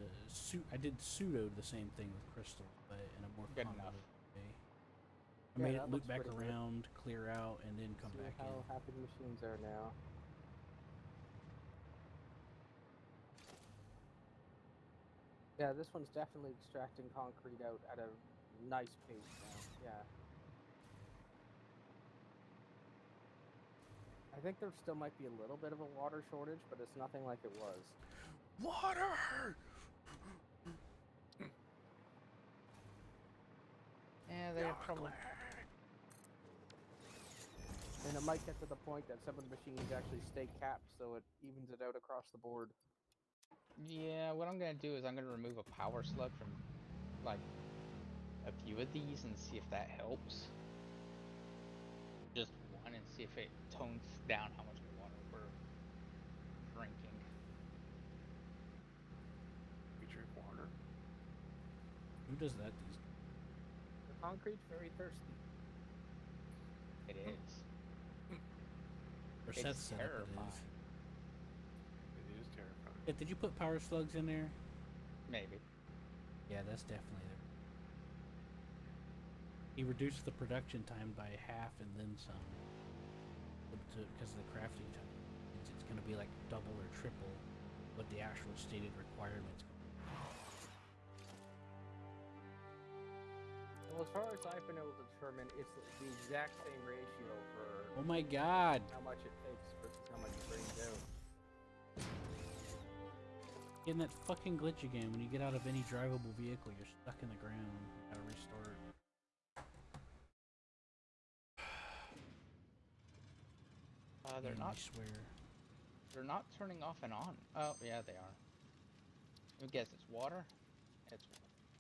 I did pseudo the same thing with crystals, but in a more Good enough. convoluted way. I Yeah, made that it loop looks back pretty good. around, clear out, and then come See back how in. happy the machines are now. Yeah, this one's definitely extracting concrete out at a nice pace now. Yeah. I think there still might be a little bit of a water shortage, but it's nothing like it was. Water! Yeah, they're probably. And it might get to the point that some of the machines actually stay capped, so it evens it out across the board. Yeah, what I'm gonna do is I'm gonna remove a power slug from, like, a few of these and see if that helps. Just one, and see if it tones down how much water we're drinking. We drink water. Who does that these days? The concrete's very thirsty. It is. Or It's Seth said terrifying. It is terrifying. Yeah, did you put power slugs in there? Maybe. Yeah, that's definitely there. He reduced the production time by half and then some. Because of the crafting time. It's going to be like double or triple what the actual stated requirements. Well, as far as I've been able to determine, it's the exact same ratio for Oh my god! how much it takes versus how much it brings out. Getting that fucking glitch again. When you get out of any drivable vehicle, you're stuck in the ground. You gotta restart. They're Yeah, not. I swear. They're not turning off and on. Oh, yeah, they are. I guess it's water. It's.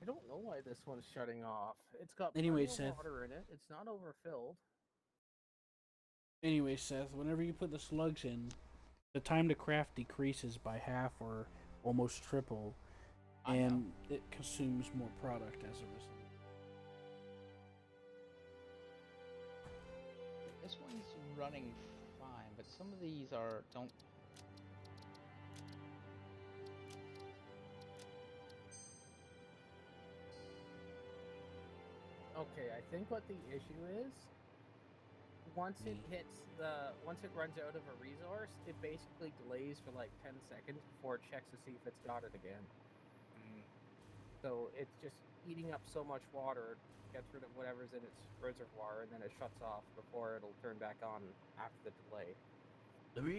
I don't know why this one's shutting off. It's got Anyway, plenty Seth. of water in it. It's not overfilled. Anyway, Seth, whenever you put the slugs in, the time to craft decreases by half or almost triple, I know. and it consumes more product as a result. This one's running fine, but some of these don't. Okay, I think what the issue is, once it runs out of a resource, it basically delays for like 10 seconds before it checks to see if it's got it again. So it's just eating up so much water, gets rid of whatever's in its reservoir, and then it shuts off before it'll turn back on after the delay. Well,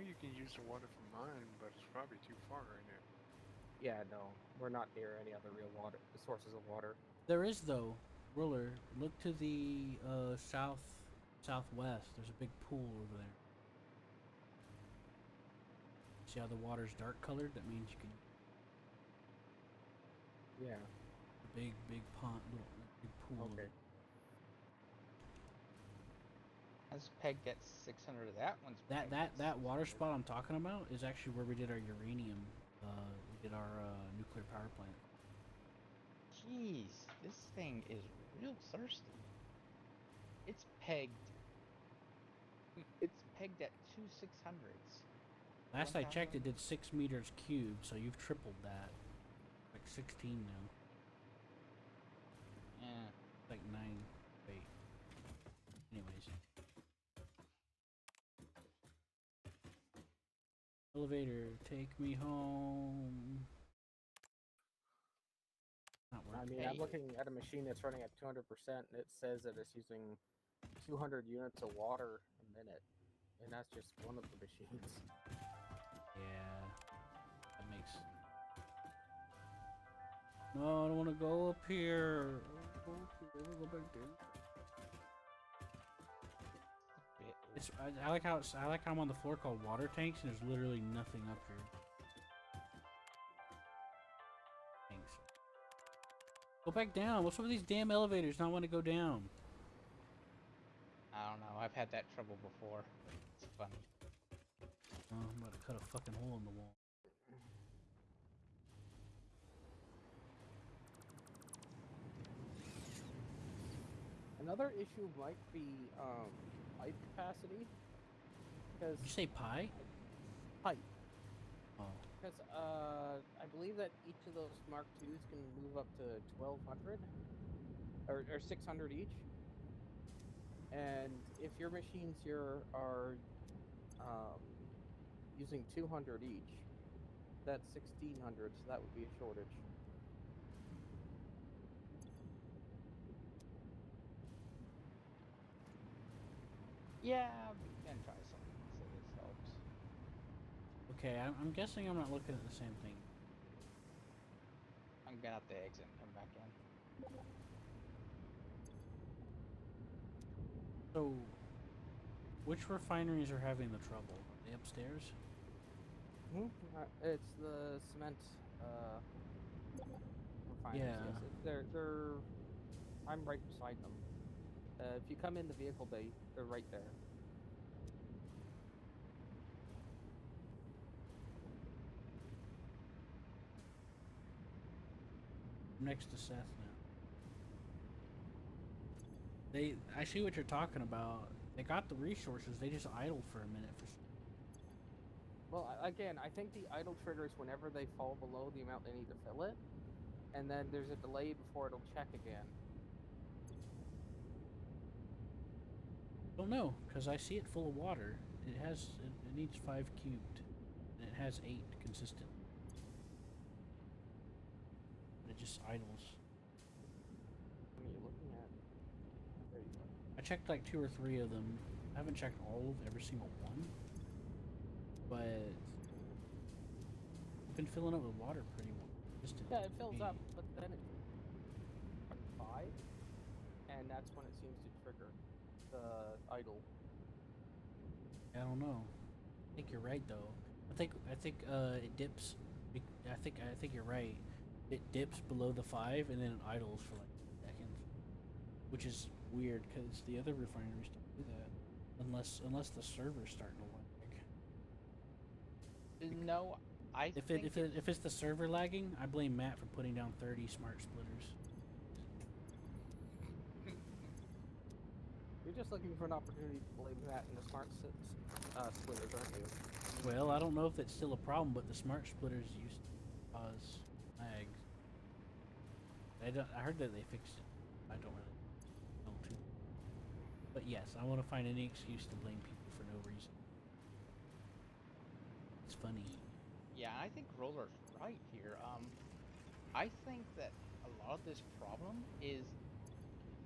you can use the water from mine, but it's probably too far right now. Yeah, no, we're not near any other real sources of water. There is though. Ruler, look to the southwest. There's a big pool over there. See how the water's dark colored? That means you can. Yeah. Big pond, little big pool. Okay. That's pegged at 600. That one's pegged at That water 600. spot I'm talking about is actually where we did our uranium. We did our nuclear power plant. Jeez, this thing is real thirsty. It's pegged. It's pegged at 2,600s. Last I checked, it did 6 meters cubed, so you've tripled that. Like 16 now. Yeah. Like 9. Wait. Anyways. Elevator, take me home. Not I working. mean, I'm looking at a machine that's running at 200%, and it says that it's using 200 units of water a minute, and that's just one of the machines. Yeah. That makes. No, I don't want to go up here. I don't want to go up here. Go back there. I like how I'm on the floor called water tanks, and there's literally nothing up here. Thanks. Go back down. What's up with these damn elevators? Not want to go down. I don't know. I've had that trouble before. It's funny. Oh, I'm about to cut a fucking hole in the wall. Another issue might be pipe capacity, because Did you say pie? pipe. Oh. Because I believe that each of those Mark IIs can move up to 1,200 or 600 each. And if your machines here are using 200 each, that's 1,600. So that would be a shortage. Yeah, we can try something so this helps. Okay, I'm guessing I'm not looking at the same thing. I'm gonna have to exit and come back in. So, which refineries are having the trouble? Are they upstairs? It's the cement refineries. Yeah. Yes, they're. I'm right beside them. If you come in the vehicle bay, they're right there. I'm next to Seth now. I see what you're talking about. They got the resources. They just idle for a minute for. Well, again, I think the idle triggers whenever they fall below the amount they need to fill it, and then there's a delay before it'll check again. Don't know, because I see it full of water. It needs 5 cubed, and it has 8 consistent. It just idles. What are you looking at? There you go. I checked like 2 or 3 of them. I haven't checked all of every single one, but I've been filling up with water pretty well. Yeah, it fills up, but then it 5, and that's when it seems to trigger the idle. I don't know. I think you're right though. I think it dips. I think you're right. It dips below the 5 and then it idles for like seconds, which is weird because the other refineries don't do that unless the server's starting to lag. No, I If think it's the server lagging, I blame Matt for putting down 30 smart splitters. You're just looking for an opportunity to blame that in the smart splitters, aren't you? Well, I don't know if it's still a problem, but the smart splitters used to cause lag. I heard that they fixed it. I don't really know too. But yes, I want to find any excuse to blame people for no reason. It's funny. yeah, I think Roller's right here. I think that a lot of this problem is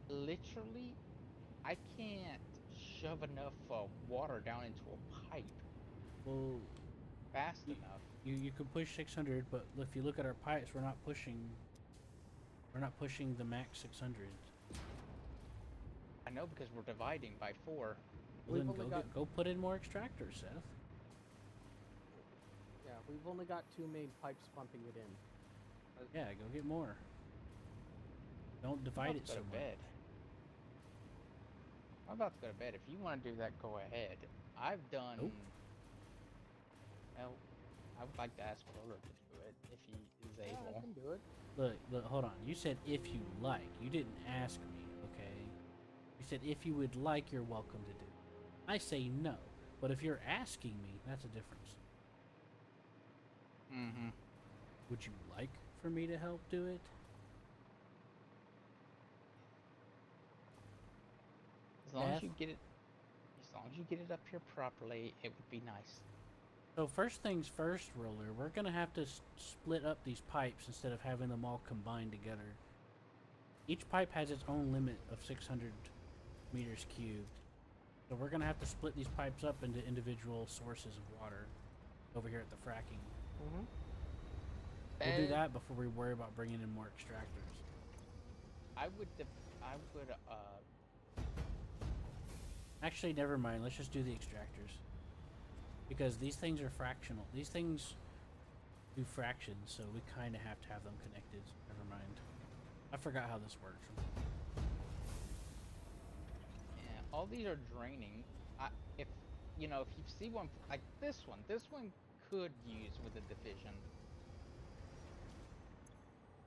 literally I can't shove enough water down into a pipe Well, fast enough. you can push 600, but if you look at our pipes, we're not pushing the max 600. I know because we're dividing by 4. Well, then We've only got- go put in more extractors, Seth. Yeah, we've only got 2 main pipes pumping it in. Yeah, go get more. Don't divide it go so to much. bed. I'm about to go to bed. If you want to do that, go ahead. I've done. Nope. Well, I would like to ask Roller to do it if he is Yeah, I able. can do it. Look, hold on. You said if you like. You didn't ask me, okay? You said if you would like, you're welcome to do it. I say no. But if you're asking me, that's a difference. Mm-hmm. Would you like for me to help do it? As long as Beth? you get it, up here properly, it would be nice. So first things first, Roller, we're going to have to split up these pipes instead of having them all combined together. Each pipe has its own limit of 600 meters cubed. So we're going to have to split these pipes up into individual sources of water over here at the fracking. Mm-hmm. We'll do that before we worry about bringing in more extractors. I would. Actually, never mind. Let's just do the extractors. Because these things are fractional. These things do fractions, so we kind of have to have them connected. Never mind. I forgot how this works. Yeah, all these are draining. If you see one like this one could use with a division.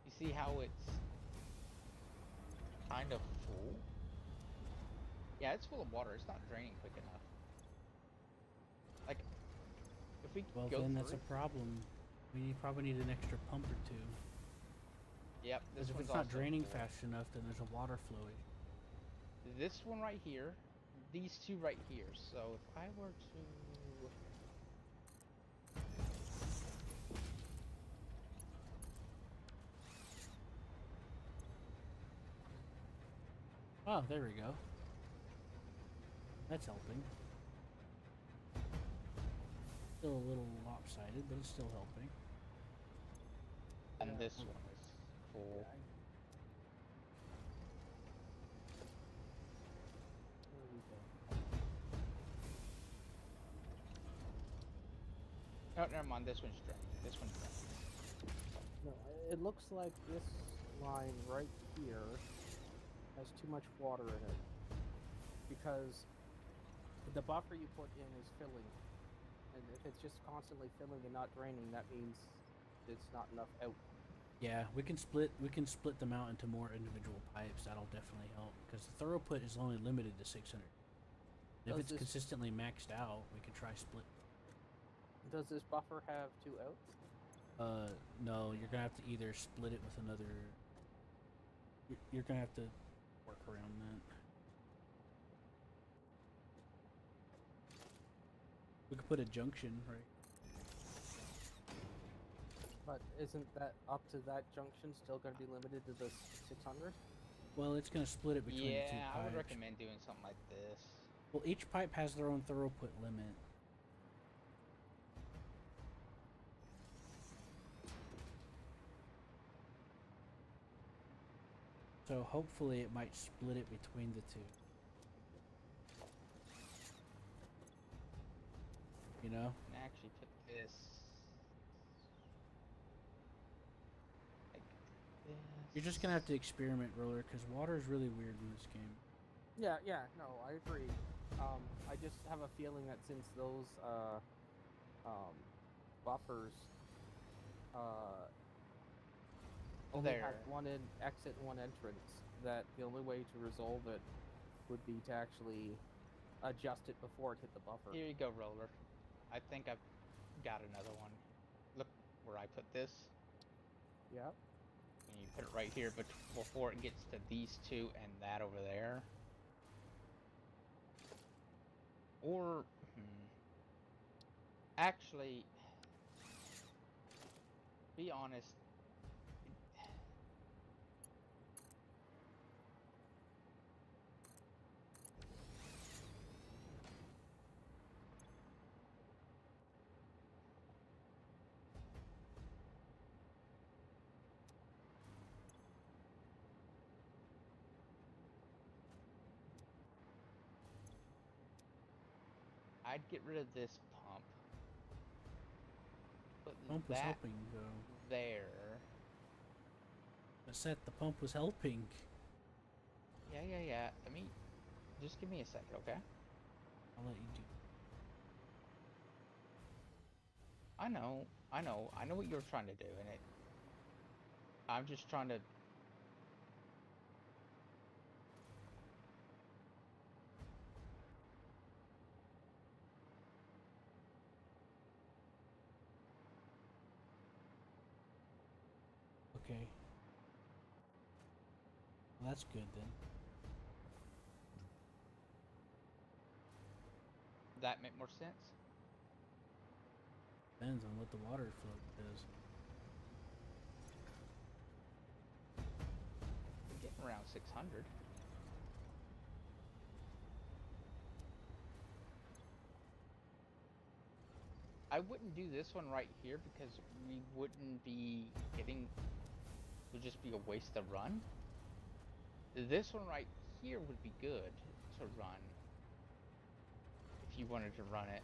You see how it's kind of full? Yeah, it's full of water. It's not draining quick enough. Like, if we Well, go then through. that's a problem. We probably need an extra pump or two. Yep, this Because if one's it's not also draining full. fast enough, then there's a water flow issue. This one right here, these two right here. So if I were to. Oh, there we go. That's helping. Still a little lopsided, but it's still helping. And this one is full. There we go. Oh, never mind. This one's drained. This one's drained. No, it looks like this line right here has too much water in it because the buffer you put in is filling, and if it's just constantly filling and not draining, that means it's not enough out. Yeah, we can split them out into more individual pipes. That'll definitely help because the throughput is only limited to 600. If Does it's this- consistently maxed out, we can try split. Does this buffer have two outs? No, you're gonna have to either split it with another. You're gonna have to work around that. We could put a junction, right? But isn't that up to that junction still going to be limited to the 600? Well, it's gonna split it between the two Yeah, pipes. I would recommend doing something like this. Well, each pipe has their own throughput limit. So hopefully it might split it between the two. You know? And actually put this like this. You're just gonna have to experiment, Roller, because water is really weird in this game. Yeah, no, I agree. I just have a feeling that since those buffers only have There. one exit and one entrance, that the only way to resolve it would be to actually adjust it before it hit the buffer. Here you go, Roller. I think I've got another one. Look where I put this. Yep. And you put it right here, but before it gets to these two and that over there. Or, actually, be honest. I'd get rid of this pump. Put Pump was that helping, though. there. I said the pump was helping. Yeah. Let me just give me a second, okay? I'll let you do. I know what you're trying to do, and I'm just trying to. Okay. Well, that's good then. That make more sense? Depends on what the water flow does. We're getting around 600. I wouldn't do this one right here because we wouldn't be getting. It would just be a waste to run. This one right here would be good to run if you wanted to run it.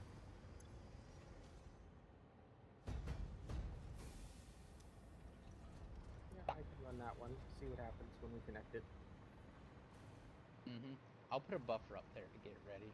Yeah, I can run that one. See what happens when we connect it. I'll put a buffer up there to get it ready.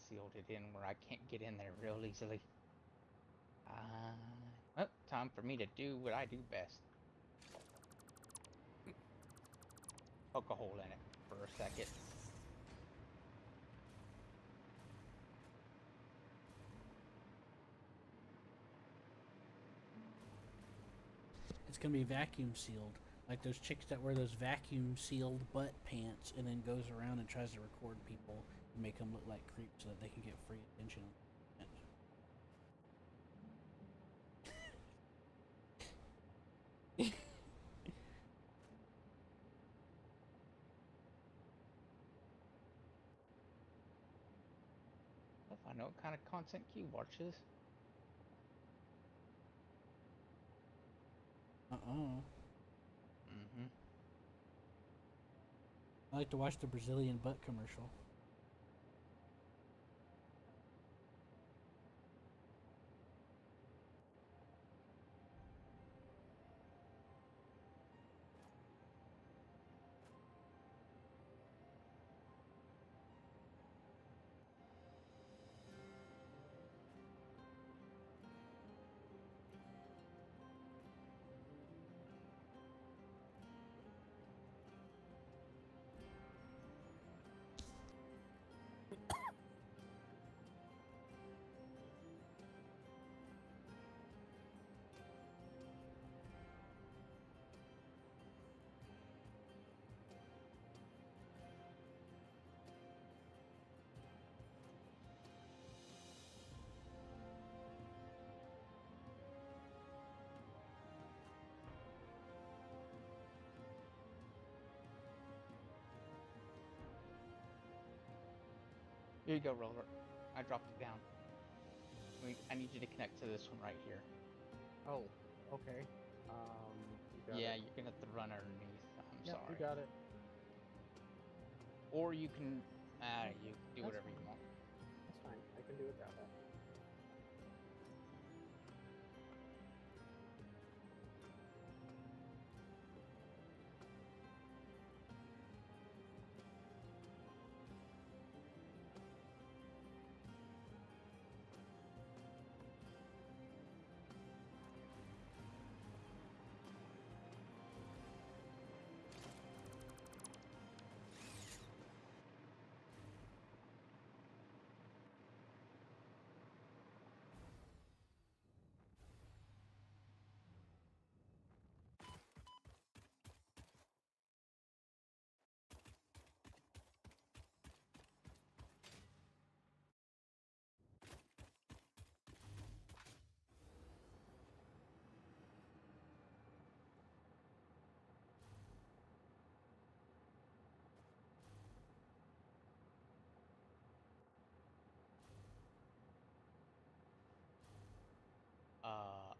sealed it in where I can't get in there real easily. Well, time for me to do what I do best. Poke a hole in it for a second. It's gonna be vacuum sealed, like those chicks that wear those vacuum sealed butt pants and then goes around and tries to record people and make them look like creeps so that they can get free attention. If I know what kind of content Q watches. Mm-hmm. I like to watch the Brazilian butt commercial. Here you go, Roller. I dropped it down. I need you to connect to this one right here. Oh, okay. You got Yeah, it. you're gonna have to run underneath. I'm Yep, sorry. you got it. Or you can, you do That's whatever you fine. want. That's fine. I can do it that way.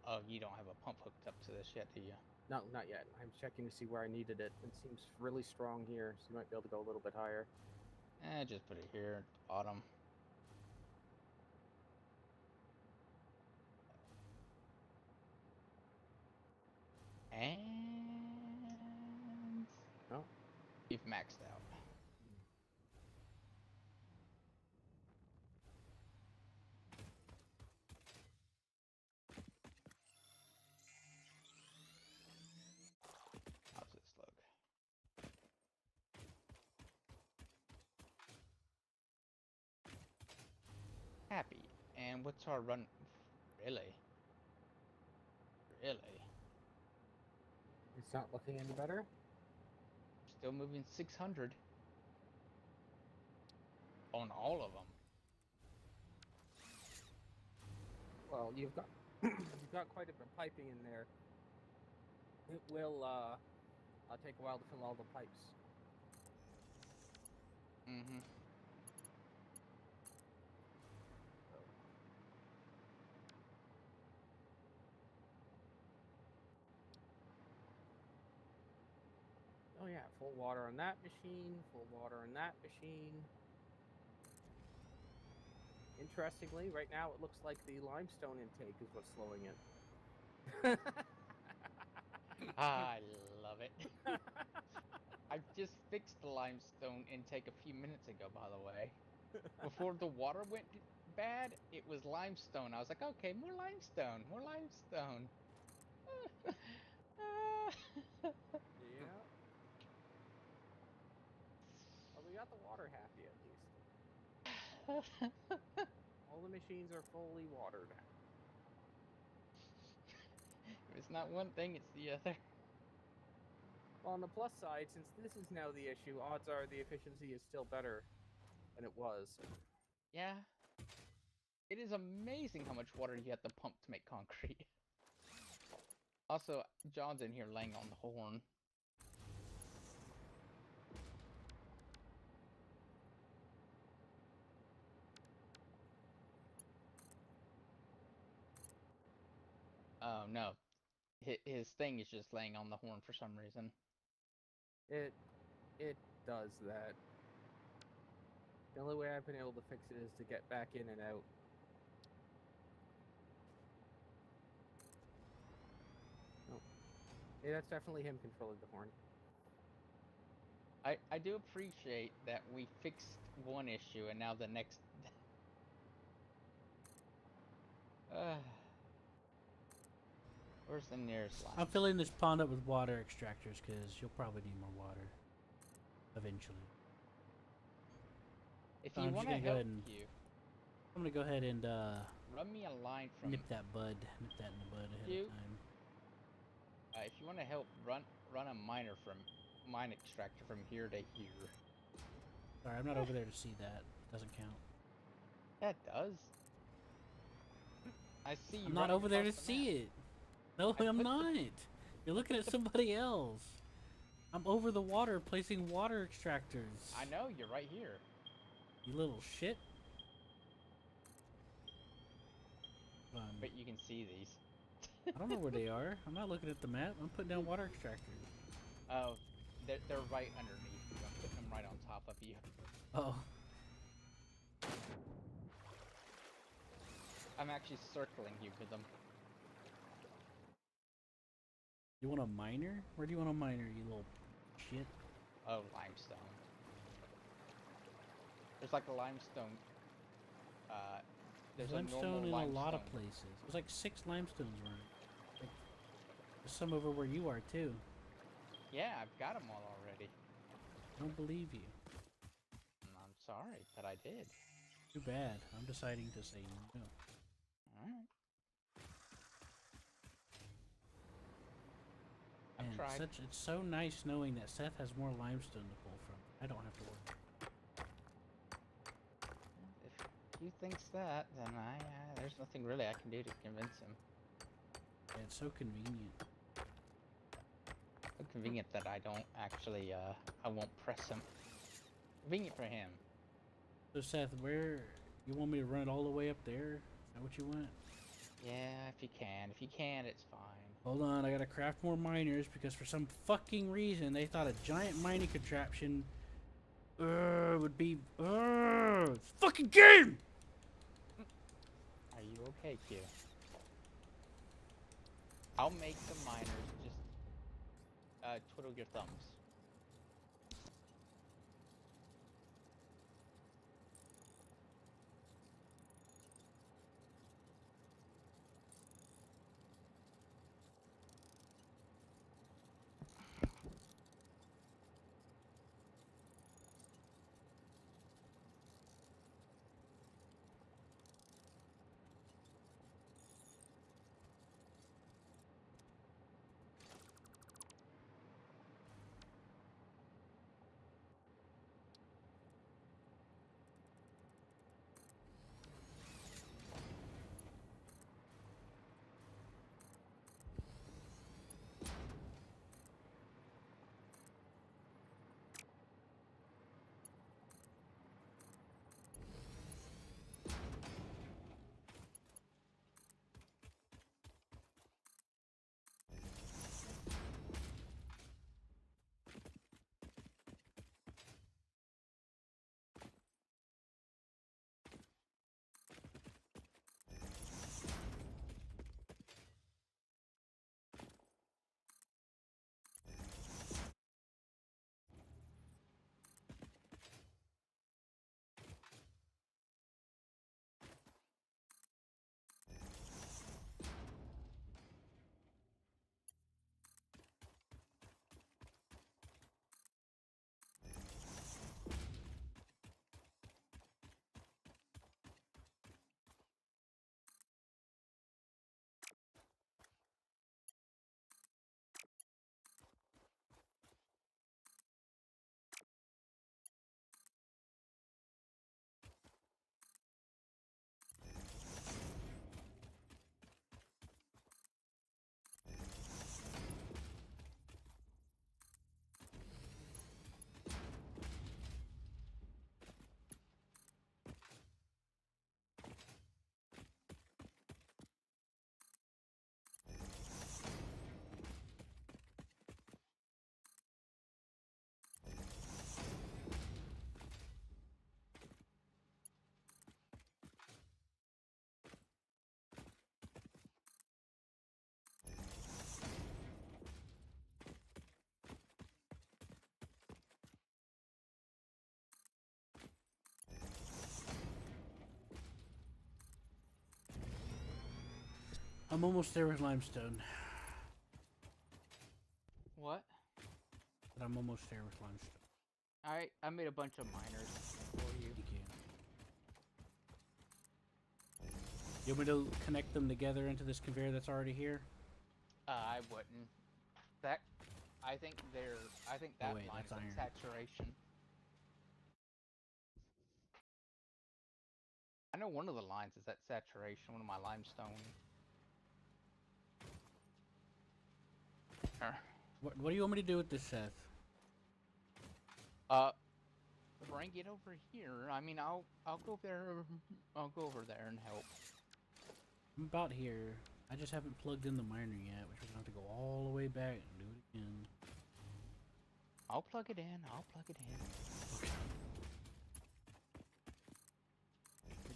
Oh, you don't have a pump hooked up to this yet, do you? No, not yet. I'm checking to see where I needed it. It seems really strong here, so you might be able to go a little bit higher. Just put it here at the bottom. And Oh, you've maxed out. How's this look? Happy. And what's our run? Really? Really? it's not looking any better. Still moving 600 on all of them. Well, you've got you've got quite a bit of piping in there. It will take a while to fill all the pipes. Mm-hmm. Oh yeah, full water on that machine, full water on that machine. Interestingly, right now it looks like the limestone intake is what's slowing it. I love it. I just fixed the limestone intake a few minutes ago, by the way. Before the water went bad, it was limestone. I was like, okay, more limestone, more limestone. Yeah. Well, we got the water happy at least. All the machines are fully watered. If it's not one thing, it's the other. Well, on the plus side, since this is now the issue, odds are the efficiency is still better than it was. Yeah. It is amazing how much water you have to pump to make concrete. Also, John's in here laying on the horn. Oh no, his thing is just laying on the horn for some reason. It does that. The only way I've been able to fix it is to get back in and out. Nope. Yeah, that's definitely him controlling the horn. I do appreciate that we fixed one issue and now the next. Where's the nearest line? I'm filling this pond up with water extractors because you'll probably need more water eventually. If I'm you just want to gonna go help ahead and- you, I'm gonna go ahead and run me a line from. nip that in the bud ahead You- of time. If you want to help, run a mine extractor from here to here. Sorry, I'm not over there to see that. Doesn't count. That does. I see you. I'm not running over there to across the see map. it. No, I I'm put the- not. You're looking at somebody else. I'm over the water placing water extractors. I know you're right here. You little shit. But you can see these. I don't know where they are. I'm not looking at the map. I'm putting down water extractors. Oh, they're right underneath you. I'm putting them right on top of you. Oh, I'm actually circling you with them. you want a miner? Where do you want a miner, you little shit? Oh, limestone. There's like a limestone. There's limestone a normal in limestone. a lot of places. There's like 6 limestones around. Like, there's some over where you are too. Yeah, I've got them all already. I don't believe you. I'm sorry, but I did. Too bad. I'm deciding to say no. Alright. Man, I've tried. it's so nice knowing that Seth has more limestone to pull from. I don't have to worry. If he thinks that, then there's nothing really I can do to convince him. Yeah, it's so convenient. So convenient that I don't actually, I won't press him. Convenient for him. So Seth, where you want me to run it all the way up there? Is that what you want? Yeah, if you can. If you can, it's fine. Hold on, I gotta craft more miners because for some fucking reason they thought a giant mining contraption would be it's a fucking game! Are you okay, Q? I'll make the miners just twiddle your thumbs. I'm almost there with limestone. What? But I'm almost there with limestone. I made a bunch of miners for you. Thank you. You want me to connect them together into this conveyor that's already here? I wouldn't. I think that wait, line that's is iron. at saturation. I know one of the lines is at saturation, one of my limestone. What do you want me to do with this, Seth? Bring it over here. I mean, I'll go there. I'll go over there and help. I'm about here. I just haven't plugged in the miner yet, which we're gonna have to go all the way back and do it again. I'll plug it in. I'll plug it in. Okay.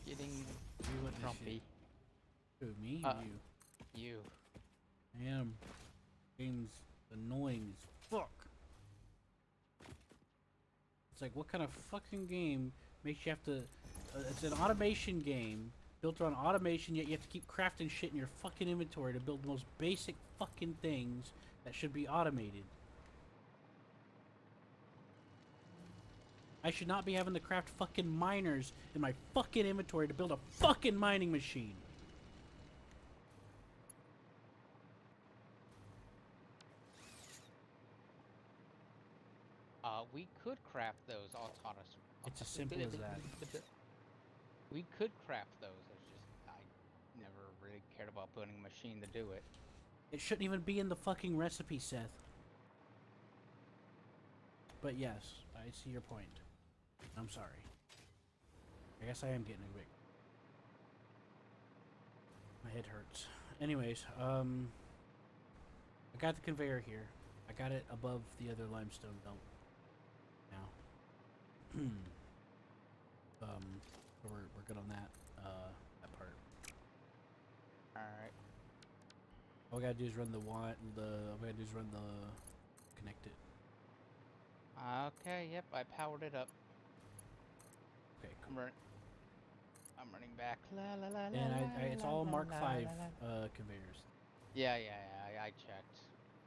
You're getting You want this grumpy. shit? Who, me or you? You. I am. Game's annoying as fuck. It's like, what kind of fucking game makes you have to... it's an automation game, built on automation, yet you have to keep crafting shit in your fucking inventory to build the most basic fucking things that should be automated. I should not be having to craft fucking miners in my fucking inventory to build a fucking mining machine. We could craft those autonomous. It's as simple as that. We could craft those. It's just I never really cared about putting a machine to do it. It shouldn't even be in the fucking recipe, Seth. But yes, I see your point. I'm sorry. I guess I am getting a bit... My head hurts. Anyways, I got the conveyor here. I got it above the other limestone belt. Now. So we're good on that, that part. Alright. All we gotta do is run all we gotta do is run the... connect it. Okay, yep, I powered it up. Okay, cool. I'm running back. La la la And la, it's la, all la, Mark la, 5 la, la. conveyors. Yeah, I checked.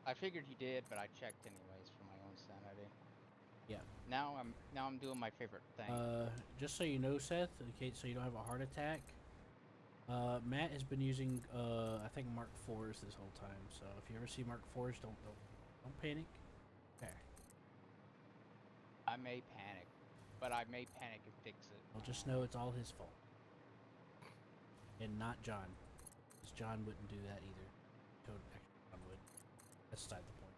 I figured you did, but I checked anyways for my own sanity. Yeah. Now I'm doing my favorite thing. Just so you know, Seth, in case so you don't have a heart attack, Matt has been using I think Mark 4s this whole time. So if you ever see Mark 4s, don't panic. Okay. I may panic, but I may panic and fix it. Well, just know it's all his fault, and not John, because John wouldn't do that either. Actually, John would. That's beside the point.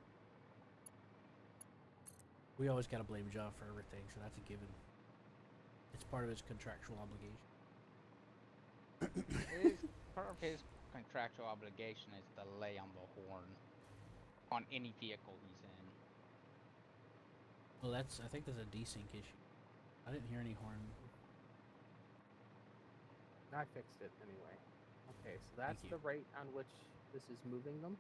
We always gotta blame John for everything, so that's a given. It's part of his contractual obligation. Part of his contractual obligation is to lay on the horn on any vehicle he's in. Well, I think that's a desync issue. I didn't hear any horn. I fixed it anyway. Okay, so that's you. the rate on which this is moving them.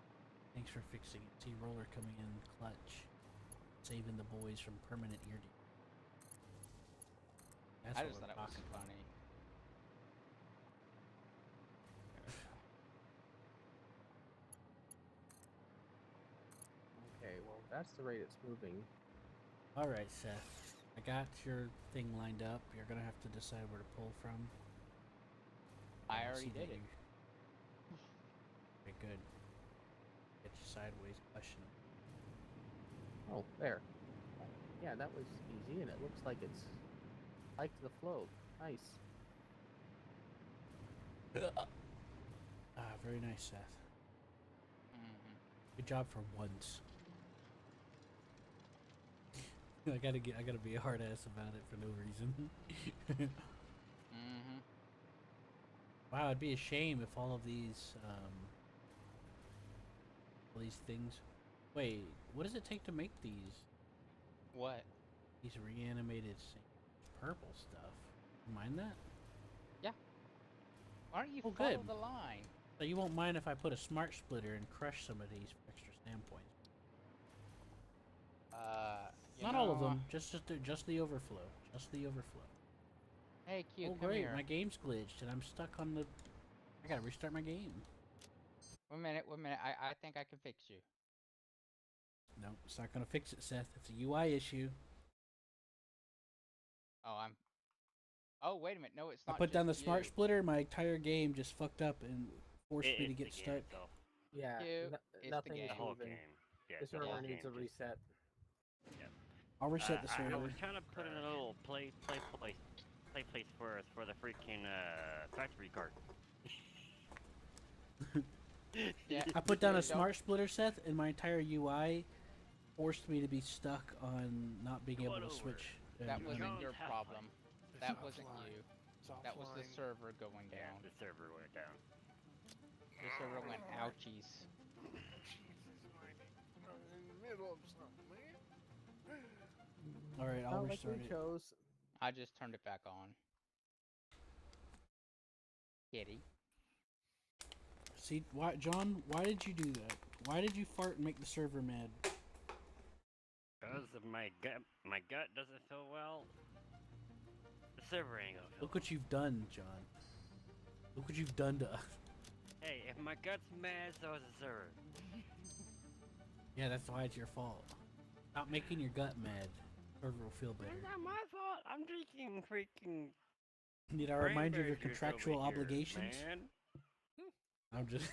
Thanks for fixing it. See roller coming in clutch, saving the boys from permanent ear damage. That's I what just we're thought it was talking about. funny. Okay, well, that's the rate it's moving. All right, Seth. I got your thing lined up. You're gonna have to decide where to pull from. I Yeah, already see that did it. Okay, good. Get you sideways question. Oh, there. Yeah, that was easy, and it looks like it's like the flow. Nice. Very nice, Seth. Mm-hmm. Good job for once. I gotta be a hard ass about it for no reason. Mm-hmm. Wow, it'd be a shame if all of these things. Wait, what does it take to make these? What? These reanimated purple stuff. You mind that? Yeah. Why don't you Oh, follow good. the line? So you won't mind if I put a smart splitter and crush some of these for extra standpoints. You Not all of know, them, just the overflow. Just the overflow. Hey, Q, Oh come great, here. my game's glitched and I'm stuck on the... I gotta restart my game. One minute, one minute. I think I can fix you. No, it's not gonna fix it, Seth. It's a UI issue. Oh, Oh, wait a minute. No, it's I not put down the just smart you. splitter, my entire game just fucked up and forced me to It's the get game stuck. itself. Yeah, You, it's the nothing game. is The whole moving. game. Yeah, The the whole server needs game a just- reset. I'll reset the I server. was trying to put in a little play place for the freaking factory card. Yeah. I put down a Don't- smart splitter, Seth, and my entire UI forced me to be stuck on not being Come able on to over. switch. That and- wasn't Don't your have problem. It's That wasn't offline. you. It's That was the offline. server going Yeah, down. the server went down. The server went ouchies. Jesus, I'm in the middle of something, man. All right, I'll Not like restart we it. chose. I just turned it back on. Kitty. See, why, John? Why did you do that? Why did you fart and make the server mad? Because of my gut doesn't feel well. The server ain't gonna feel Look what you've done, John. Look what you've done to us. well. Hey, if my gut's mad, so is the server. Yeah, that's why it's your fault. Stop making your gut mad. Server will feel It's better. not my fault. I'm drinking freaking. Need I remind you of your cranberry juice contractual over here, obligations? Man. I'm just.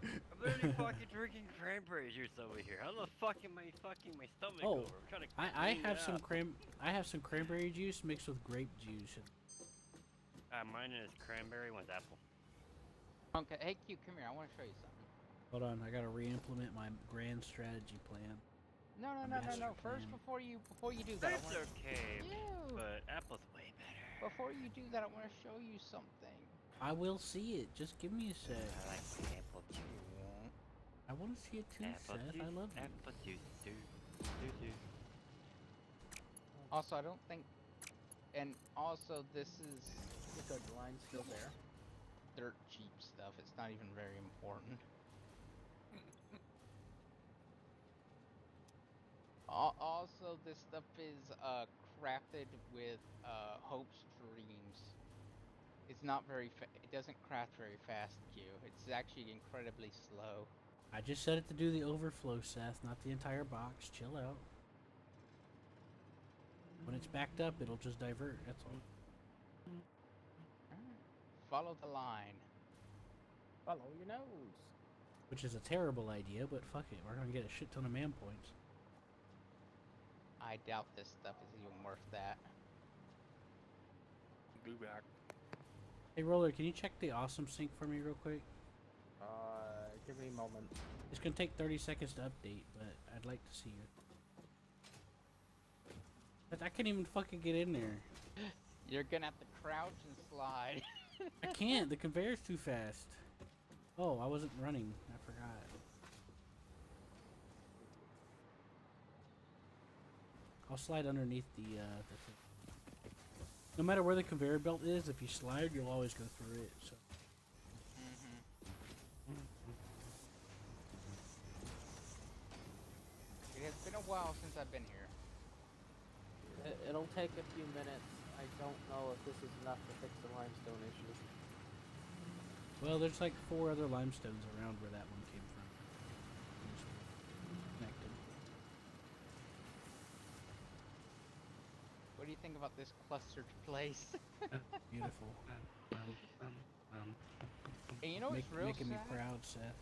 I'm literally fucking drinking cranberry juice over here. How the fuck am I fucking my stomach Oh, over? I'm trying to I clean have it some up. I have some cranberry juice mixed with grape juice. Mine is cranberry, one's apple. Okay, hey Q, come here. I want to show you something. Hold on, I gotta re-implement my grand strategy plan. No, A no, no, no, master no. First, plan. before you do that, I It's want okay, Ew. but apple's way better. before you do that, I want to show you something. I will see it. Just give me a sec. I like apple juice. I want to see it too, Apple Seth. juice. I love you. Apple juice. Do. Also, I don't think, and also this is Good, the line's still there. dirt cheap stuff. It's not even very important. Also, this stuff is crafted with hopes, dreams. It's not very. It doesn't craft very fast, Q. It's actually incredibly slow. I just set it to do the overflow, Seth, not the entire box. Chill out. When it's backed up, it'll just divert. That's all. Alright. Follow the line. Follow your nose. Which is a terrible idea, but fuck it. We're gonna get a shit ton of man points. I doubt this stuff is even worth that. Be back. Hey, Roller, can you check the awesome sync for me real quick? Give me a moment. It's gonna take 30 seconds to update, but I'd like to see it. But I can't even fucking get in there. You're gonna have to crouch and slide. I can't. The conveyor's too fast. Oh, I wasn't running. I forgot. I'll slide underneath the thing. No matter where the conveyor belt is, if you slide, you'll always go through it. So. It has been a while since I've been here. It'll take a few minutes. I don't know if this is enough to fix the limestone issue. Well, there's like 4 other limestones around where that one came from. Just connected. What do you think about this clustered place? Beautiful. And you know what's real Making me sad? proud, Seth.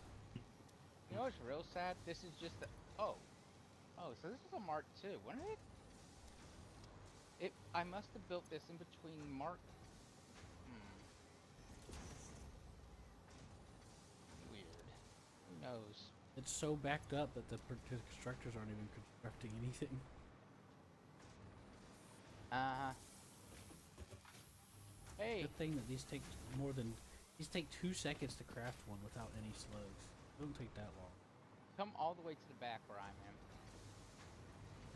You know what's real sad? This is just the. Oh, so this is a Mark II, wasn't it? I must have built this in between Mark. Weird. Who knows? It's so backed up that the constructors aren't even constructing anything. Hey, Good thing that these take these take 2 seconds to craft one without any slugs. It don't take that long. come all the way to the back where I am.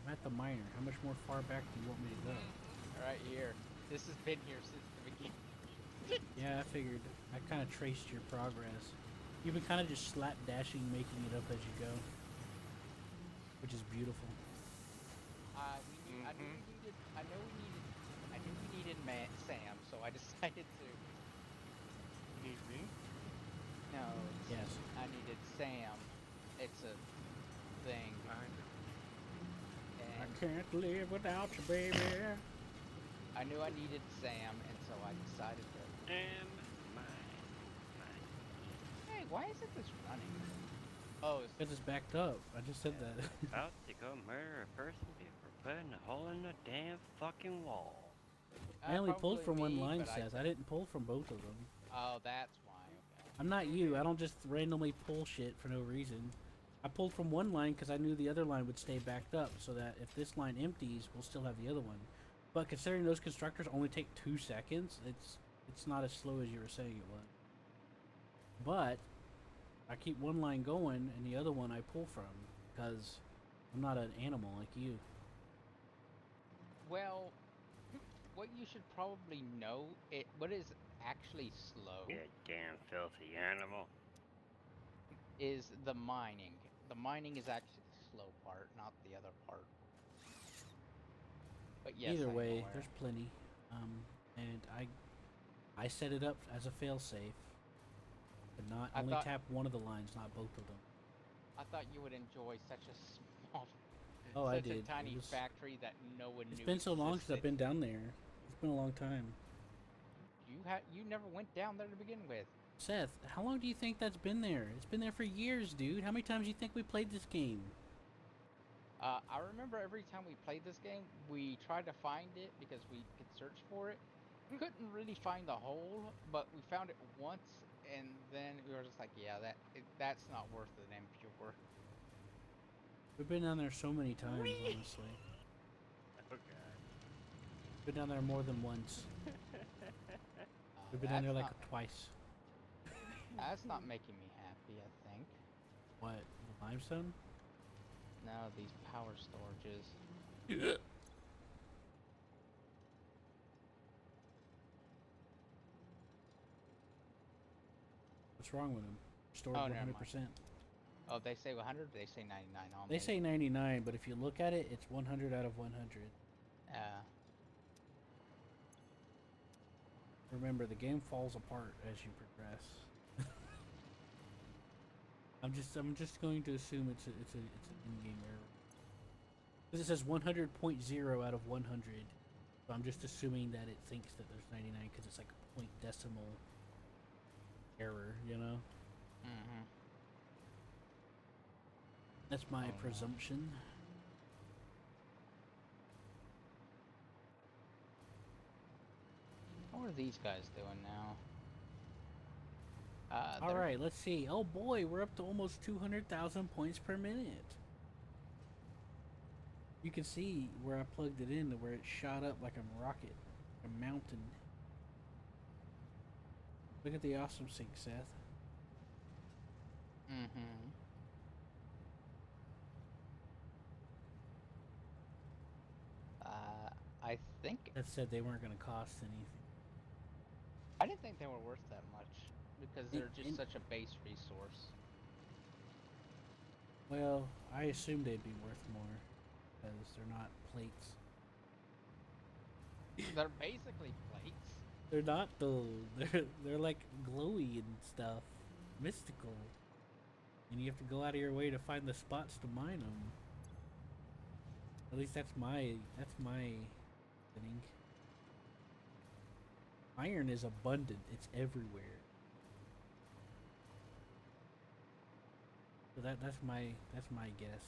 I'm at the miner. How much more far back do you want me to go? Right here. This has been here since the beginning. Yeah, I figured. I kind of traced your progress. You've been kind of just slapdashing, making it up as you go, which is beautiful. I knew we needed Sam, so I decided to. You need me? No, it's, Yes. I needed Sam. It's a thing. I And can't live without you, baby. I knew I needed Sam, and so I decided to. Hey, why isn't this running? Oh, it's Because it's backed up. I just said that. About to go murder a person before putting a hole in the damn fucking wall. I only pulled probably from one me, line, but Seth. I didn't pull from both of them. Oh, that's why. Okay. I'm not you. I don't just randomly pull shit for no reason. I pulled from one line because I knew the other line would stay backed up, so that if this line empties, we'll still have the other one. But considering those constructors only take 2 seconds, it's not as slow as you were saying it was. But I keep one line going, and the other one I pull from because I'm not an animal like you. Well, what you should probably know, what is actually slow You damn filthy animal. is the mining. The mining is actually the slow part, not the other part. But yes, Either I'm way, aware. there's plenty. And I set it up as a failsafe, but not I only thought- tap one of the lines, not both of them. I thought you would enjoy such a small, Oh, I such did. a tiny It was, factory that no one it's knew been so long since I've existed. been down there. It's been a long time. You never went down there to begin with. Seth, how long do you think that's been there? It's been there for years, dude. How many times do you think we played this game? I remember every time we played this game, we tried to find it because we could search for it. Couldn't really find the hole, but we found it once, and then we were just like, yeah, that's not worth an impure. We've been down there so many times, honestly. Oh god. Been down there more than once. We've been down there like twice. That's not making me happy, I think. What? The limestone? No, these power storages. What's wrong with them? Stored Oh, never 100%. Oh, they say 100, they say 99 on They say 99, but if you look at it, it's 100 out of 100. Remember, the game falls apart as you progress. I'm just going to assume it's an in-game error. Because it says 100.0 out of 100. So I'm just assuming that it thinks that there's 99 because it's like a point decimal error, you know? Mm-hmm. That's my presumption. What are these guys doing now? All right, let's see. Oh boy, we're up to almost 200,000 points per minute. You can see where I plugged it in to where it shot up like a rocket, a mountain. Look at the awesome sync, Seth. Mm-hmm. I think That said they weren't going to cost anything. I didn't think they were worth that much because they're just such a base resource. Well, I assumed they'd be worth more because they're not plates. They're basically plates. They're not though. They're like glowy and stuff, mystical, and you have to go out of your way to find the spots to mine them. At least that's my thing. Iron is abundant. It's everywhere. So that's my guess.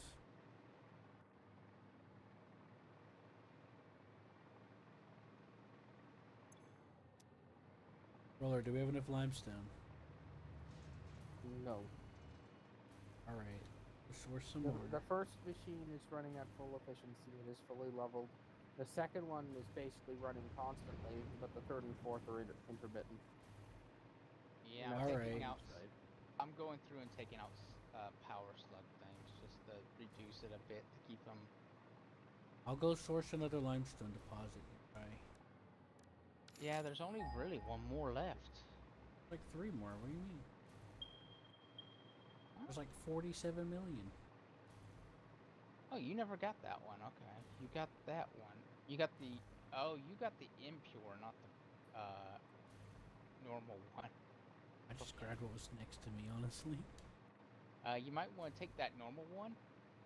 Roller, do we have enough limestone? No. All right. Let's source some The, more. the first machine is running at full efficiency. It is fully leveled. The second one is basically running constantly, but the third and fourth are intermittent. Yeah, And I'm that's taking Alright. out. I'm going through and taking out power slug things just to reduce it a bit to keep them. I'll go source another limestone deposit nearby. Yeah, there's only really one more left. Like 3 more. What do you mean? Huh? There's like 47 million. Oh, you never got that one. Okay, you got that one. You got the. Oh, you got the impure, not the normal one. I just grabbed what was next to me, honestly. You might want to take that normal one.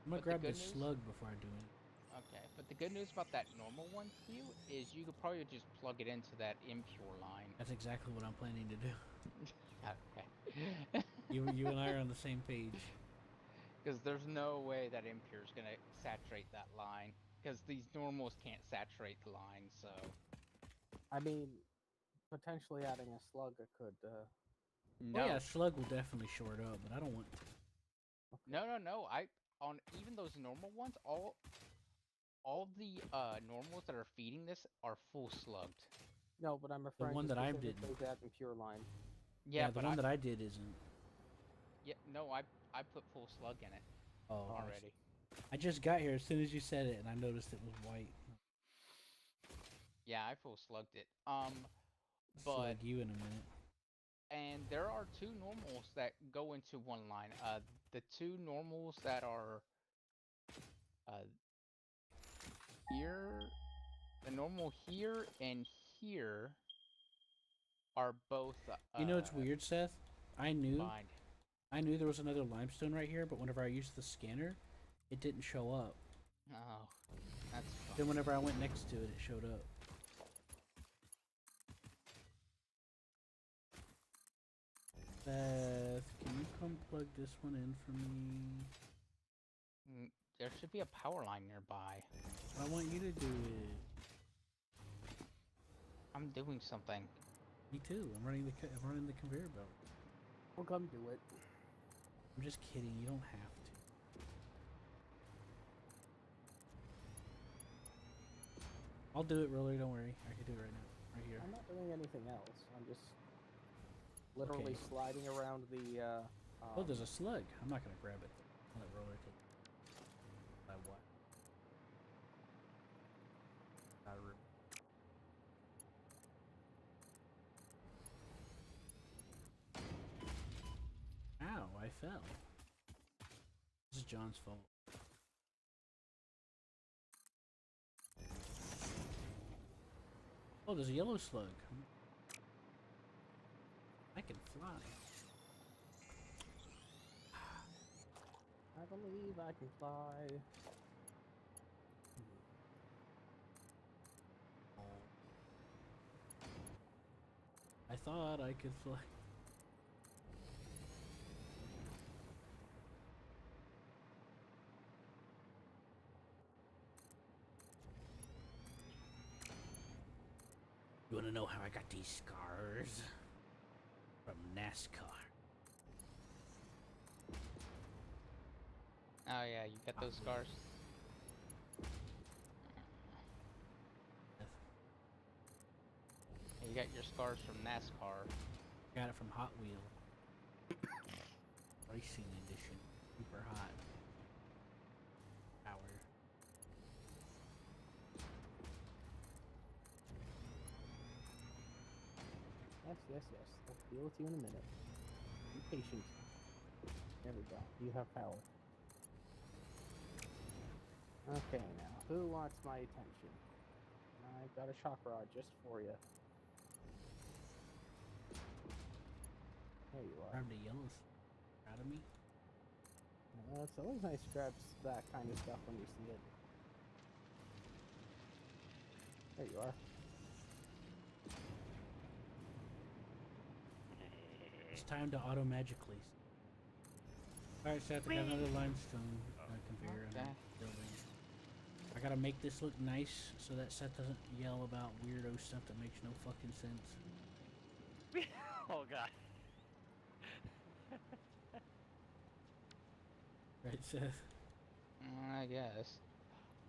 I'm gonna But the grab good this news- slug before I do it. Okay, but the good news about that normal one, Q, is you could probably just plug it into that impure line. That's exactly what I'm planning to do. Okay. You and I are on the same page. Because there's no way that impure is going to saturate that line. Because these normals can't saturate the line, so... I mean, potentially adding a slug could. No. Oh yeah, slug will definitely short up, but I don't want. No. On even those normal ones, all the normals that are feeding this are full slugged. No, but I'm referring one to that I specifically didn't. that impure line. Yeah, the but one that I did isn't. Yeah, no, I put full slug in it Oh, already. I just got here as soon as you said it, and I noticed it was white. Yeah, I full slugged it. Slug But you in a minute. and there are two normals that go into one line. The two normals that are here, the normal here and here are both You know, it's weird, Seth. I knew combined. there was another limestone right here, but whenever I used the scanner, it didn't show up. Oh, that's fun. Then whenever I went next to it, it showed up. Seth, can you come plug this one in for me? There should be a power line nearby. I want you to do it. I'm doing something. Me too. I'm running the conveyor belt. Well, come do it. I'm just kidding. You don't have to. I'll do it, Roller. Don't worry. I can do it right now. Right here. I'm not doing anything else. I'm just literally sliding around the. Oh, there's a slug. I'm not gonna grab it. I'll let Roller take it. By what? Ow, I fell. This is John's fault. Oh, there's a yellow slug. I can fly. I believe I can fly. I thought I could fly. You wanna know how I got these scars? From NASCAR. Oh yeah, you got those scars? You got your scars from NASCAR. Got it from Hot Wheels. Racing edition. Super hot. Power. Yes. I'll deal with you in a minute. Be patient. There we go. You have power. Okay, now, who wants my attention? I've got a shock rod just for you. There you are. Grabbed a yellow out of me. It's always nice to grab that kind of stuff when you see it. There you are. It's time to auto magically. Alright, Seth, I got another limestone conveyor in Okay. the building. I gotta make this look nice so that Seth doesn't yell about weirdo stuff that makes no fucking sense. Oh god. Right, Seth? I guess.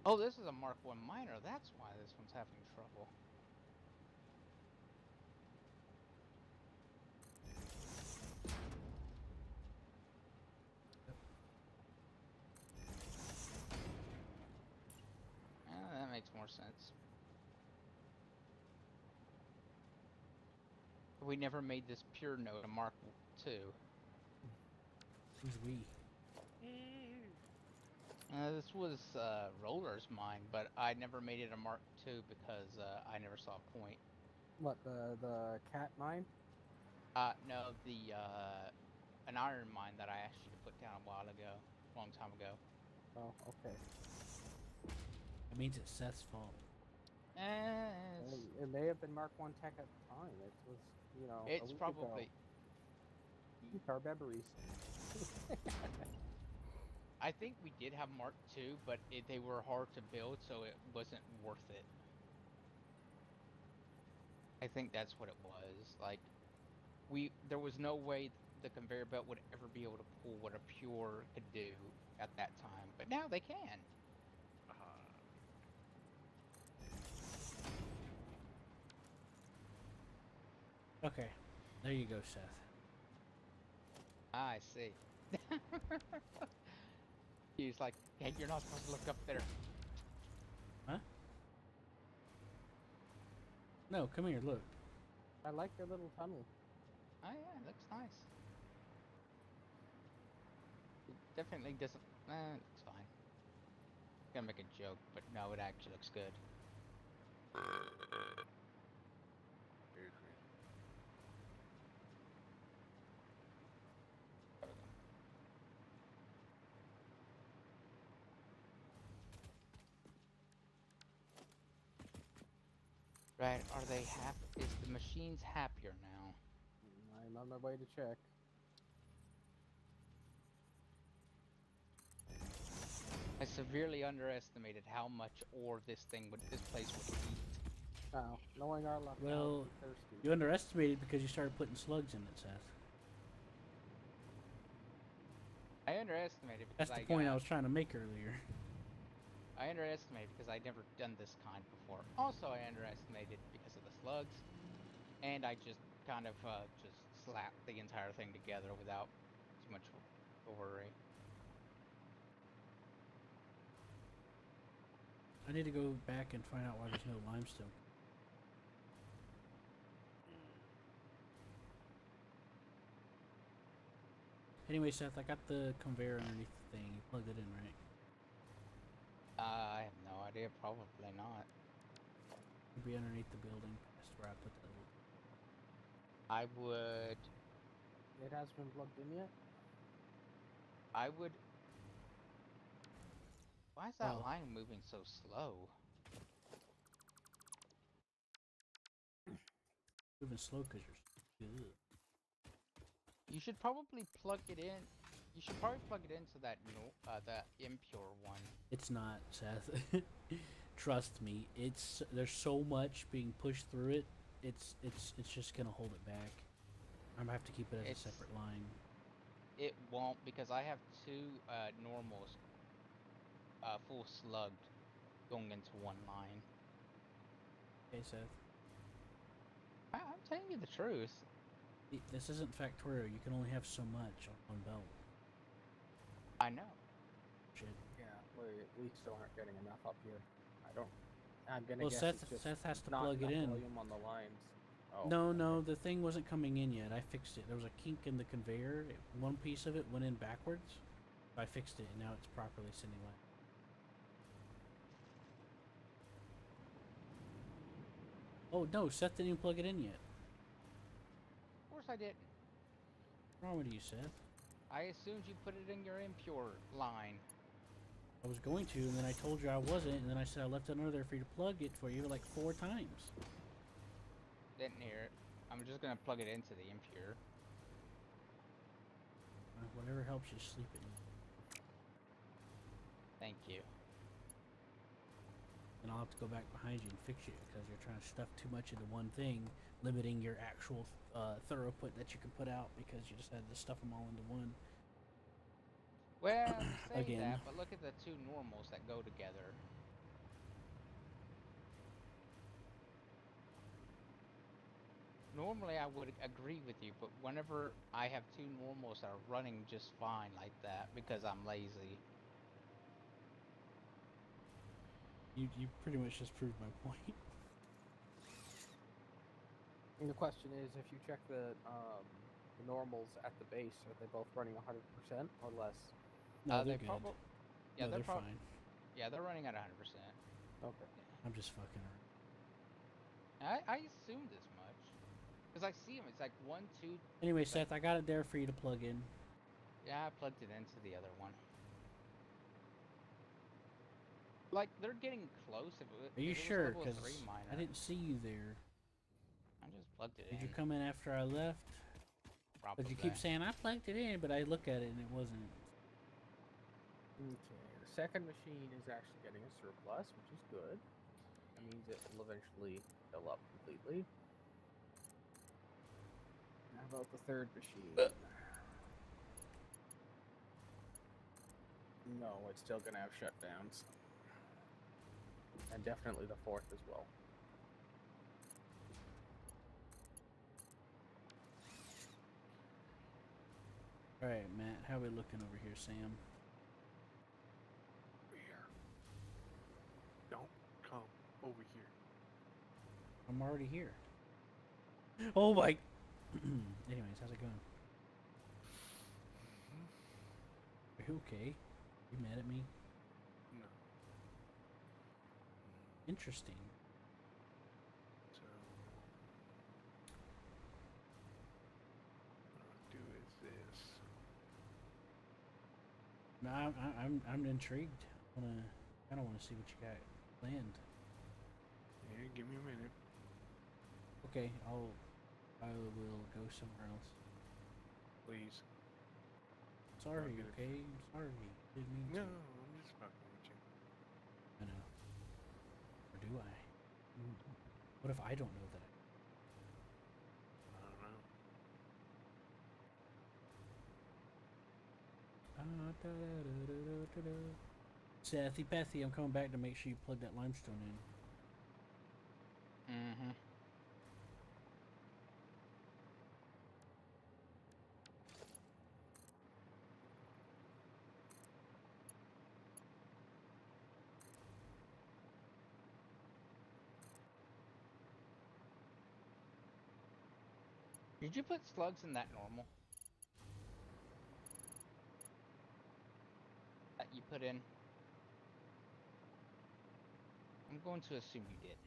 Oh, this is a Mark 1 miner. That's why this one's having trouble. That makes more sense. We never made this pure node a Mark 2. Who's we? This was Roller's mine, but I never made it a Mark 2 because I never saw a point. What, the cat mine? No, the an iron mine that I asked you to put down a while ago, a long time ago. Oh, okay. That means it's Seth's fault. It may have been Mark 1 Tech at the time. It was, you know, a It's week probably. ago. Keep our memories. I think we did have Mark II, but they were hard to build, so it wasn't worth it. I think that's what it was. Like, there was no way the conveyor belt would ever be able to pull what a pure could do at that time, but now they can. Okay, there you go, Seth. I see. He's like, hey, you're not supposed to look up there. Huh? No, come here, look. I like your little tunnel. Oh yeah, it looks nice. It definitely doesn't. It's fine. Gonna make a joke, but no, it actually looks good. Very crazy. There we go. Right, are they is the machines happier now? I'm on my way to check. I severely underestimated how much ore this place would eat. Oh, knowing our luck, Well, I'm thirsty. you underestimated because you started putting slugs in it, Seth. I underestimated because That's the point I was trying to make earlier. I underestimated because I'd never done this kind before. Also, I underestimated because of the slugs, and I just kind of just slapped the entire thing together without too much worry. I need to go back and find out why there's no limestone. Anyway, Seth, I got the conveyor underneath the thing. You plugged it in, right? I have no idea. Probably not. It'd be underneath the building. That's where I put the little... I would. It has been plugged in yet? I would. Why is that Well, line moving so slow? moving slow because you're... Ugh. You should probably plug it in. You should probably plug it into that that impure one. It's not, Seth. Trust me. There's so much being pushed through it. It's just gonna hold it back. I'm gonna have to keep it as a separate line. It won't because I have two normals, full slugged, going into one line. Okay, Seth. I'm telling you the truth. This isn't Factorio. You can only have so much on one belt. I know. Shit. Yeah, we still aren't getting enough up here. I'm gonna Well, guess Seth it's just Seth has to not plug it enough in. volume on the lines. Oh, No, okay. no, the thing wasn't coming in yet. I fixed it. There was a kink in the conveyor. One piece of it went in backwards. I fixed it, and now it's properly sending line. Oh no, Seth didn't even plug it in yet. Of course I didn't. What's wrong with you, Seth? I assumed you put it in your impure line. I was going to, and then I told you I wasn't, and then I said I left it under there for you to plug it for you like 4 times. Didn't hear it. I'm just gonna plug it into the impure. Whatever helps you sleep at night. Thank you. And I'll have to go back behind you and fix it because you're trying to stuff too much into one thing, limiting your actual throughput that you can put out because you just had to stuff them all into one. Well, you say Again. that, but look at the two normals that go together. Normally I would agree with you, but whenever I have two normals that are running just fine like that because I'm lazy. You pretty much just proved my point. And the question is, if you check the normals at the base, are they both running 100% or less? No, they're They good. yeah, No, they're fine. Yeah, they're running at 100%. Okay. I'm just fucking around. I assumed as much. Because I see them. It's like 1, 2. Anyway, like- Seth, I got it there for you to plug in. Yeah, I plugged it into the other one. Like, they're getting close. Are you if it was a sure? level Because 3 miner, I didn't see you there. I just plugged it Did in. you come in after I left? Probably. But you keep saying I plugged it in, but I look at it and it wasn't. Okay, the second machine is actually getting a surplus, which is good. That means it will eventually fill up completely. How about the third machine? No, it's still gonna have shutdowns. And definitely the fourth as well. Alright, Matt, how we looking over here, Sam? Over here. Don't come over here. I'm already here. Oh my. Anyways, how's it going? Are you okay? You mad at me? No. Interesting. So what I'll do is this. No, I'm intrigued. I kind of want to see what you got planned. Yeah, give me a minute. Okay, I will go somewhere else. Please. Sorry, get it. okay? I'm sorry. Didn't mean No, to. I'm just fucking with you. I know. Or do I? What if I don't know that? I don't know. Sethy Pethy, I'm coming back to make sure you plug that limestone in. Mm-hmm. Did you put slugs in that normal? That you put in? I'm going to assume you didn't.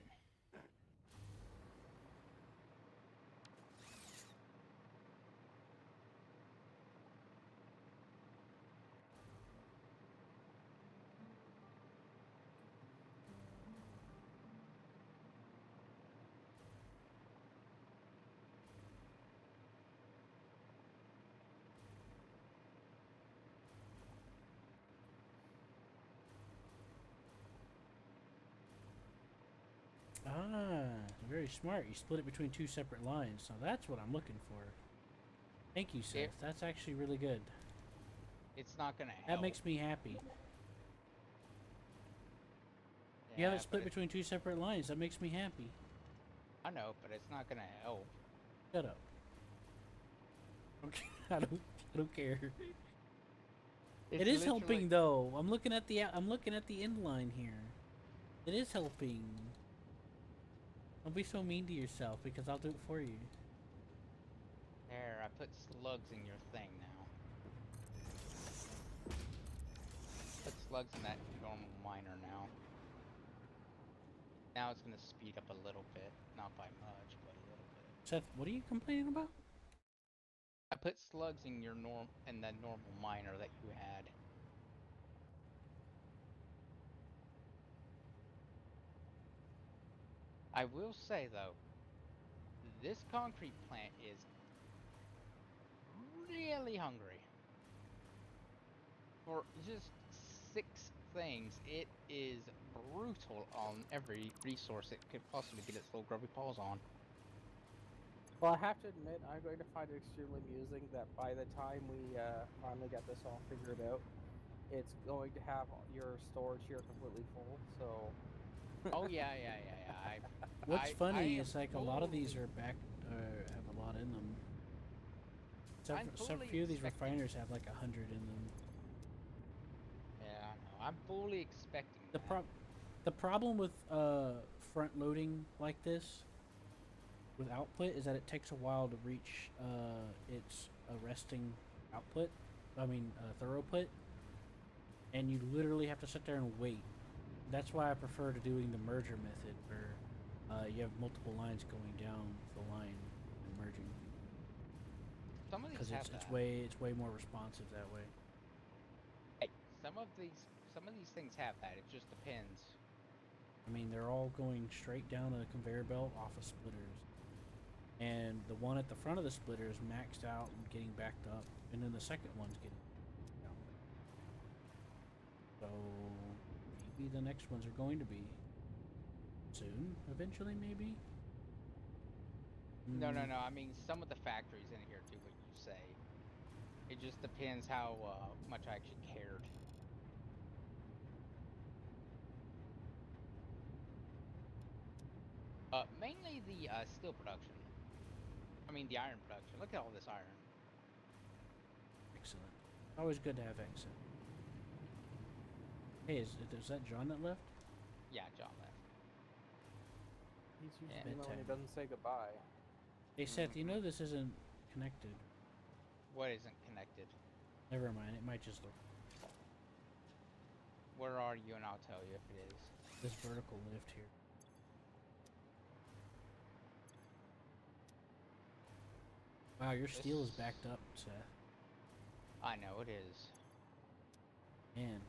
Ah, very smart. You split it between two separate lines, so that's what I'm looking for. Thank you, Seth. Here. That's actually really good. It's not gonna help. That makes me happy. You have it split between two separate lines. That makes me happy. I know, but it's not gonna help. Shut up. Okay, I don't care. It's It is literally- helping though. I'm looking at the end line here. It is helping. Don't be so mean to yourself because I'll do it for you. There, I put slugs in your thing now. Put slugs in that normal miner now. Now it's gonna speed up a little bit. Not by much, but a little bit. Seth, what are you complaining about? I put slugs in your that normal miner that you had. I will say though, this concrete plant is really hungry. For just 6 things, it is brutal on every resource it could possibly get its little grubby paws on. Well, I have to admit, I'm going to find it extremely amusing that by the time we finally get this all figured out, it's going to have your storage here completely full. So. Oh yeah. What's funny am is like a lot of these fully- are back, have a lot in them. I'm Some fully few of these expecting- refiners have like 100 in them. Yeah, I know. I'm fully expecting The that. the problem with front loading like this with output is that it takes a while to reach its resting output. I mean throughput, and you literally have to sit there and wait. That's why I prefer to doing the merger method, where you have multiple lines going down the line and Some of these because have it's that. way more responsive that way. Hey, some of these things have that. It just depends. I mean, they're all going straight down a conveyor belt off of splitters, and the one at the front of the splitter is maxed out and getting backed up, and then the second one's getting down. So maybe the next ones are going to be soon, eventually, maybe. No, no, no. I mean, some of the factories in here do what you say. It just depends how much I actually cared. Mainly the steel production. I mean, the iron production. Look at all this iron. Excellent. Always good to have excellent. Hey, is that John that left? Yeah, John left. He's Yeah. usually when he Bedtime. doesn't say goodbye. Hey Seth, you know this isn't connected. What isn't connected? Never mind, it might just look Where are you? And I'll tell you if it is. this vertical lift here. Wow, your steel is This- backed up, Seth. I know it is. Man,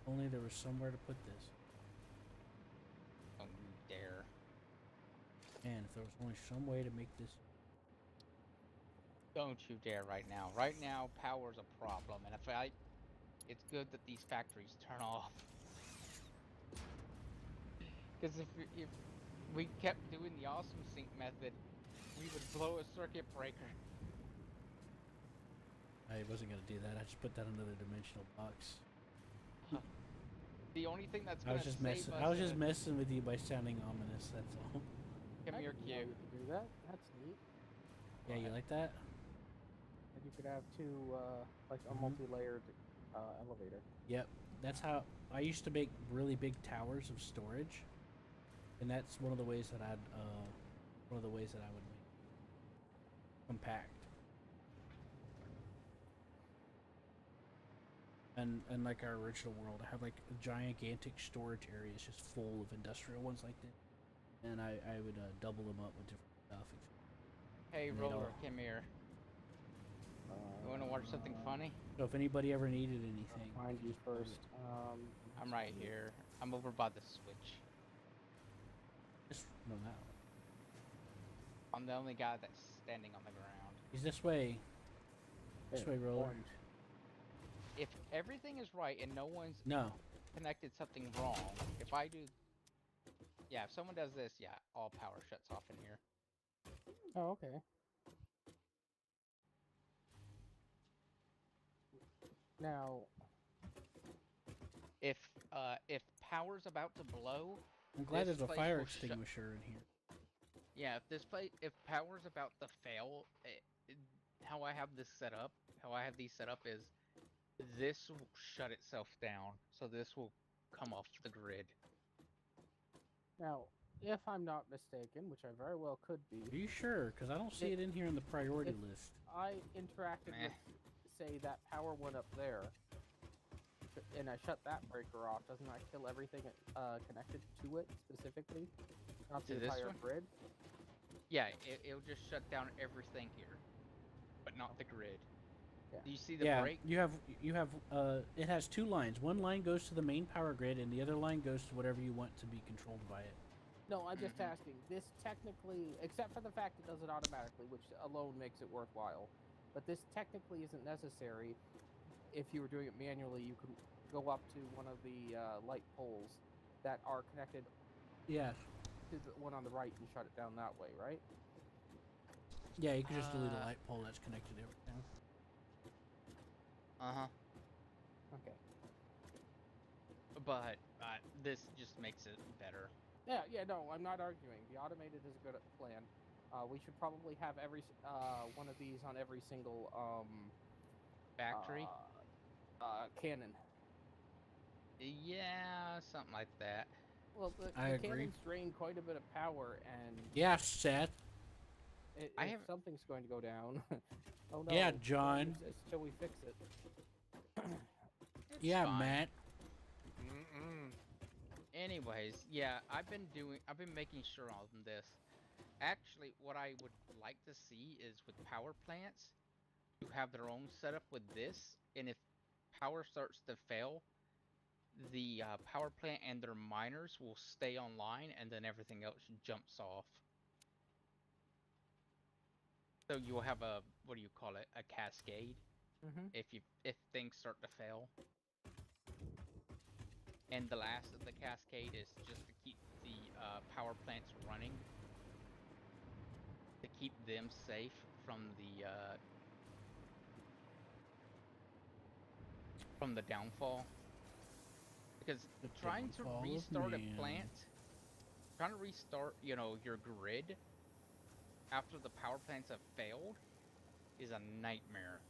if only there was somewhere to put this. Don't you dare. Man, if there was only some way to make this. Don't you dare right now. Right now, power's a problem, and it's good that these factories turn off. Because if we kept doing the awesome sync method, we would blow a circuit breaker. I wasn't gonna do that. I just put that under the dimensional box. The only thing that's I gonna was just save messing. us I was just is- messing with you by sounding ominous. That's all. Come I here, didn't know Q. you could do that. That's neat. Yeah, you like that? And you could have two, like a Mhm. multi-layered elevator. Yep. That's how I used to make really big towers of storage, and that's one of the ways that I would make compact. And like our original world, I have like gigantic storage areas just full of industrial ones like this, and I would double them up with different stuff. Hey, And they'd Roller, all- come here. You wanna watch something funny? So if anybody ever needed anything, I'll find you just plug it. first. I'm right here. I'm over by the switch. Just no, that one. I'm the only guy that's standing on the ground. He's this way. This way, Roller. Orange. If everything is right and no one's No. connected something wrong, if I do... Yeah, if someone does this, yeah, all power shuts off in here. Oh, okay. Now, If power's about to blow, I'm glad This there's a place fire will shut- extinguisher in here. yeah, if power's about to fail, how I have this set up, how I have these set up is this will shut itself down, so this will come off the grid. now, if I'm not mistaken, which I very well could Are be, you sure? Because I don't see it in here in the priority list. I interacted Meh. with, say, that power one up there, and I shut that breaker off. Doesn't that kill everything connected to it specifically, not To the this entire one? grid? Yeah, it'll just shut down everything here, but not the grid. Yeah. Do you see the Yeah, break? you have it has two lines. One line goes to the main power grid, and the other line goes to whatever you want to be controlled by it. No, I'm just Mhm. asking. This technically, except for the fact it does it automatically, which alone makes it worthwhile, but this technically isn't necessary. If you were doing it manually, you could go up to one of the light poles that are connected Yes. to the one on the right and shut it down that way, right? Yeah, you can just delete a Uh, light pole that's connected to everything. Uh-huh. Okay. But this just makes it better. Yeah, no, I'm not arguing. The automated is a good plan. We should probably have every one of these on every single Factory? cannon. Yeah, something like that. Well, the I agree. cannons drain quite a bit of power, and Yeah, Seth. I if have- something's going to go down. Oh no! Yeah, John. Until we fix it. It's Yeah, fine. Matt. Anyways, yeah, I've been making sure on this. Actually, what I would like to see is with power plants, to have their own setup with this, and if power starts to fail, the power plant and their miners will stay online, and then everything else jumps off. So you'll have a, what do you call it, a cascade Mm-hmm. if things start to fail. And the last of the cascade is just to keep the power plants running, to keep them safe from the downfall. Because The trying to downfall of restart a man. plant, trying to restart, your grid after the power plants have failed is a nightmare.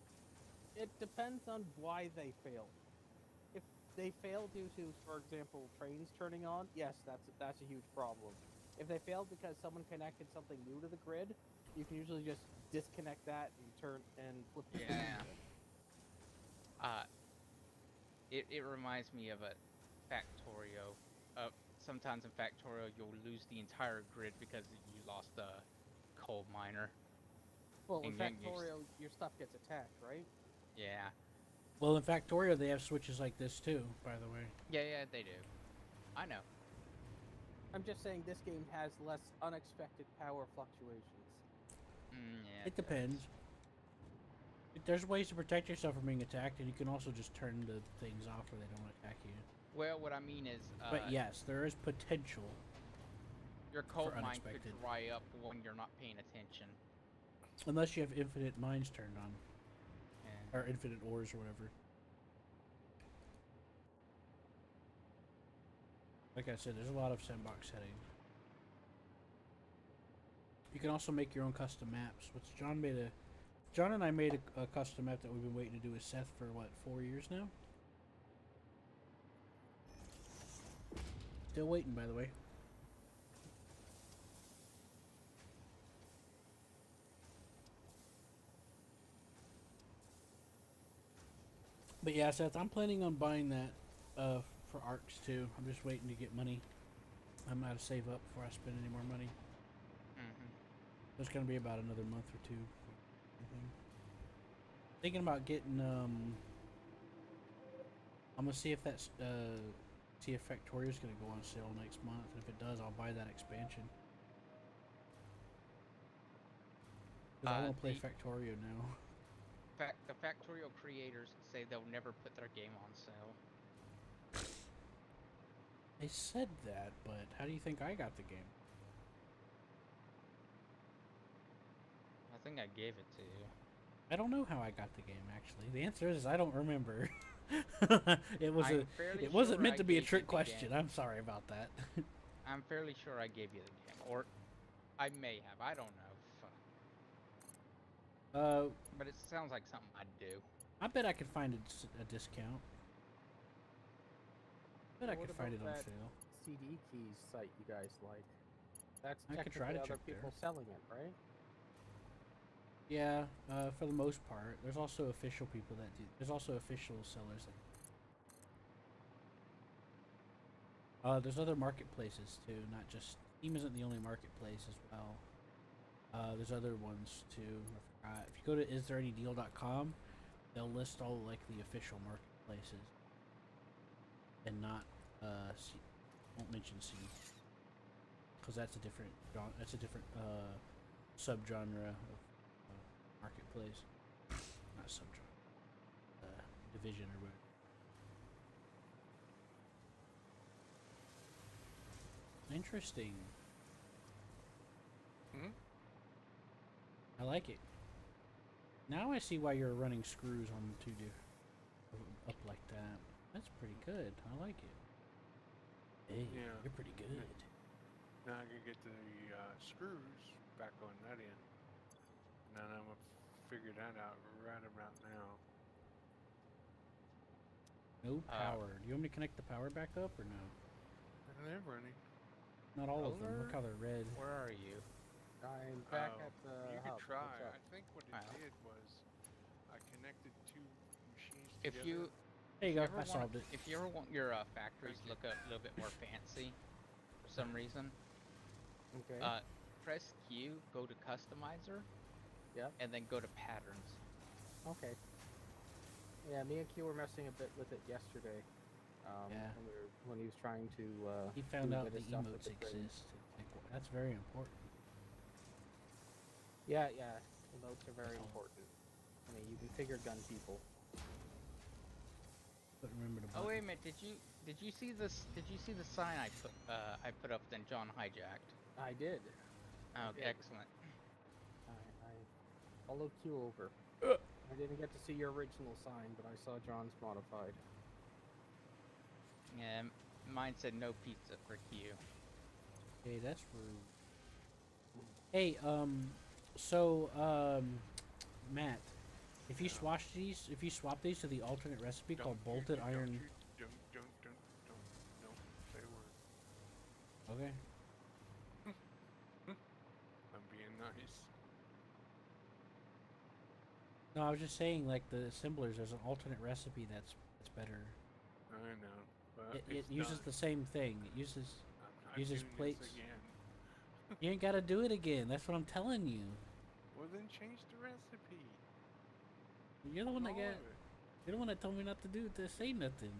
It depends on why they fail. If they fail due to, for example, trains turning on, yes, that's a huge problem. If they fail because someone connected something new to the grid, you can usually just disconnect that and turn and flip the switch Yeah. again. It reminds me of a Factorio. Sometimes in Factorio you'll lose the entire grid because you lost a coal miner. Well, in And then Factorio, your stuff gets attacked, right? Yeah. Well, in Factorio, they have switches like this too, by the way. Yeah, they do. I know. I'm just saying this game has less unexpected power fluctuations. Yeah, It does. depends. There's ways to protect yourself from being attacked, and you can also just turn the things off where they don't attack you. Well, what I mean is, But yes, there is potential. your coal for mine could unexpected. dry up when you're not paying attention. Unless you have infinite mines turned on. Yeah. Or infinite ores or whatever. Like I said, there's a lot of sandbox settings. You can also make your own custom maps, which John and I made a custom map that we've been waiting to do with Seth for, what, 4 years now? Still waiting, by the way. But yeah, Seth, I'm planning on buying that for ARX too. I'm just waiting to get money. I'm out to save up before I spend any more money. It's gonna be about another month or two. Thinking about getting I'm gonna see if that's see if Factoria's gonna go on sale next month, and if it does, I'll buy that expansion. Because I want to play Factorio now. The Factorio creators say they'll never put their game on sale. They said that, but how do you think I got the game? I think I gave it to you. I don't know how I got the game, actually. The answer is I don't remember. It wasn't meant to be a trick question. I'm sorry about that. I'm fairly sure I gave you the game, or I may have. I don't know. But it sounds like something I'd do. I bet I could find a discount. I bet I What could find it about on that sale. CD keys site you guys like? That's I could try technically to other check people there. selling it, right? Yeah, for the most part. There's also official people that do. There's also official sellers that. There's other marketplaces too, not just Steam isn't the only marketplace as well. There's other ones too. I forgot. If you go to isthereanydeal.com, they'll list all like the official marketplaces, and not won't mention Steam because that's a different subgenre of marketplace, not subgenre, division or whatever. Interesting. I like it. Now I see why you're running screws on 2D up like that. That's pretty good. I like it. Hey, Yeah. you're pretty good. Now I can get the screws back on that end. Now I'm gonna figure that out right about now. No power. Do you want me to connect the power back up or no? They're running. Not all of them. Look how they're red. Where are you? I'm back at the You hub. could try. What's up? I think what it Wow. did was I connected two machines If together. you There you if go. ever I solved it. If you ever want your factories Thank to look a little bit more fancy, for some reason, Okay. press Q, go to Customizer, Yep. and then go to Patterns. Okay. Yeah, me and Q were messing a bit with it yesterday. Yeah. When he was trying to. He found do a out bit the of stuff with emotes the train. exist. It's like, well, that's very important. Yeah, yeah. Emotes are very Oh. important. I mean, you can figure gun people. But remember the Oh button. wait a minute, did you see this? Did you see the sign I put up? Then John hijacked. I did. Oh, did. excellent. I followed Q over. I didn't get to see your original sign, but I saw John's modified. Yeah, mine said no pizza for Q. Hey, that's rude. Hey, so, Matt, if you Yeah. if you swap these to the alternate recipe called bolted iron. Don't say a word. Okay. I'm being nice. No, I was just saying, like the assemblers, there's an alternate recipe that's better. I know, but It uses the same thing. It uses I'm uses doing plates. this again. You ain't gotta do it again. That's what I'm telling you. Well, then change the recipe. You're the one that All got. of it. You're the one that told me not to say nothing.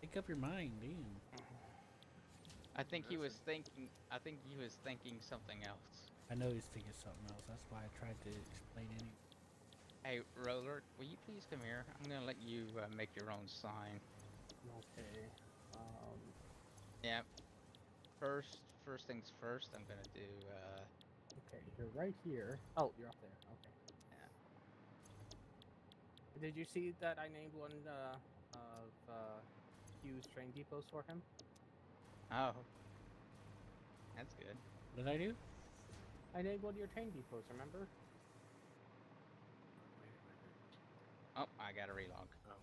Make up your mind, damn. I think he was Listen. thinking. I think he was thinking something else. I know he's thinking something else. That's why I tried to explain it. Hey, Roller, will you please come here? I'm gonna let you make your own sign. Okay. Yeah. First things first. I'm gonna do. Okay, you're right here. Oh, you're up there. Okay. Yeah. Did you see that I named one of Q's train depots for him? Oh, that's good. What did I do? I named one of your train depots, remember? Wait a minute. Oh, I got a relog. Oh,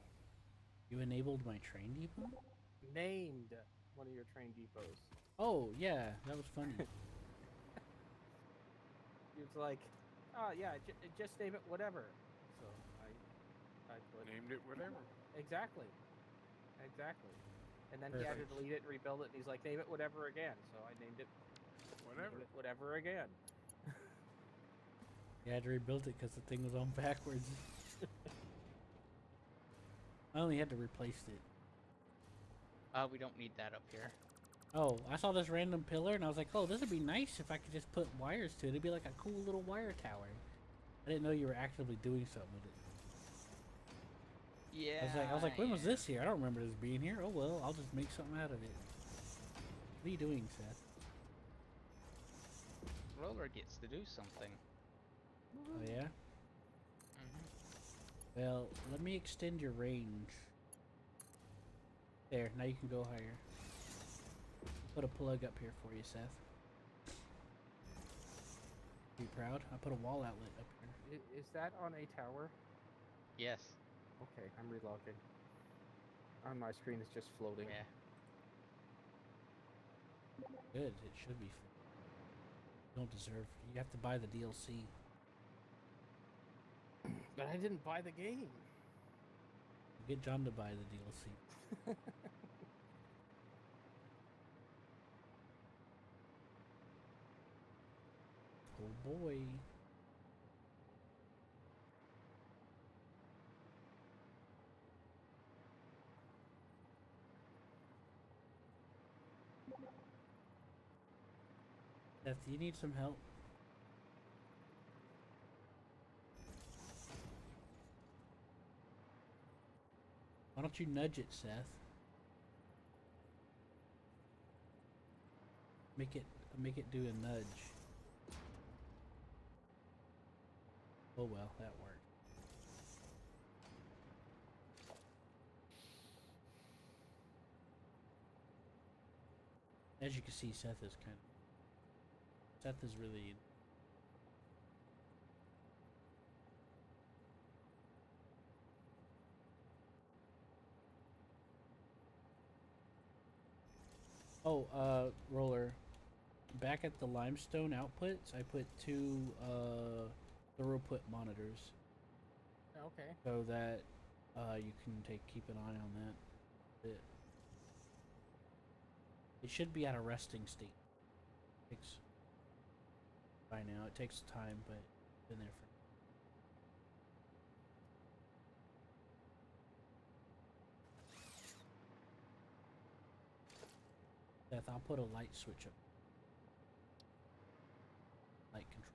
You enabled my train depot? Named one of your train depots. Oh yeah, that was funny. He was like, "Oh yeah, just name it whatever." So I put named it whatever. exactly. And then he had to Perfect. delete it and rebuild it, and he's like, "Name it whatever again." So I named it Whatever. whatever again. You had to rebuild it because the thing was on backwards. I only had to replace it. We don't need that up here. Oh, I saw this random pillar and I was like, oh, this would be nice if I could just put wires to it. It'd be like a cool little wire tower. I didn't know you were actively doing something with it. Yeah. I was like, when was yeah. this here? I don't remember this being here. Oh well, I'll just make something out of it. What are you doing, Seth? Roller gets to do something. Oh yeah? Mhm. Well, let me extend your range. There, now you can go higher. Put a plug up here for you, Seth. Be proud? I put a wall outlet up here. Is that on a tower? Yes. Okay, I'm relogging. On my screen, it's just floating. Yeah. Good, it should be. You don't deserve. You have to buy the DLC. But I didn't buy the game. Get John to buy the DLC. Oh boy. Seth, do you need some help? Why don't you nudge it, Seth? Make it do a nudge. Oh well, that worked. As you can see, Seth is really. Oh, Roller. Back at the limestone outputs, I put two throughput monitors Okay. so that you can keep an eye on that. It should be at a resting state. By now, it takes time, but it's been there for. Seth, I'll put a light switch up. Light control.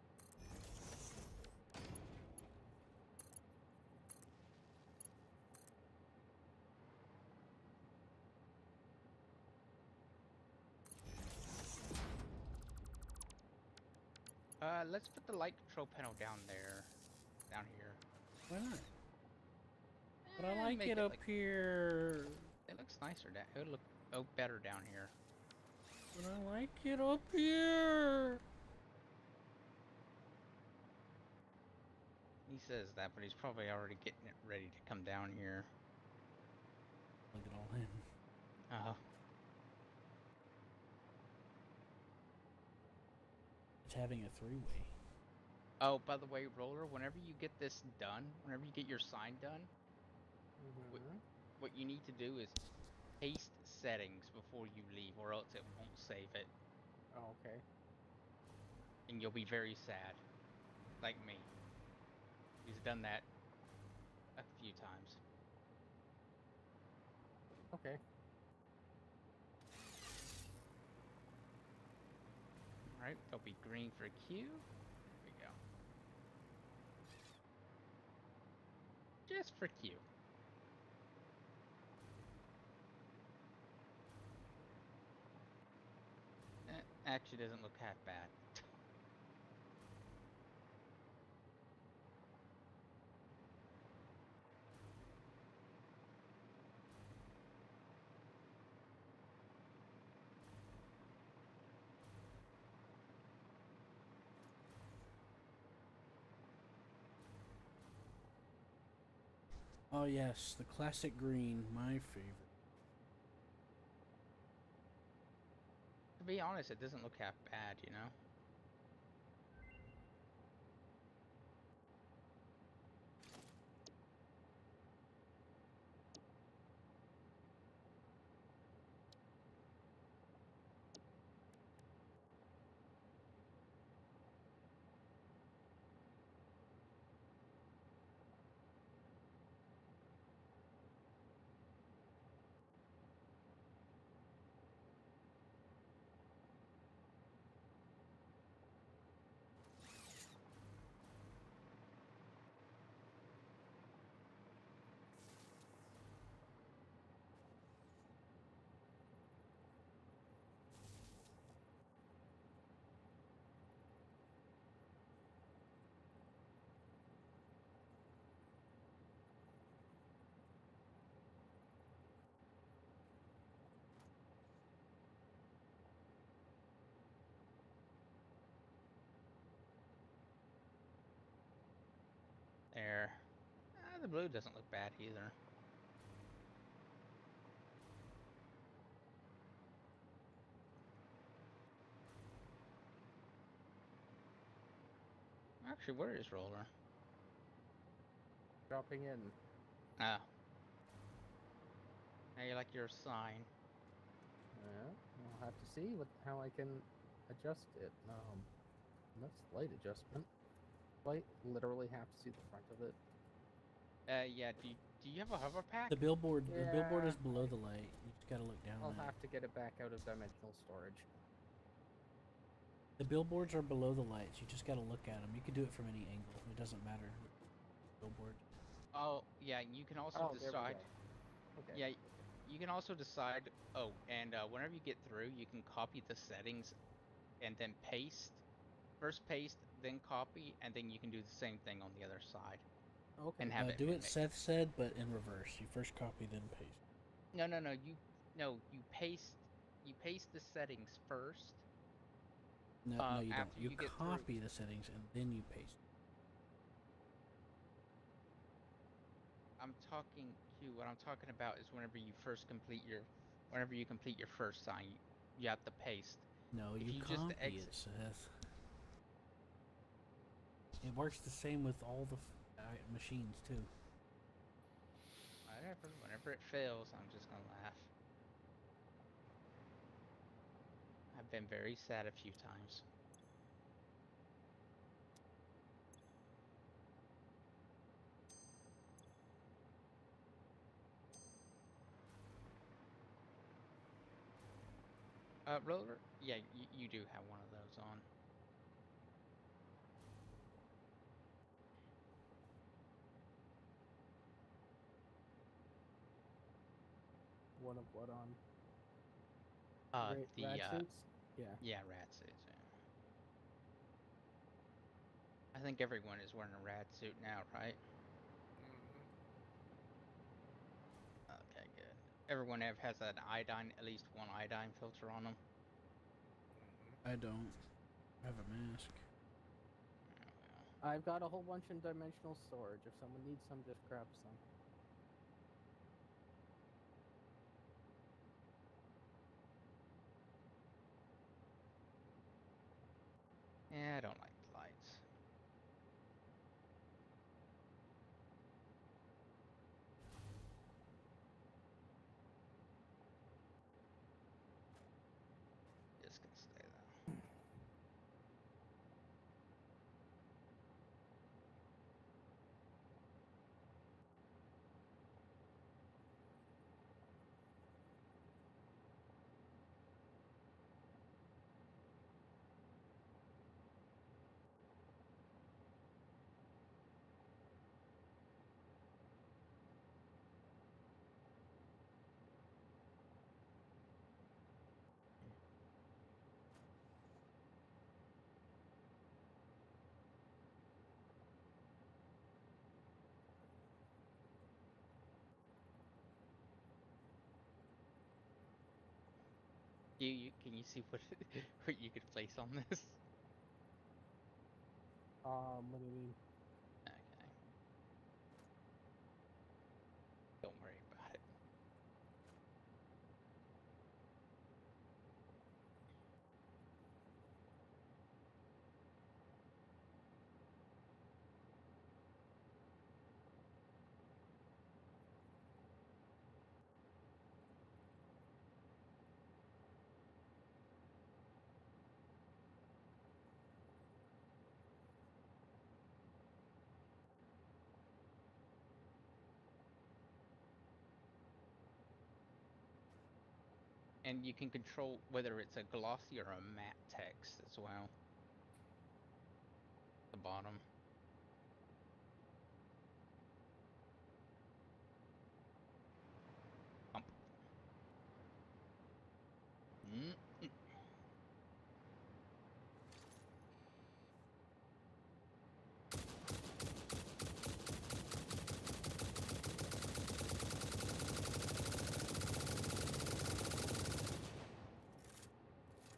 Let's put the light control panel down there, down here. Why not? But I like Make it up here. It looks nicer down. It would look better down here. But I like it up here. He says that, but he's probably already getting it ready to come down here. Plug it all in. It's having a three-way. Oh, by the way, Roller, whenever you get this done, whenever you get your sign done, what you need to do is paste settings before you leave, or else it won't save it. Oh, okay. And you'll be very sad. Like me. He's done that a few times. Okay. Alright, they'll be green for Q. There we go. Just for Q. Actually doesn't look half bad. Oh yes, the classic green, my favorite. To be honest, it doesn't look half bad, you know? There. The blue doesn't look bad either. Actually, where is Roller? Dropping in. Ah. Now you like your sign. Yeah, I'll have to see how I can adjust it. That's light adjustment. Light, literally have to see the front of it. Yeah, do you have a hover pack? The billboard is Yeah, below the light. You just gotta look down I'll that. have to get it back out of dimensional storage. The billboards are below the lights. You just gotta look at them. You can do it from any angle. It doesn't matter. Billboard. Oh, yeah, you can also Oh, there we decide. go. Okay. Yeah, you can also decide. Oh, and whenever you get through, you can copy the settings and then paste. First paste, then copy, and then you can do the same thing on the other side. Okay. And have it Do mimic. what Seth said, but in reverse. You first copy, then paste. No, you paste the settings first. No, you don't. After You you get copy through. the settings and then you paste. I'm talking Q. What I'm talking about is whenever you complete your first sign, you have to paste. No, If you you just copy it, Seth. It works the same with all the machines too. Whatever. Whenever it fails, I'm just gonna laugh. I've been very sad a few times. Roller? Yeah, you do have one of those on. One of what on? The Rad suits? Yeah. yeah, rat suits. Yeah. I think everyone is wearing a rat suit now, right? Mm-hmm. Okay, good. Everyone has an iodine, at least one iodine filter on them. Mm-hmm. I don't have a mask. Oh, well. I've got a whole bunch in dimensional storage. If someone needs some, just grab some. Yeah, I don't like the lights. Just gonna stay though. Can you see what what you could place on this? What do you mean? Okay. Don't worry about it. And you can control whether it's a glossy or a matte text as well. The bottom. Bump. Mm.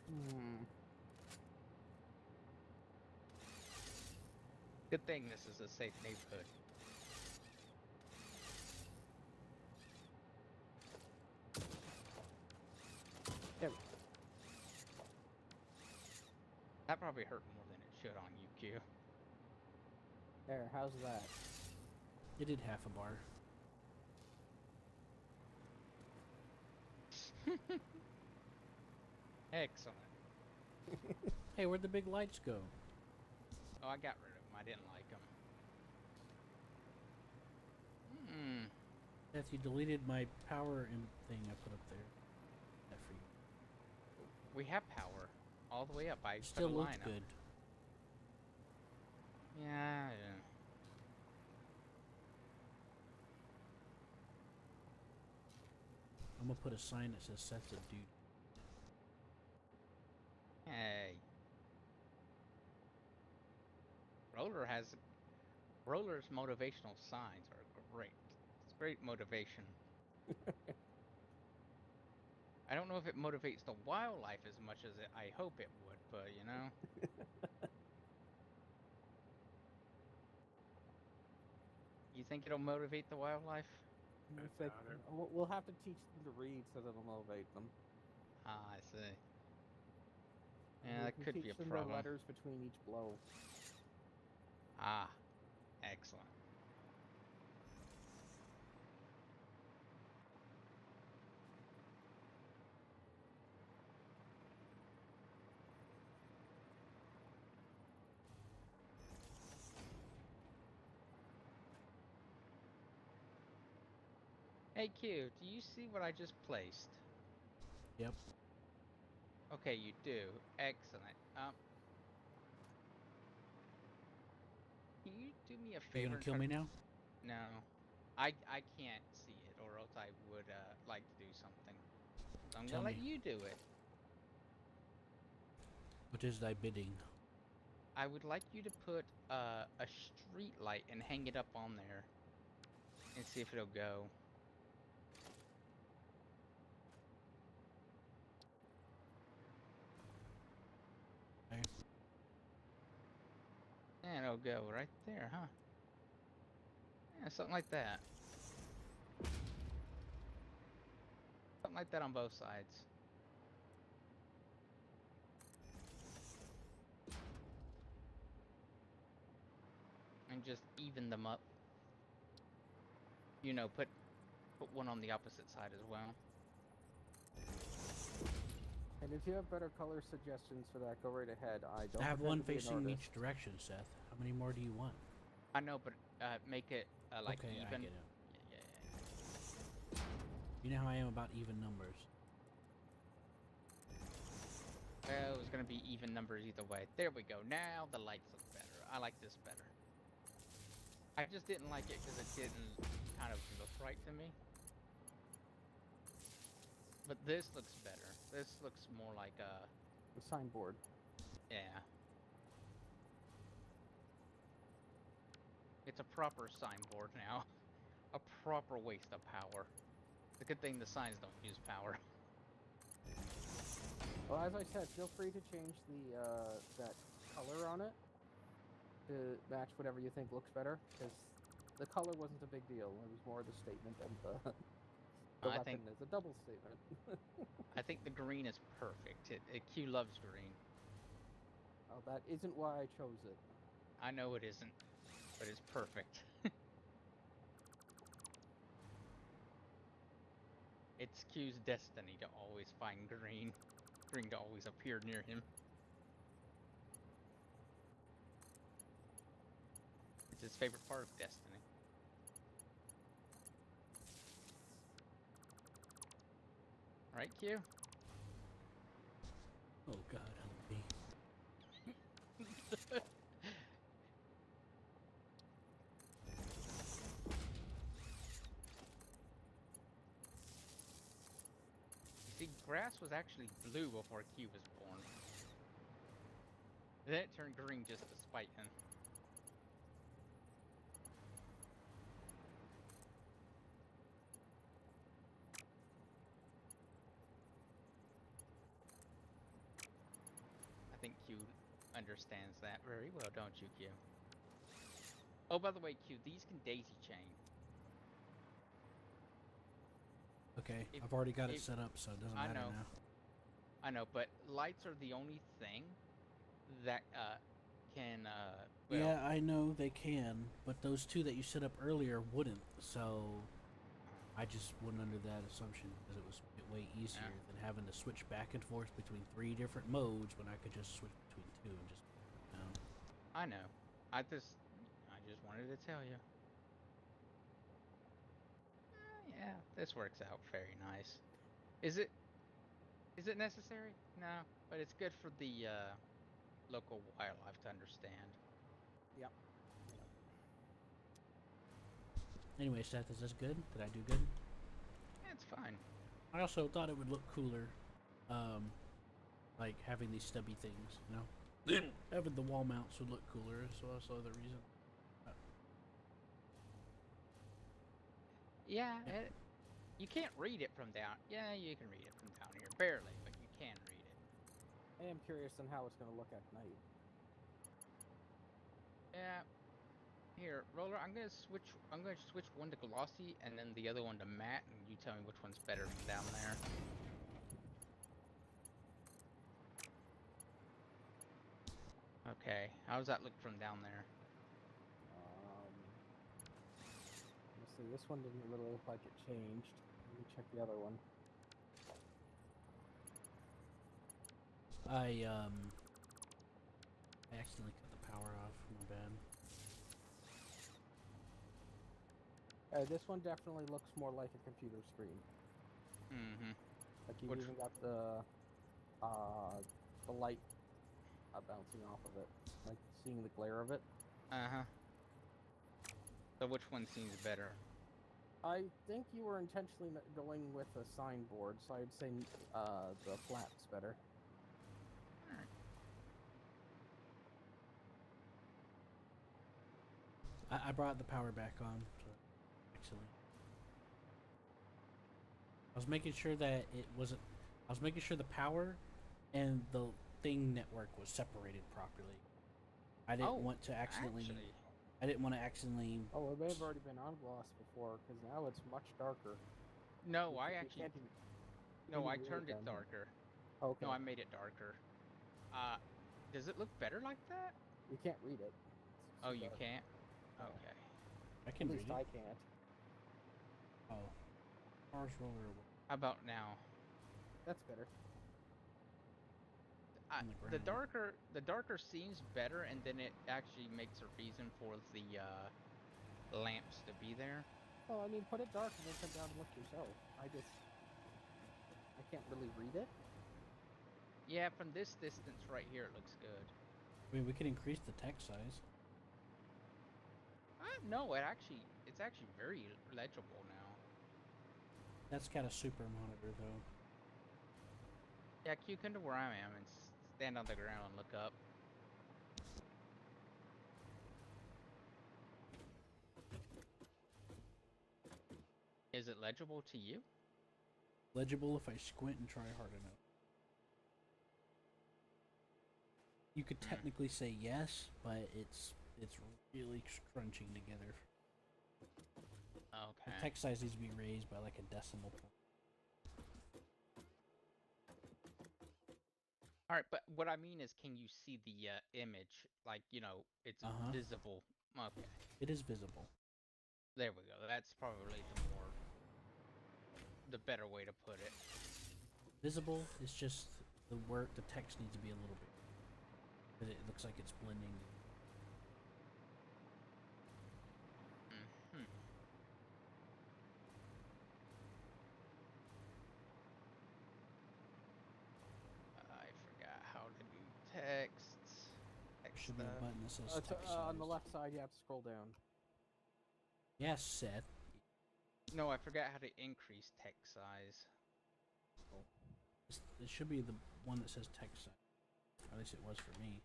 Hmm. Good thing this is a safe neighborhood. There. That probably hurt more than it should on you, Q. There. How's that? It did half a bar. Excellent. Hey, where'd the big lights go? Oh, I got rid of them. I didn't like them. Hmm. Seth, you deleted my power and thing I put up there. That for you. We have power all the way up. I It put still a looked line up. good. Yeah, yeah. I'm gonna put a sign that says Seth's a dude. Hey. Roller's motivational signs are great. It's great motivation. I don't know if it motivates the wildlife as much as I hope it would, but you know. You think it'll motivate the wildlife? I It's like, doubt it. we'll have to teach them to read so that it'll motivate them. Ah, I see. And Yeah, we that can could teach be a them the problem. letters between each blow. Ah, excellent. Hey Q, do you see what I just placed? Yep. Okay, you do. Excellent. Can you do me a You favor gonna and kill try me to... now? No. I can't see it, or else I would like to do something. So I'm Tell gonna let me. you do it. What is thy bidding? I would like you to put a street light and hang it up on there and see if it'll go. Okay. And it'll go right there, huh? Yeah, something like that. Something like that on both sides. And just even them up. You know, put one on the opposite side as well. And if you have better color suggestions for that, go right ahead. I don't I have pretend one to be an facing artist. each direction, Seth. How many more do you want? I know, but make it like okay, even. I get it. Yeah. You know how I am about even numbers. Well, it was gonna be even numbers either way. There we go. Now the lights look better. I like this better. I just didn't like it because it didn't kind of look right to me. But this looks better. This looks more like a... The signboard. Yeah. It's a proper signboard now. A proper waste of power. It's a good thing the signs don't use power. Well, as I said, feel free to change the that color on it to match whatever you think looks better, because the color wasn't a big deal. It was more the statement, and the I weapon think is a double statement. I think the green is perfect. Q loves green. Well, that isn't why I chose it. I know it isn't, but it's perfect. It's Q's destiny to always find green. Green to always appear near him. It's his favorite part of destiny. Right, Q? Oh God, help me. See, grass was actually blue before Q was born. Then it turned green just to spite him. I think Q understands that very well, don't you, Q? Oh, by the way, Q, these can daisy chain. Okay, If- I've already got it if- set up, so it doesn't I matter know. now. I know, but lights are the only thing that can well, Yeah, I know they can, but those two that you set up earlier wouldn't. So I just went under that assumption because it was way easier than having to switch back and forth between 3 different modes when I could just switch between 2 and just. I know. I just wanted to tell you. Yeah, this works out very nice. Is it necessary? No, but it's good for the local wildlife to understand. Yep. Anyway, Seth, is this good? Did I do good? Yeah, it's fine. I also thought it would look cooler, like having these stubby things, you know? Having the wall mounts would look cooler, so that's the other reason. Yeah, you can't read it from down. Yeah, you can read it from down here, barely, but you can read it. I am curious on how it's going to look at night. Yeah. Here, Roller, I'm gonna switch one to glossy and then the other one to matte, and you tell me which one's better from down there. Okay, how does that look from down there? Let's see, this one didn't really look like it changed. Let me check the other one. I accidentally cut the power off. My bad. This one definitely looks more like a computer screen. Mm-hmm. Like you've Which- even got the The light bouncing off of it, like seeing the glare of it. Uh-huh. So which one seems better? I think you were intentionally going with a signboard, so I'd say the flat's better. Alright. I brought the power back on, so actually. I was making sure that it wasn't. I was making sure the power and the thing network was separated properly. I didn't want to accidentally. Actually, I didn't want to accidentally. Oh, it may have already been on gloss before, because now it's much darker. no, You I ca- you actually, can't even- you no, can't I even read turned it down here. darker. Okay. No, I made it darker. Does it look better like that? You can't read it. It's Oh, too you dark. can't? No. Okay. I At can read least it. I can't. Oh, Mars roller. How about now? That's better. On the ground. The darker seems better, and then it actually makes a reason for the lamps to be there. Well, I mean, put it dark and then come down and look yourself. I can't really read it. Yeah, from this distance right here, it looks good. I mean, we could increase the text size. No, it's actually very legible now. That's got a super monitor though. Yeah, Q, come to where I am and stand on the ground and look up. Is it legible to you? Legible if I squint and try hard enough. You could technically say yes, but it's really scrunching together. Okay. The text size needs to be raised by like a decimal point. All right, but what I mean is, can you see the image? Like, you know, it's visible. Okay. It is visible. There we go. That's probably the better way to put it. Visible is just the word. The text needs to be a little bit. Because it looks like it's blending. Mm-hmm. I forgot how to do texts. There should be a button that says It's, text size. on the left side, you have to scroll down. Yes, Seth. No, I forgot how to increase text size. It should be the one that says text size. At least it was for me.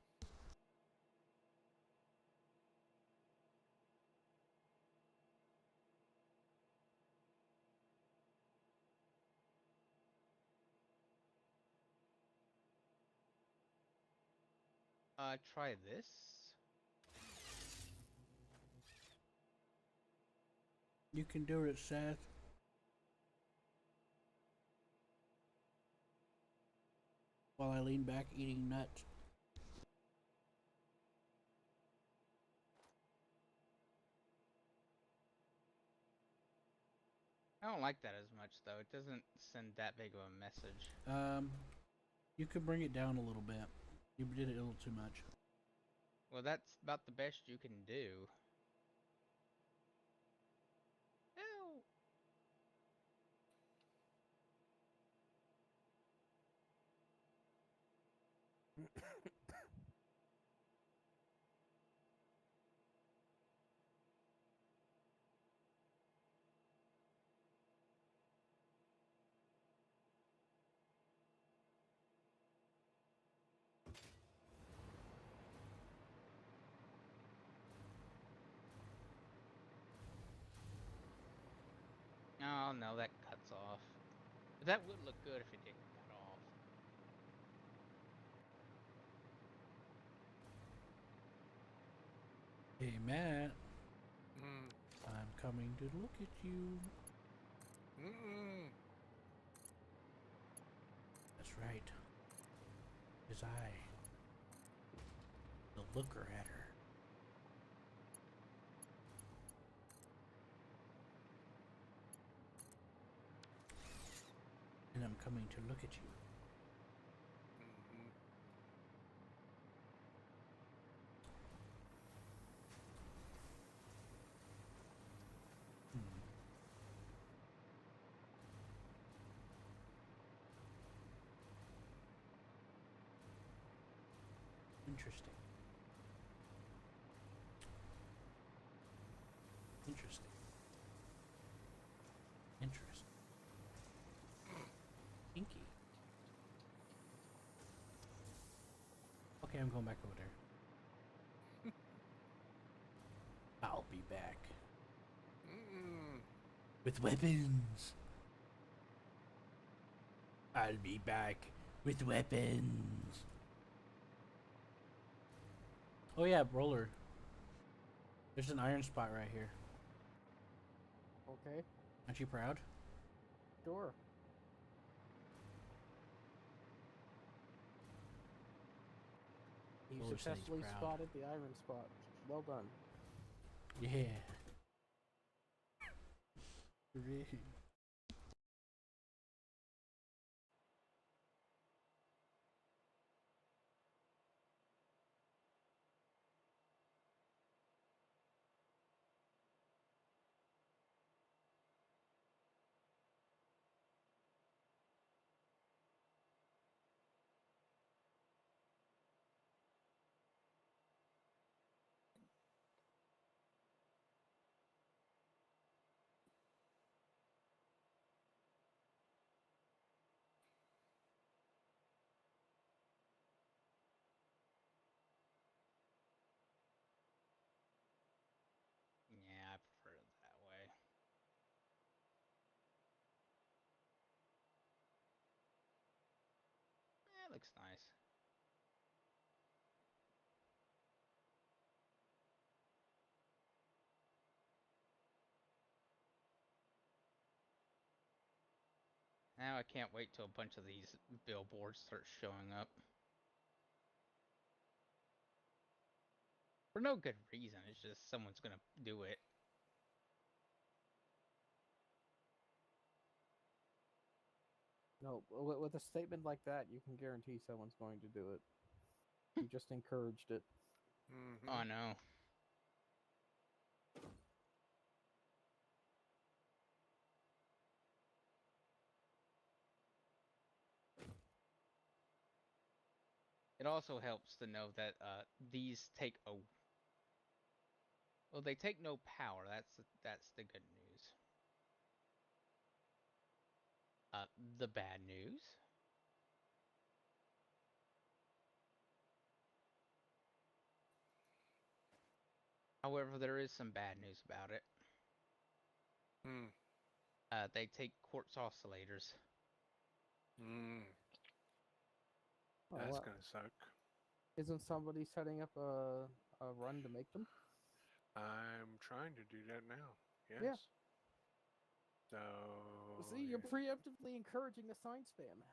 Try this. You can do it, Seth. While I lean back eating nuts. I don't like that as much, though. It doesn't send that big of a message. You could bring it down a little bit. You did it a little too much. Well, that's about the best you can do. Ew. Oh, no, that cuts off. But that would look good if it didn't cut off. Hey, Matt. Mm. I'm coming to look at you. Mm-mm. That's right. It's I. The looker at her. And I'm coming to look at you. Mhm. Hmm. Interesting. Interesting. Interesting. Kinky. Okay, I'm going back over there. I'll be back. With weapons. I'll be back with weapons. Oh yeah, roller. There's an iron spot right here. Okay, Aren't you proud? sure. You Roller said he's successfully proud. spotted the iron spot. Well done. Yeah. Hooray. Yeah, I prefer it that way. Yeah, it looks nice. Now I can't wait till a bunch of these billboards start showing up. For no good reason, it's just someone's gonna do it. No, with a statement like that, you can guarantee someone's going to do it. You just encouraged it. Oh no. It also helps to know that these take a well, they take no power. That's the good news. The bad news. However, there is some bad news about it. They take quartz oscillators. Oh, That's well, gonna suck. isn't somebody setting up a run to make them? I'm trying to do that now. Yes. Yeah. So. See, you're preemptively encouraging the sign spam.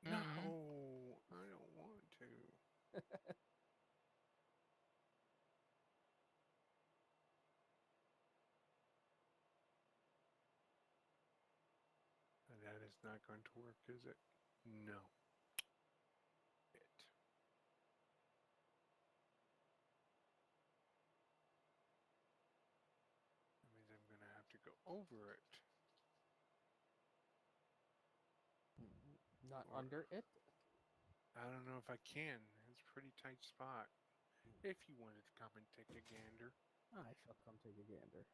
No, I don't want to. That is not going to work, is it? No. It. That means I'm going to have to go over it. Not Or- under it. I don't know if I can. It's a pretty tight spot. If you wanted to come and take a gander. I shall come take a gander.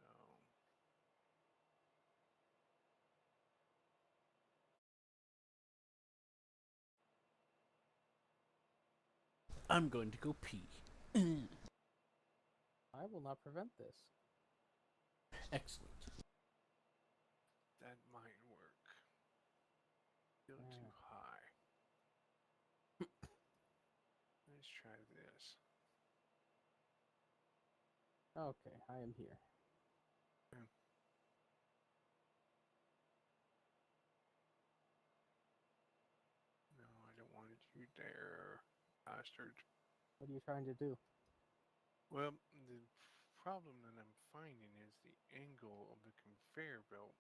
So. I'm going to go pee. I will not prevent this. Excellent. That might work. Still too Ah. high. Let's try this. Okay, I am here. No, I don't want you there, bastard. What are you trying to do? Well, the problem that I'm finding is the angle of the conveyor belt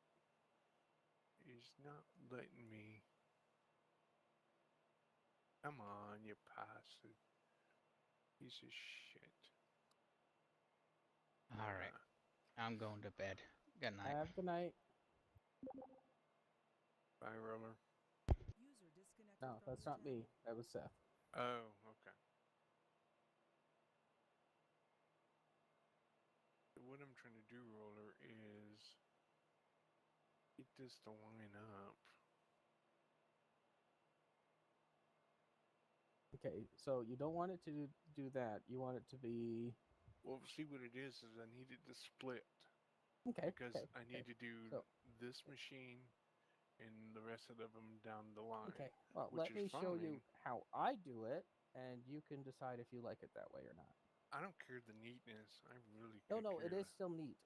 is not letting me. Come on, you bastard. Piece of shit. All right, I'm going to bed. Good night. Have a good night. Bye, Roller. User disconnected No, from that's your not me. channel. That was Seth. Oh, okay. So what I'm trying to do, Roller, is get this to line up. Okay, so you don't want it to do that. You want it to be Well, see what it is I need it to split okay. because okay, I need to do So this machine and the rest of them down the line. okay. Well, which let is me show you fine. how I do it, and you can decide if you like it that way or not. I don't care the neatness. I really No, could no, it care is still neat.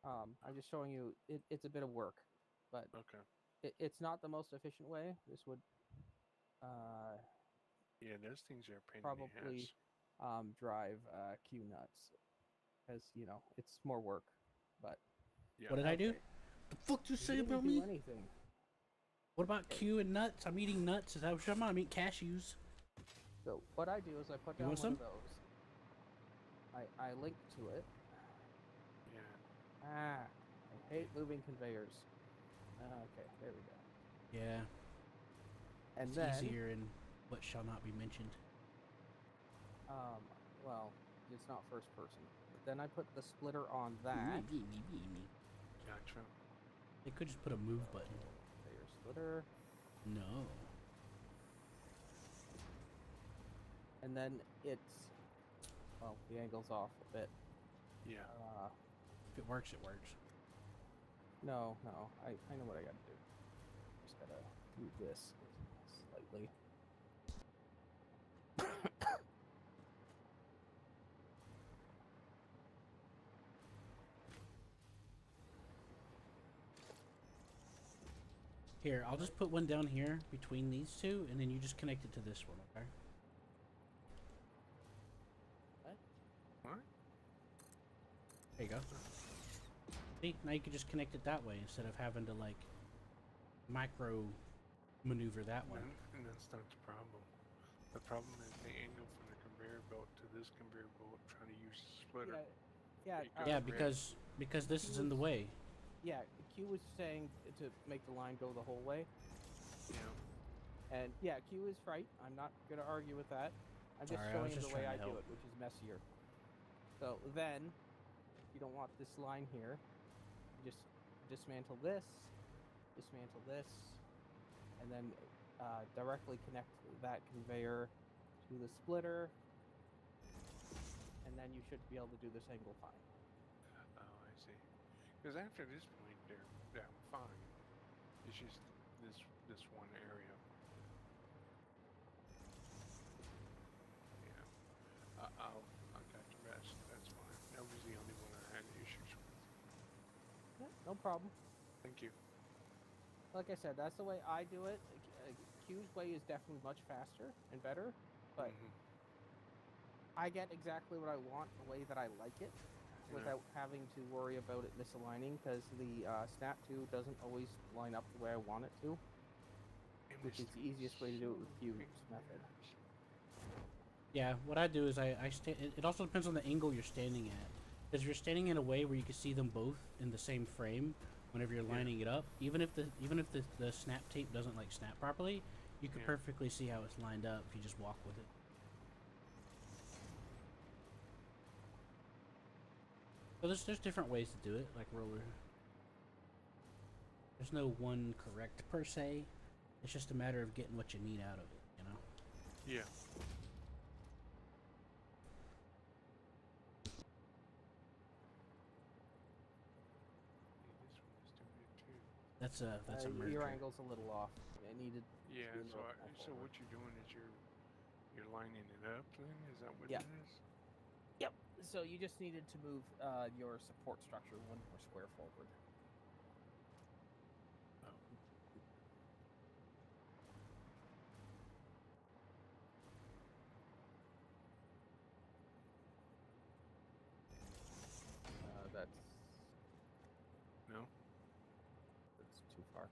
I'm just showing you. It's a bit of work, but Okay. it's not the most efficient way. This would Yeah, those things are a pain in the probably ass. drive Q nuts, because it's more work. But Yeah. What did I do? okay. The fuck you You say didn't about do me? anything. What about Okay. Q and nuts? I'm eating nuts. Is that what you're talking about? I'm eating cashews. So what I do is I put You down want one of some? those. I link to it. Yeah. I hate moving conveyors. Okay, there we go. Yeah. And It's then, easier in what shall not be mentioned. well, it's not first person. But then I put the splitter on that. Gotcha. They could just put a move button. Conveyor splitter. No. And then it's, well, the angle's off a bit. Yeah. If it works, it works. No, I know what I gotta do. Just gotta move this slightly. Here, I'll just put one down here between these two, and then you just connect it to this one, okay? What? There you go. See, now you can just connect it that way instead of having to, like, micro maneuver that way. And that's not the problem. The problem is the angle from the conveyor belt to this conveyor belt trying to use the splitter. Yeah, It goes Yeah, red. because this is in the way. yeah. Q was saying to make the line go the whole way. Yeah. And yeah, Q is right. I'm not going to argue with that. I'm just Sorry, I showing was him just the way trying I to do help. it, which is messier. So then, you don't want this line here. You just dismantle this, and then directly connect that conveyor to the splitter, and then you should be able to do this angle fine. Oh, I see. Because after this point, they're fine. It's just this one area. Yeah. I got the rest. That's fine. That was the only one I had issues with. Yeah, no problem. Thank you. Like I said, that's the way I do it. Q's way is definitely much faster and better, but Mhm. I get exactly what I want the way that I like it, without having to worry about it misaligning, because the snap 2 doesn't always line up the way I want it to, And which this is the thing easiest way to do it with so Q's pain in the method. ass. Yeah, what I do is I stand. It also depends on the angle you're standing at. Because if you're standing in a way where you can see them both in the same frame, whenever you're lining it up, even if the snap tape doesn't like snap properly, you can Yeah. perfectly see how it's lined up if you just walk with it. So there's different ways to do it, like roller. There's no one correct per se. It's just a matter of getting what you need out of it, you know? Yeah. This one is doing it too. That's a merger. Your angle's a little off. It needed Yeah. to be a So little more so forward. what you're doing is you're lining it up. Then is that what Yeah. it is? Yep. So you just needed to move your support structure one more square forward. Oh. That's No. too far.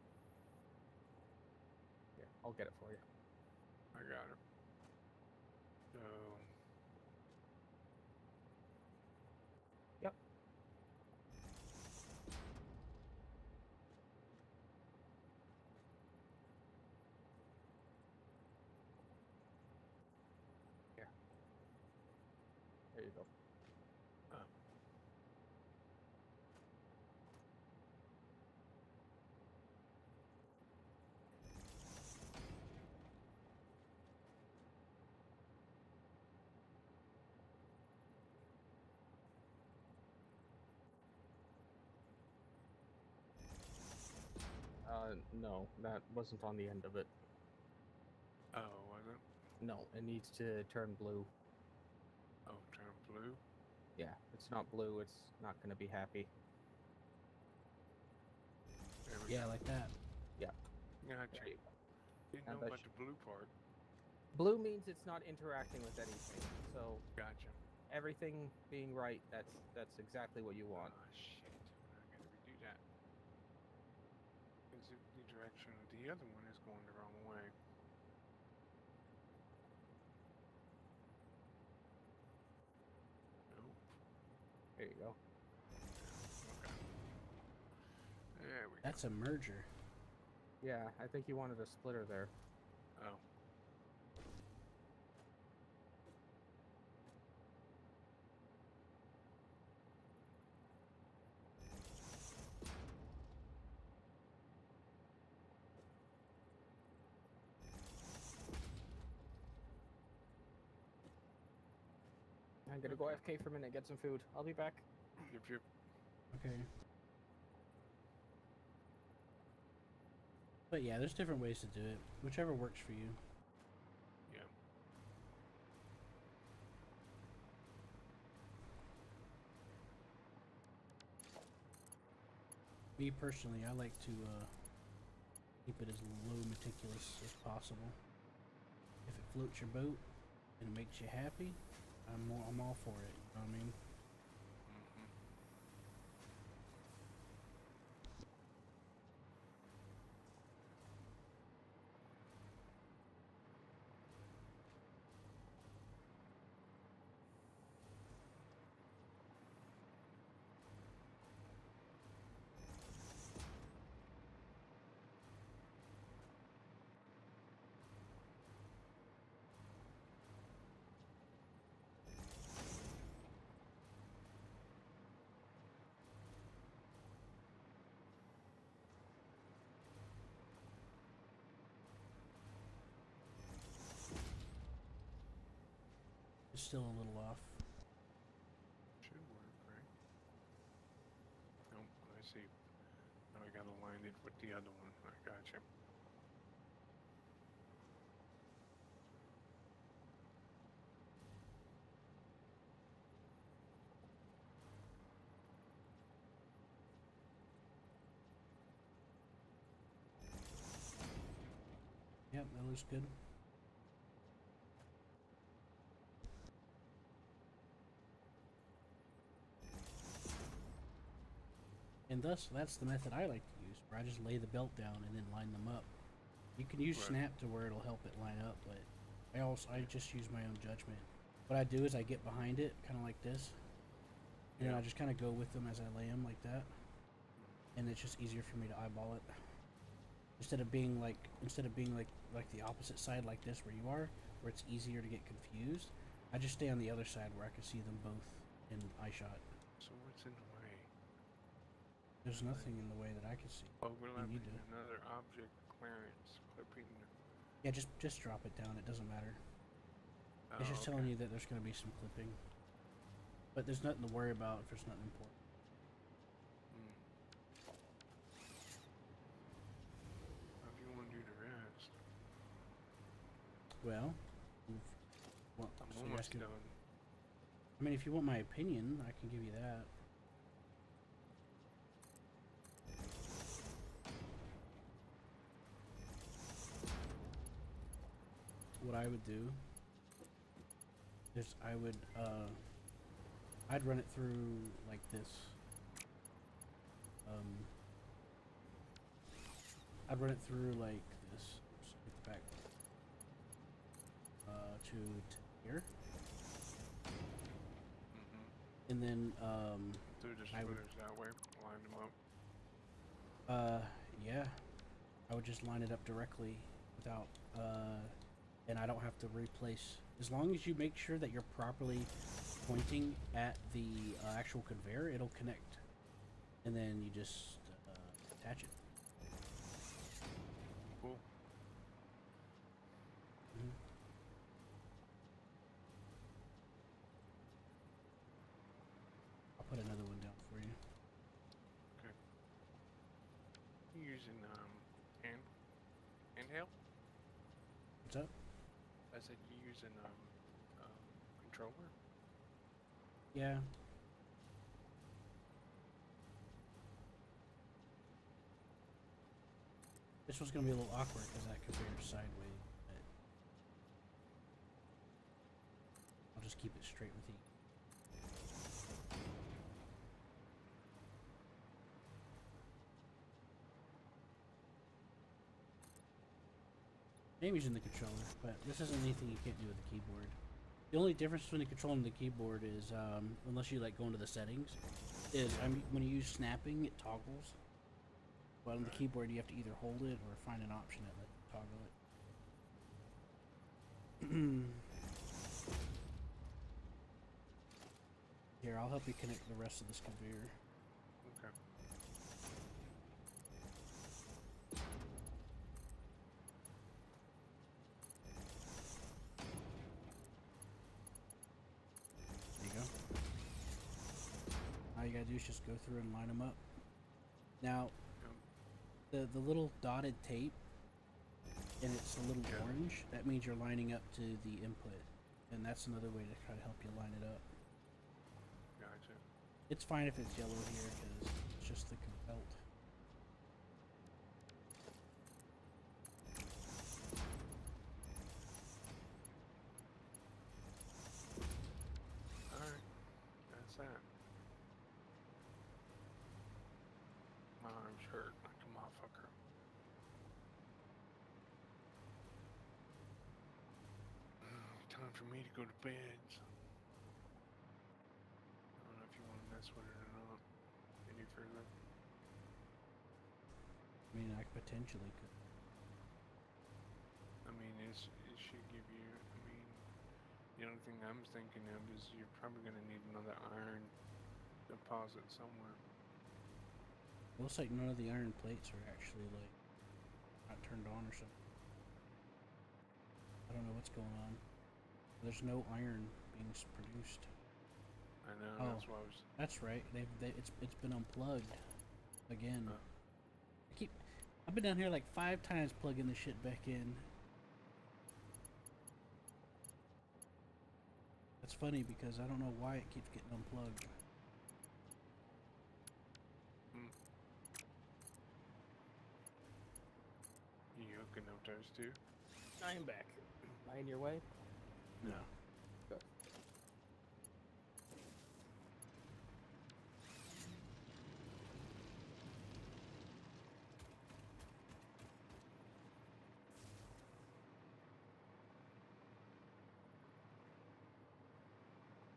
Here, I'll get it for you. I got it. So you go. No, that wasn't on the end of it. Oh, was it? No, it needs to turn blue. Oh, turn blue? Yeah, if it's not blue, it's not going to be happy. There we Yeah, go. like that. Gotcha. There you go. Didn't Now know that about the blue part. Blue means it's not interacting with anything. So Gotcha. everything being right, that's exactly what you want. Ah, shit. I gotta redo that. Because the direction of the other one is going the wrong way. Nope. There you go. Okay. There we go. That's a merger. Yeah, I think you wanted a splitter there. Oh. I'm gonna go AFK for a minute, get some food. I'll be back. If you're Okay. But yeah, there's different ways to do it. Whichever works for you. yeah. Me personally, I like to keep it as low meticulous as possible. If it floats your boat and it makes you happy, I'm all for it. You know what I mean? Mm-hmm. It's still a little off. Should work, right? Nope. I see. Now I gotta line it with the other one. I gotcha. Yep, that looks good. And thus, that's the method I like to use, where I just lay the belt down and then line them up. You can use Right. snap to where it'll help it line up, but I just use my own judgment. What I do is I get behind it, kind of like this, and then Yeah. I just kind of go with them as I lay them like that, and it's just easier for me to eyeball it. Instead of being like the opposite side like this where you are, where it's easier to get confused, I just stay on the other side where I can see them both in eye shot. So what's in the way? There's nothing in the way that I can see. Overlapping need to. another object clearance. Clipping. Yeah, just drop it down. It doesn't matter. Oh, It's just okay. telling you that there's going to be some clipping. But there's nothing to worry about if there's nothing important. Hmm. How do you want to do the rest? Well, well I'm so you guys almost can, done. I mean, if you want my opinion, I can give you that. What I would do is I'd run it through like this. I'd run it through like this. Oops, get the back. To here, Mm-hmm. and then So just I would- splitters that way. Line them up. yeah, I would just line it up directly without and I don't have to replace As long as you make sure that you're properly pointing at the actual conveyor, it'll connect. And then you just attach it. Cool. I'll put another one down for you. You using handheld? What's up? I said you using controller? Yeah. This one's gonna be a little awkward because that conveyor's sideways, but I'll just keep it straight with you. I'm using the controller, but this isn't anything you can't do with the keyboard. The only difference between the controller and the keyboard is, unless you like go into the settings, is when you use snapping, it toggles. But on the keyboard, you have to either hold it or find an option that lets you toggle it. Here, I'll help you connect the rest of this conveyor. Okay. There you go. All you gotta do is just go through and line them up. Now, the little dotted tape, and it's a little orange, that means you're lining up to the input. And that's another way to try to help you line it up. Gotcha. It's fine if it's yellow here, because it's just the belt. Alright. That's that. My arm's hurt like a motherfucker. Time for me to go to bed. So. I don't know if you want to mess with it or not. Any further? I mean, I potentially could. I mean, it should give you. I mean, the only thing I'm thinking of is you're probably going to need another iron deposit somewhere. It looks like none of the iron plates are actually, like, not turned on or something. I don't know what's going on. There's no iron being produced. I know, Oh, that's why I was. that's right. It's been unplugged again. I've been down here like 5 times plugging this shit back in. That's funny because I don't know why it keeps getting unplugged. You hooking up those too? I am back. Am I in your way? No. Good.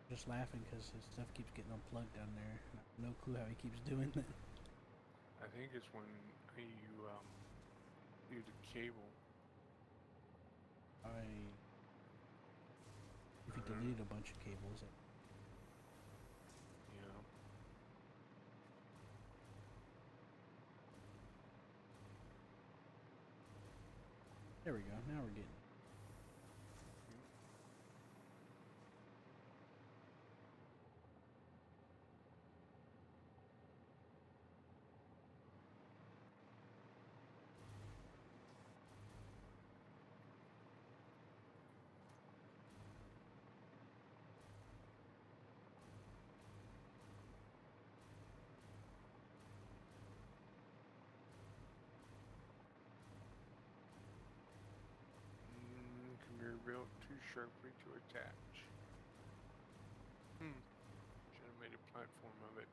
Just laughing because his stuff keeps getting unplugged down there. No clue how he keeps doing that. I think it's when you do the cable. If he deleted a bunch of cables, You know. there we go. Now we're getting. Conveyor belt too sharply to attach. Should have made a platform of it.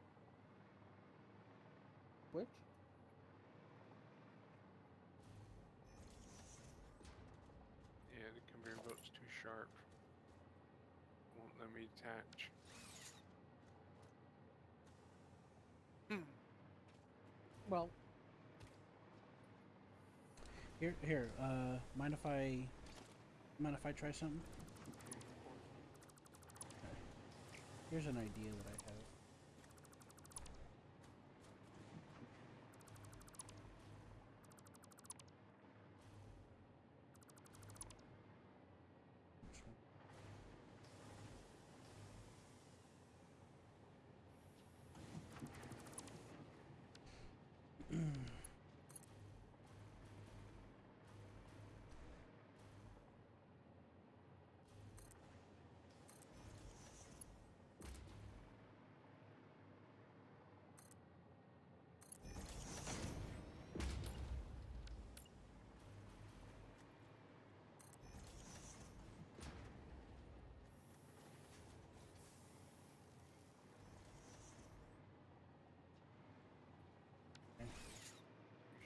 Which? Yeah, the conveyor belt's too sharp. Won't let me attach. Well, Here, mind if I try something? Here's an idea that I have.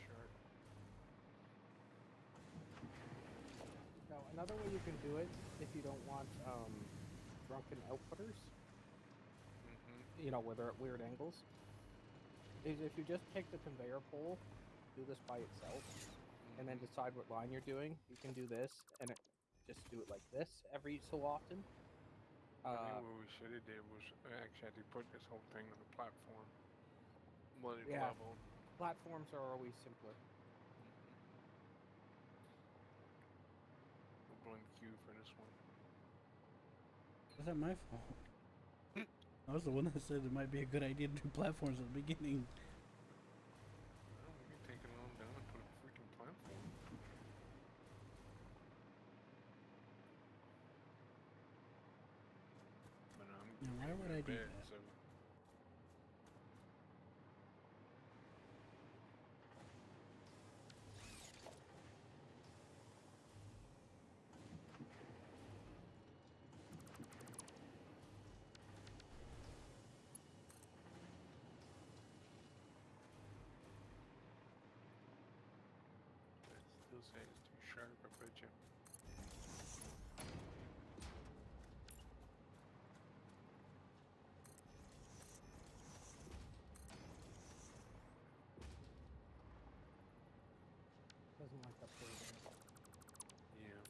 Sharp. Now, another way you can do it, if you don't want drunken outputters, Mm-hmm. you know, where they're at weird angles, is if you just take the conveyor pole, do this by itself, and then decide what line you're doing. You can do this, and just do it like this every so often. I think what we should have did was actually had to put this whole thing on a platform. Let it Yeah. level. Platforms are always simpler. We'll blame Q for this one. Was that my fault? I was the one that said it might be a good idea to do platforms at the beginning. Well, we can take it on down and put a freaking platform. But I'm Now, why would I do bed, that? so I'd still say it's too sharp, I bet you. Doesn't like updating. Yeah.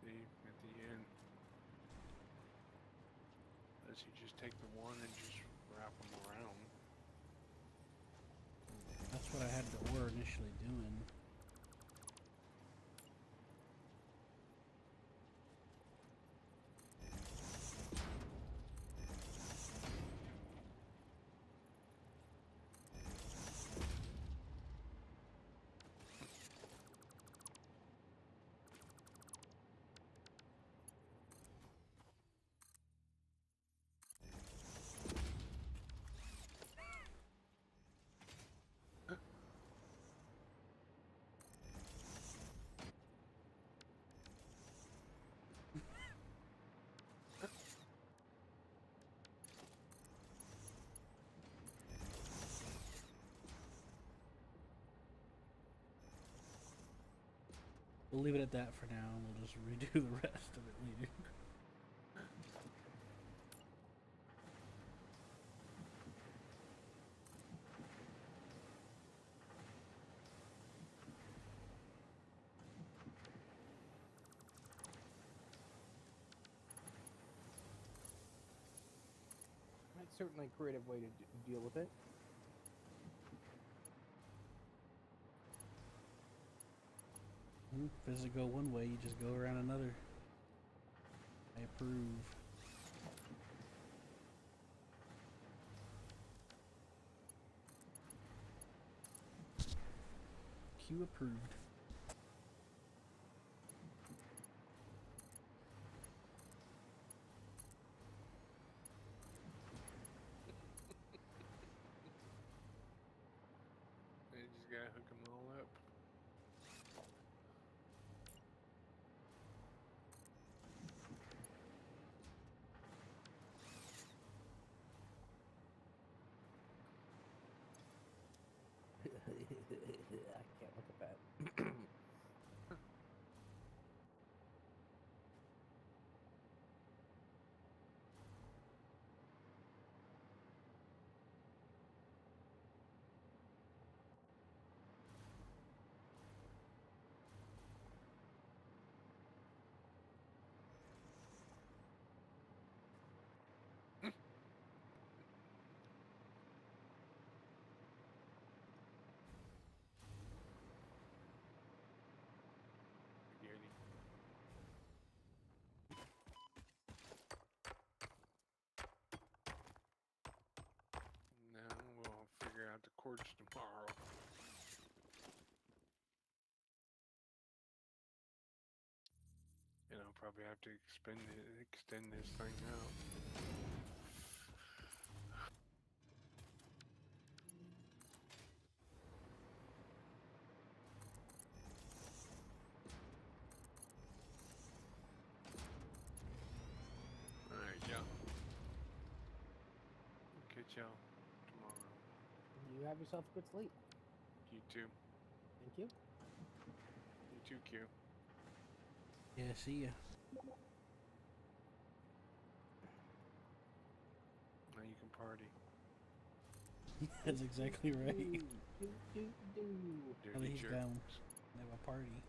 See, at the end, unless you just take the one and just wrap them around. That's what I had the ore initially doing. We'll leave it at that for now, and we'll just redo the rest of it later. That's certainly a creative way to deal with it. If it doesn't go one way, you just go around another. I approve. Q approved. You just gotta hook them all up. I can't look at that. cords tomorrow. And I'll probably have to extend this thing out. Alright, yeah. Catch y'all tomorrow. You have yourself a good sleep. You too. Thank you. You too, Q. Yeah, see ya. Now you can party. That's exactly right. Now that Dirty he's jerk. gone, have a party.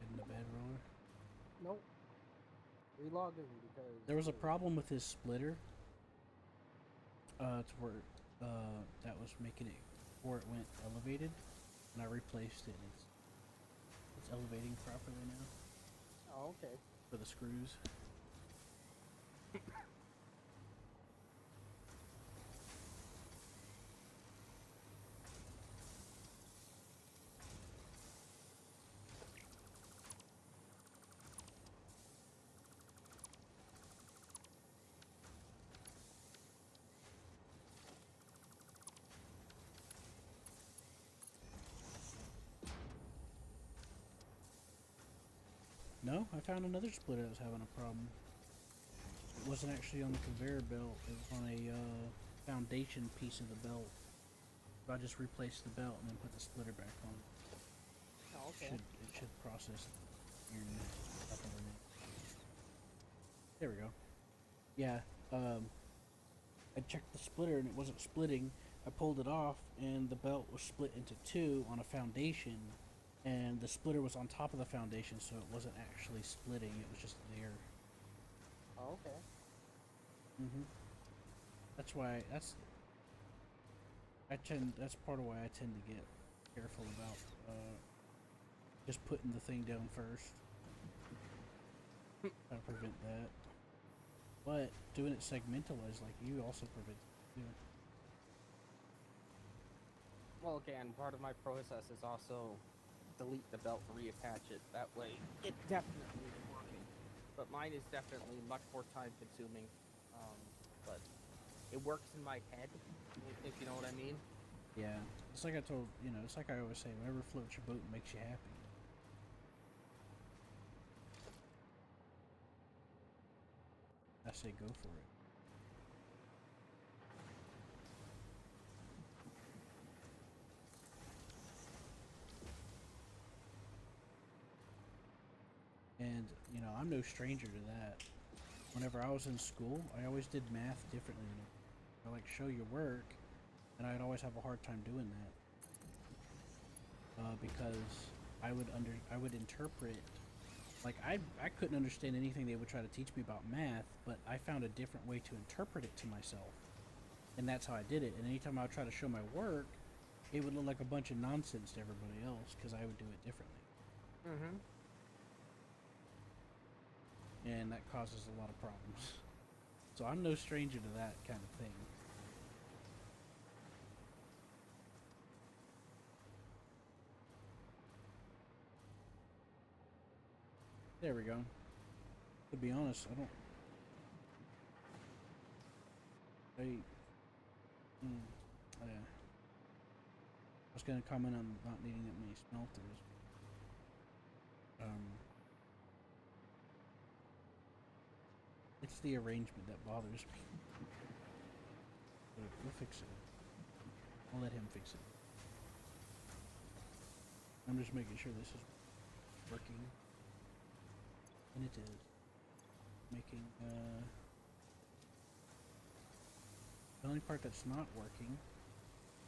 In the bedroller. Nope. Relogging because There was a problem with his splitter. To where that was making it before it went elevated, and I replaced it. And it's elevating properly now Oh, okay. for the screws. No, I found another splitter that was having a problem. It wasn't actually on the conveyor belt. It was on a foundation piece of the belt. So I just replaced the belt and then put the splitter back on. Oh, okay. It should process your properly now. There we go. Yeah. I checked the splitter and it wasn't splitting. I pulled it off, and the belt was split into two on a foundation, and the splitter was on top of the foundation, so it wasn't actually splitting. It was just there. Oh, okay. That's why. That's part of why I tend to get careful about just putting the thing down first. Try to prevent that. But doing it segmentalized like you also prevents it too. Well, again, part of my process is also delete the belt, reattach it. That way, it definitely is working. But mine is definitely much more time consuming. But it works in my head, if you know what I mean. Yeah. It's like I told, it's like I always say, whatever floats your boat and makes you happy. I say go for it. And, I'm no stranger to that. Whenever I was in school, I always did math differently. I like show your work, and I'd always have a hard time doing that. Because I would interpret, like I couldn't understand anything they would try to teach me about math, but I found a different way to interpret it to myself. And that's how I did it. And anytime I would try to show my work, it would look like a bunch of nonsense to everybody else because I would do it differently. And that causes a lot of problems. So I'm no stranger to that kind of thing. There we go. To be honest, I was gonna comment on not needing that many smelters. It's the arrangement that bothers me. But we'll fix it. I'll let him fix it. I'm just making sure this is working. And it is. Making, the only part that's not working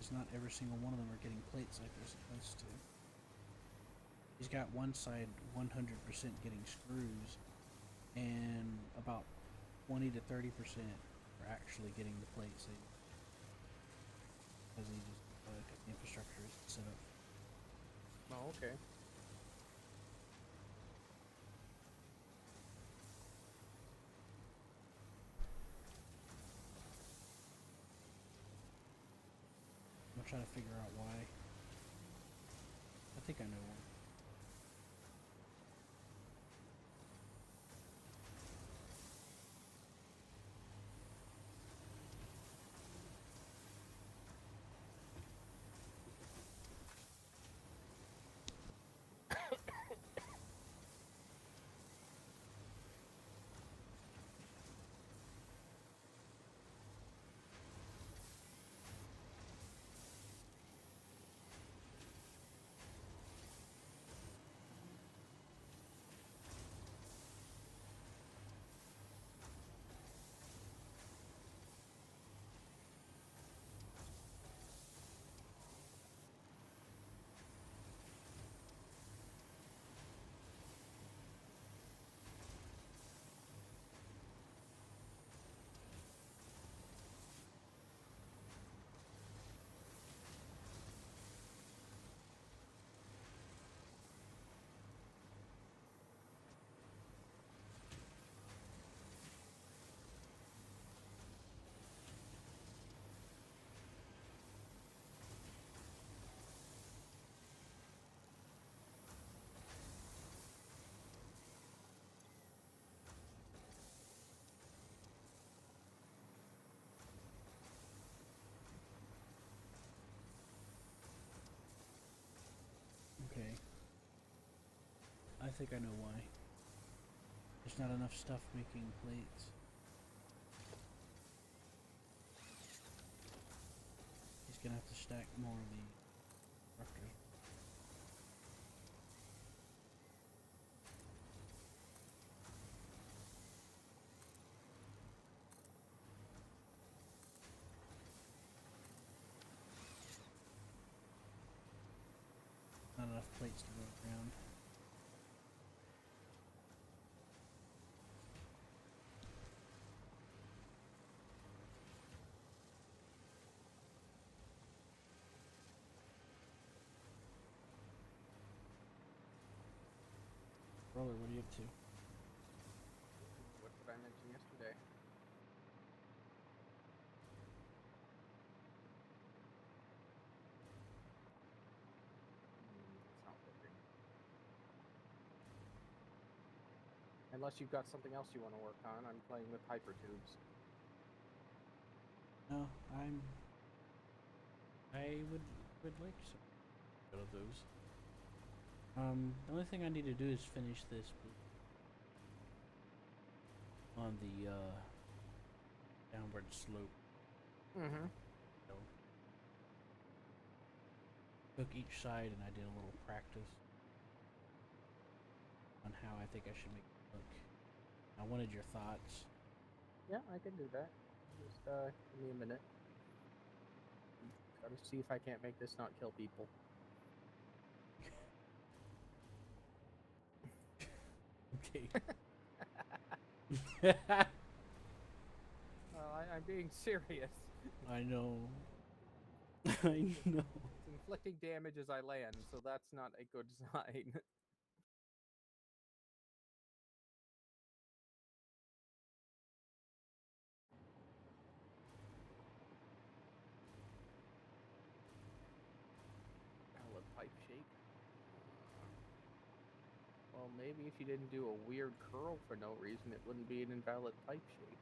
is not every single one of them are getting plates like they're supposed to. He's got one side 100% getting screws, and about 20 to 30% are actually getting the plates because he just the infrastructure is set up. Oh, okay. I'm trying to figure out why. I think I know why. Okay. I think I know why. There's not enough stuff making plates. He's gonna have to stack more of the structures. plates to go around. Roller, what are you up to? What did I mention yesterday? It's not working. Unless you've got something else you want to work on, I'm playing with hypertubes. No, I would like some of those. The only thing I need to do is finish this on the downward slope. Mm-hmm. So took each side and I did a little practice on how I think I should make it look. I wanted your thoughts. Yeah, I can do that. Just give me a minute. Gotta see if I can't make this not kill people. Okay. I'm being serious. I know. I know. It's inflicting damage as I land, so that's not a good sign. Valid pipe shape. Well, maybe if you didn't do a weird curl for no reason, it wouldn't be an invalid pipe shape.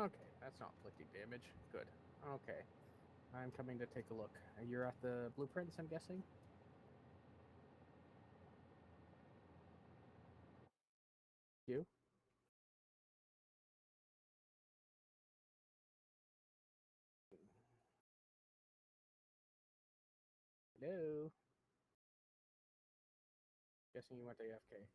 Okay, that's not inflicting damage. Good. Okay. I'm coming to take a look. You're at the blueprints, I'm guessing? You? Hello? Guessing you went to AFK.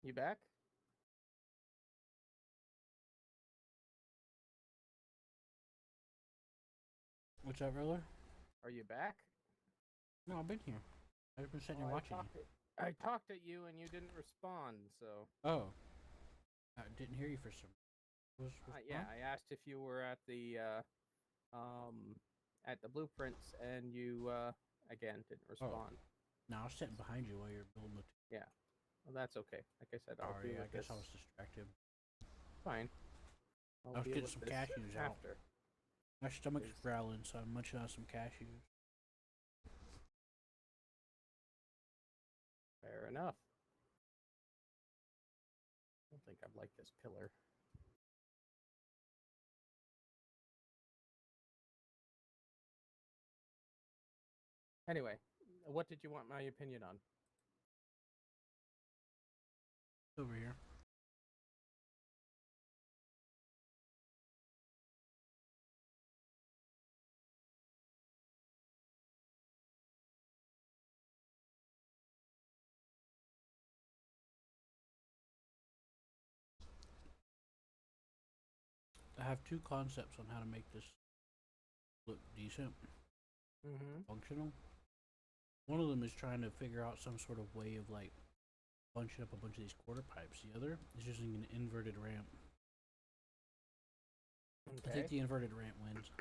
You back? What's up, Roller? Are you back? No, I've been here. I've been sitting here Well, watching I talked at you and you didn't respond, so. you. Oh, I didn't hear you for some. Yeah, I asked if you were at the blueprints, and you again didn't respond. No, I was sitting behind you while you were building the. Yeah, well, that's okay. Like I said, I'll Sorry, deal I with guess this. I was distracted. Fine. I was deal getting with some this cashews out. after. My stomach's Is- growling, so I'm munching on some cashews. Fair enough. I don't think I've liked this pillar. Anyway, what did you want my opinion on? Over here. I have two concepts on how to make this look decent, Mm-hmm. functional. One of them is trying to figure out some sort of way of like bunching up a bunch of these quarter pipes. The other is using an inverted ramp. I think the inverted ramp wins.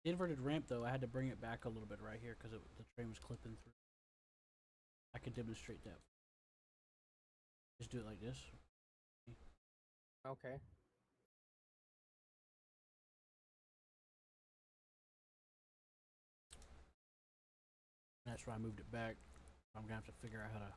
The inverted ramp, though, I had to bring it back a little bit right here because the train was clipping through. I could demonstrate that. Just do it like this. Okay. That's why I moved it back. I'm gonna have to figure out how to.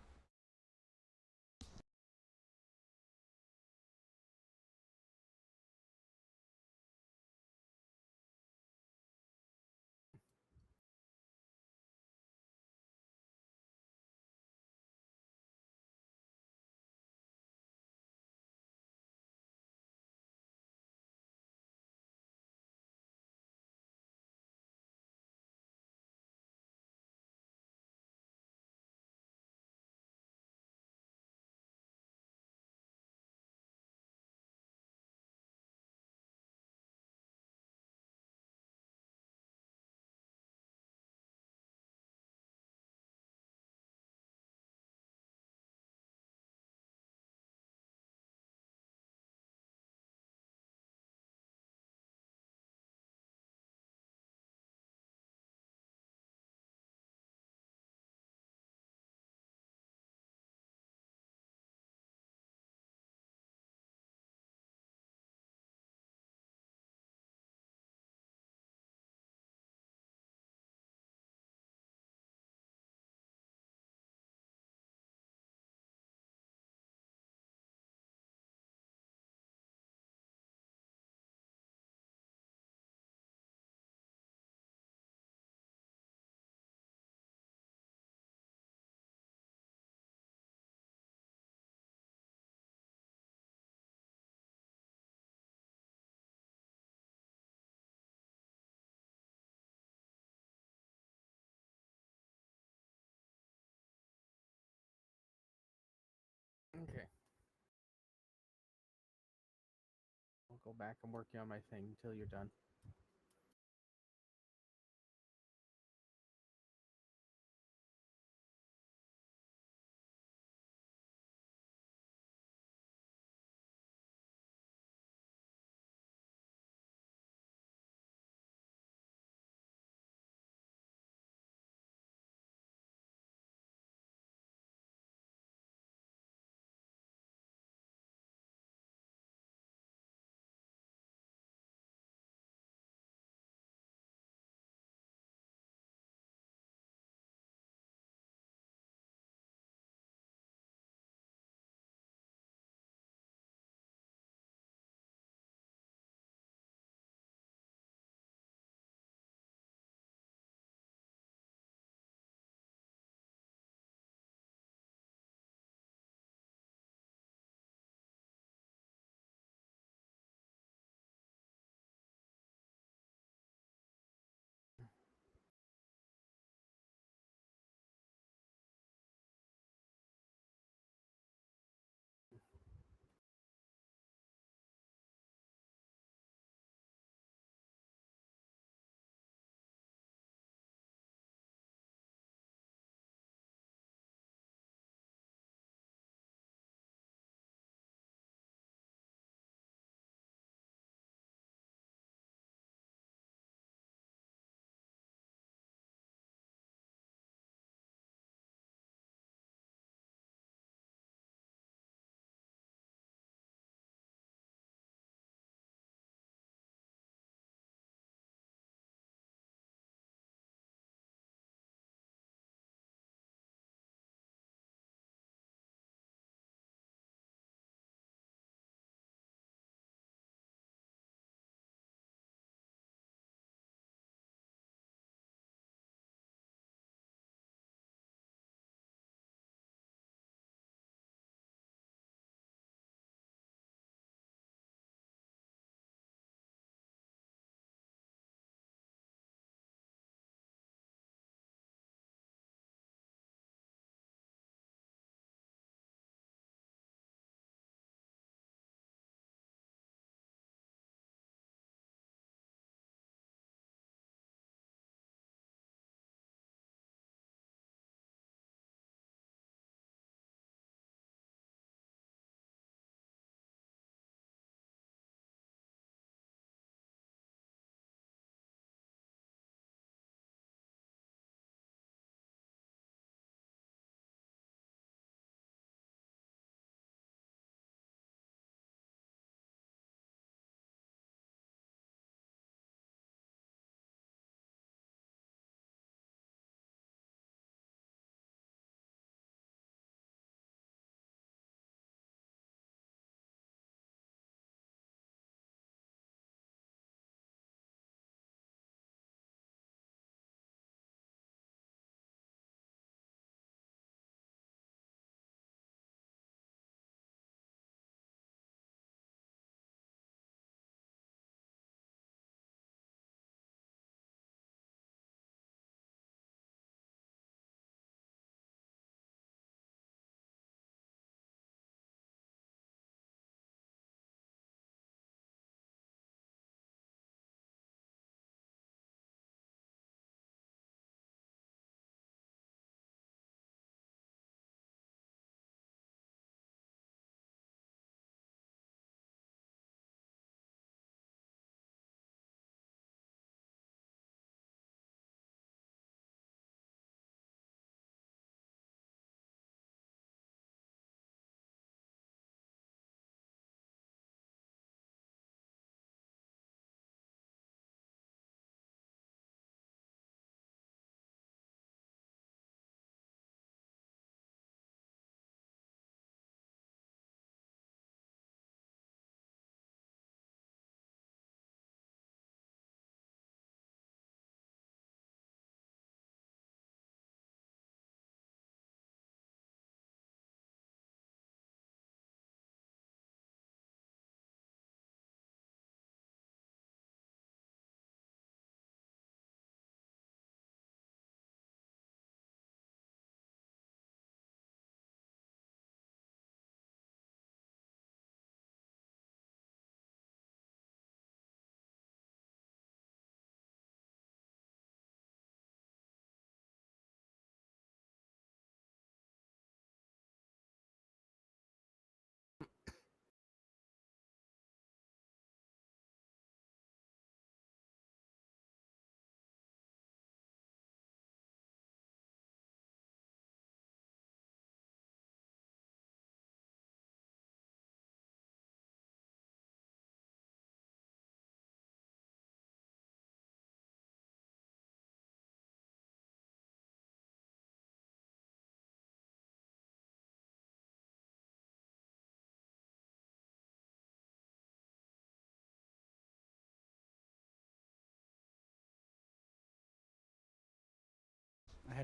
Okay. I'll go back and work on my thing until you're done.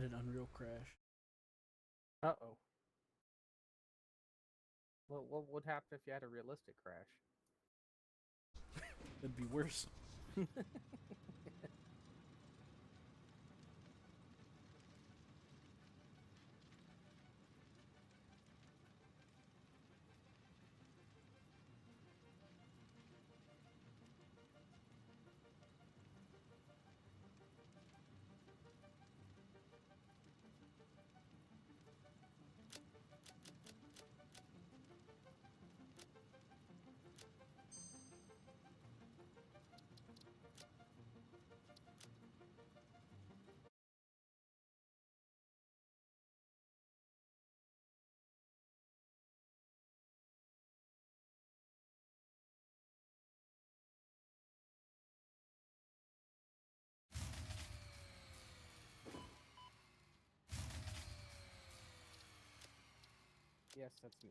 had an Unreal crash. Uh-oh. Well, what would happen if you had a realistic crash? It'd be worse. Yes, that's me.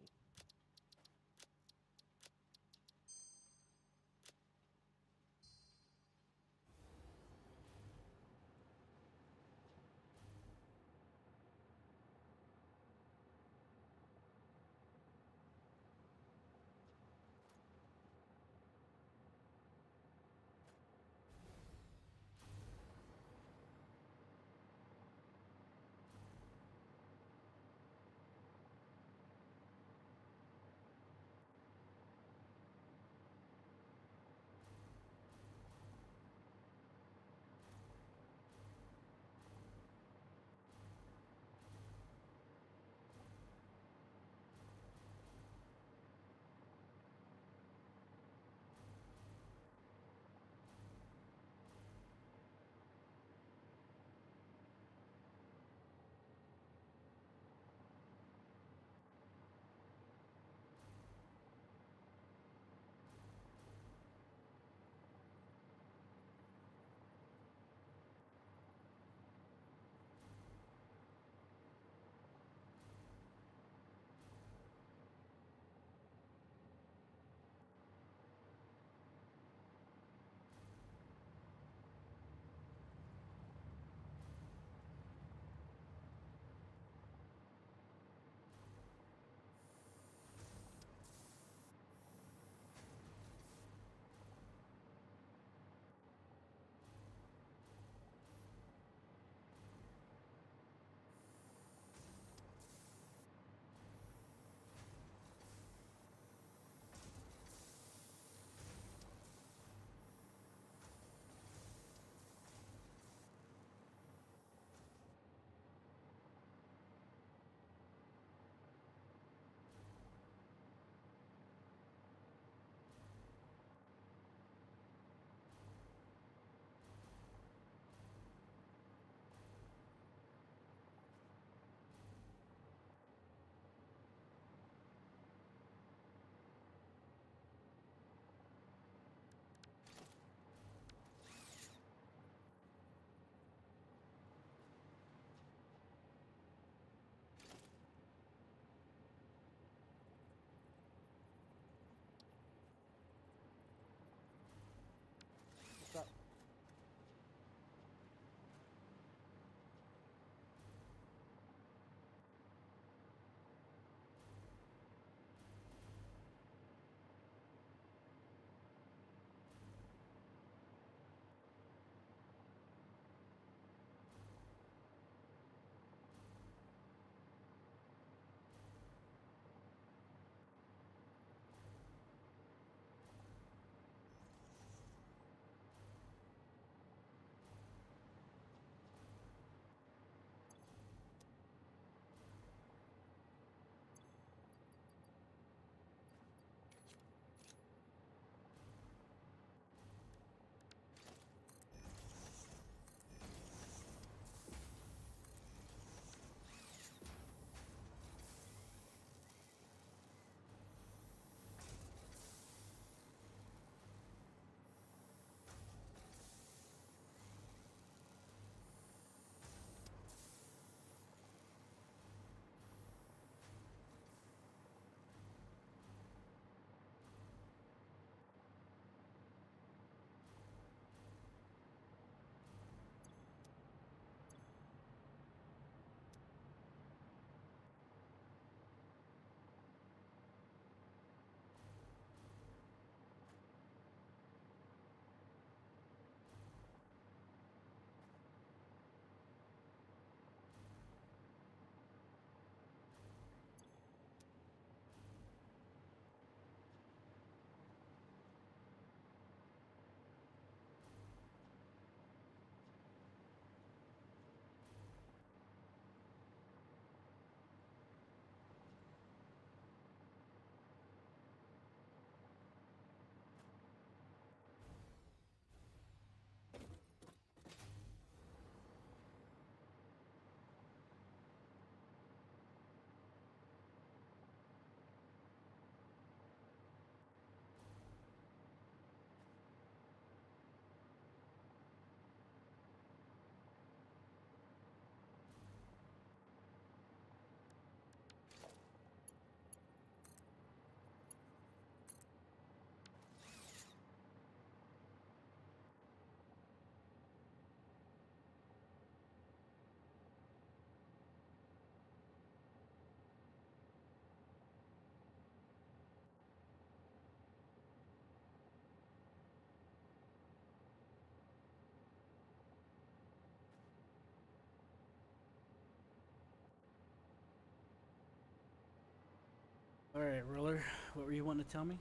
All right, Roller. What were you wanting to tell me?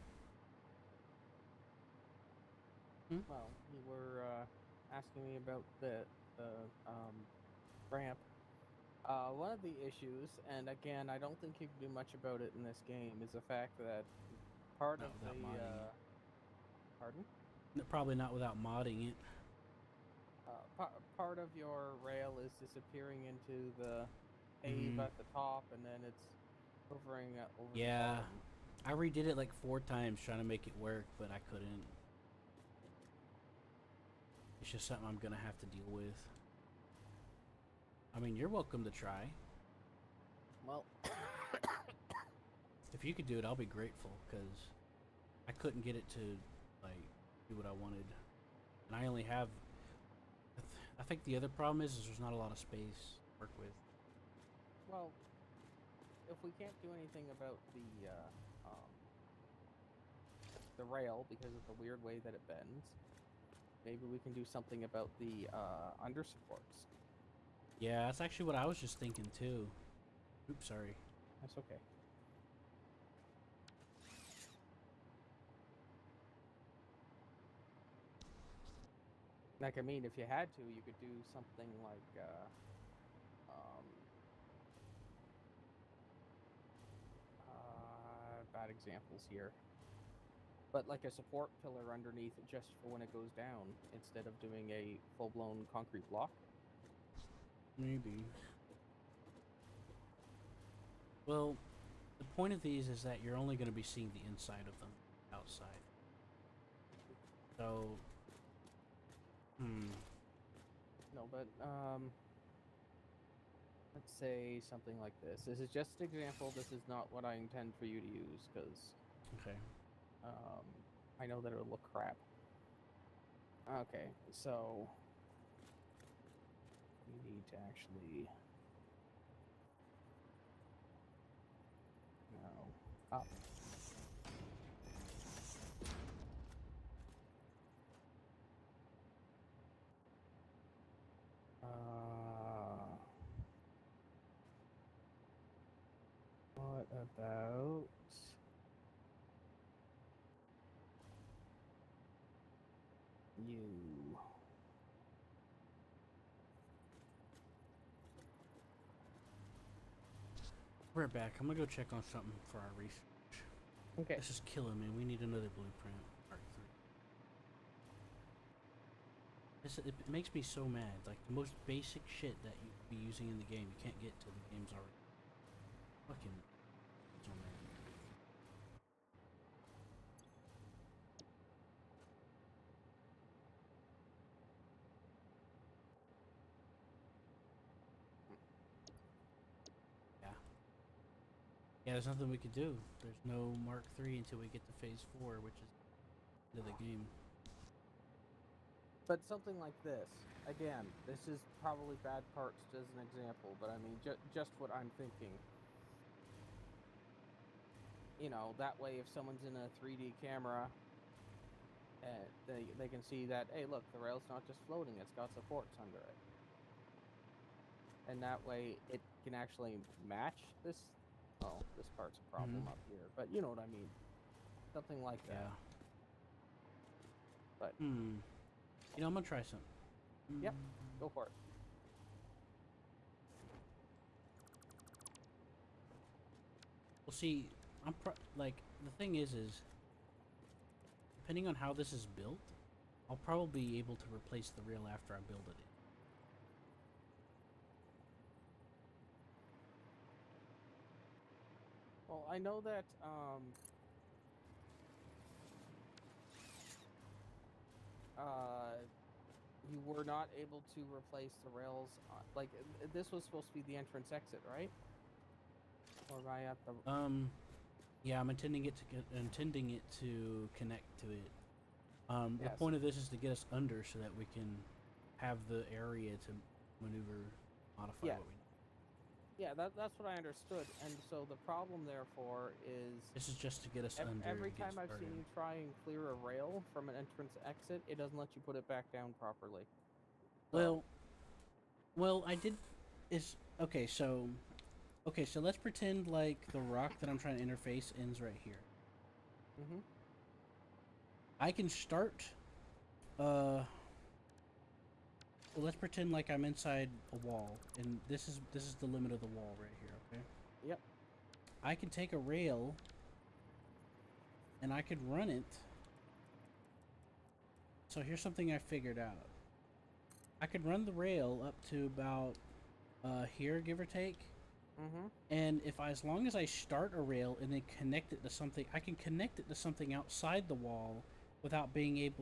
Well, you were asking me about the ramp. One of the issues, and again, I don't think you can do much about it in this game, is the fact that part Not of without the modding it. pardon, Probably not without modding it. part of your rail is disappearing into the cave Mhm. at the top, and then it's hovering over the Yeah. bottom. I redid it like 4 times trying to make it work, but I couldn't. It's just something I'm gonna have to deal with. I mean, you're welcome to try. Well, If you could do it, I'll be grateful, because I couldn't get it to, like, do what I wanted. And I only have... I think the other problem is there's not a lot of space to work with. well, if we can't do anything about the rail because of the weird way that it bends, maybe we can do something about the under supports. Yeah, that's actually what I was just thinking, too. Oops, sorry. That's okay. Like, I mean, if you had to, you could do something like, bad examples here. But like a support pillar underneath it just for when it goes down, instead of doing a full-blown concrete block. Maybe. Well, the point of these is that you're only going to be seeing the inside of them, outside. So, No, but, let's say something like this. This is just an example. This is not what I intend for you to use, because okay. I know that it'll look crap. Okay, so we need to actually... No. Up. What about... you? We're back. I'm gonna go check on something for our research. Okay. This is killing me. We need another blueprint. Part 3. It makes me so mad. Like, the most basic shit that you could be using in the game, you can't get till the game's already. Fucking so mad. Yeah. Yeah, there's nothing we could do. There's no Mark 3 until we get to Phase 4, which is the end of the game. But something like this, again, this is probably bad parts as an example, but I mean, just what I'm thinking. You know, that way if someone's in a 3D camera, they can see that, hey, look, the rail's not just floating, it's got supports under it. And that way it can actually match this. Oh, this part's a problem up here, but you know what I mean. Something like that. Yeah. But you know, I'm gonna try something. Yep, go for it. Well, see, like, the thing is depending on how this is built, I'll probably be able to replace the rail after I build it. Well, I know that you were not able to replace the rails. Like, this was supposed to be the entrance exit, right? Or am I at the... Yeah, I'm intending it to connect to it. The Yes. point of this is to get us under so that we can have the area to maneuver, modify Yeah. what we need. Yeah, that's what I understood. And so the problem, therefore, is... This is just to get us under. Every and get time I've started. seen you try and clear a rail from an entrance exit, it doesn't let you put it back down properly. So, Well, I did. Okay, so Okay, so let's pretend like the rock that I'm trying to interface ends right here. Mm-hmm. I can start. Well, let's pretend like I'm inside a wall, and this is the limit of the wall right here. Okay. Yep. I can take a rail, and I could run it. So here's something I figured out. I could run the rail up to about here, give or take. Mm-hmm. And as long as I start a rail and then connect it to something, I can connect it to something outside the wall without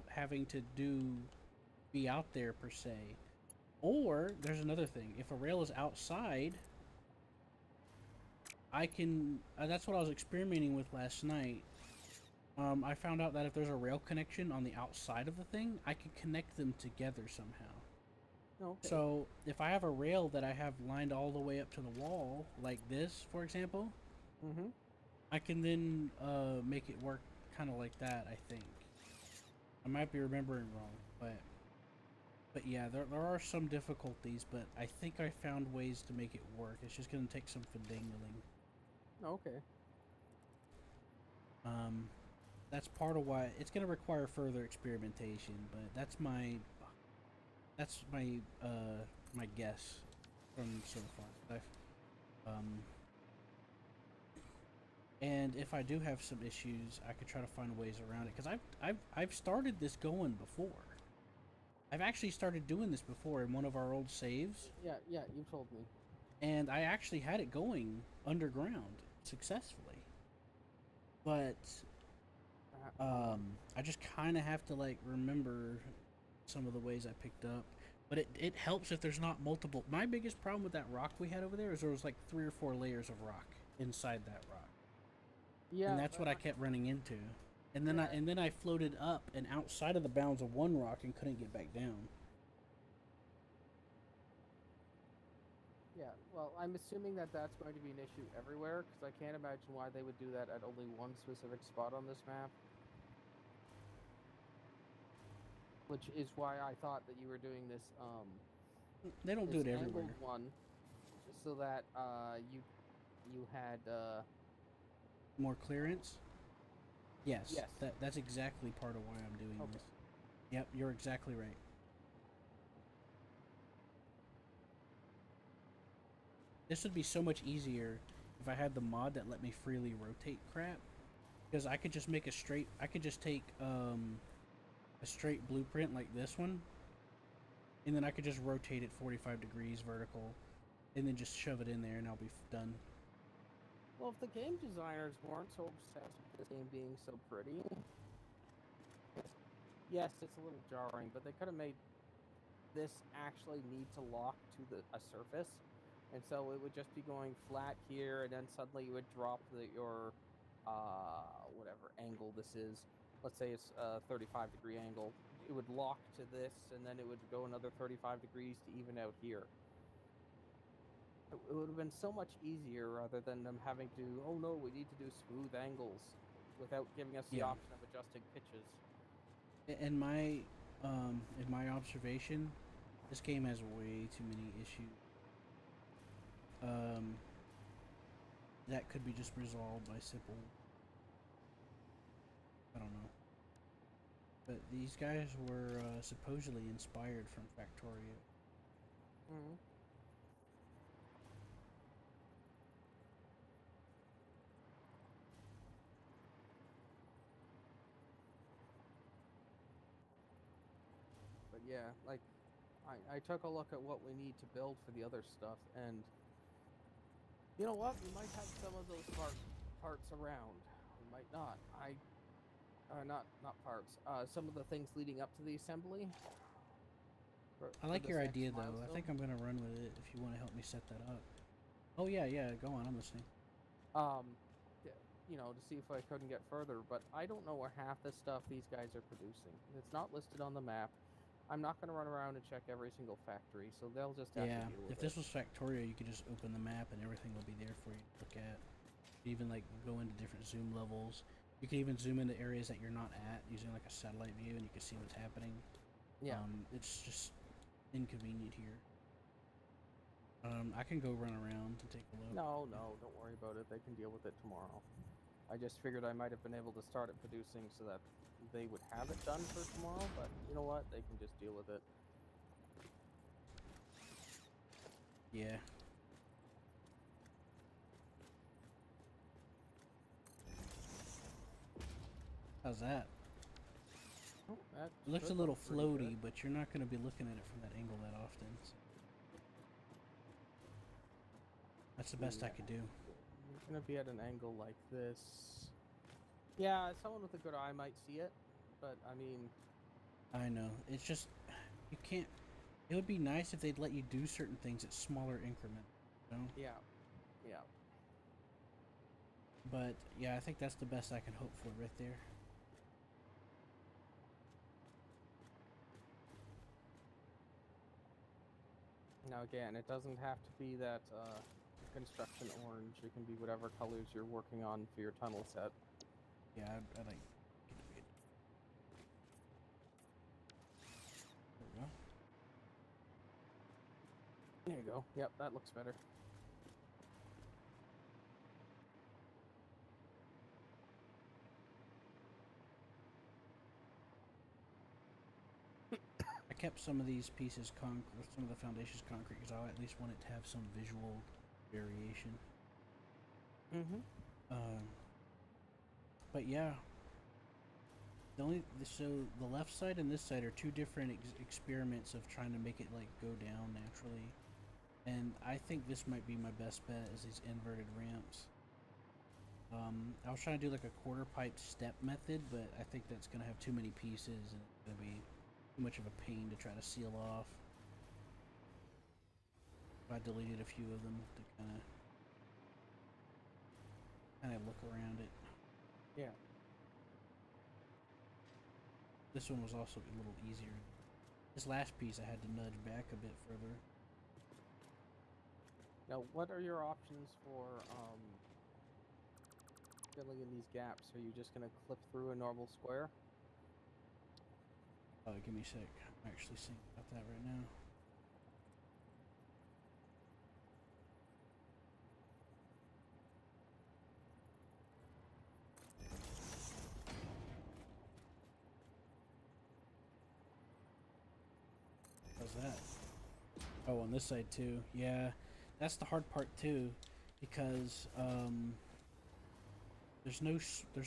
having to be out there per se. Or there's another thing. If a rail is outside, I can. That's what I was experimenting with last night. I found out that if there's a rail connection on the outside of the thing, I can connect them together somehow. Okay. So if I have a rail that I have lined all the way up to the wall, like this, for example, Mm-hmm. I can then make it work kind of like that. I think. I might be remembering wrong, but yeah, there are some difficulties, but I think I found ways to make it work. It's just gonna take some finagling. Okay. That's part of why it's gonna require further experimentation, but that's my my guess from so far. And if I do have some issues, I could try to find ways around it because I've started this going before. I've actually started doing this before in one of our old saves, Yeah, you told me. and I actually had it going underground successfully. But I just kind of have to like remember some of the ways I picked up. But it helps if there's not multiple. My biggest problem with that rock we had over there is there was like 3 or 4 layers of rock inside that rock, Yeah. and that's what I kept running into. And then I floated up and outside of the bounds of one rock and couldn't get back down. Yeah, well, I'm assuming that that's going to be an issue everywhere, because I can't imagine why they would do that at only one specific spot on this map. Which is why I thought that you were doing this, They don't do this it everywhere. angled one, so that, you had, More clearance. Yes, Yes. that's exactly part of why I'm doing Okay. this. Yep, you're exactly right. This would be so much easier if I had the mod that let me freely rotate crap, because I could just make I could just take a straight blueprint like this one, and then I could just rotate it 45 degrees vertical, and then just shove it in there, and I'll be done. Well, if the game designers weren't so obsessed with this game being so pretty, yes, it's a little jarring, but they could have made this actually need to lock to a surface, and so it would just be going flat here, and then suddenly you would drop your whatever angle this is. Let's say it's a 35-degree angle. It would lock to this, and then it would go another 35 degrees to even out here. It would have been so much easier rather than them having to, oh no, we need to do smooth angles without giving us the Yeah. option of adjusting pitches. In my observation, this game has way too many issues. That could be just resolved by simple. I don't know. But these guys were supposedly inspired from Factorio. Mm-hmm. But yeah, like, I took a look at what we need to build for the other stuff, and you know what? We might have some of those parts around. We might not. Not parts. Some of the things leading up to the assembly. I like your idea though. I think I'm gonna run with it if you want to help me set that up. Oh yeah, go on. I'm listening. You know, to see if I couldn't get further, but I don't know where half the stuff these guys are producing. It's not listed on the map. I'm not going to run around and check every single factory, so they'll just have to deal with if this was Factorio, you could just open the map and everything will be there for you to look at. Even like go into different zoom levels. You can even zoom into areas that you're not at using like a satellite view, and you can see what's happening. Yeah. It's just inconvenient here. I can go run around and take a look. No, don't worry about it. They can deal with it tomorrow. I just figured I might have been able to start it producing so that they would have it done for tomorrow, but you know what? They can just deal with it. Yeah. How's that? Oh, that It looks a should little look pretty floaty, good. but you're not going to be looking at it from that angle that often. So that's the best I Yeah. could do. You're gonna be at an angle like this. Yeah, someone with a good eye might see it, but I mean, I know. It's just you can't. It would be nice if they'd let you do certain things at smaller increments. You know? yeah. But yeah, I think that's the best I can hope for right there. Now again, it doesn't have to be that construction orange. It can be whatever colors you're working on for your tunnel set. Yeah, I like. There we go. There you go. Yep, that looks better. I kept some of these pieces some of the foundations concrete because I at least want it to have some visual variation. Mm-hmm. But yeah, so the left side and this side are two different experiments of trying to make it like go down naturally, and I think this might be my best bet is these inverted ramps. I was trying to do like a quarter pipe step method, but I think that's gonna have too many pieces and it's gonna be too much of a pain to try to seal off. I deleted a few of them to kind of look around it. Yeah. This one was also a little easier. This last piece I had to nudge back a bit further. Now, what are your options for filling in these gaps? Are you just gonna clip through a normal square? Give me a sec. I'm actually seeing about that right now. How's that? Oh, on this side too. Yeah, that's the hard part too, because there's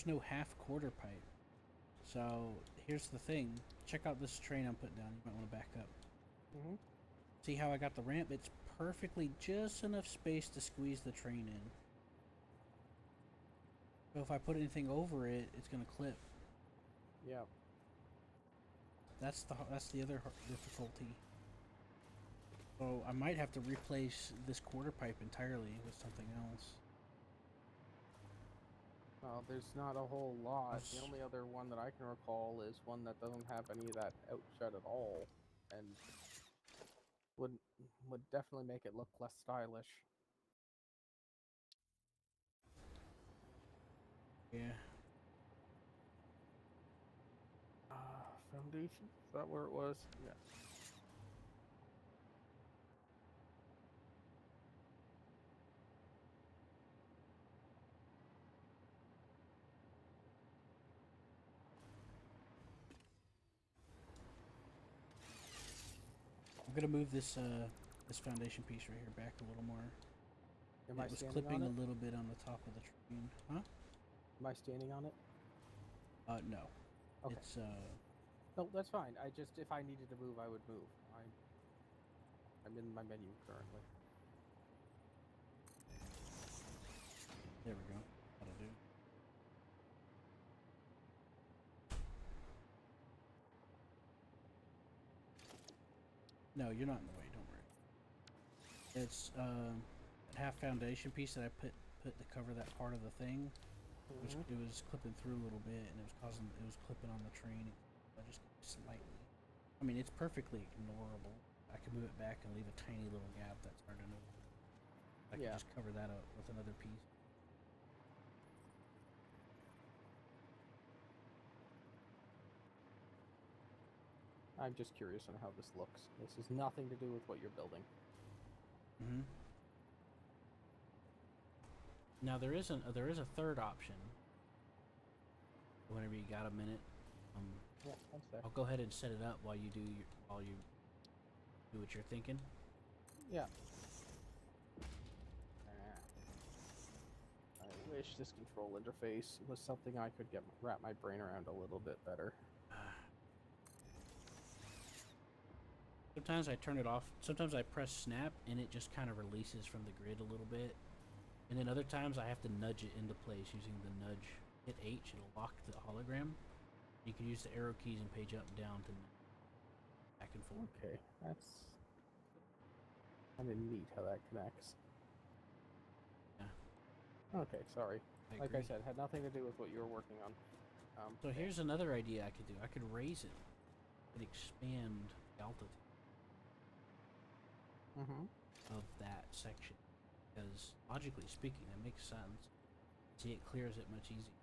no half quarter pipe. So here's the thing. Check out this train I'm putting down. You might want to back up. Mm-hmm. See how I got the ramp? It's perfectly just enough space to squeeze the train in. So if I put anything over it, it's gonna clip. Yeah. That's the other difficulty. So I might have to replace this quarter pipe entirely with something else. Well, there's not a whole lot. That's- The only other one that I can recall is one that doesn't have any of that outshut at all, and would definitely make it look less stylish. Yeah. Foundation? Is that where it was? Yeah. I'm gonna move this this foundation piece right here back a little more. Am I It was standing clipping on a it? little bit on the top of the train. Huh? Am I standing on it? No. Okay. It's No, that's fine. I just, if I needed to move, I would move. I'm in my menu currently. there we go. That'll do. No, you're not in the way. Don't worry. It's a half foundation piece that I put to cover that part of the thing. It was clipping through a little bit, and it was clipping on the train. I just slightly. I mean, it's perfectly ignorable. I can move it back and leave a tiny little gap that's hard to know. I can just cover that up with another piece. I'm just curious on how this looks. This has nothing to do with what you're building. Mm-hmm. Now there is a third option. Whenever you got a minute, Yeah, one sec. I'll go ahead and set it up while you do what you're thinking. Yeah. I wish this control interface was something I could wrap my brain around a little bit better. Sometimes I turn it off. Sometimes I press snap and it just kind of releases from the grid a little bit. And then other times I have to nudge it into place using the nudge. Hit H, it'll lock the hologram. You can use the arrow keys and page up and down to back and forth. Okay, that's kind of neat how that connects. Yeah. Okay, sorry. Like I agree. said, had nothing to do with what you were working on. So here's another idea I could do. I could raise it and expand the altitude of that section. Because logically speaking, that makes sense. See, it clears it much easier.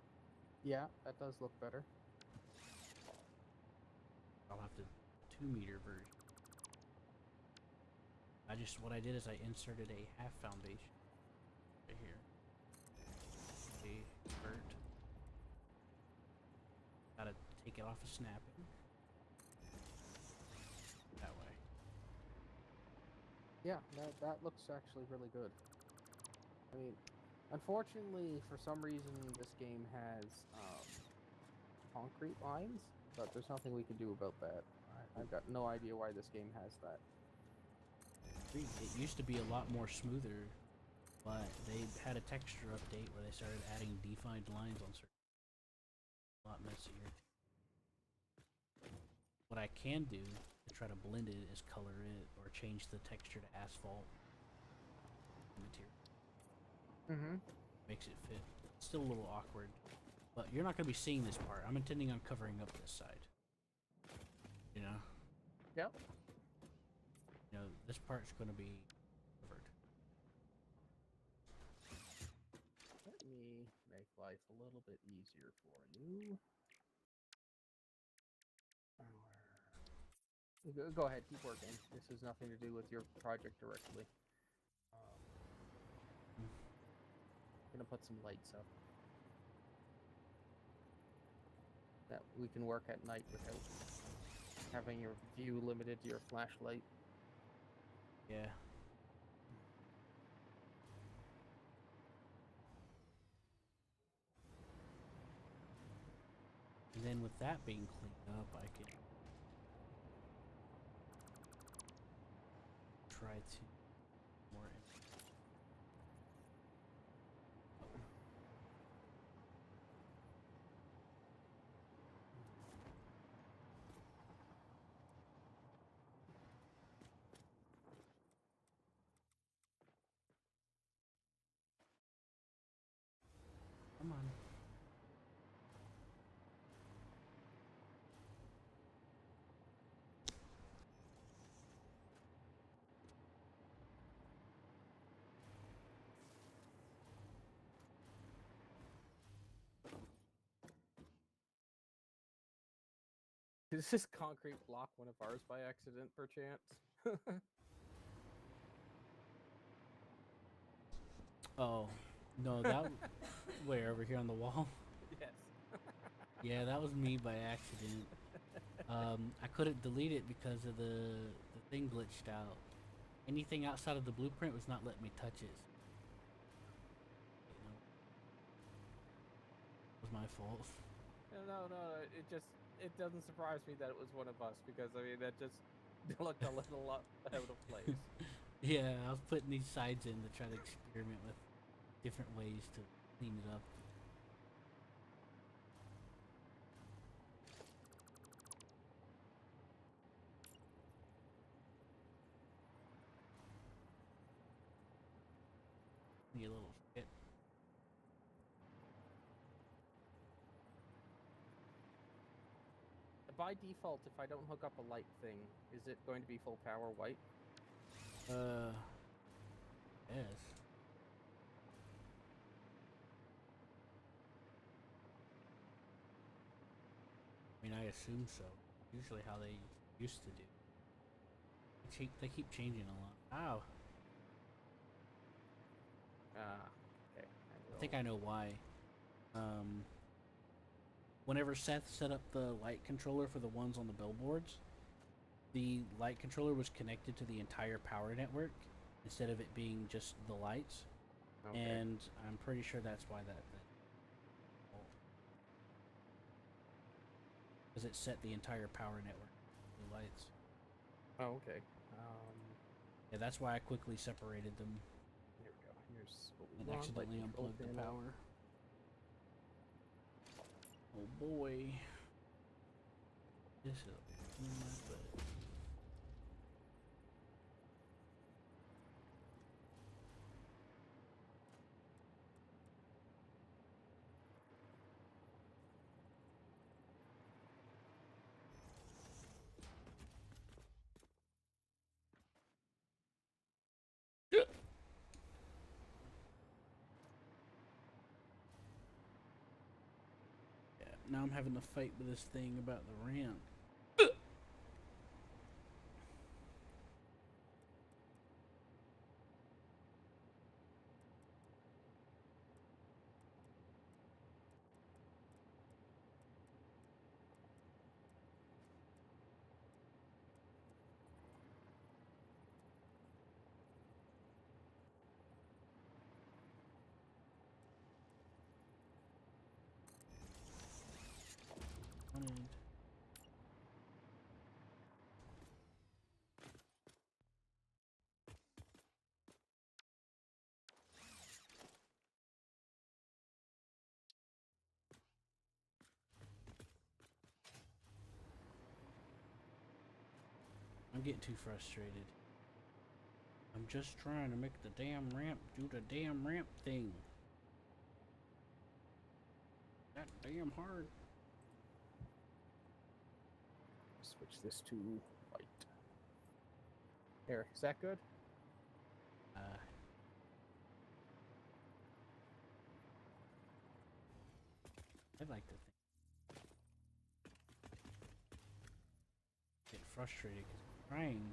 Yeah, that does look better. I'll have to 2-meter version. What I did is I inserted a half foundation right here. A vert. Gotta take it off of snapping. That way. Yeah, that looks actually really good. I mean, unfortunately, for some reason, this game has concrete lines, but there's nothing we can do about that. I've got no idea why this game has that. It used to be a lot more smoother, but they had a texture update where they started adding defined lines on certain. A lot messier. What I can do to try to blend it is color it or change the texture to asphalt material. Makes it fit. It's still a little awkward, but you're not going to be seeing this part. I'm intending on covering up this side. You know? Yep. You know, this part's going to be covered. Let me make life a little bit easier for you. Go ahead, keep working. This has nothing to do with your project directly. I'm gonna put some lights up that we can work at night without having your view limited to your flashlight. Yeah. And then with that being cleaned up, I can try to more. Come on. Did this concrete block one of ours by accident, perchance? Oh, no, that where over here on the wall. Yes. Yeah, that was me by accident. I couldn't delete it because of the thing glitched out. Anything outside of the blueprint was not letting me touch it. You know, it was my fault. No. It doesn't surprise me that it was one of us because I mean that just looked a little out of place. Yeah, I was putting these sides in to try to experiment with different ways to clean it up. You little shit. By default, if I don't hook up a light thing, is it going to be full power white? Yes. I mean, I assume so. Usually how they used to do. They keep changing a lot. Ow. Okay. I think I know why. Whenever Seth set up the light controller for the ones on the billboards, the light controller was connected to the entire power network instead of it being just the lights. Okay. And I'm pretty sure that's why because it set the entire power network, the lights. Oh, okay. Yeah, that's why I quickly separated them Here we go. Here's what we and want. Light accidentally control unplugged the panel. power. Oh boy. This is a pain in my butt. Yeah, now I'm having to fight with this thing about the ramp. Wanted. I'm getting too frustrated. I'm just trying to make the damn ramp do the damn ramp thing. That damn hard. Switch this to white. There, is that good? I'd like to get frustrated because I'm trying.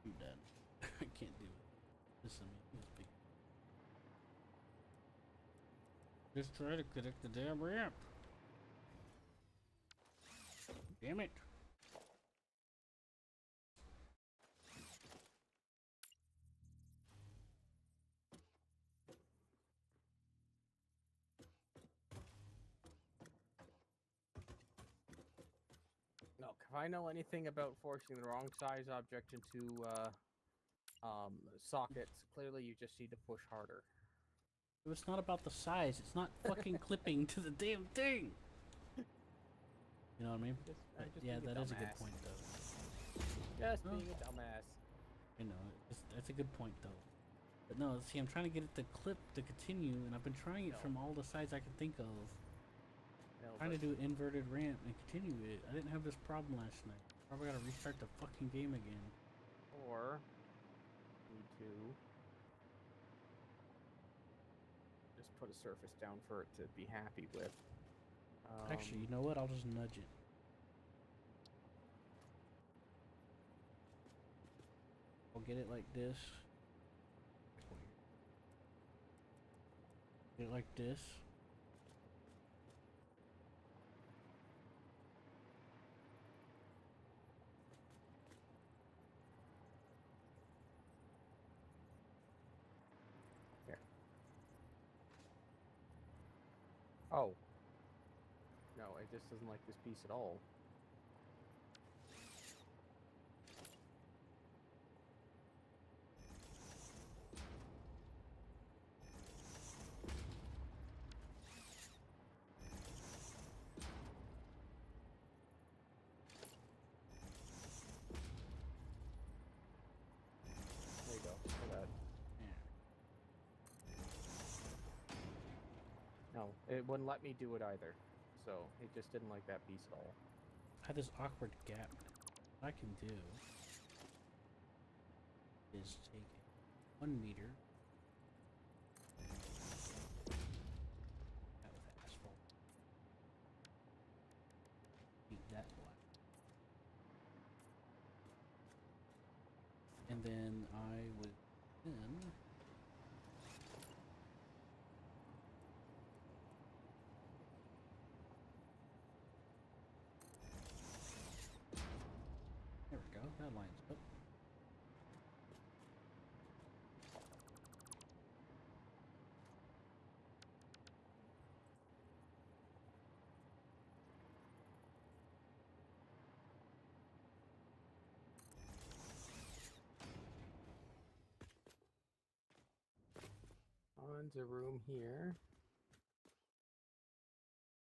I'm done. I can't do it. Listen to me. Just try to connect the damn ramp. Damn it. No. If I know anything about forcing the wrong size object into sockets, clearly you just need to push harder. It's not about the size. It's not fucking clipping to the damn thing. You know what I mean? I'm just Yeah, being that is a good dumbass. point, though. Just Oh. being a dumbass. You know, that's a good point, though. But no, see, I'm trying to get it to clip to continue, and I've been trying it No. from all the sides I can think of. No, Trying to but do an inverted ramp and continue it. I didn't have this problem last night. Probably gotta restart the fucking game again. or need to just put a surface down for it to be happy with. Actually, you know what? I'll just nudge it. get it like this. Get it like this. Oh. No, it just doesn't like this piece at all. There you go. Look at that. Yeah. No, it wouldn't let me do it either. So it just didn't like that piece at all. I had this awkward gap. What I can do is take 1 meter. That with asphalt. Paint that black. And then I would then there we go, that lines up. Tons of room here.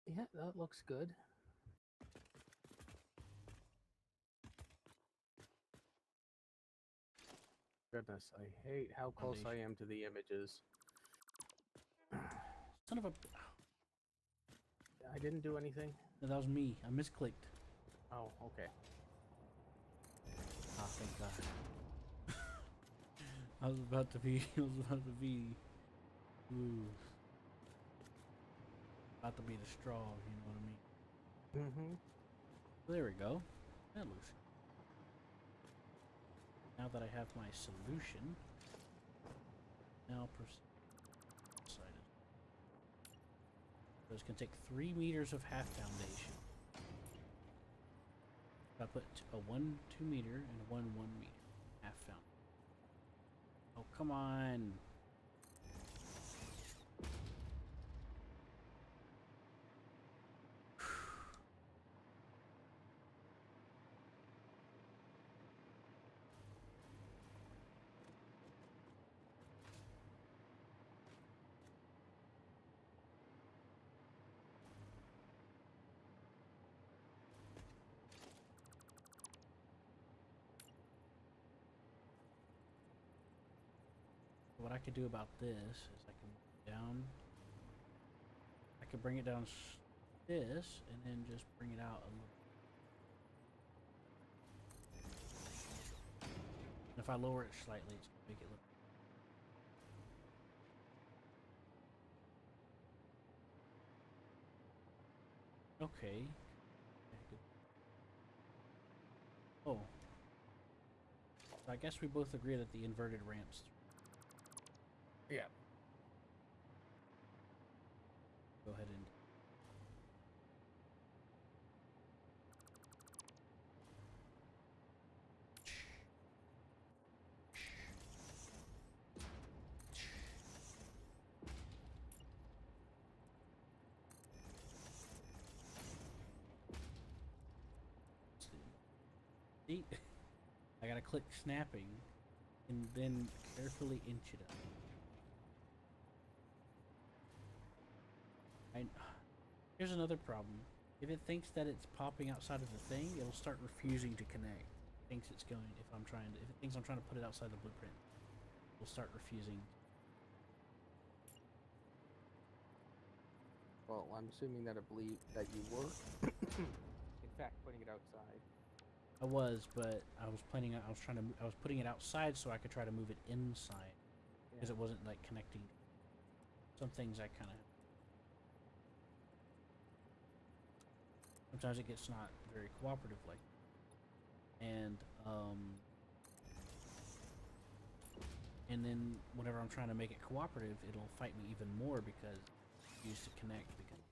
Yeah, that looks good. Goodness, I hate how close I am to the images. Son of a... I didn't do anything. No, that was me. I misclicked. Oh, okay. Ah, thank God. I was about to be... I was about to be... Ooh. About to be the straw, you know what I mean? Mm-hmm. There we go. That looks... Now that I have my solution, now proceed. So it's gonna take 3 meters of half foundation. I put a 1 2 meter and a 1 1 meter half foundation. Oh, come on. What I could do about this is I can down. I could bring it down this and then just bring it out a little. And if I lower it slightly, it's gonna make it look. Okay. Oh. So I guess we both agree that the inverted ramps. Yeah. Go ahead and. See? I gotta click snapping and then carefully inch it up. Here's another problem. If it thinks that it's popping outside of the thing, it'll start refusing to connect. It thinks it's going, if it thinks I'm trying to put it outside the blueprint, it'll start refusing. Well, I'm assuming that that you were, in fact, putting it outside. I was, but I was putting it outside so I could try to move it inside because it wasn't like connecting. Some things I kind of. Sometimes it gets not very cooperative like that. And and then whenever I'm trying to make it cooperative, it'll fight me even more because it's used to connect. Because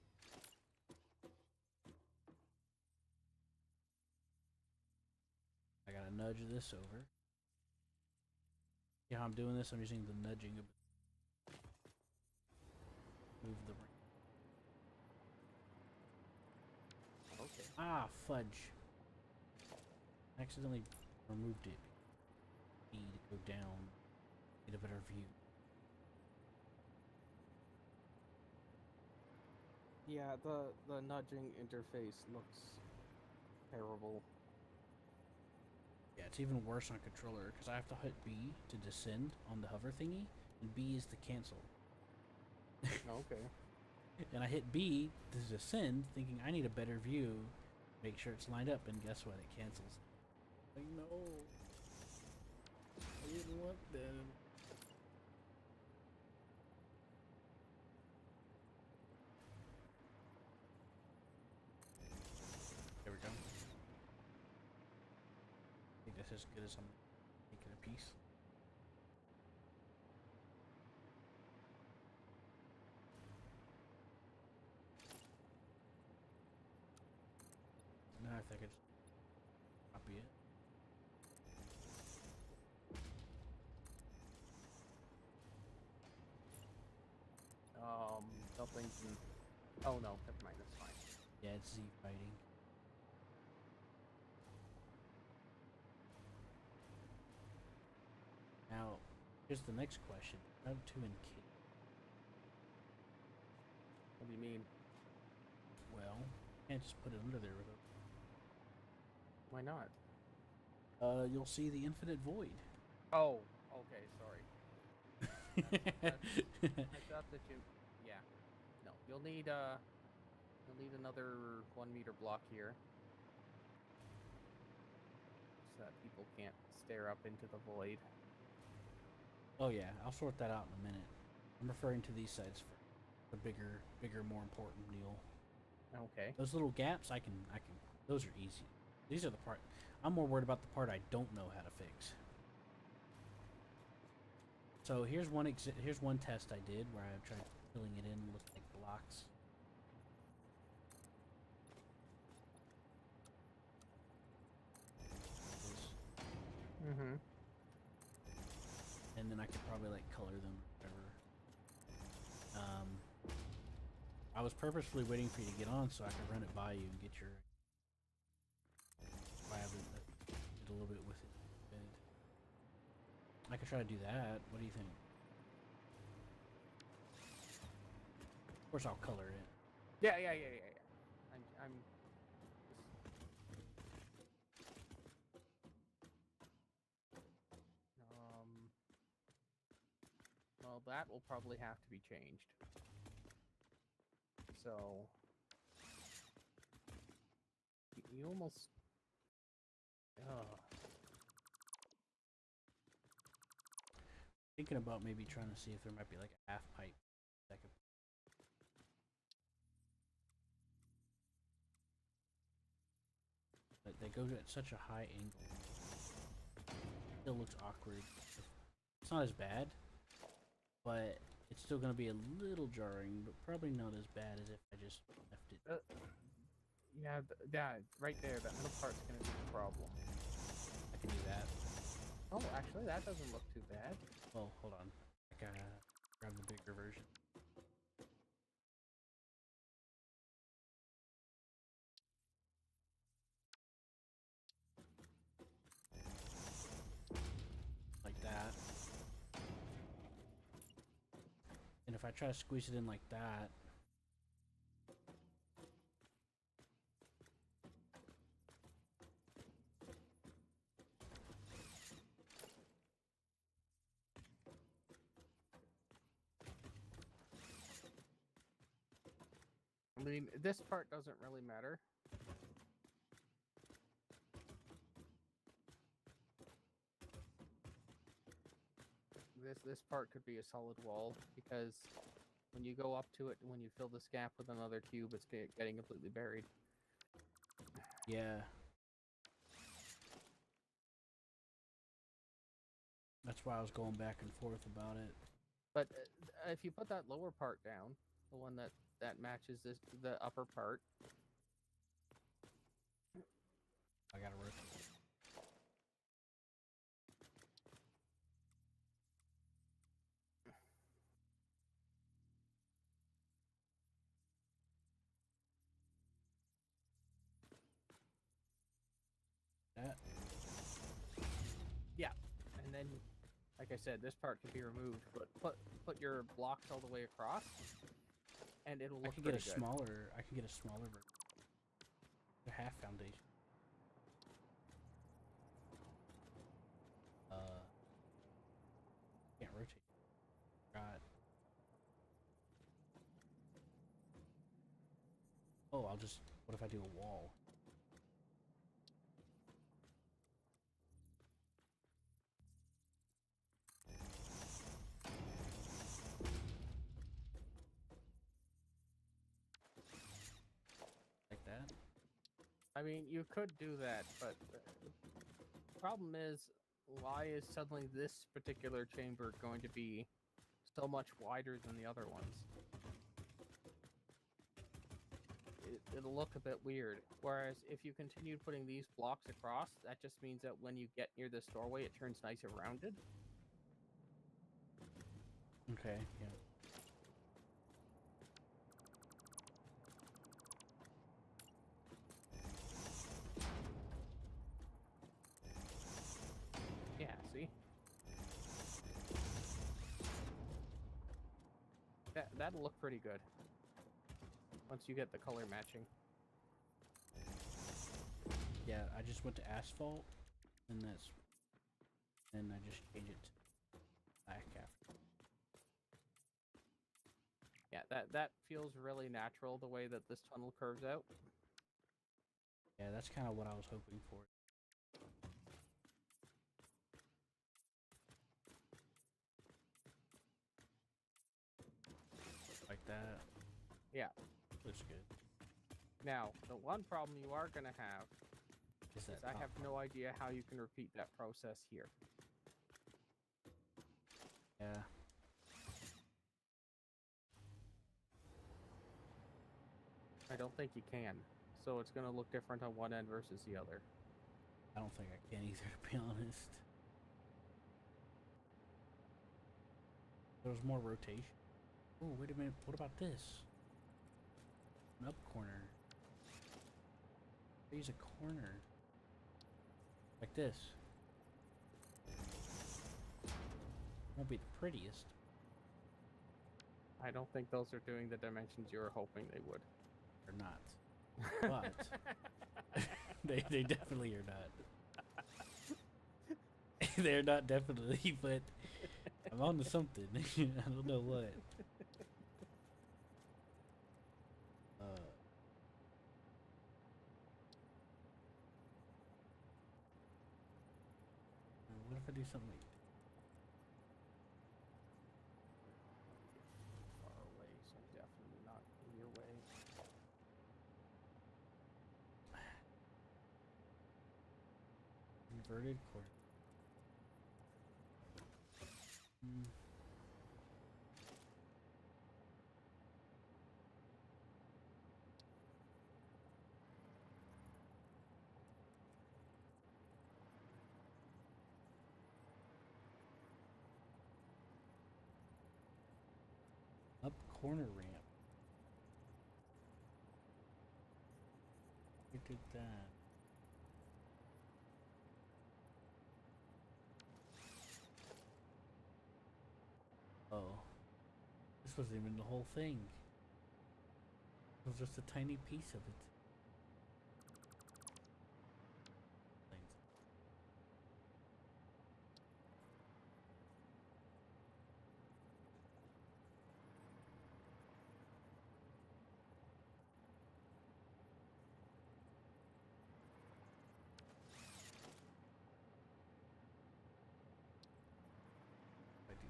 I gotta nudge this over. See how I'm doing this? I'm using the nudging of move the ring. Okay. Ah, fudge. Accidentally removed it. E to go down. Get a better view. Yeah, the nudging interface looks terrible. Yeah, it's even worse on controller because I have to hit B to descend on the hover thingy, and B is to cancel. Okay. And I hit B to descend, thinking I need a better view, make sure it's lined up, and guess what? It cancels. Like, no. I didn't want that. There we go. I think that's as good as I'm making a piece. Now I think I just copy it. Something's in... Oh no, never mind, that's fine. Yeah, it's Z fighting. Now, here's the next question. How to encase? What do you mean? Well, you can't just put it under there with Why not? You'll see the infinite void. Oh, okay, sorry. I thought that you... Yeah. No, you'll need another 1 meter block here. So that people can't stare up into the void. Oh yeah, I'll sort that out in a minute. I'm referring to these sides for the bigger, more important deal. Okay. Those little gaps, those are easy. These are the part, I'm more worried about the part I don't know how to fix. So here's one test I did where I tried filling it in with like blocks. Mm-hmm. And then I could probably like color them, whatever. I was purposefully waiting for you to get on so I could run it by you and get your. I have it a little bit with it. I could try to do that. What do you think? Of course, I'll color it. Yeah. I'm well, that will probably have to be changed. So you almost Thinking about maybe trying to see if there might be like a half pipe that could. But they go at such a high angle. Still looks awkward. It's not as bad, but it's still going to be a little jarring, but probably not as bad as if I just left it. yeah, that right there, that middle part's gonna be the problem. I can do that. Oh, actually, that doesn't look too bad. Well, hold on. I gotta grab the bigger version. Like that. And if I try to squeeze it in like that, I mean, this part doesn't really matter. This part could be a solid wall because when you go up to it, when you fill this gap with another cube, it's getting completely buried. yeah. That's why I was going back and forth about it. But if you put that lower part down, the one that matches the upper part, I gotta rotate. That. yeah, and then, like I said, this part can be removed, but put your blocks all the way across, and it'll look I can get a pretty good. smaller. I can get a smaller version. A half foundation. Can't rotate. God. Oh, I'll just. What if I do a wall? Like that? I mean, you could do that, but the problem is, why is suddenly this particular chamber going to be so much wider than the other ones? It'll look a bit weird. Whereas if you continue putting these blocks across, that just means that when you get near this doorway, it turns nice and rounded. Okay, yeah. Yeah, see? That'll look pretty good. Once you get the color matching. Yeah, I just went to asphalt, and and I just changed it to black after. Yeah, that feels really natural, the way that this tunnel curves out. Yeah, that's kind of what I was hoping for. Like that. Yeah. Looks good. Now, the one problem you are going to have Is is that I top have part. no idea how you can repeat that process here. Yeah. I don't think you can. So it's going to look different on one end versus the other. I don't think I can either, to be honest. There was more rotation. Oh, wait a minute. What about this? An up corner. Raise a corner. Like this. Won't be the prettiest. I don't think those are doing the dimensions you were hoping they would. Or not. But they definitely are not. They're not definitely, but I'm on to something. I don't know what. What if I do something like Far away, so definitely not in your way. inverted corner? Up corner ramp. Who did that? Oh. This wasn't even the whole thing. It was just a tiny piece of it. I do.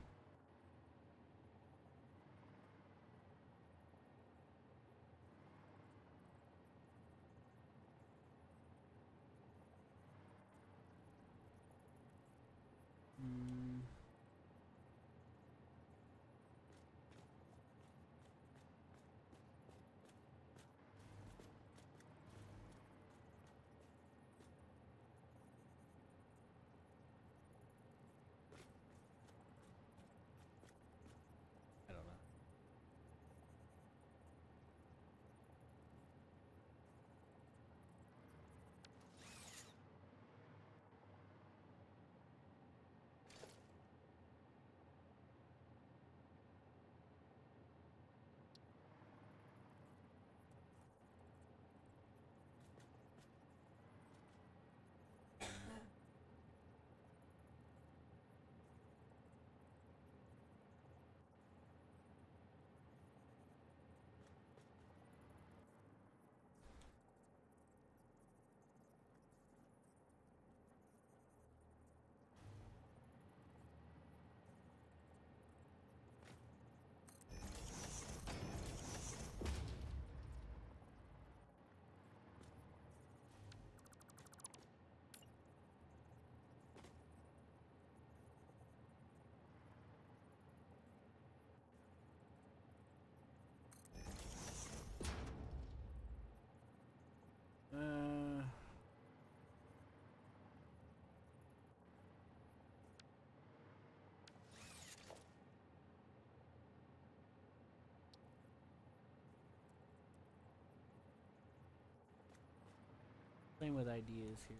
playing with ideas here.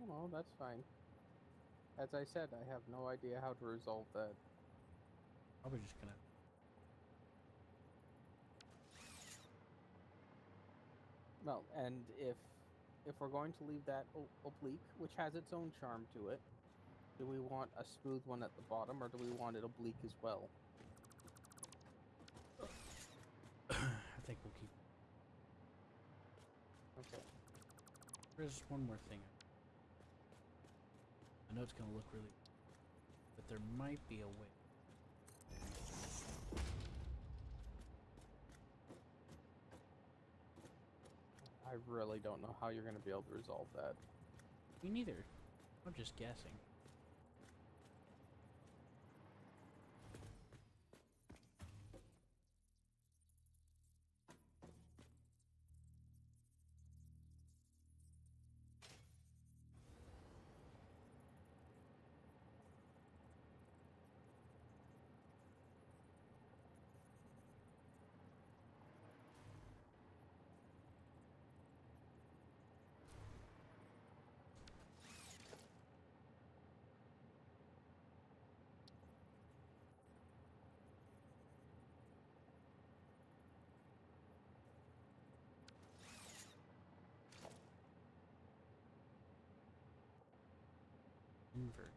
No, that's fine. As I said, I have no idea how to resolve that. Probably just gonna. Well, and if we're going to leave that oblique, which has its own charm to it, do we want a smooth one at the bottom, or do we want it oblique as well? I think we'll keep. Okay. There's one more thing. I know it's gonna look really, but there might be a way. I really don't know how you're going to be able to resolve that. Me neither. I'm just guessing. Invert.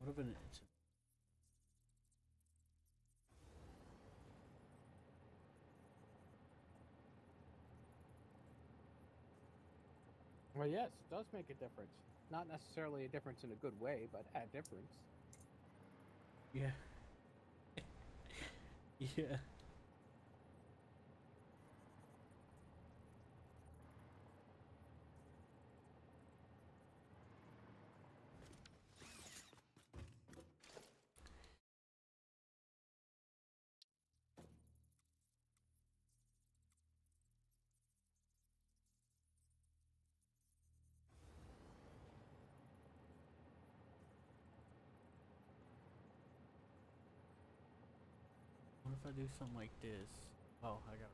What if it's Well, yes, it does make a difference. Not necessarily a difference in a good way, but a difference. yeah. Yeah. What if I do something like this? Oh, I got.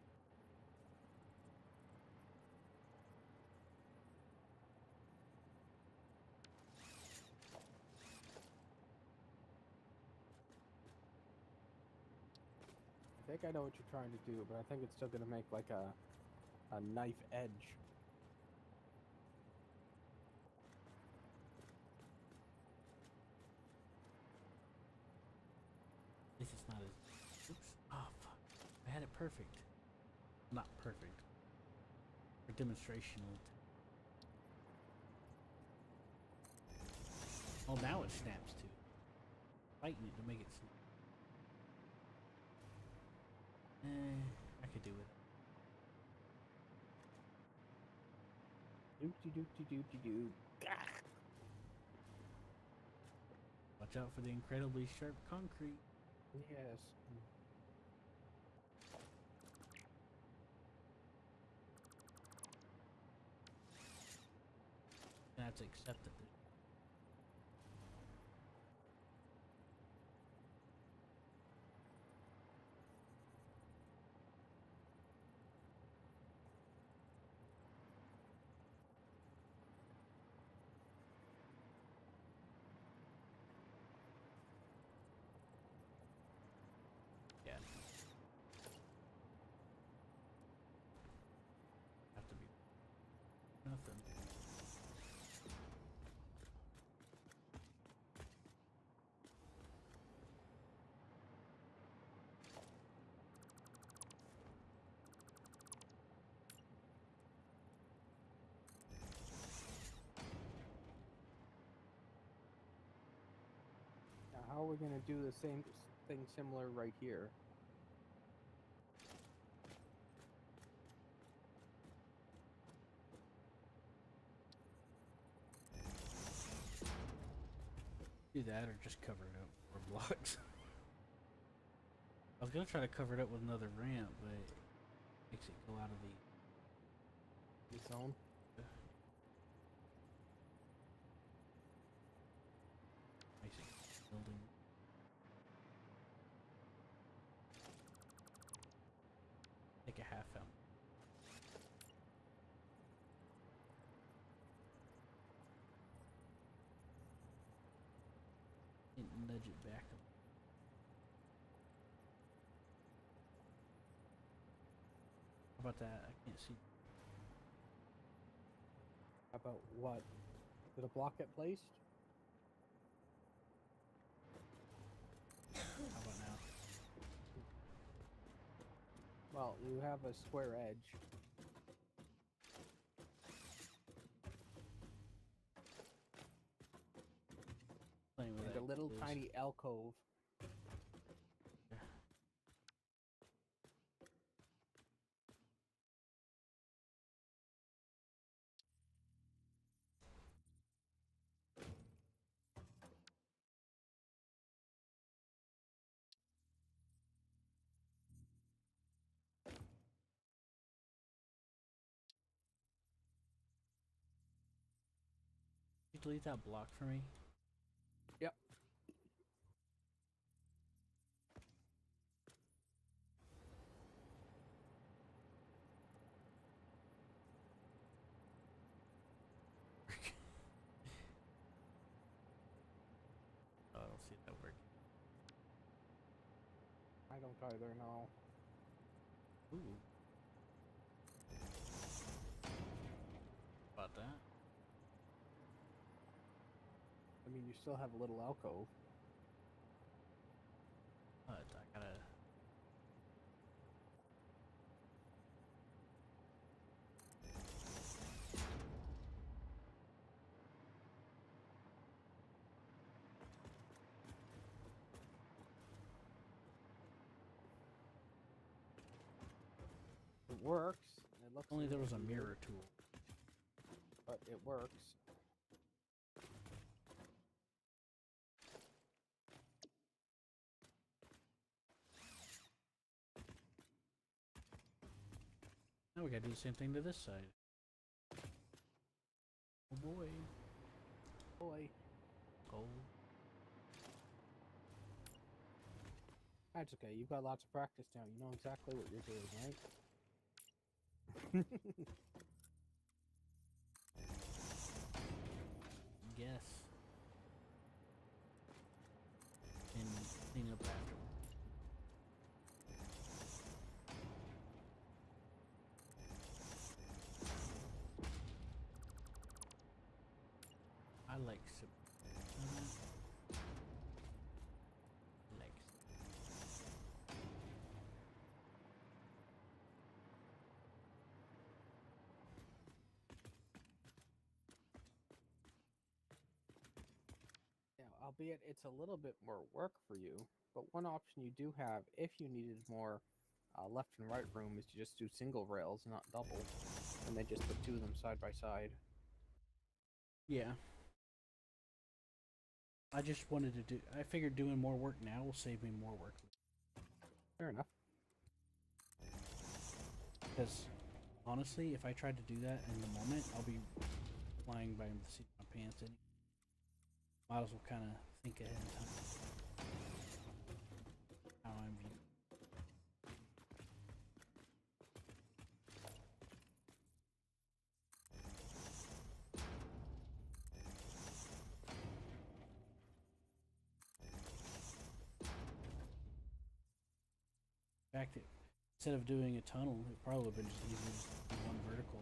I think I know what you're trying to do, but I think it's still going to make like a knife edge. This is not as. Oops. Oh fuck! I had it perfect. Not perfect. For demonstrational. Oh, now it snaps too. Fighting it to make it snap. I could do it. Doop-de-doop-de-doop-de-doop. Watch out for the incredibly sharp concrete. Yes. I have to accept it. Yeah. Have to be nothing. Now, how are we going to do the same thing similar right here? Do that or just cover it up with more blocks. I was gonna try to cover it up with another ramp, but it makes it go out of the zone. makes it building. Take a half out. And nudge it back a How about that? I can't see. How about what? Did a block get placed? How about now? Well, you have a square edge. Playing with And that a little is- tiny alcove. You delete that block for me. Yep. Oh, I don't see that working. I don't either, no. Ooh. About that. I mean, you still have a little alcove. But I gotta. It works. It looks Only there was a weird, mirror tool. but it works. Now we gotta do the same thing to this side. Oh boy. Boy, Gold. that's okay. You've got lots of practice now. You know exactly what you're doing, right? Yes. And clean up after. I like some. Legs. Yeah, albeit it's a little bit more work for you. But one option you do have, if you needed more left and right room, is to just do single rails, not double, and then just put two of them side by side. Yeah. I just wanted to do. I figured doing more work now will save me more work. Fair enough. Because honestly, if I tried to do that in the moment, I'll be flying by the seat of my pants. And might as well kind of think ahead of time how I'm viewed. In fact, instead of doing a tunnel, it probably would have been just easier to just do one vertically.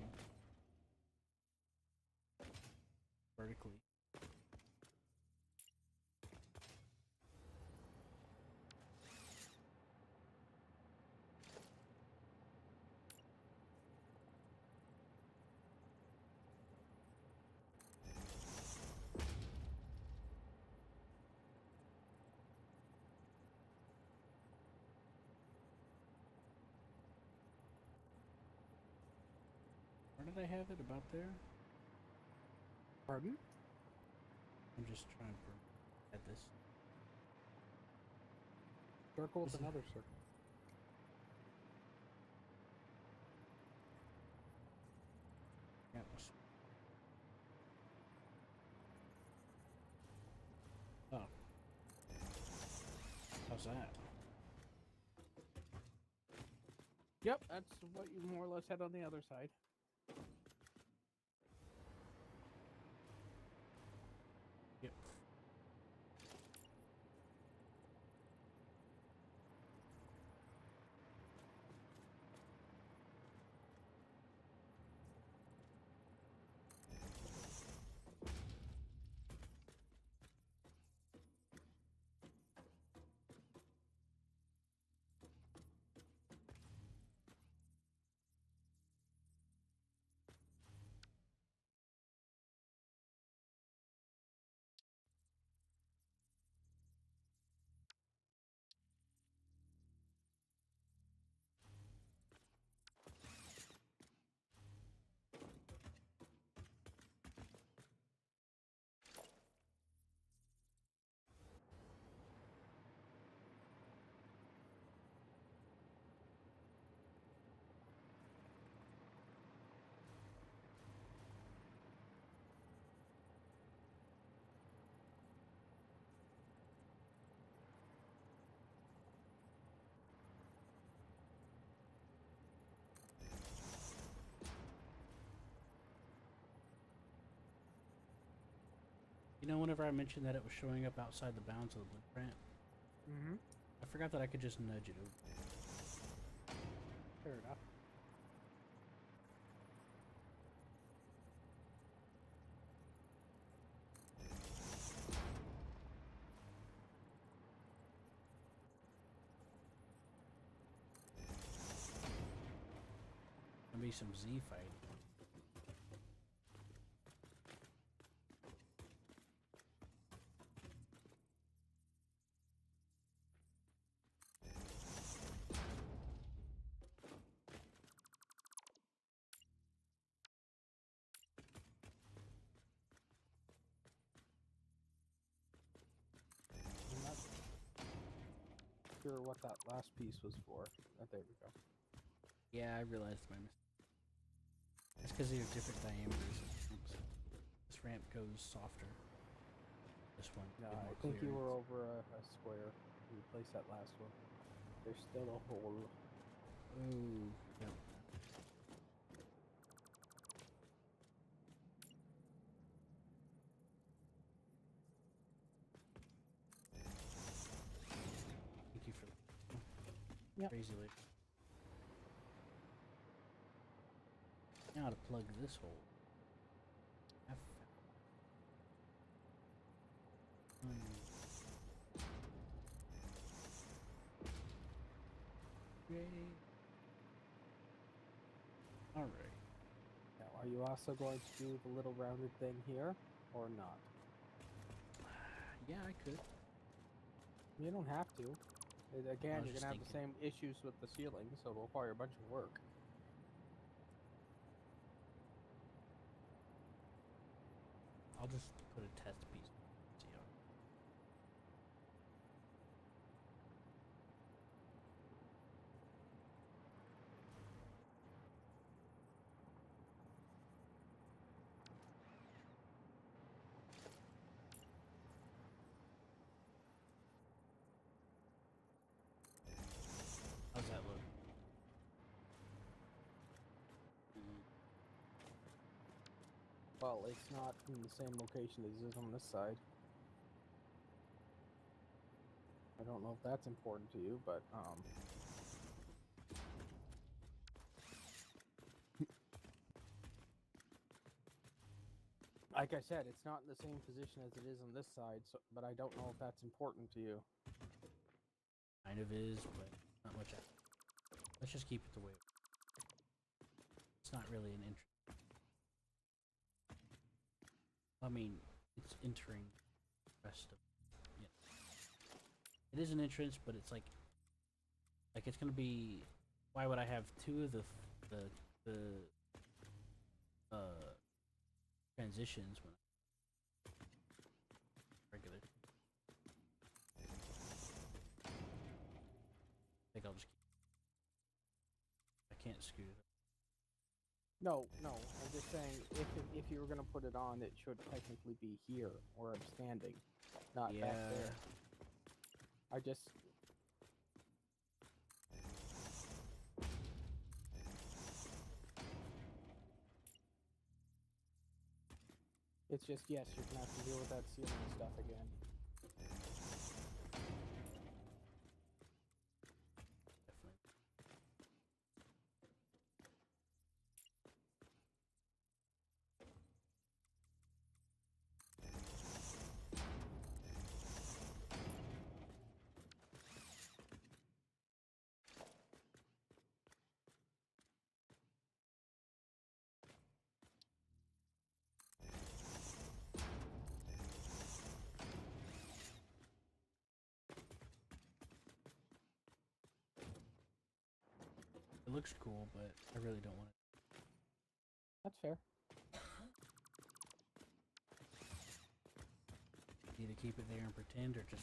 Where did I have it? About there? Pardon? I'm just trying for. at this. Circle with This is- another circle. Yeah. Oh. How's that? Yep, that's what you more or less had on the other side. Yep. You know, whenever I mentioned that it was showing up outside the bounds of the blueprint, Mm-hmm. I forgot that I could just nudge it over. Fair enough. Maybe some Z fight. I'm not sure what that last piece was for. There we go. Yeah, I realized my mistake. That's because they have different diameters of ramps. This ramp goes softer. This one. No, get I more think you were clearance. over a square. You placed that last one. There's still a hole. Ooh. Yep. Thank you for that. Yep. Crazy lady. Now to plug this hole. Have fun. Yay. Alright. Now, are you also going to do the little rounded thing here, or not? Yeah, I could. You don't have to. Again, was you're just gonna have the same issues with the ceiling, so it'll require a bunch of work. I'll just put a test piece. See how. How's that look? Well, it's not in the same location as it is on this side. I don't know if that's important to you, but like I said, it's not in the same position as it is on this side, so, but I don't know if that's important to you. Kind of is, but not much. Let's just keep it the way. It's not really an entry. I mean, it's entering the rest of. Yeah. It is an entrance, but it's like it's gonna be. Why would I have two of the transitions when regular? think I'll just keep. I can't scoot it. No, I'm just saying if you were gonna put it on, it should technically be here where I'm standing, not back there. I just. It's just, yes, you're gonna have to deal with that ceiling stuff again. Definitely. It looks cool, but I really don't want it. That's fair. Need to keep it there and pretend, or just.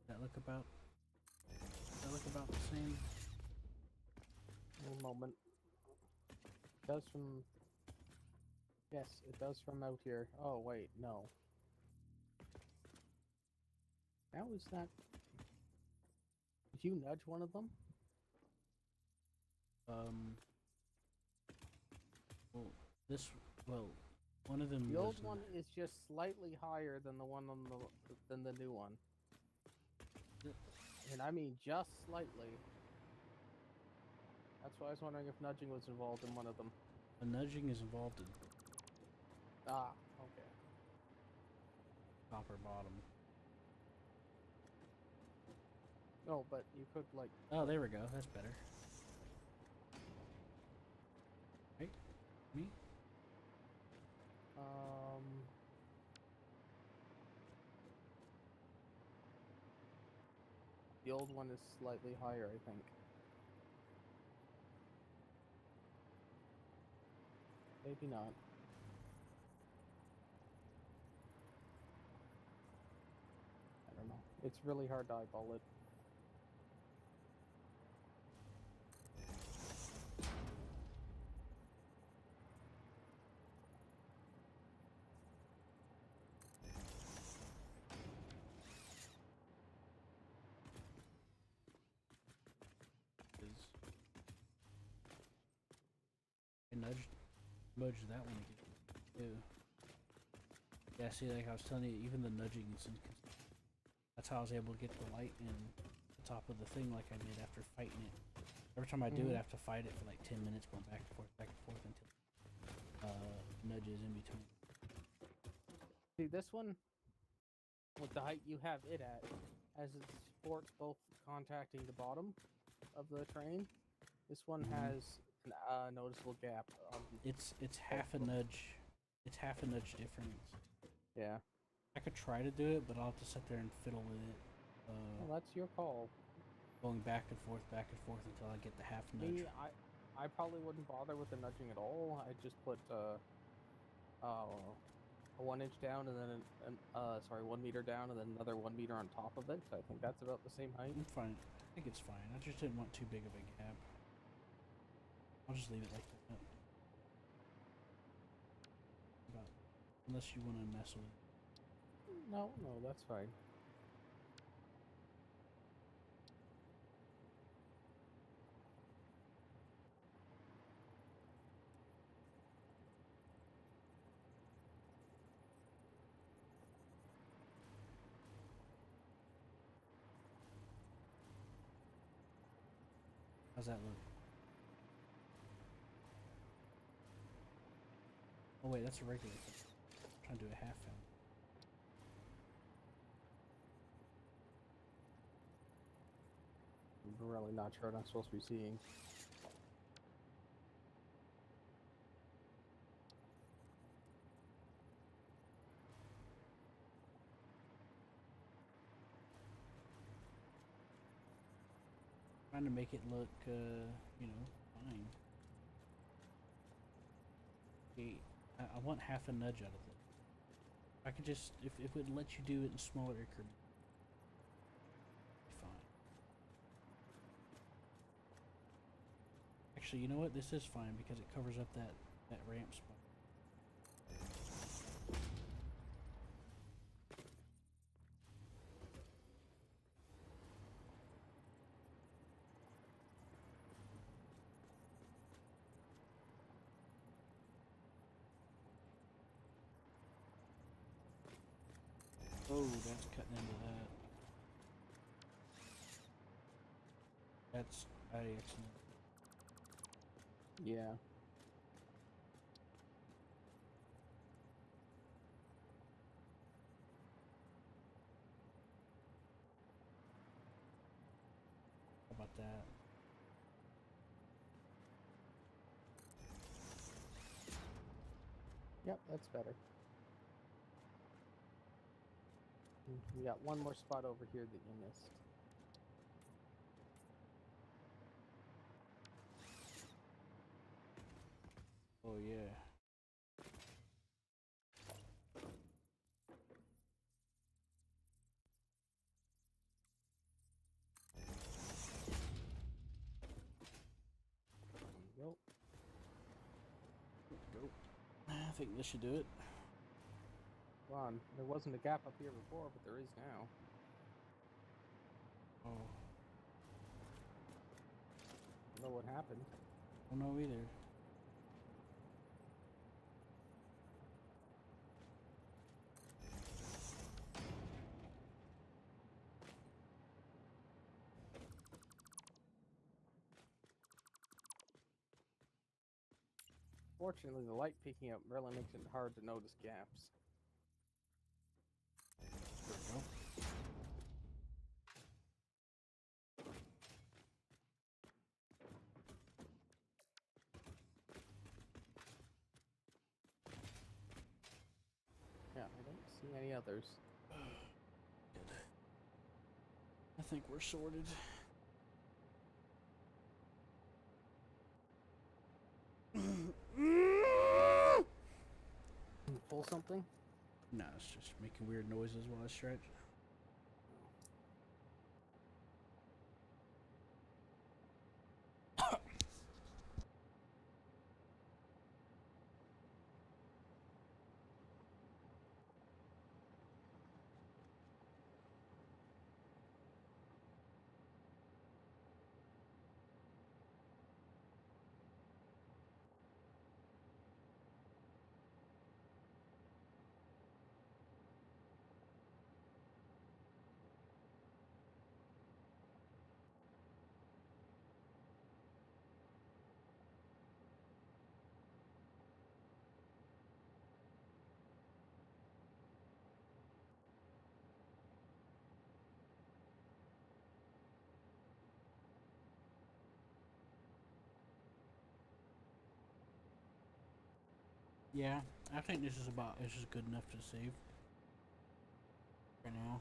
That look about. That look about the same. One moment. It does from. Yes, it does from out here. Oh wait, no. How is that? Did you nudge one of them? Well, this. Well, one of them. The old was, one is just slightly higher than the one on the new one. And I mean just slightly. That's why I was wondering if nudging was involved in one of them. The nudging is involved in Ah, okay. top or bottom. No, but you could like. Oh, there we go. That's better. Right? Me? The old one is slightly higher, I think. Maybe not. I don't know. It's really hard to eyeball it. I nudged that one again. Too. Yeah, see, like I was telling you, even the nudging is that's how I was able to get the light in the top of the thing like I did after fighting it. Every time I do it, I have to fight it for like 10 minutes, going back and forth until nudges in between. See, this one, with the height you have it at, as it supports both contacting the bottom of the train, this one has a noticeable gap. It's half a nudge. It's half a nudge difference. Yeah. I could try to do it, but I'll have to sit there and fiddle with it. Well, that's your call. Going back and forth until I get the half nudge. Me, I probably wouldn't bother with the nudging at all. I'd just put a 1 inch down and then 1 meter down and then another 1 meter on top of it. I think that's about the same height. I'm fine. I think it's fine. I just didn't want too big of a gap. I'll just leave it like that. Unless you want to mess with it. No, that's fine. How's that look? Oh wait, that's a regular thing. I'm trying to do a half film. I'm really not sure what I'm supposed to be seeing. Trying to make it look, you know, fine. Okay, I want half a nudge out of it. I could just, if it would let you do it in smaller increments, fine. Actually, you know what? This is fine because it covers up that ramp spot. Oh, that's cutting into that. That's excellent. Yeah. How about that? Yep, that's better. We got one more spot over here that you missed. Oh yeah. There you go. Go. I think this should do it. Come on, there wasn't a gap up here before, but there is now. Oh, I don't know what happened. I don't know either. Fortunately, the light picking up really makes it hard to notice gaps. There we go. Yeah, I don't see any others. Good. I think we're sorted. Pull something? No, it's just making weird noises while I stretch. Yeah, I think this is good enough to save for now.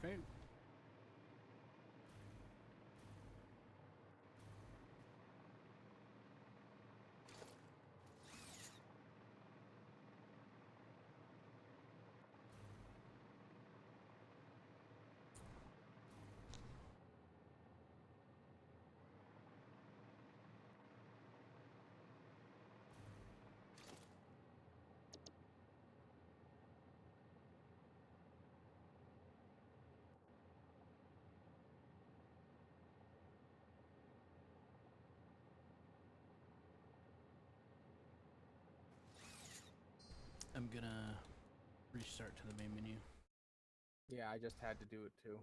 Okay. I'm gonna restart to the main menu. Yeah, I just had to do it too.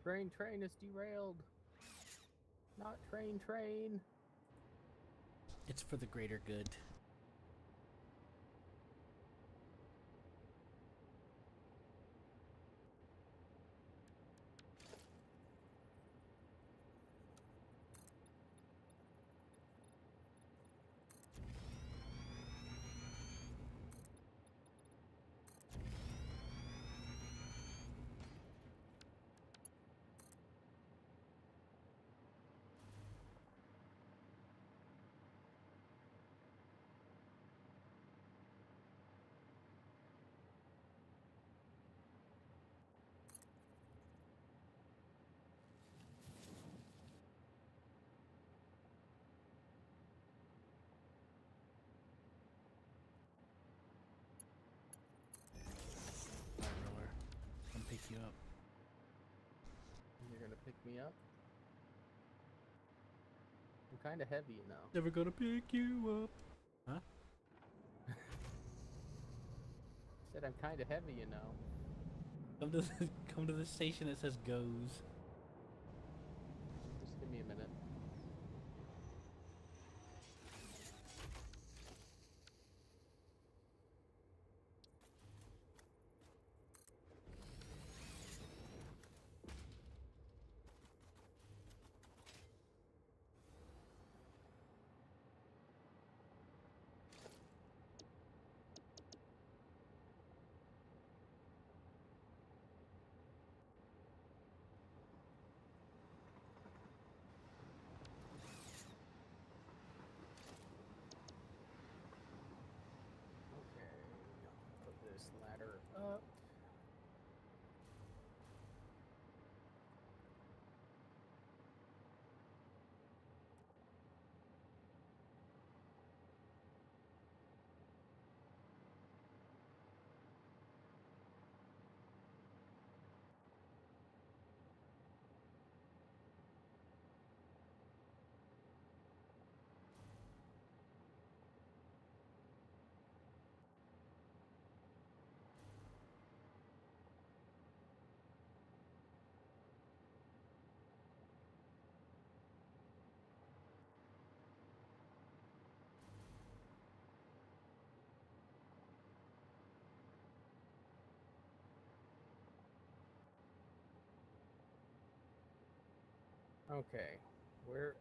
Train is derailed. Not train. It's for the greater good. Alright, roller. Come pick you up. You're gonna pick me up? I'm kind of heavy, you know. Never gonna pick you up. Huh? Said I'm kind of heavy, you know. Come to the station that says goes. Just give me a minute. Okay, put this ladder up. Okay, where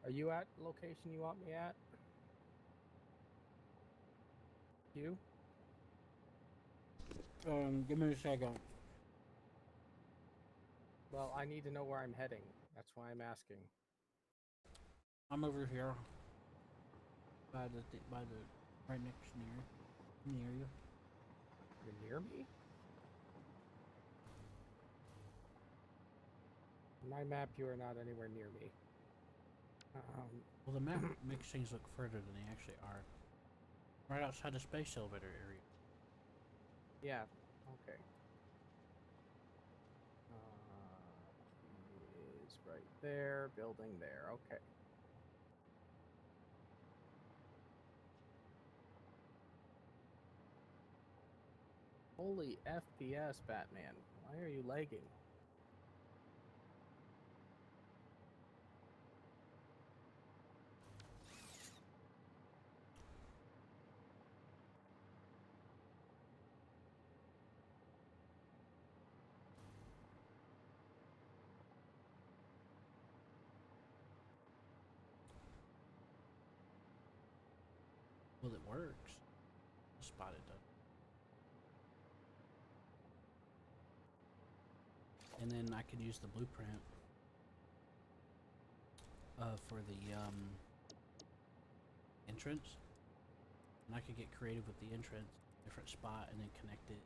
are you at? Location you want me at? You? Give me a second. Well, I need to know where I'm heading. That's why I'm asking. I'm over here. By the right next near you. You're near me? On my map, you are not anywhere near me. Well, the map makes things look further than they actually are. Right outside the space elevator area. Yeah, okay. He is right there, building there, okay. Holy FPS, Batman. Why are you lagging? Well, it works. Spotted though. And then I can use the blueprint for the entrance. And I could get creative with the entrance, different spot, and then connect it.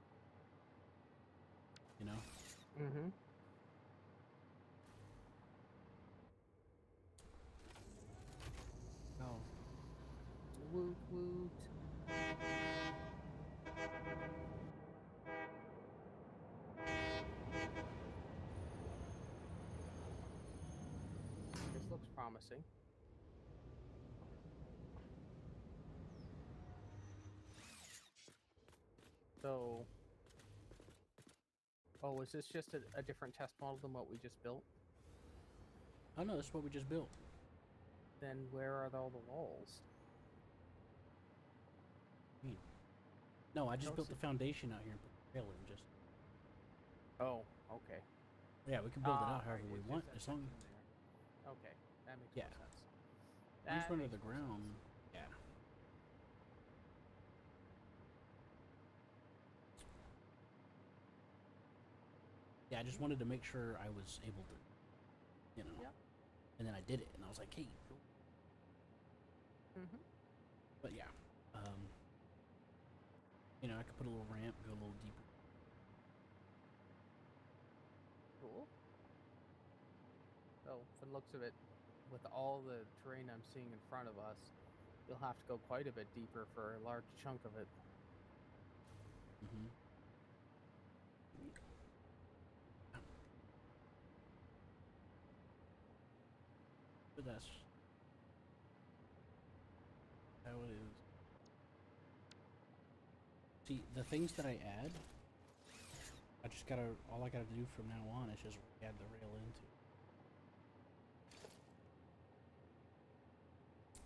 You know? Mm-hmm. Oh. Woot woot. This looks promising. So, oh, is this just a different test model than what we just built? Oh no, that's what we just built. Then where are all the walls? No, I just Don't built see- the foundation out here and put the trailer and just. Oh, okay. Yeah, we can build it out Right, however we it's want. just that As long section there. Okay, that makes Yeah. more sense. as That we're under makes the more sense. ground. Yeah. Yeah, I just wanted to make sure I was able to, you know. Yep. And then I did it, and I was like, hey, cool. Mm-hmm. But yeah, you know, I could put a little ramp, go a little deeper. Cool. So, from the looks of it, with all the terrain I'm seeing in front of us, you'll have to go quite a bit deeper for a large chunk of it. Mm-hmm. But that's how it see the things that I add. I just gotta. All I gotta do from now on is just add the rail into,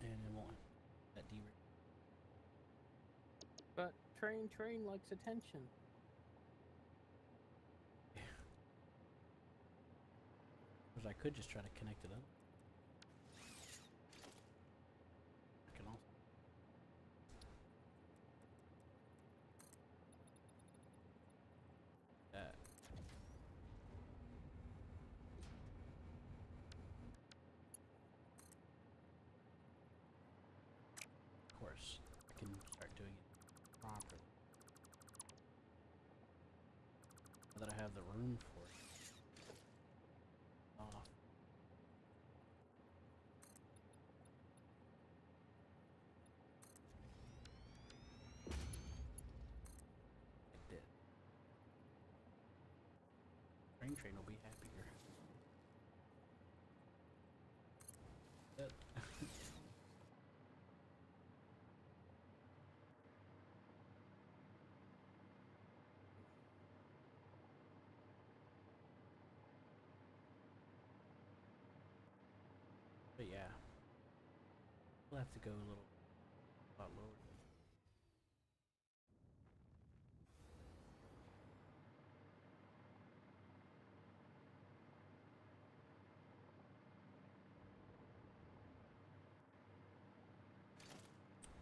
and it won't that derail. But train likes attention. Because I could just try to connect it up. I can also. That. Of course, I can start doing it properly. Now that I have the room for it. Off. It did. Train will be happier. That. But yeah, we'll have to go a lot lower.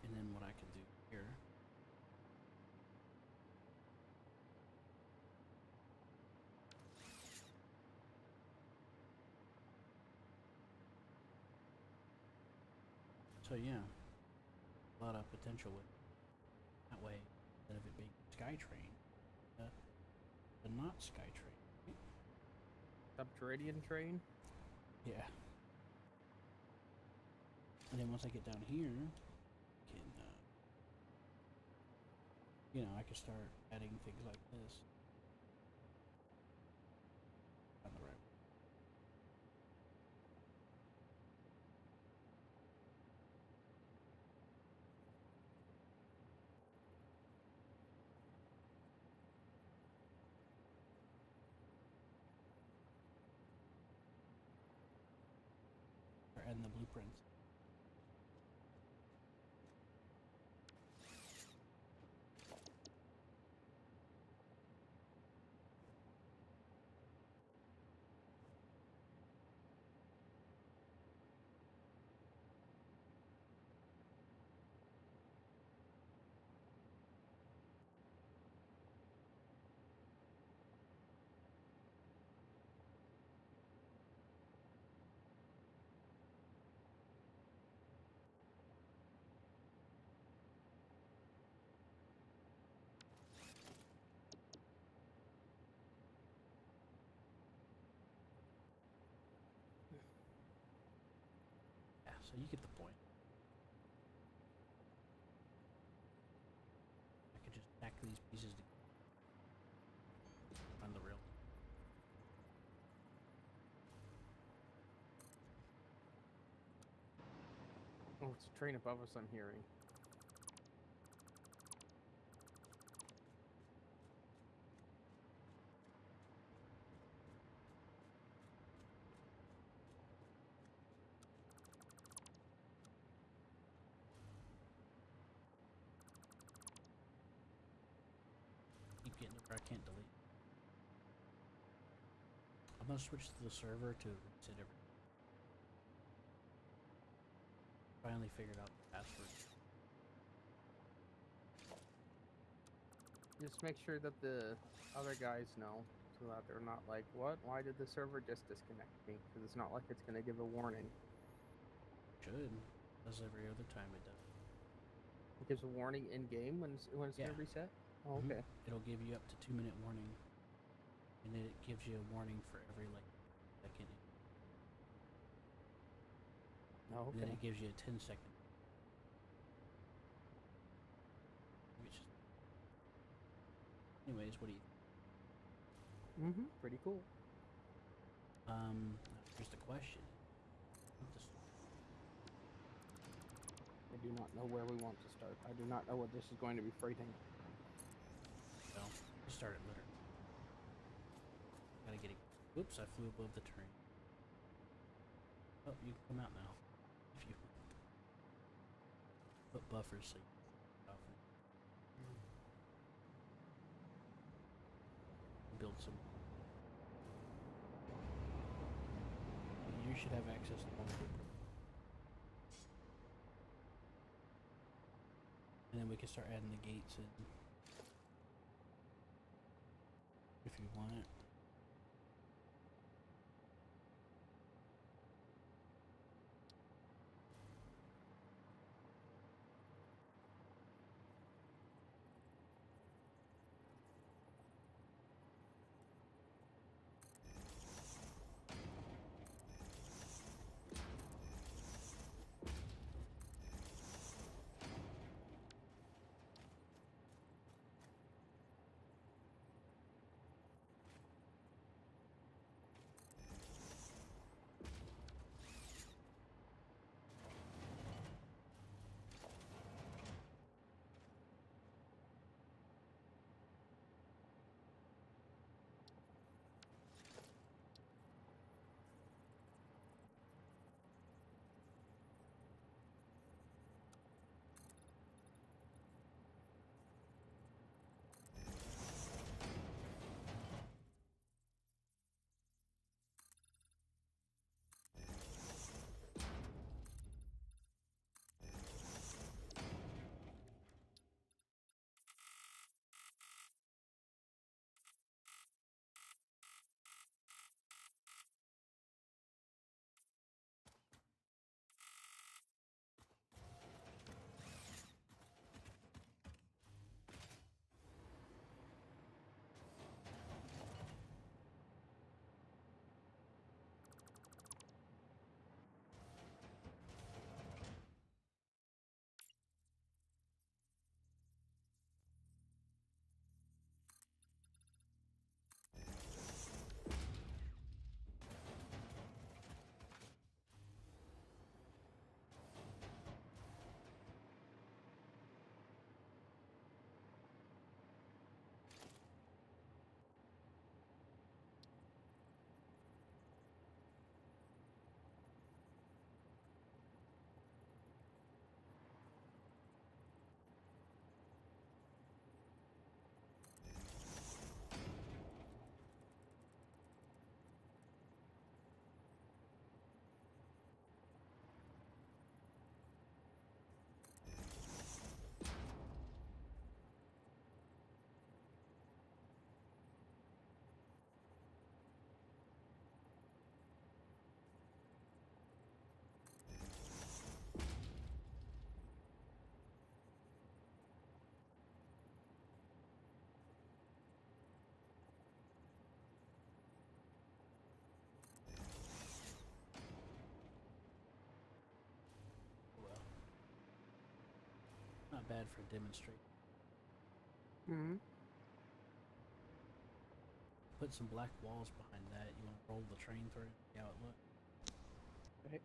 And then what I can do here. So yeah, a lot of potential with it. That way, instead of it being SkyTrain, the not SkyTrain. Subterranean train. Yeah. And then once I get down here, I can, I can start adding things like this. On the right. And the blueprints. Yeah, so you get the point. I could just stack these pieces together on the rail. Oh, it's a train above us, I'm hearing. Keep getting it where I can't delete. I'm gonna switch to the server to reset everything. Finally figured out the password. Just make sure that the other guys know, so that they're not like, what? Why did the server just disconnect me? Because it's not like it's going to give a warning. Should. As every other time it does. It gives a warning in game when it's going to reset? Oh, Mhm. okay. It'll give you up to 2-minute warning. And then it gives you a warning for every second. Oh, And then okay. it gives you a 10-second. Which is... Anyways, what do you think? Mm-hmm. Pretty cool. Here's the question. I do not know where we want to start. I do not know what this is going to be freighting. start it literally. Gotta get it. Whoops! I flew above the train. Oh, you can come out now. If you put buffers so you can build some. You should have access to one. And then we can start adding the gates in. If you want. Not bad for a demonstration. Mm-hmm. Put some black walls behind that. You want to roll the train through? See how it looks. Okay.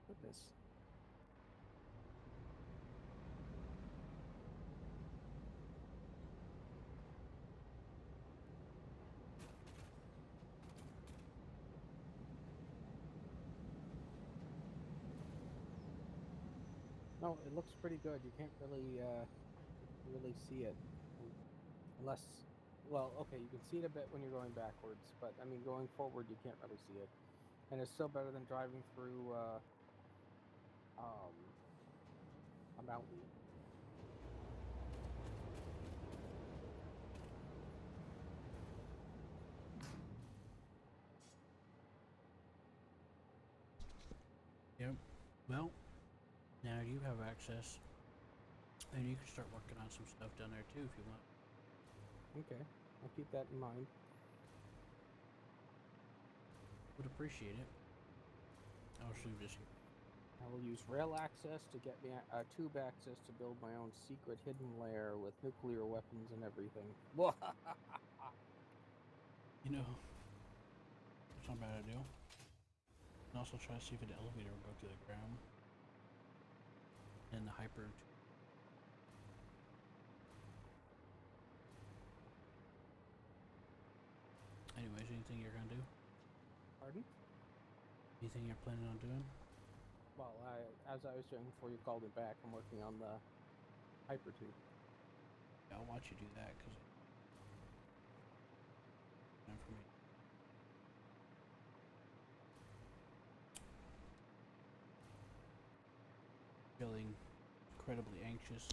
Goodness. No, it looks pretty good. You can't really see it unless, well, okay, you can see it a bit when you're going backwards, but I mean going forward you can't really see it, and it's still better than driving through a mountain. Yep. Well, now you have access And you can start working on some stuff down there too if you want. Okay, I'll keep that in mind. Would appreciate it. I was just I will use rail access to get me tube access to build my own secret hidden lair with nuclear weapons and everything. you know, it's not a bad idea. And also try to see if an elevator will go to the ground. And the hyper. Anyways, anything you're gonna do? Pardon? Anything you're planning on doing? Well, as I was doing before you called me back, I'm working on the hypertube. Yeah, I'll watch you do that because time for me. Feeling incredibly anxious.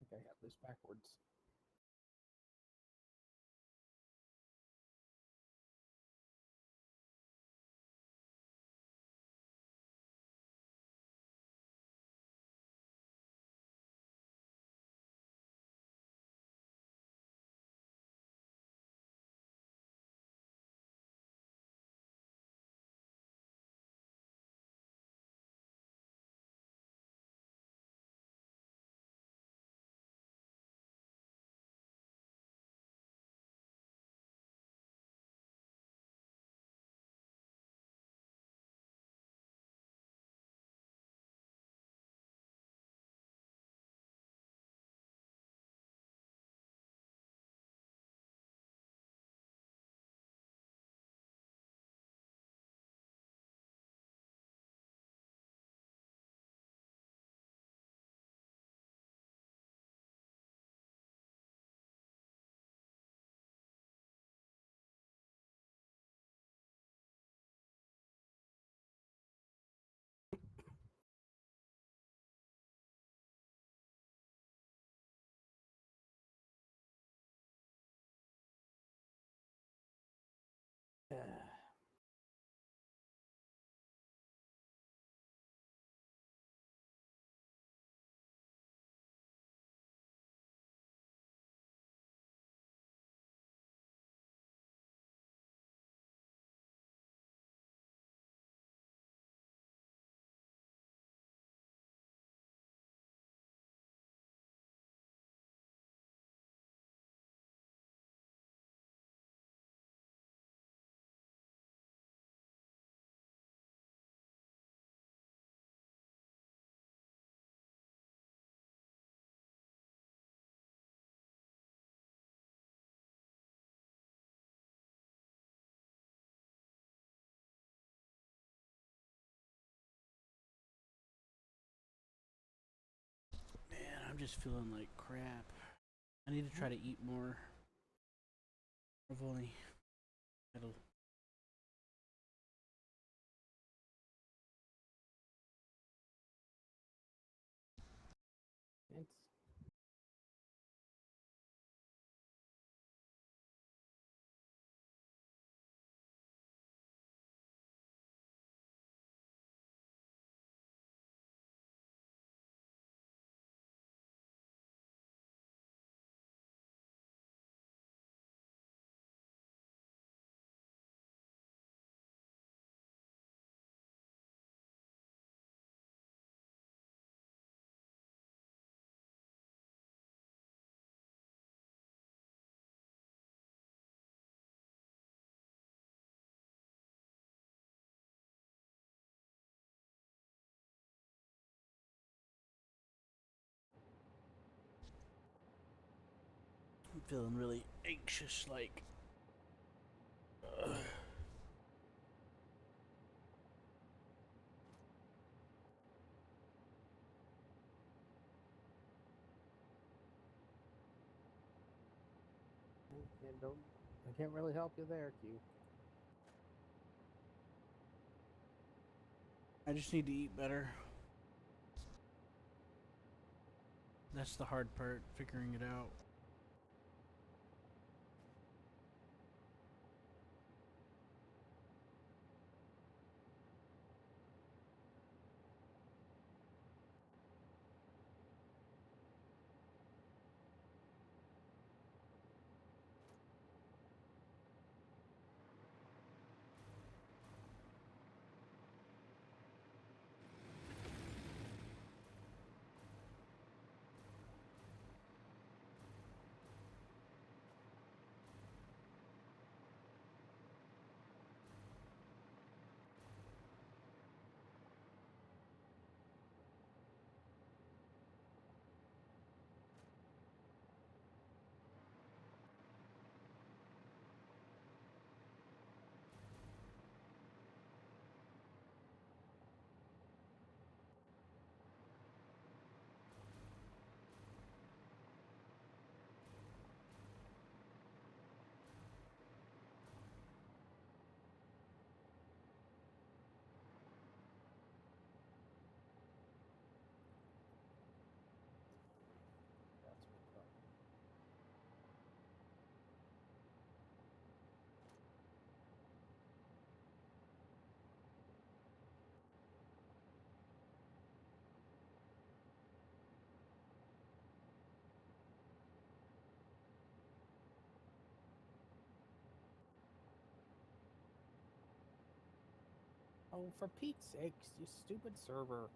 I think I have this backwards. Man, I'm just feeling like crap. I need to try to eat more. I've only had a It's I'm feeling really anxious, like. I can't really help you there, Q. I just need to eat better. That's the hard part, figuring it out. That's what's up. Oh, for Pete's sakes, you stupid server.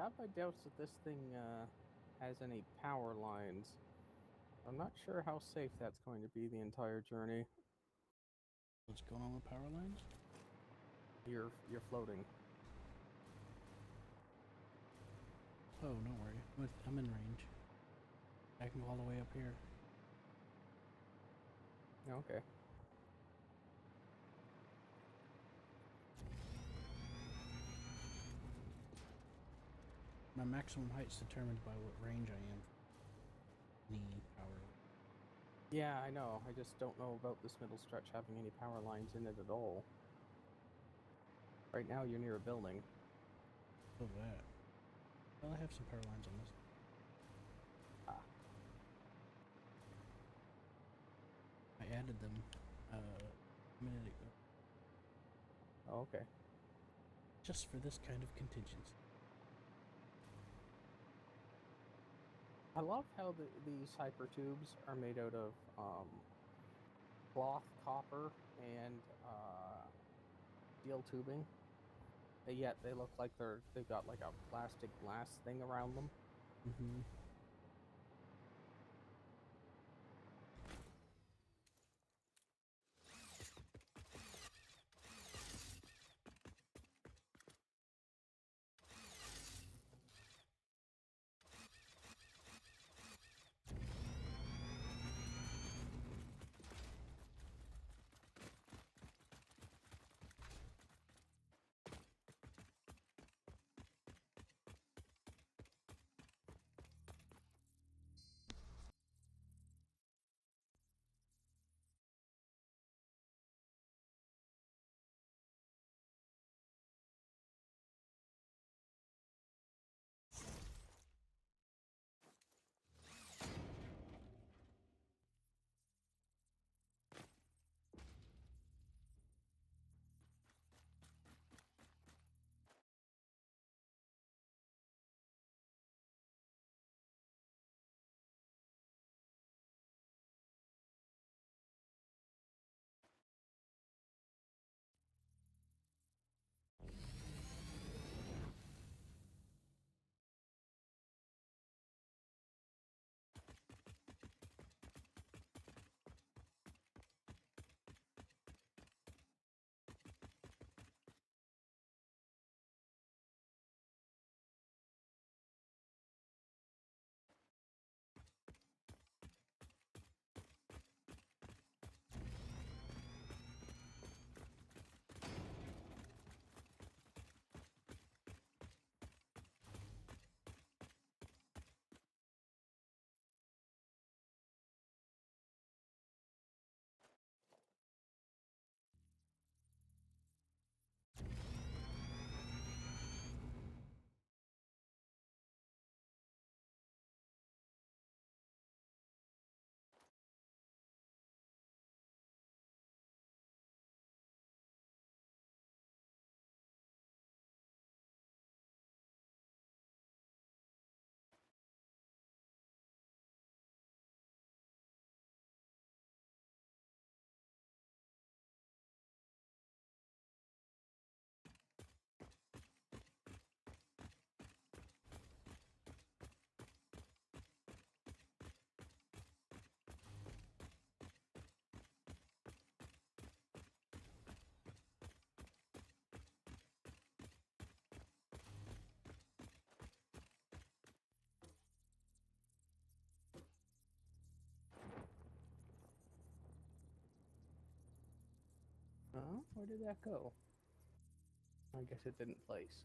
have my doubts that this thing has any power lines. I'm not sure how safe that's going to be the entire journey. What's going on with power lines? You're floating. Oh, don't worry. I'm in range. I can go all the way up here. Okay. My maximum height's determined by what range I am. The power. Yeah, I know. I just don't know about this middle stretch having any power lines in it at all. Right now, you're near a building. So that. Well, I have some power lines on this. I added them a minute ago. Oh, okay. Just for this kind of contingency. I love how these hyper tubes are made out of cloth, copper, and steel tubing. But yet they look like they've got like a plastic glass thing around them. Mm-hmm. Where did that go? I guess it didn't place.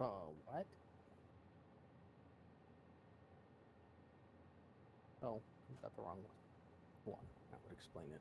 What? Oh, I got the wrong one. That would explain it.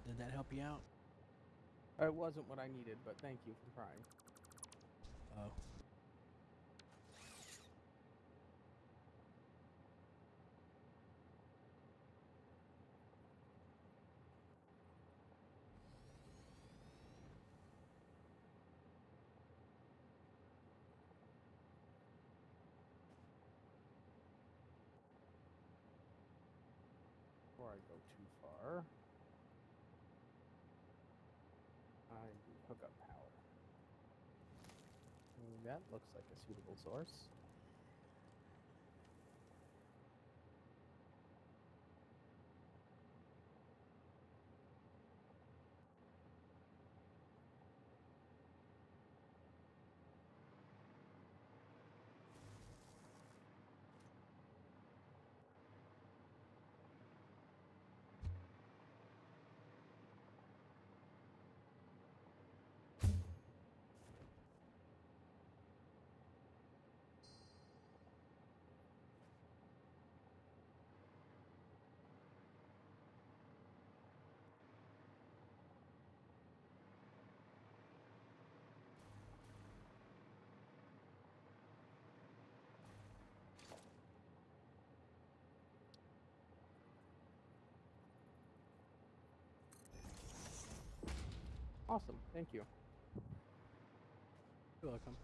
Did that help you out? It wasn't what I needed, but thank you for trying. Oh. Before I go too far, I need hookup power. That looks like a suitable source. Awesome, thank you. You're welcome.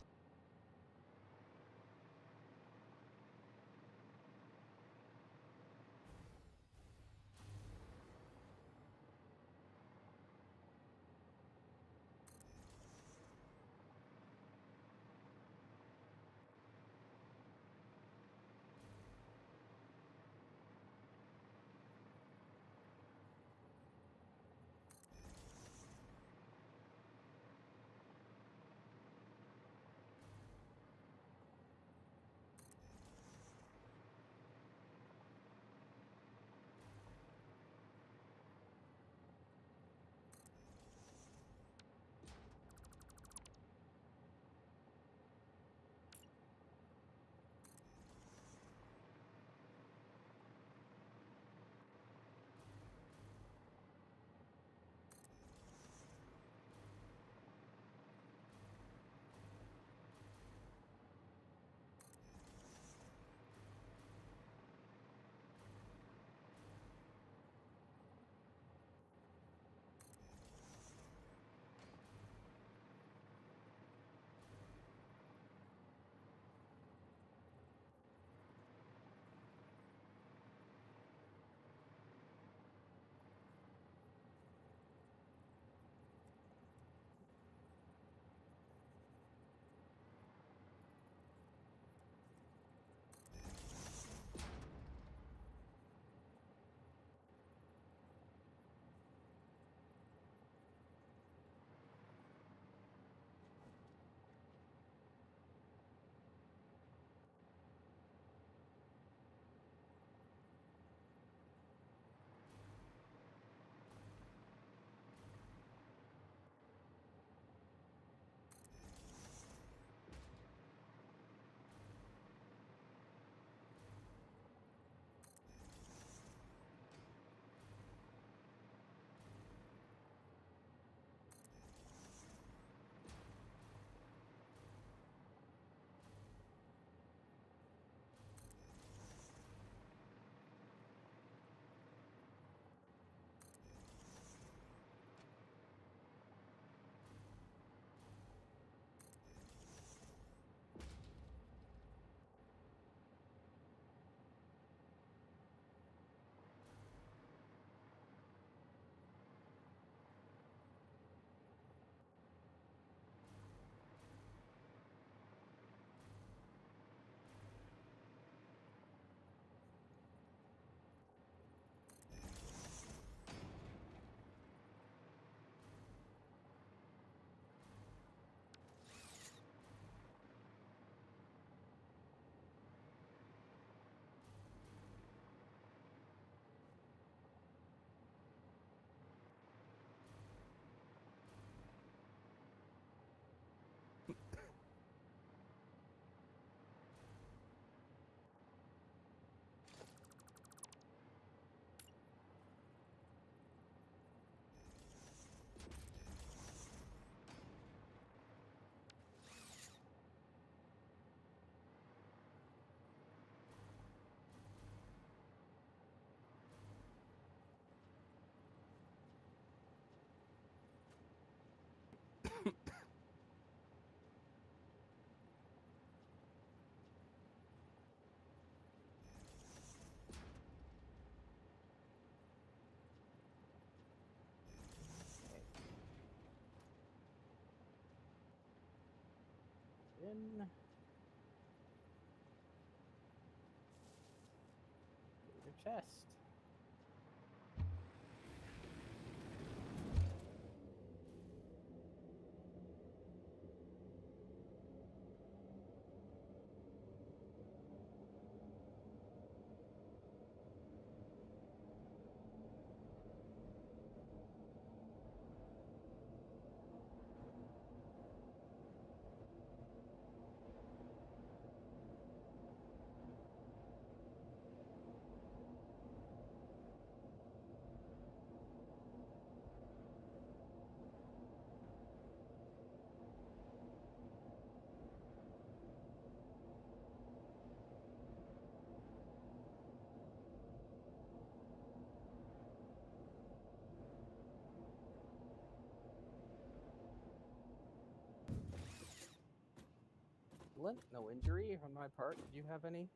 in. Need a chest. Excellent. No injury on my part. Did you have any?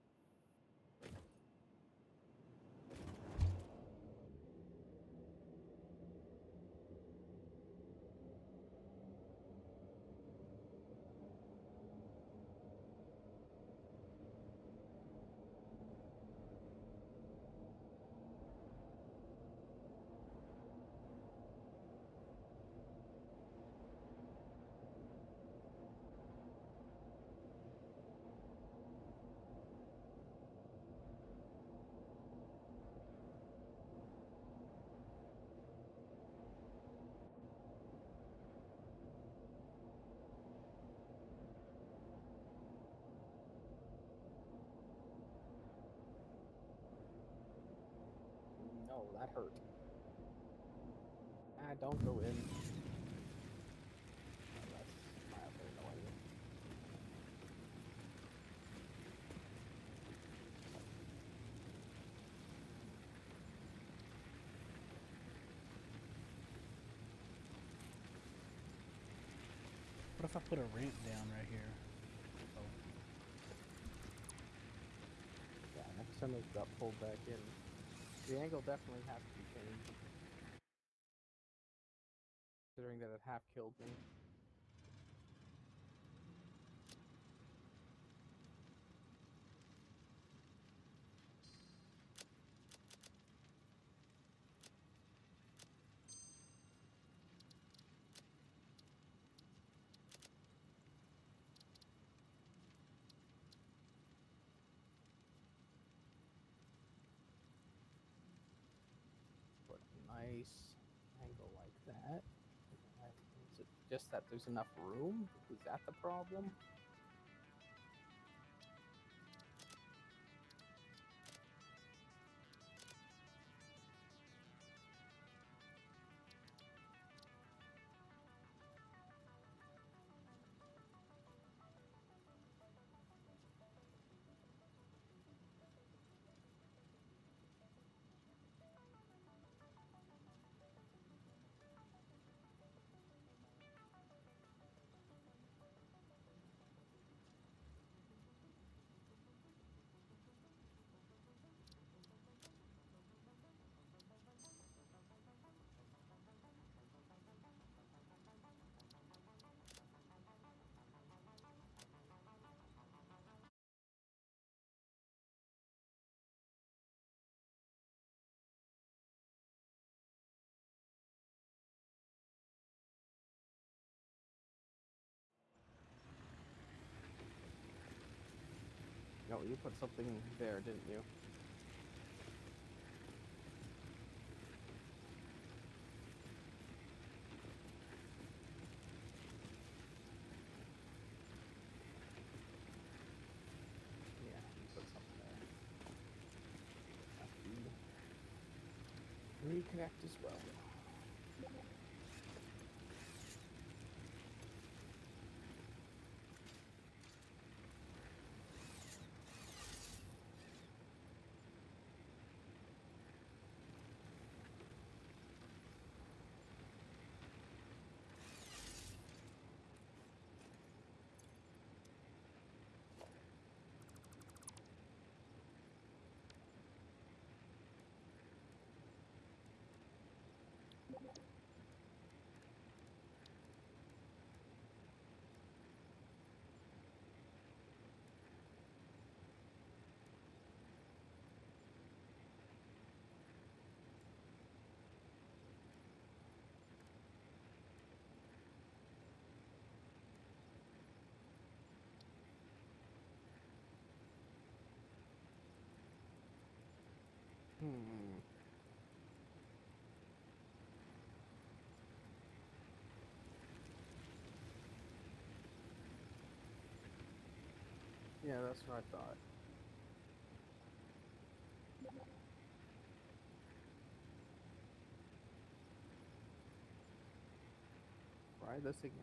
No, that hurt. Ah, don't go in. Oh, that's mildly annoying. What if I put a ramp down right here? Oh, Yeah, next time it got pulled back in. The angle definitely has to be changed. Considering that it half killed me. Put a nice angle like that. Is it just that there's enough room? Is that the problem? No, you put something there, didn't you? Yeah, you put something there. Have to reconnect as well. Hmm. Yeah, that's what I thought. Try this again.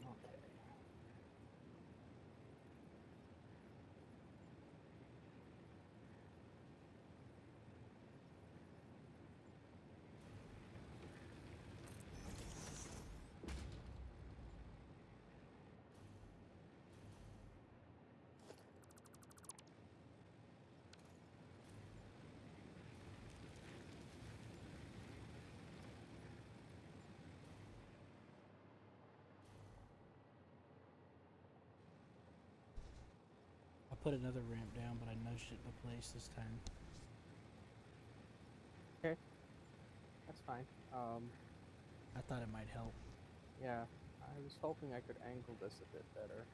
Okay. I put another ramp down, but I nudged it into place this time. That's fine. I thought it might help. Yeah, I was hoping I could angle this a bit better.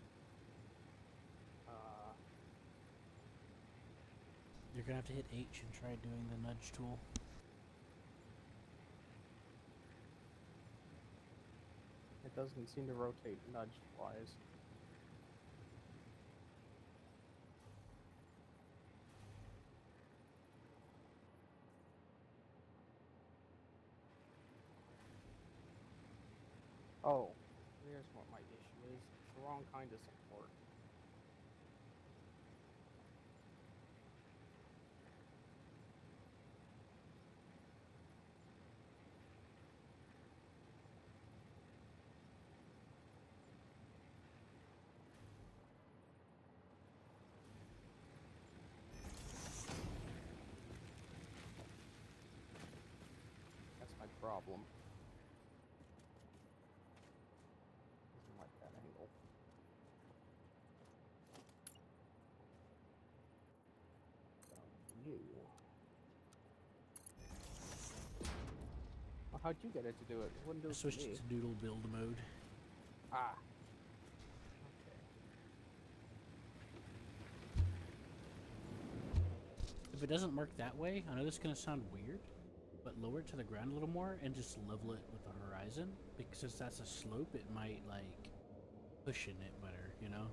You're gonna have to hit H and try doing the nudge tool. It doesn't seem to rotate nudge-wise. Oh, here's what my issue is. It's the wrong kind of support. That's my problem. Doesn't like that angle. You. Well, how'd you get it to do it? It wouldn't do I it for switched me. it to doodle build mode. Ah. Okay. If it doesn't work that way, I know this is gonna sound weird, but lower it to the ground a little more and just level it with the horizon. Because since that's a slope, it might like cushion it better, you know?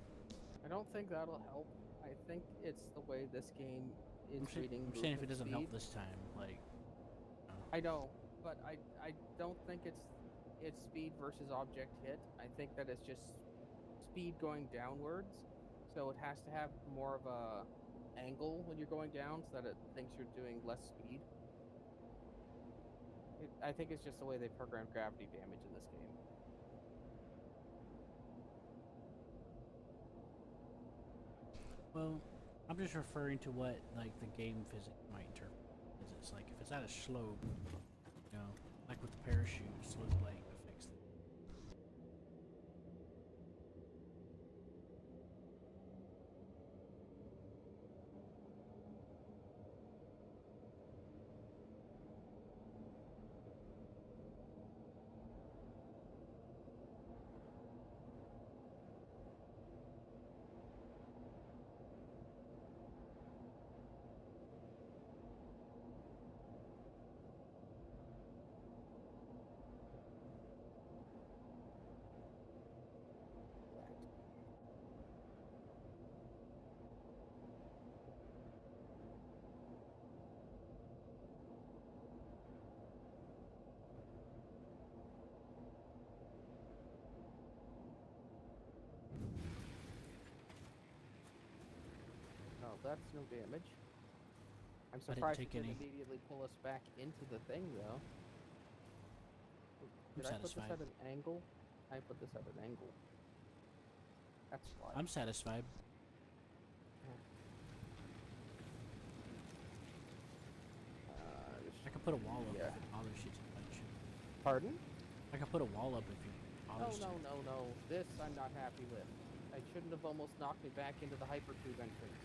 I don't think that'll help. I think it's the way this game is reading I'm saying if movement it doesn't speed. help this time, like, I know, but I don't think it's speed versus object hit. I think that it's just speed going downwards, so it has to have more of a angle when you're going down, so that it thinks you're doing less speed. I think it's just the way they programmed gravity damage in this game. Well, I'm just referring to what like the game physics might interpret. Is it's like if it's at a slope, you know, like with the parachute, slope like affects the. No, that's no damage. I'm I didn't surprised it take didn't any. immediately pull us back into the thing, though. Did I put this satisfied. at an angle? I put this at an angle. That's why. I'm satisfied. I could put a wall up yeah. if it bothers you too much. Pardon? I could put a wall up if it bothers you. No. This I'm not happy with. I shouldn't have almost knocked me back into the hypertube entrance.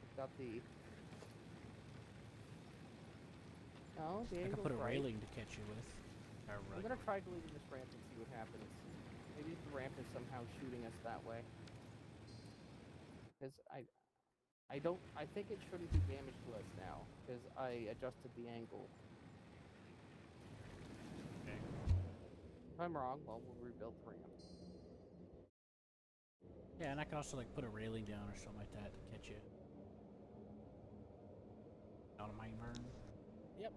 I've got the... No, the I could angle's put a right. railing to catch you with. I'm gonna try deleting this ramp and see what happens. Maybe the ramp is somehow shooting us that way. Because I think it shouldn't do damage to us now, because I adjusted the angle. Okay. If I'm wrong, well, we'll rebuild the ramp. Yeah, and I could also like put a railing down or something like that to catch you. Down a mine burn. Yep.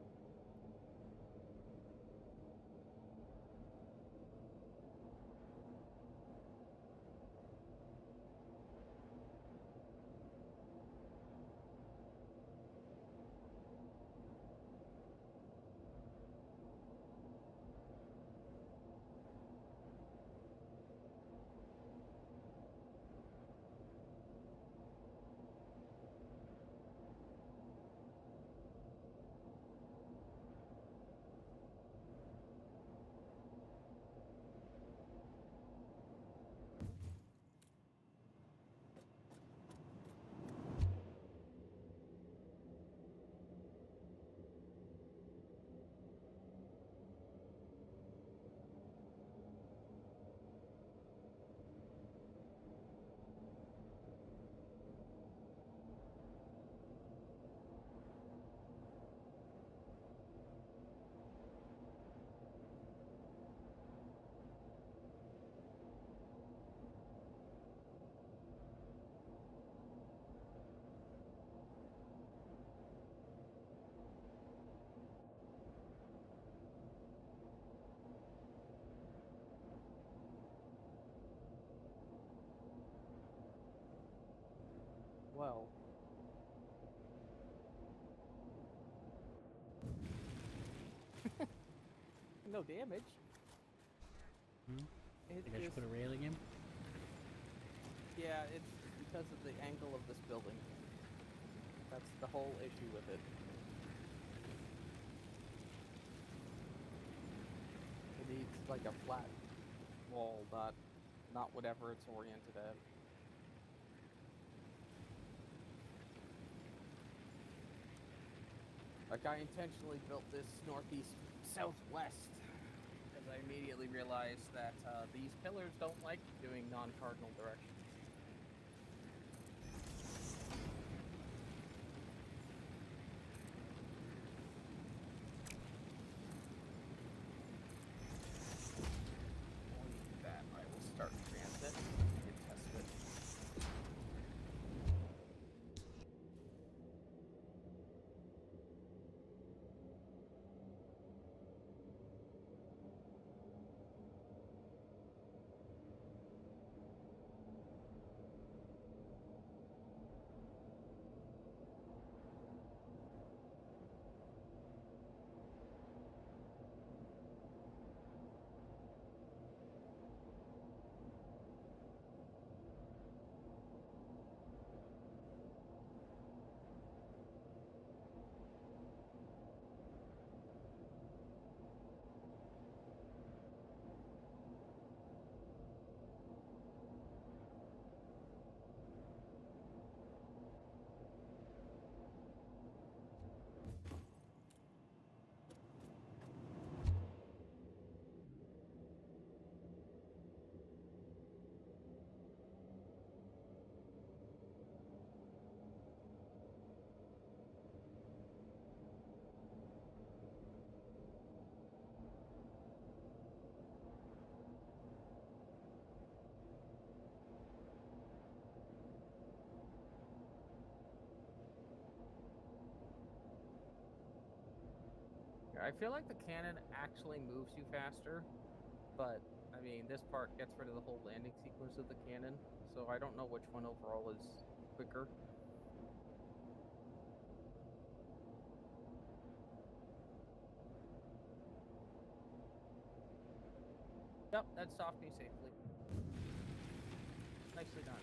Well. No damage. It Think I should just, put a railing in? yeah, it's because of the angle of this building. That's the whole issue with it. It needs like a flat wall, not whatever it's oriented at. Like, I intentionally built this northeast southwest because I immediately realized that these pillars don't like doing non-cardinal directions. While you do that, I will start transit and test it. I feel like the cannon actually moves you faster, but I mean, this part gets rid of the whole landing sequence of the cannon, so I don't know which one overall is quicker. Yep, that stopped me safely. Nicely done.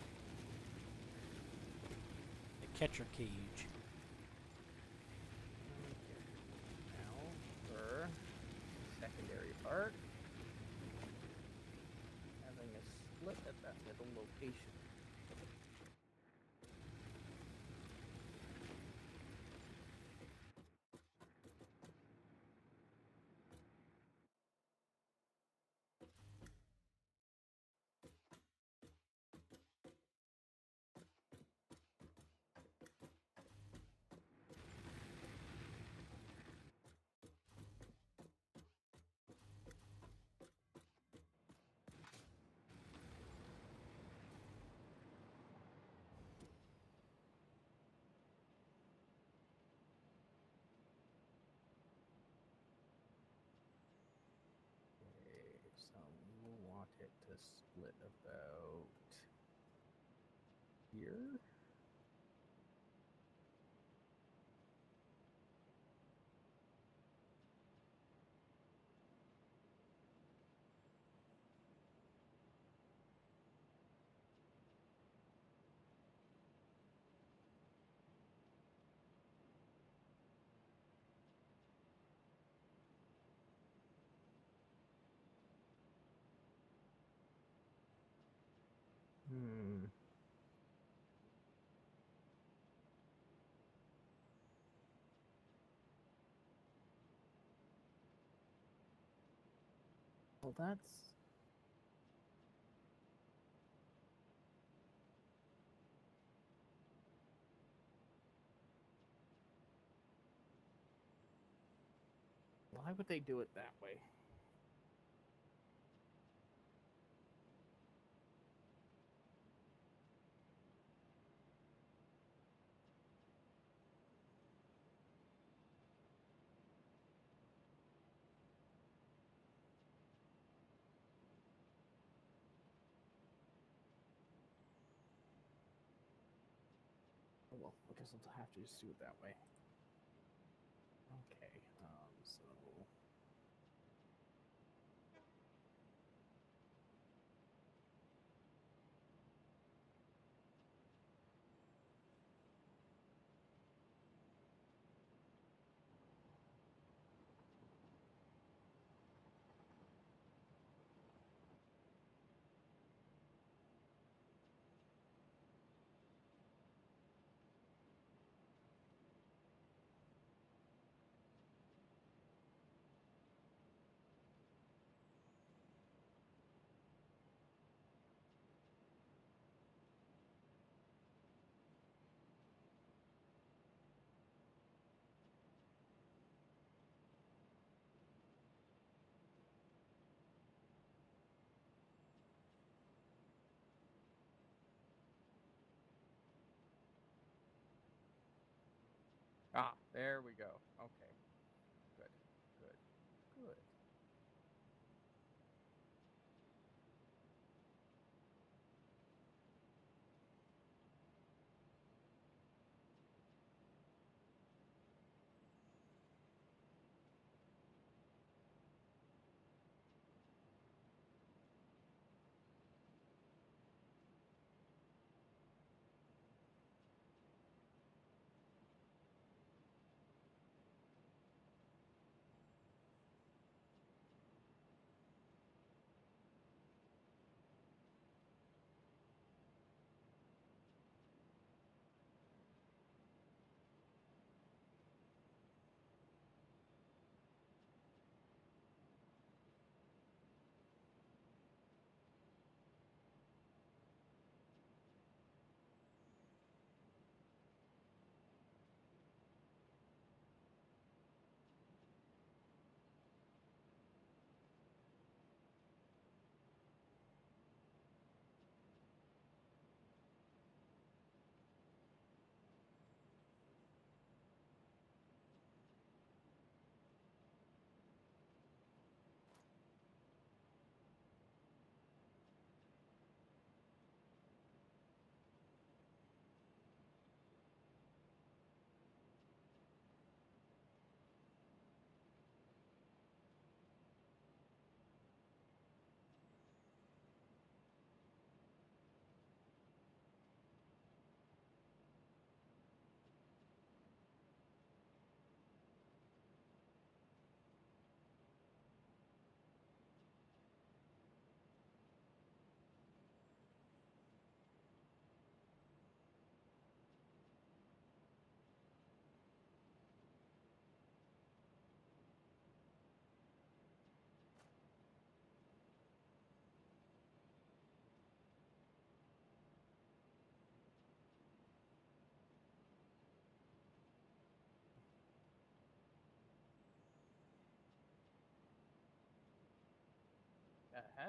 The catcher cage. Okay. Now for the secondary part. Having a split at that middle location. Okay, so we will want it to split about here. Hmm. Well, that's... Why would they do it that way? Oh well, I guess I'll have to just do it that way. Okay, so... Ah, there we go. Okay. Good. Good. Good.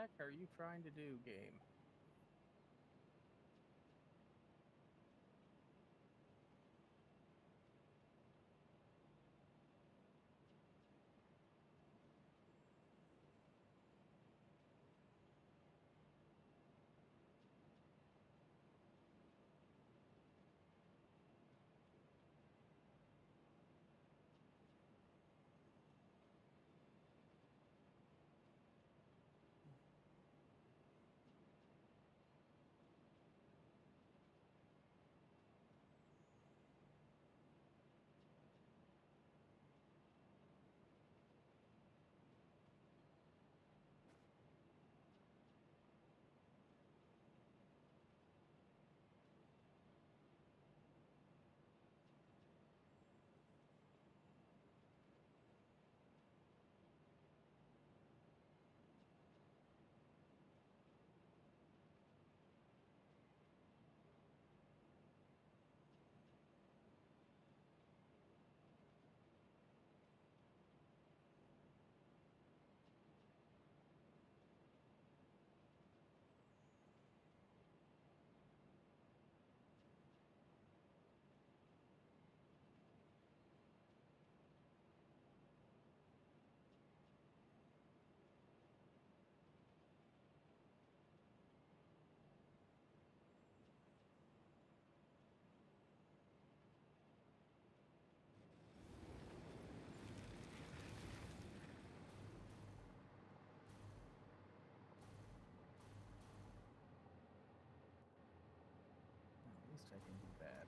heck are you trying to do, game? At least I can do that.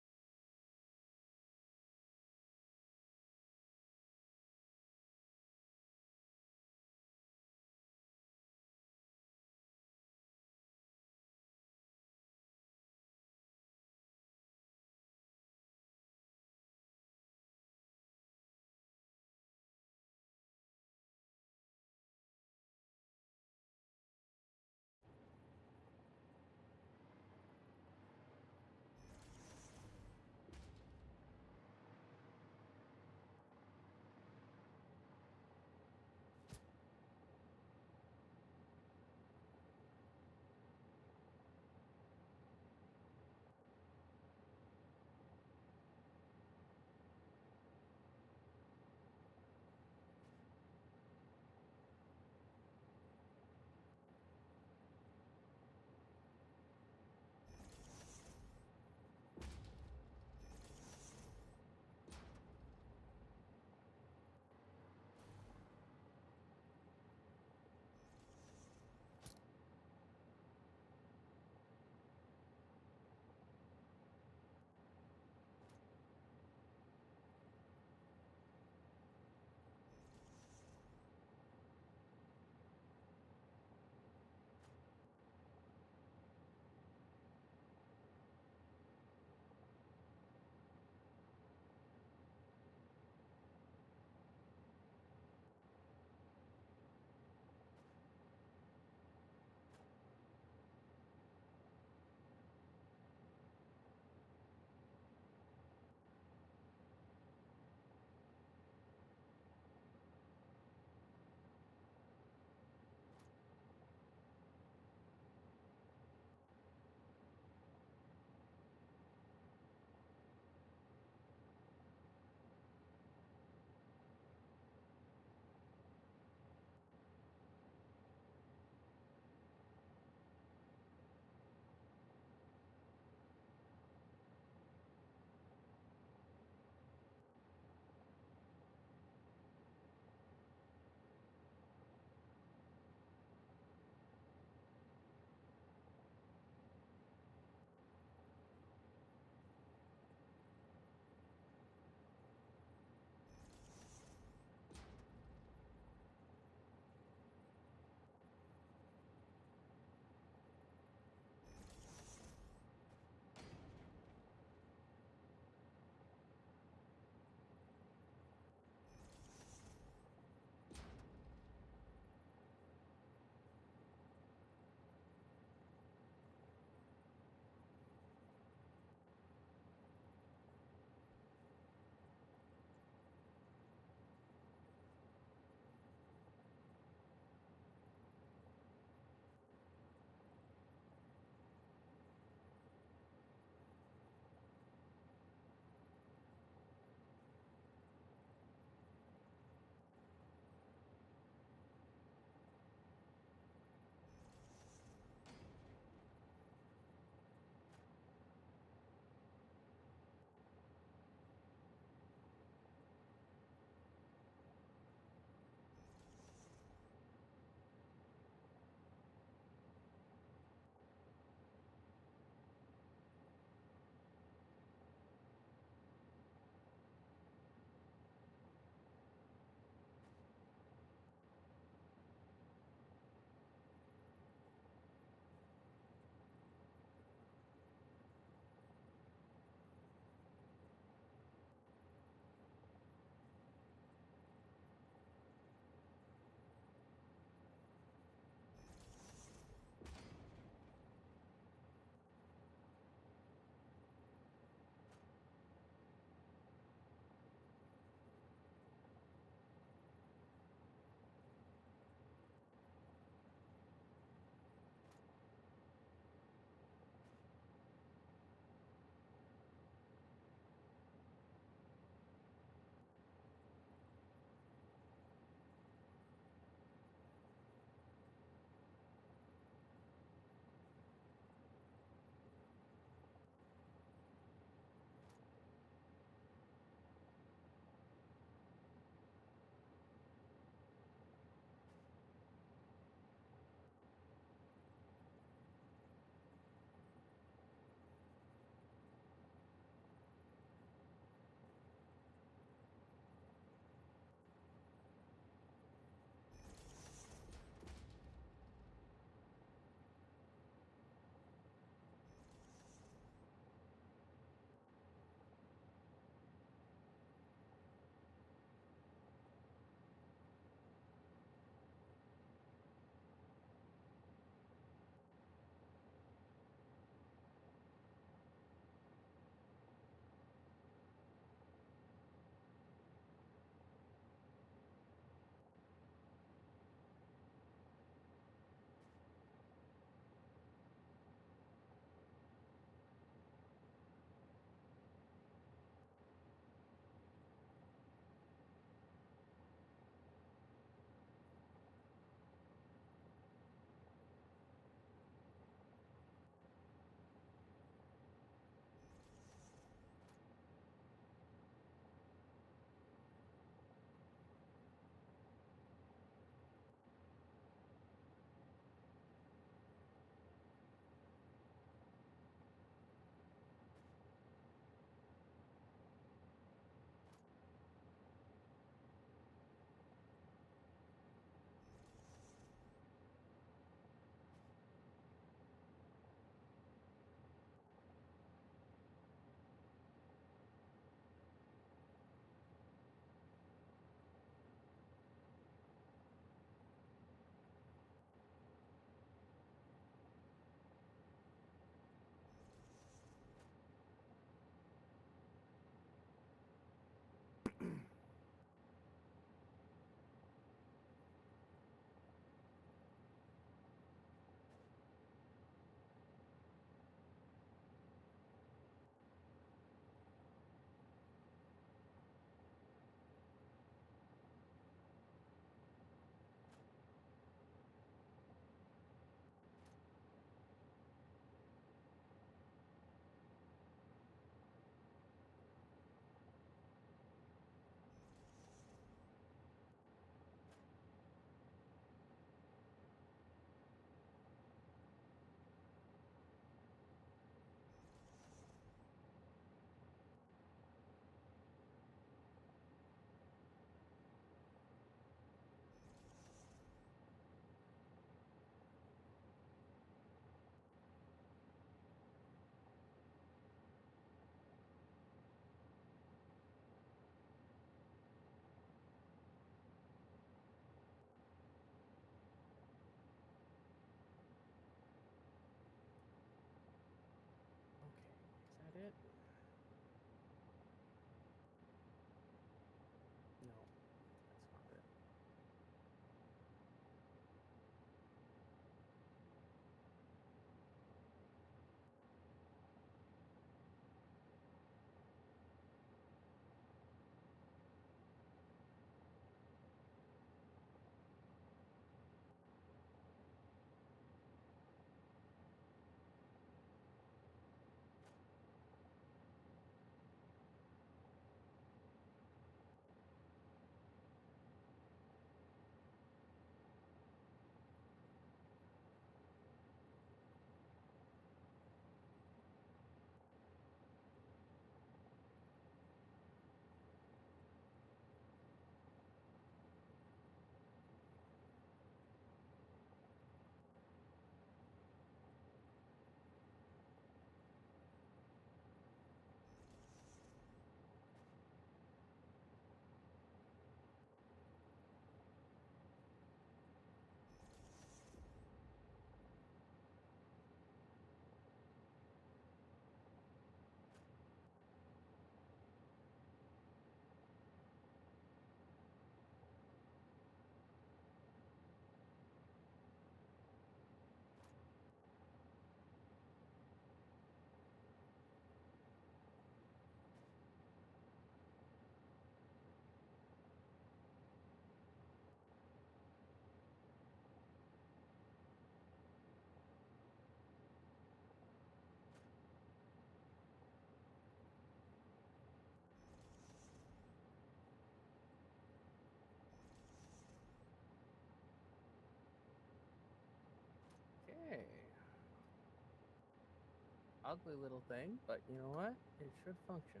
ugly little thing, but you know what? It should function.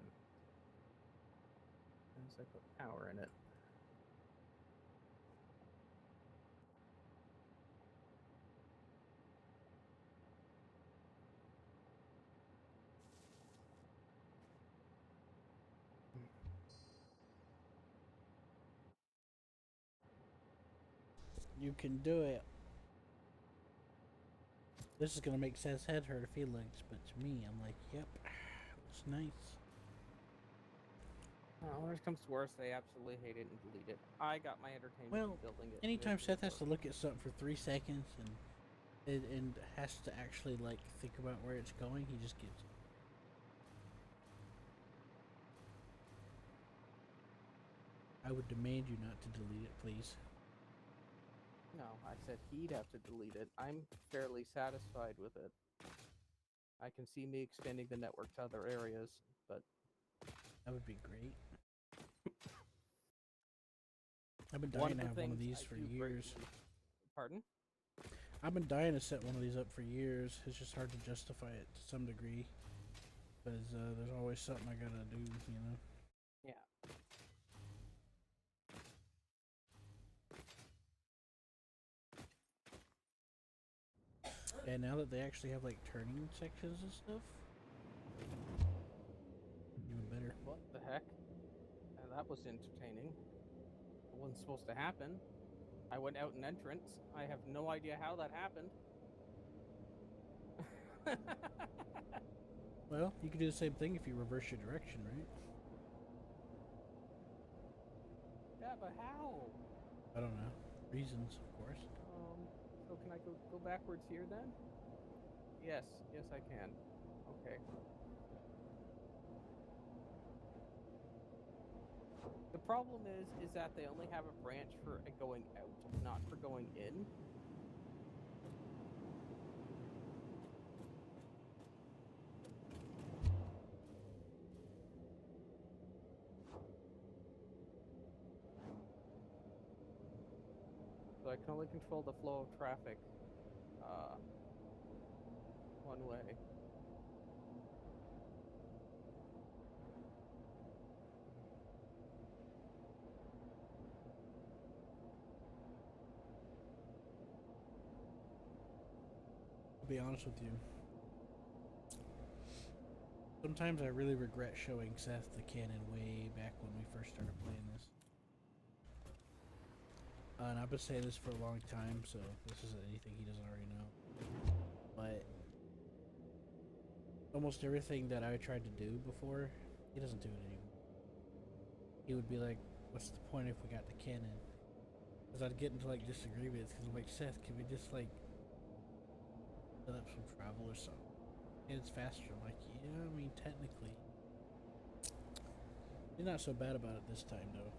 As I put power in it. You can do it. This is gonna make Seth's head hurt if he looks, but to me, I'm like, yep, it's nice. Worst comes to worst, they absolutely hate it and delete it. I got my entertainment Well, in building it. anytime It Seth has works. to look at something for 3 seconds and has to actually like think about where it's going, he just gets. I would demand you not to delete it, please. No, I said he'd have to delete it. I'm fairly satisfied with it. I can see me extending the network to other areas, but That would be great. I've been one dying of to the have one of things these I for do years. greatly- Pardon? I've been dying to set one of these up for years. It's just hard to justify it to some degree. Because there's always something I gotta do, you know? Yeah. And now that they actually have like turning sections and stuff, even better. What the heck? That was entertaining. It wasn't supposed to happen. I went out an entrance. I have no idea how that happened. Well, you could do the same thing if you reverse your direction, right? Yeah, but how? I don't know. Reasons, of course. So can I go backwards here then? Yes, yes I can. Okay. The problem is that they only have a branch for going out, not for going in. So I can only control the flow of traffic one way. I'll be honest with you. Sometimes I really regret showing Seth the cannon way back when we first started playing this. And I've been saying this for a long time, so this isn't anything he doesn't already know. But almost everything that I tried to do before, he doesn't do it anymore. He would be like, what's the point if we got the cannon? Because I'd get into like disagreements, because I'm like, Seth, can we just like set up some travel or something? And it's faster. I'm like, yeah, I mean, technically. You're not so bad about it this time, though.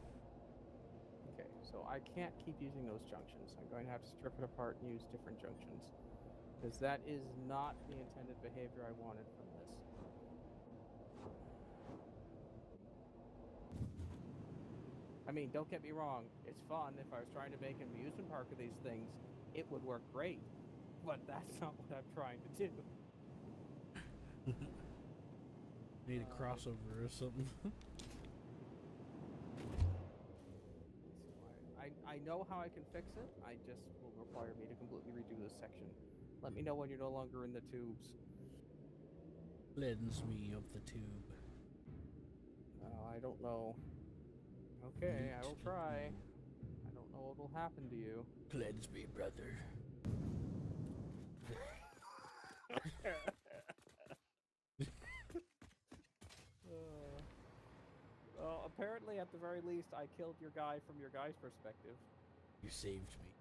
Okay, so I can't keep using those junctions. I'm going to have to strip it apart and use different junctions. Because that is not the intended behavior I wanted from this. I mean, don't get me wrong, it's fun. If I was trying to make an amusement park of these things, it would work great. But that's not what I'm trying to do. Need a crossover or something. So I know how I can fix it. I just will require me to completely redo this section. Let me know when you're no longer in the tubes. Cleanse me of the tube. I don't know. Okay, I will try. I don't know what will happen to you. Cleanse me, brother. Well, apparently, at the very least, I killed your guy from your guy's perspective. You saved me.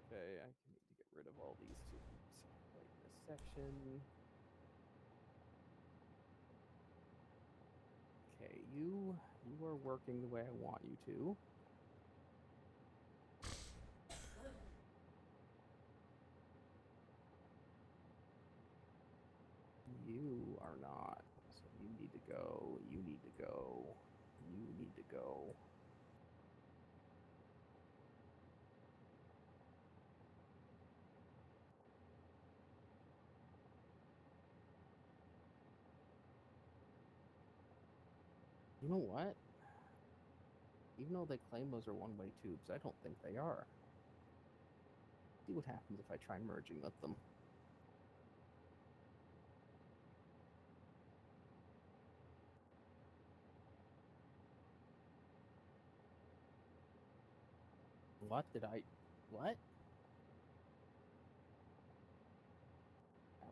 Okay, I need to get rid of all these tubes. Right in this section. Okay, you are working the way I want you to. You are not. So you need to go. You need to go. You need to go. You know what? Even though they claim those are one-way tubes, I don't think they are. See what happens if I try merging with them. What? That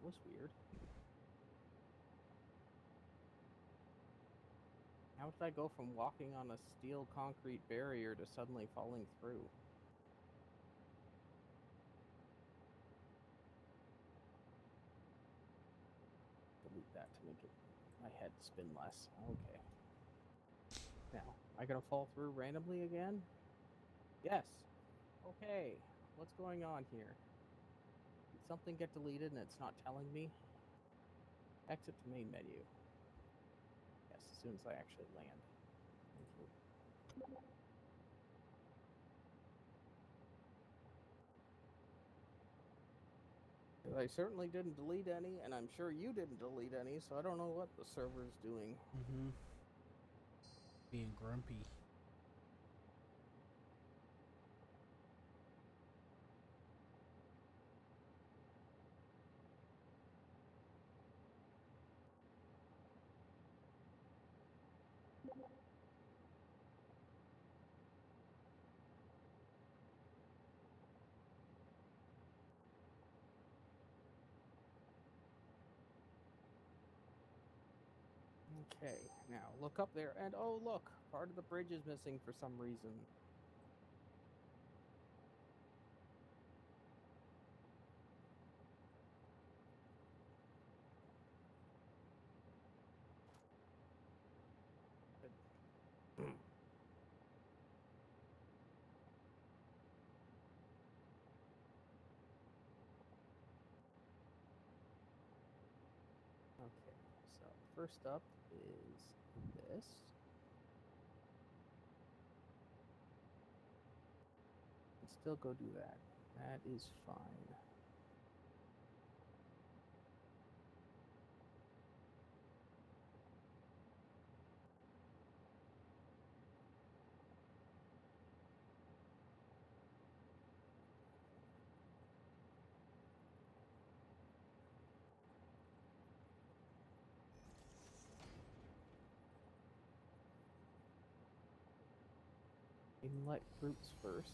was weird. How did I go from walking on a steel concrete barrier to suddenly falling through? Delete that to make it my head spin less. Okay. Now, am I gonna fall through randomly again? Yes. Okay. What's going on here? Did something get deleted and it's not telling me? Exit to main menu. Yes, as soon as I actually land. Thank you. I certainly didn't delete any, and I'm sure you didn't delete any, so I don't know what the server's doing. Mm-hmm. Being grumpy. Okay, now look up there, and oh look, part of the bridge is missing for some reason. Okay, so first up is this. Can still go do that. That is fine. Inlet groups first.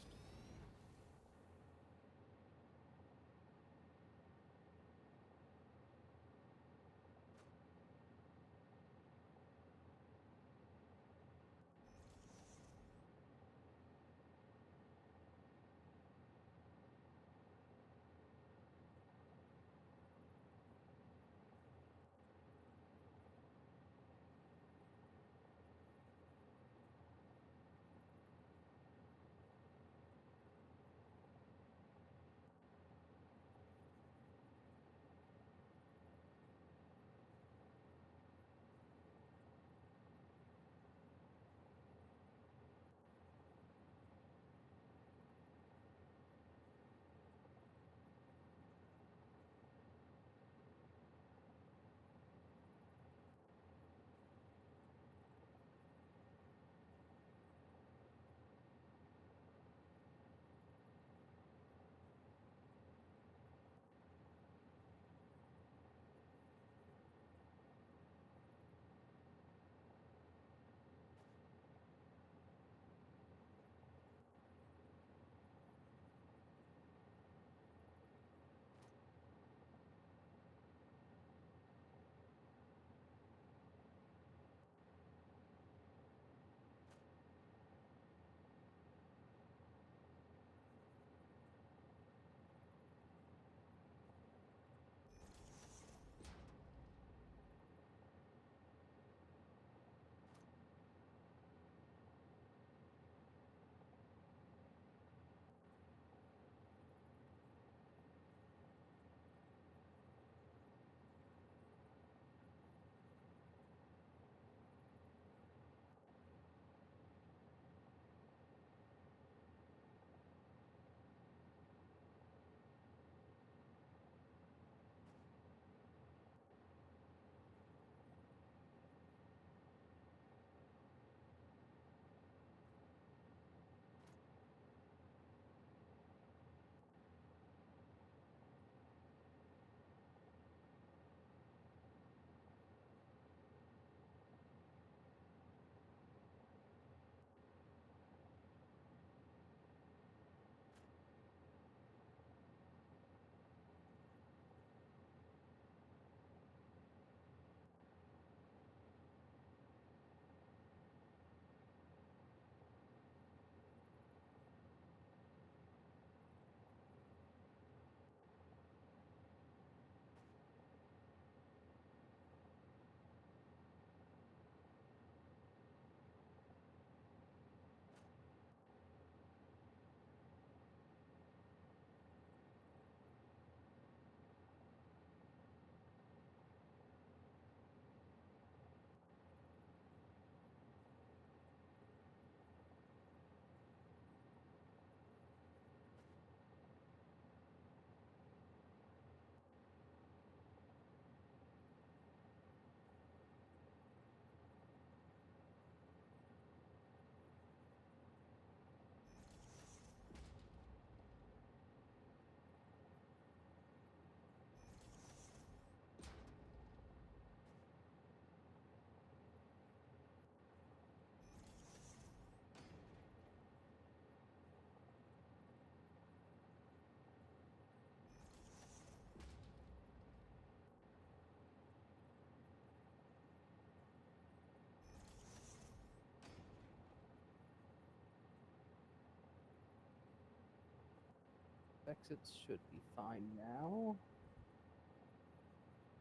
Exits should be fine now.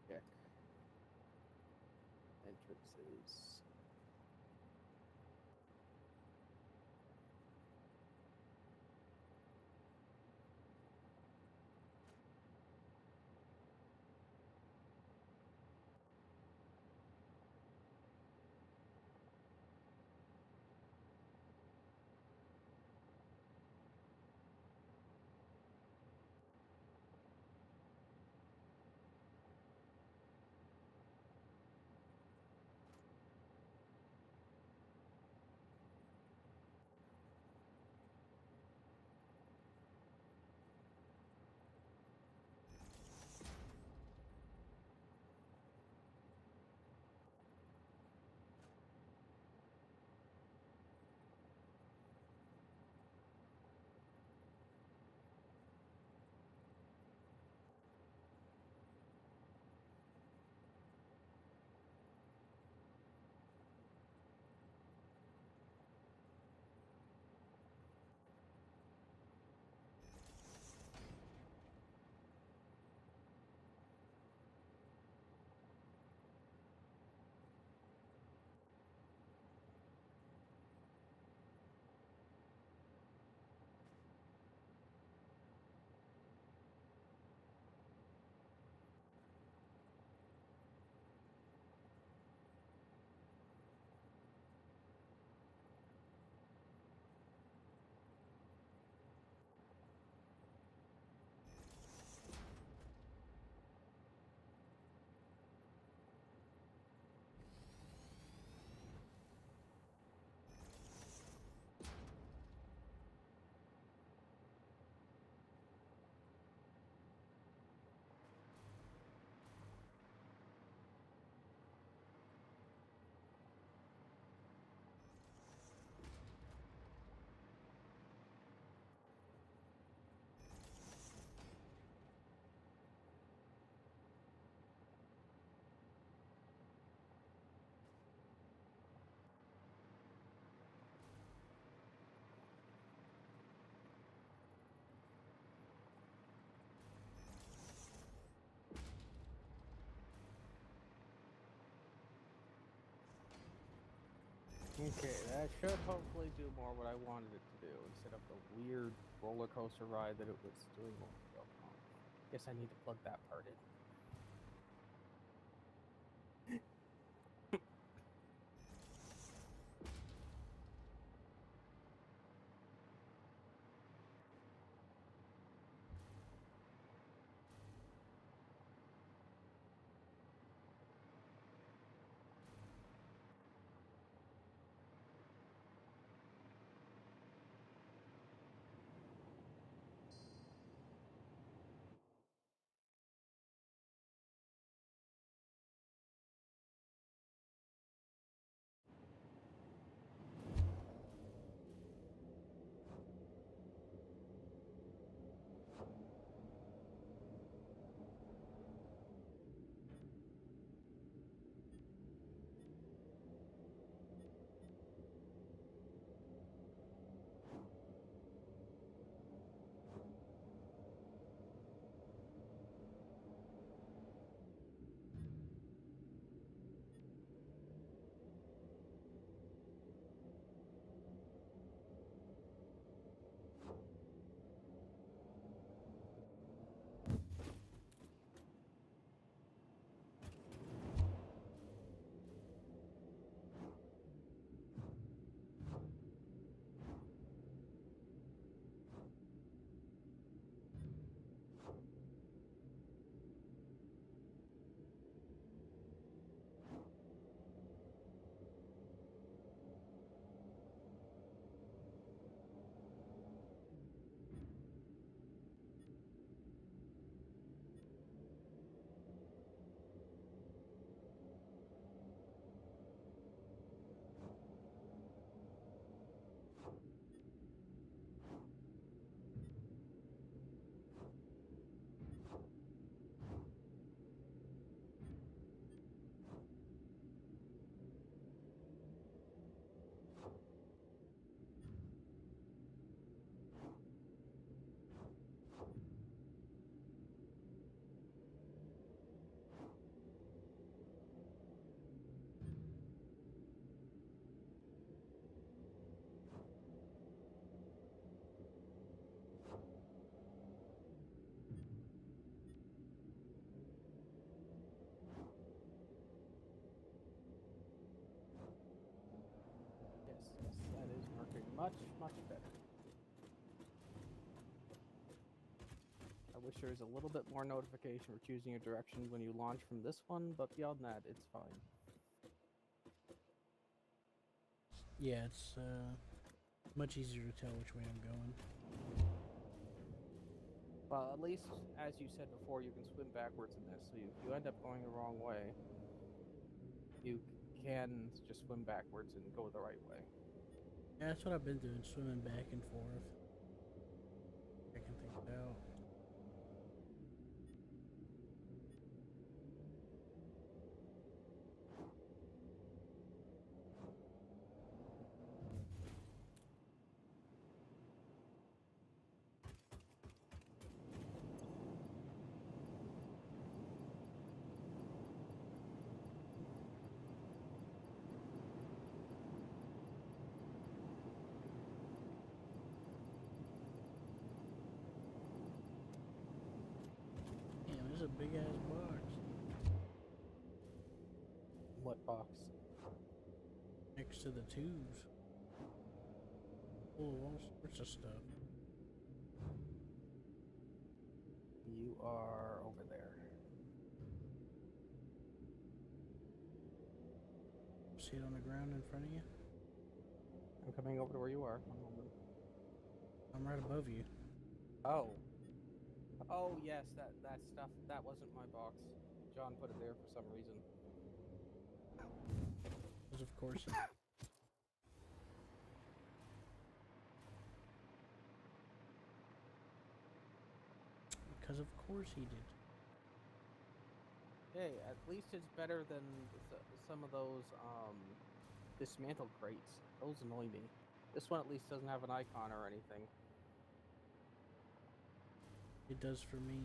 Check. Entrances. Okay, that should hopefully do more what I wanted it to do instead of the weird roller coaster ride that it was doing a moment ago. Guess I need to plug that part in. Much, much better. I wish there was a little bit more notification for choosing a direction when you launch from this one, but beyond that, it's fine. Yeah, it's much easier to tell which way I'm going. Well, at least, as you said before, you can swim backwards in this, so if you end up going the wrong way, you can just swim backwards and go the right way. Yeah, that's what I've been doing, swimming back and forth. Checking things out. Damn, there's a big ass box What box? next to the tubes. Oh, all sorts of stuff. You are over there. See it on the ground in front of you? I'm coming over to where you are. One moment. I'm right above you. Oh. Oh, yes, that stuff. That wasn't my box. John put it there for some reason. Because of course. Because of course he did. Hey, at least it's better than some of those dismantled crates. Those annoy me. This one at least doesn't have an icon or anything. It does for me.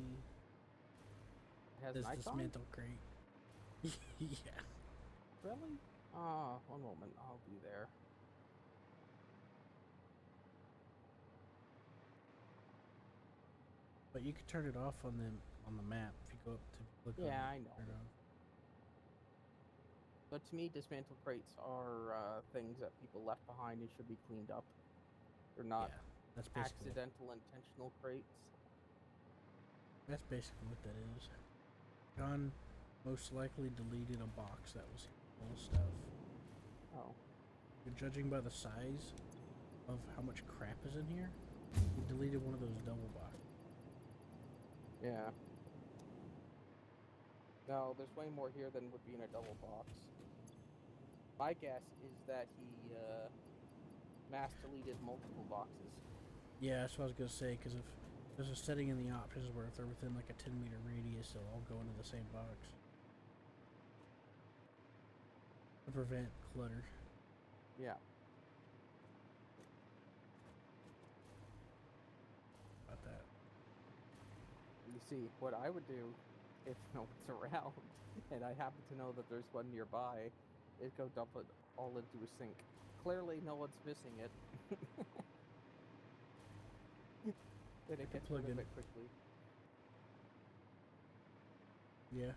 It has This an icon? dismantle crate. Yeah. Really? Ah, one moment. I'll be there. But you can turn it off on the map if you go up to look on Yeah, it, I know. turn it off. But to me, dismantled crates are things that people left behind and should be cleaned up. They're not Yeah, that's basically accidental, intentional crates. That's basically what that is. John most likely deleted a box that was full of stuff. Oh. You're judging by the size of how much crap is in here. He deleted one of those double boxes. Yeah. No, there's way more here than would be in a double box. My guess is that he mass deleted multiple boxes. Yeah, that's what I was gonna say. Because if there's a setting in the options where if they're within like a 10-meter radius, they'll all go into the same box to prevent clutter. Yeah. About that. You see, what I would do if no one's around and I happen to know that there's one nearby is go dump it all into a sink. Clearly, no one's missing it. Then it gets rid of it quickly. Yeah.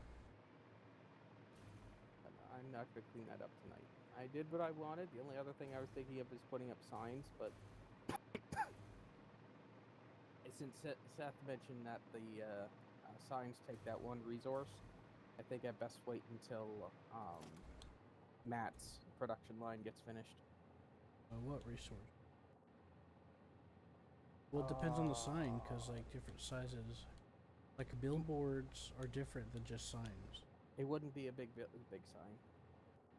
But I'm not going to clean that up tonight. I did what I wanted. The only other thing I was thinking of is putting up signs, but since Seth mentioned that the signs take that one resource, I think I best wait until Matt's production line gets finished. What resource? Well, it depends on the sign, because like different sizes, like billboards are different than just signs. It wouldn't be a big sign.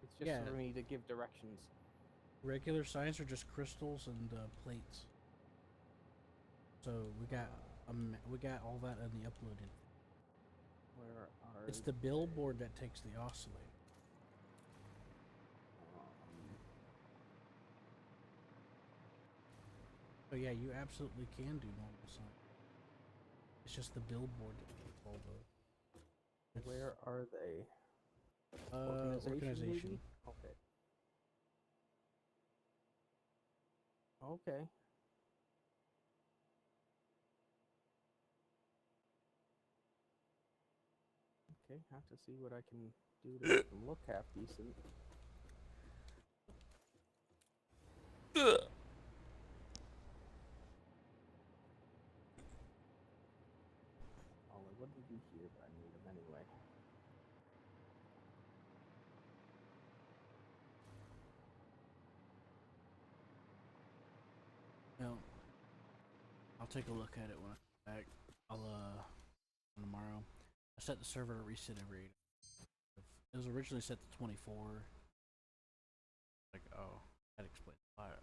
It's just Yeah. for me to give directions. Regular signs are just crystals and plates. So we got all that in the uploaded. Where are It's the billboard that takes the oscillator. So yeah, you absolutely can do normal signs. It's just the billboard that takes all the. Where are they? Organization. maybe? Okay. Okay. Okay, have to see what I can do to make them look half decent. be here, but I need them anyway. No. I'll take a look at it when I come back. I'll tomorrow. I set the server to reset every 8 hours. It was originally set to 24. Like, oh, that explains a lot.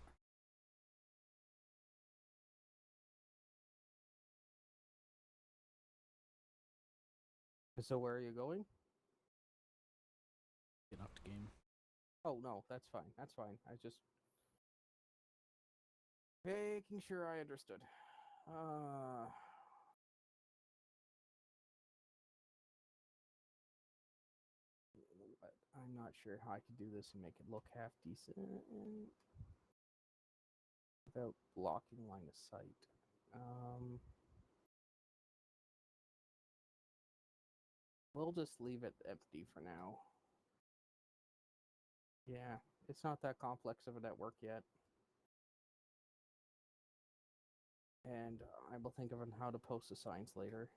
So where are you going? Getting off the game. Oh no, that's fine. That's fine. I just making sure I understood. But I'm not sure how I could do this and make it look half decent without blocking line of sight. We'll just leave it empty for now. Yeah, it's not that complex of a network yet. And I will think of how to post the signs later.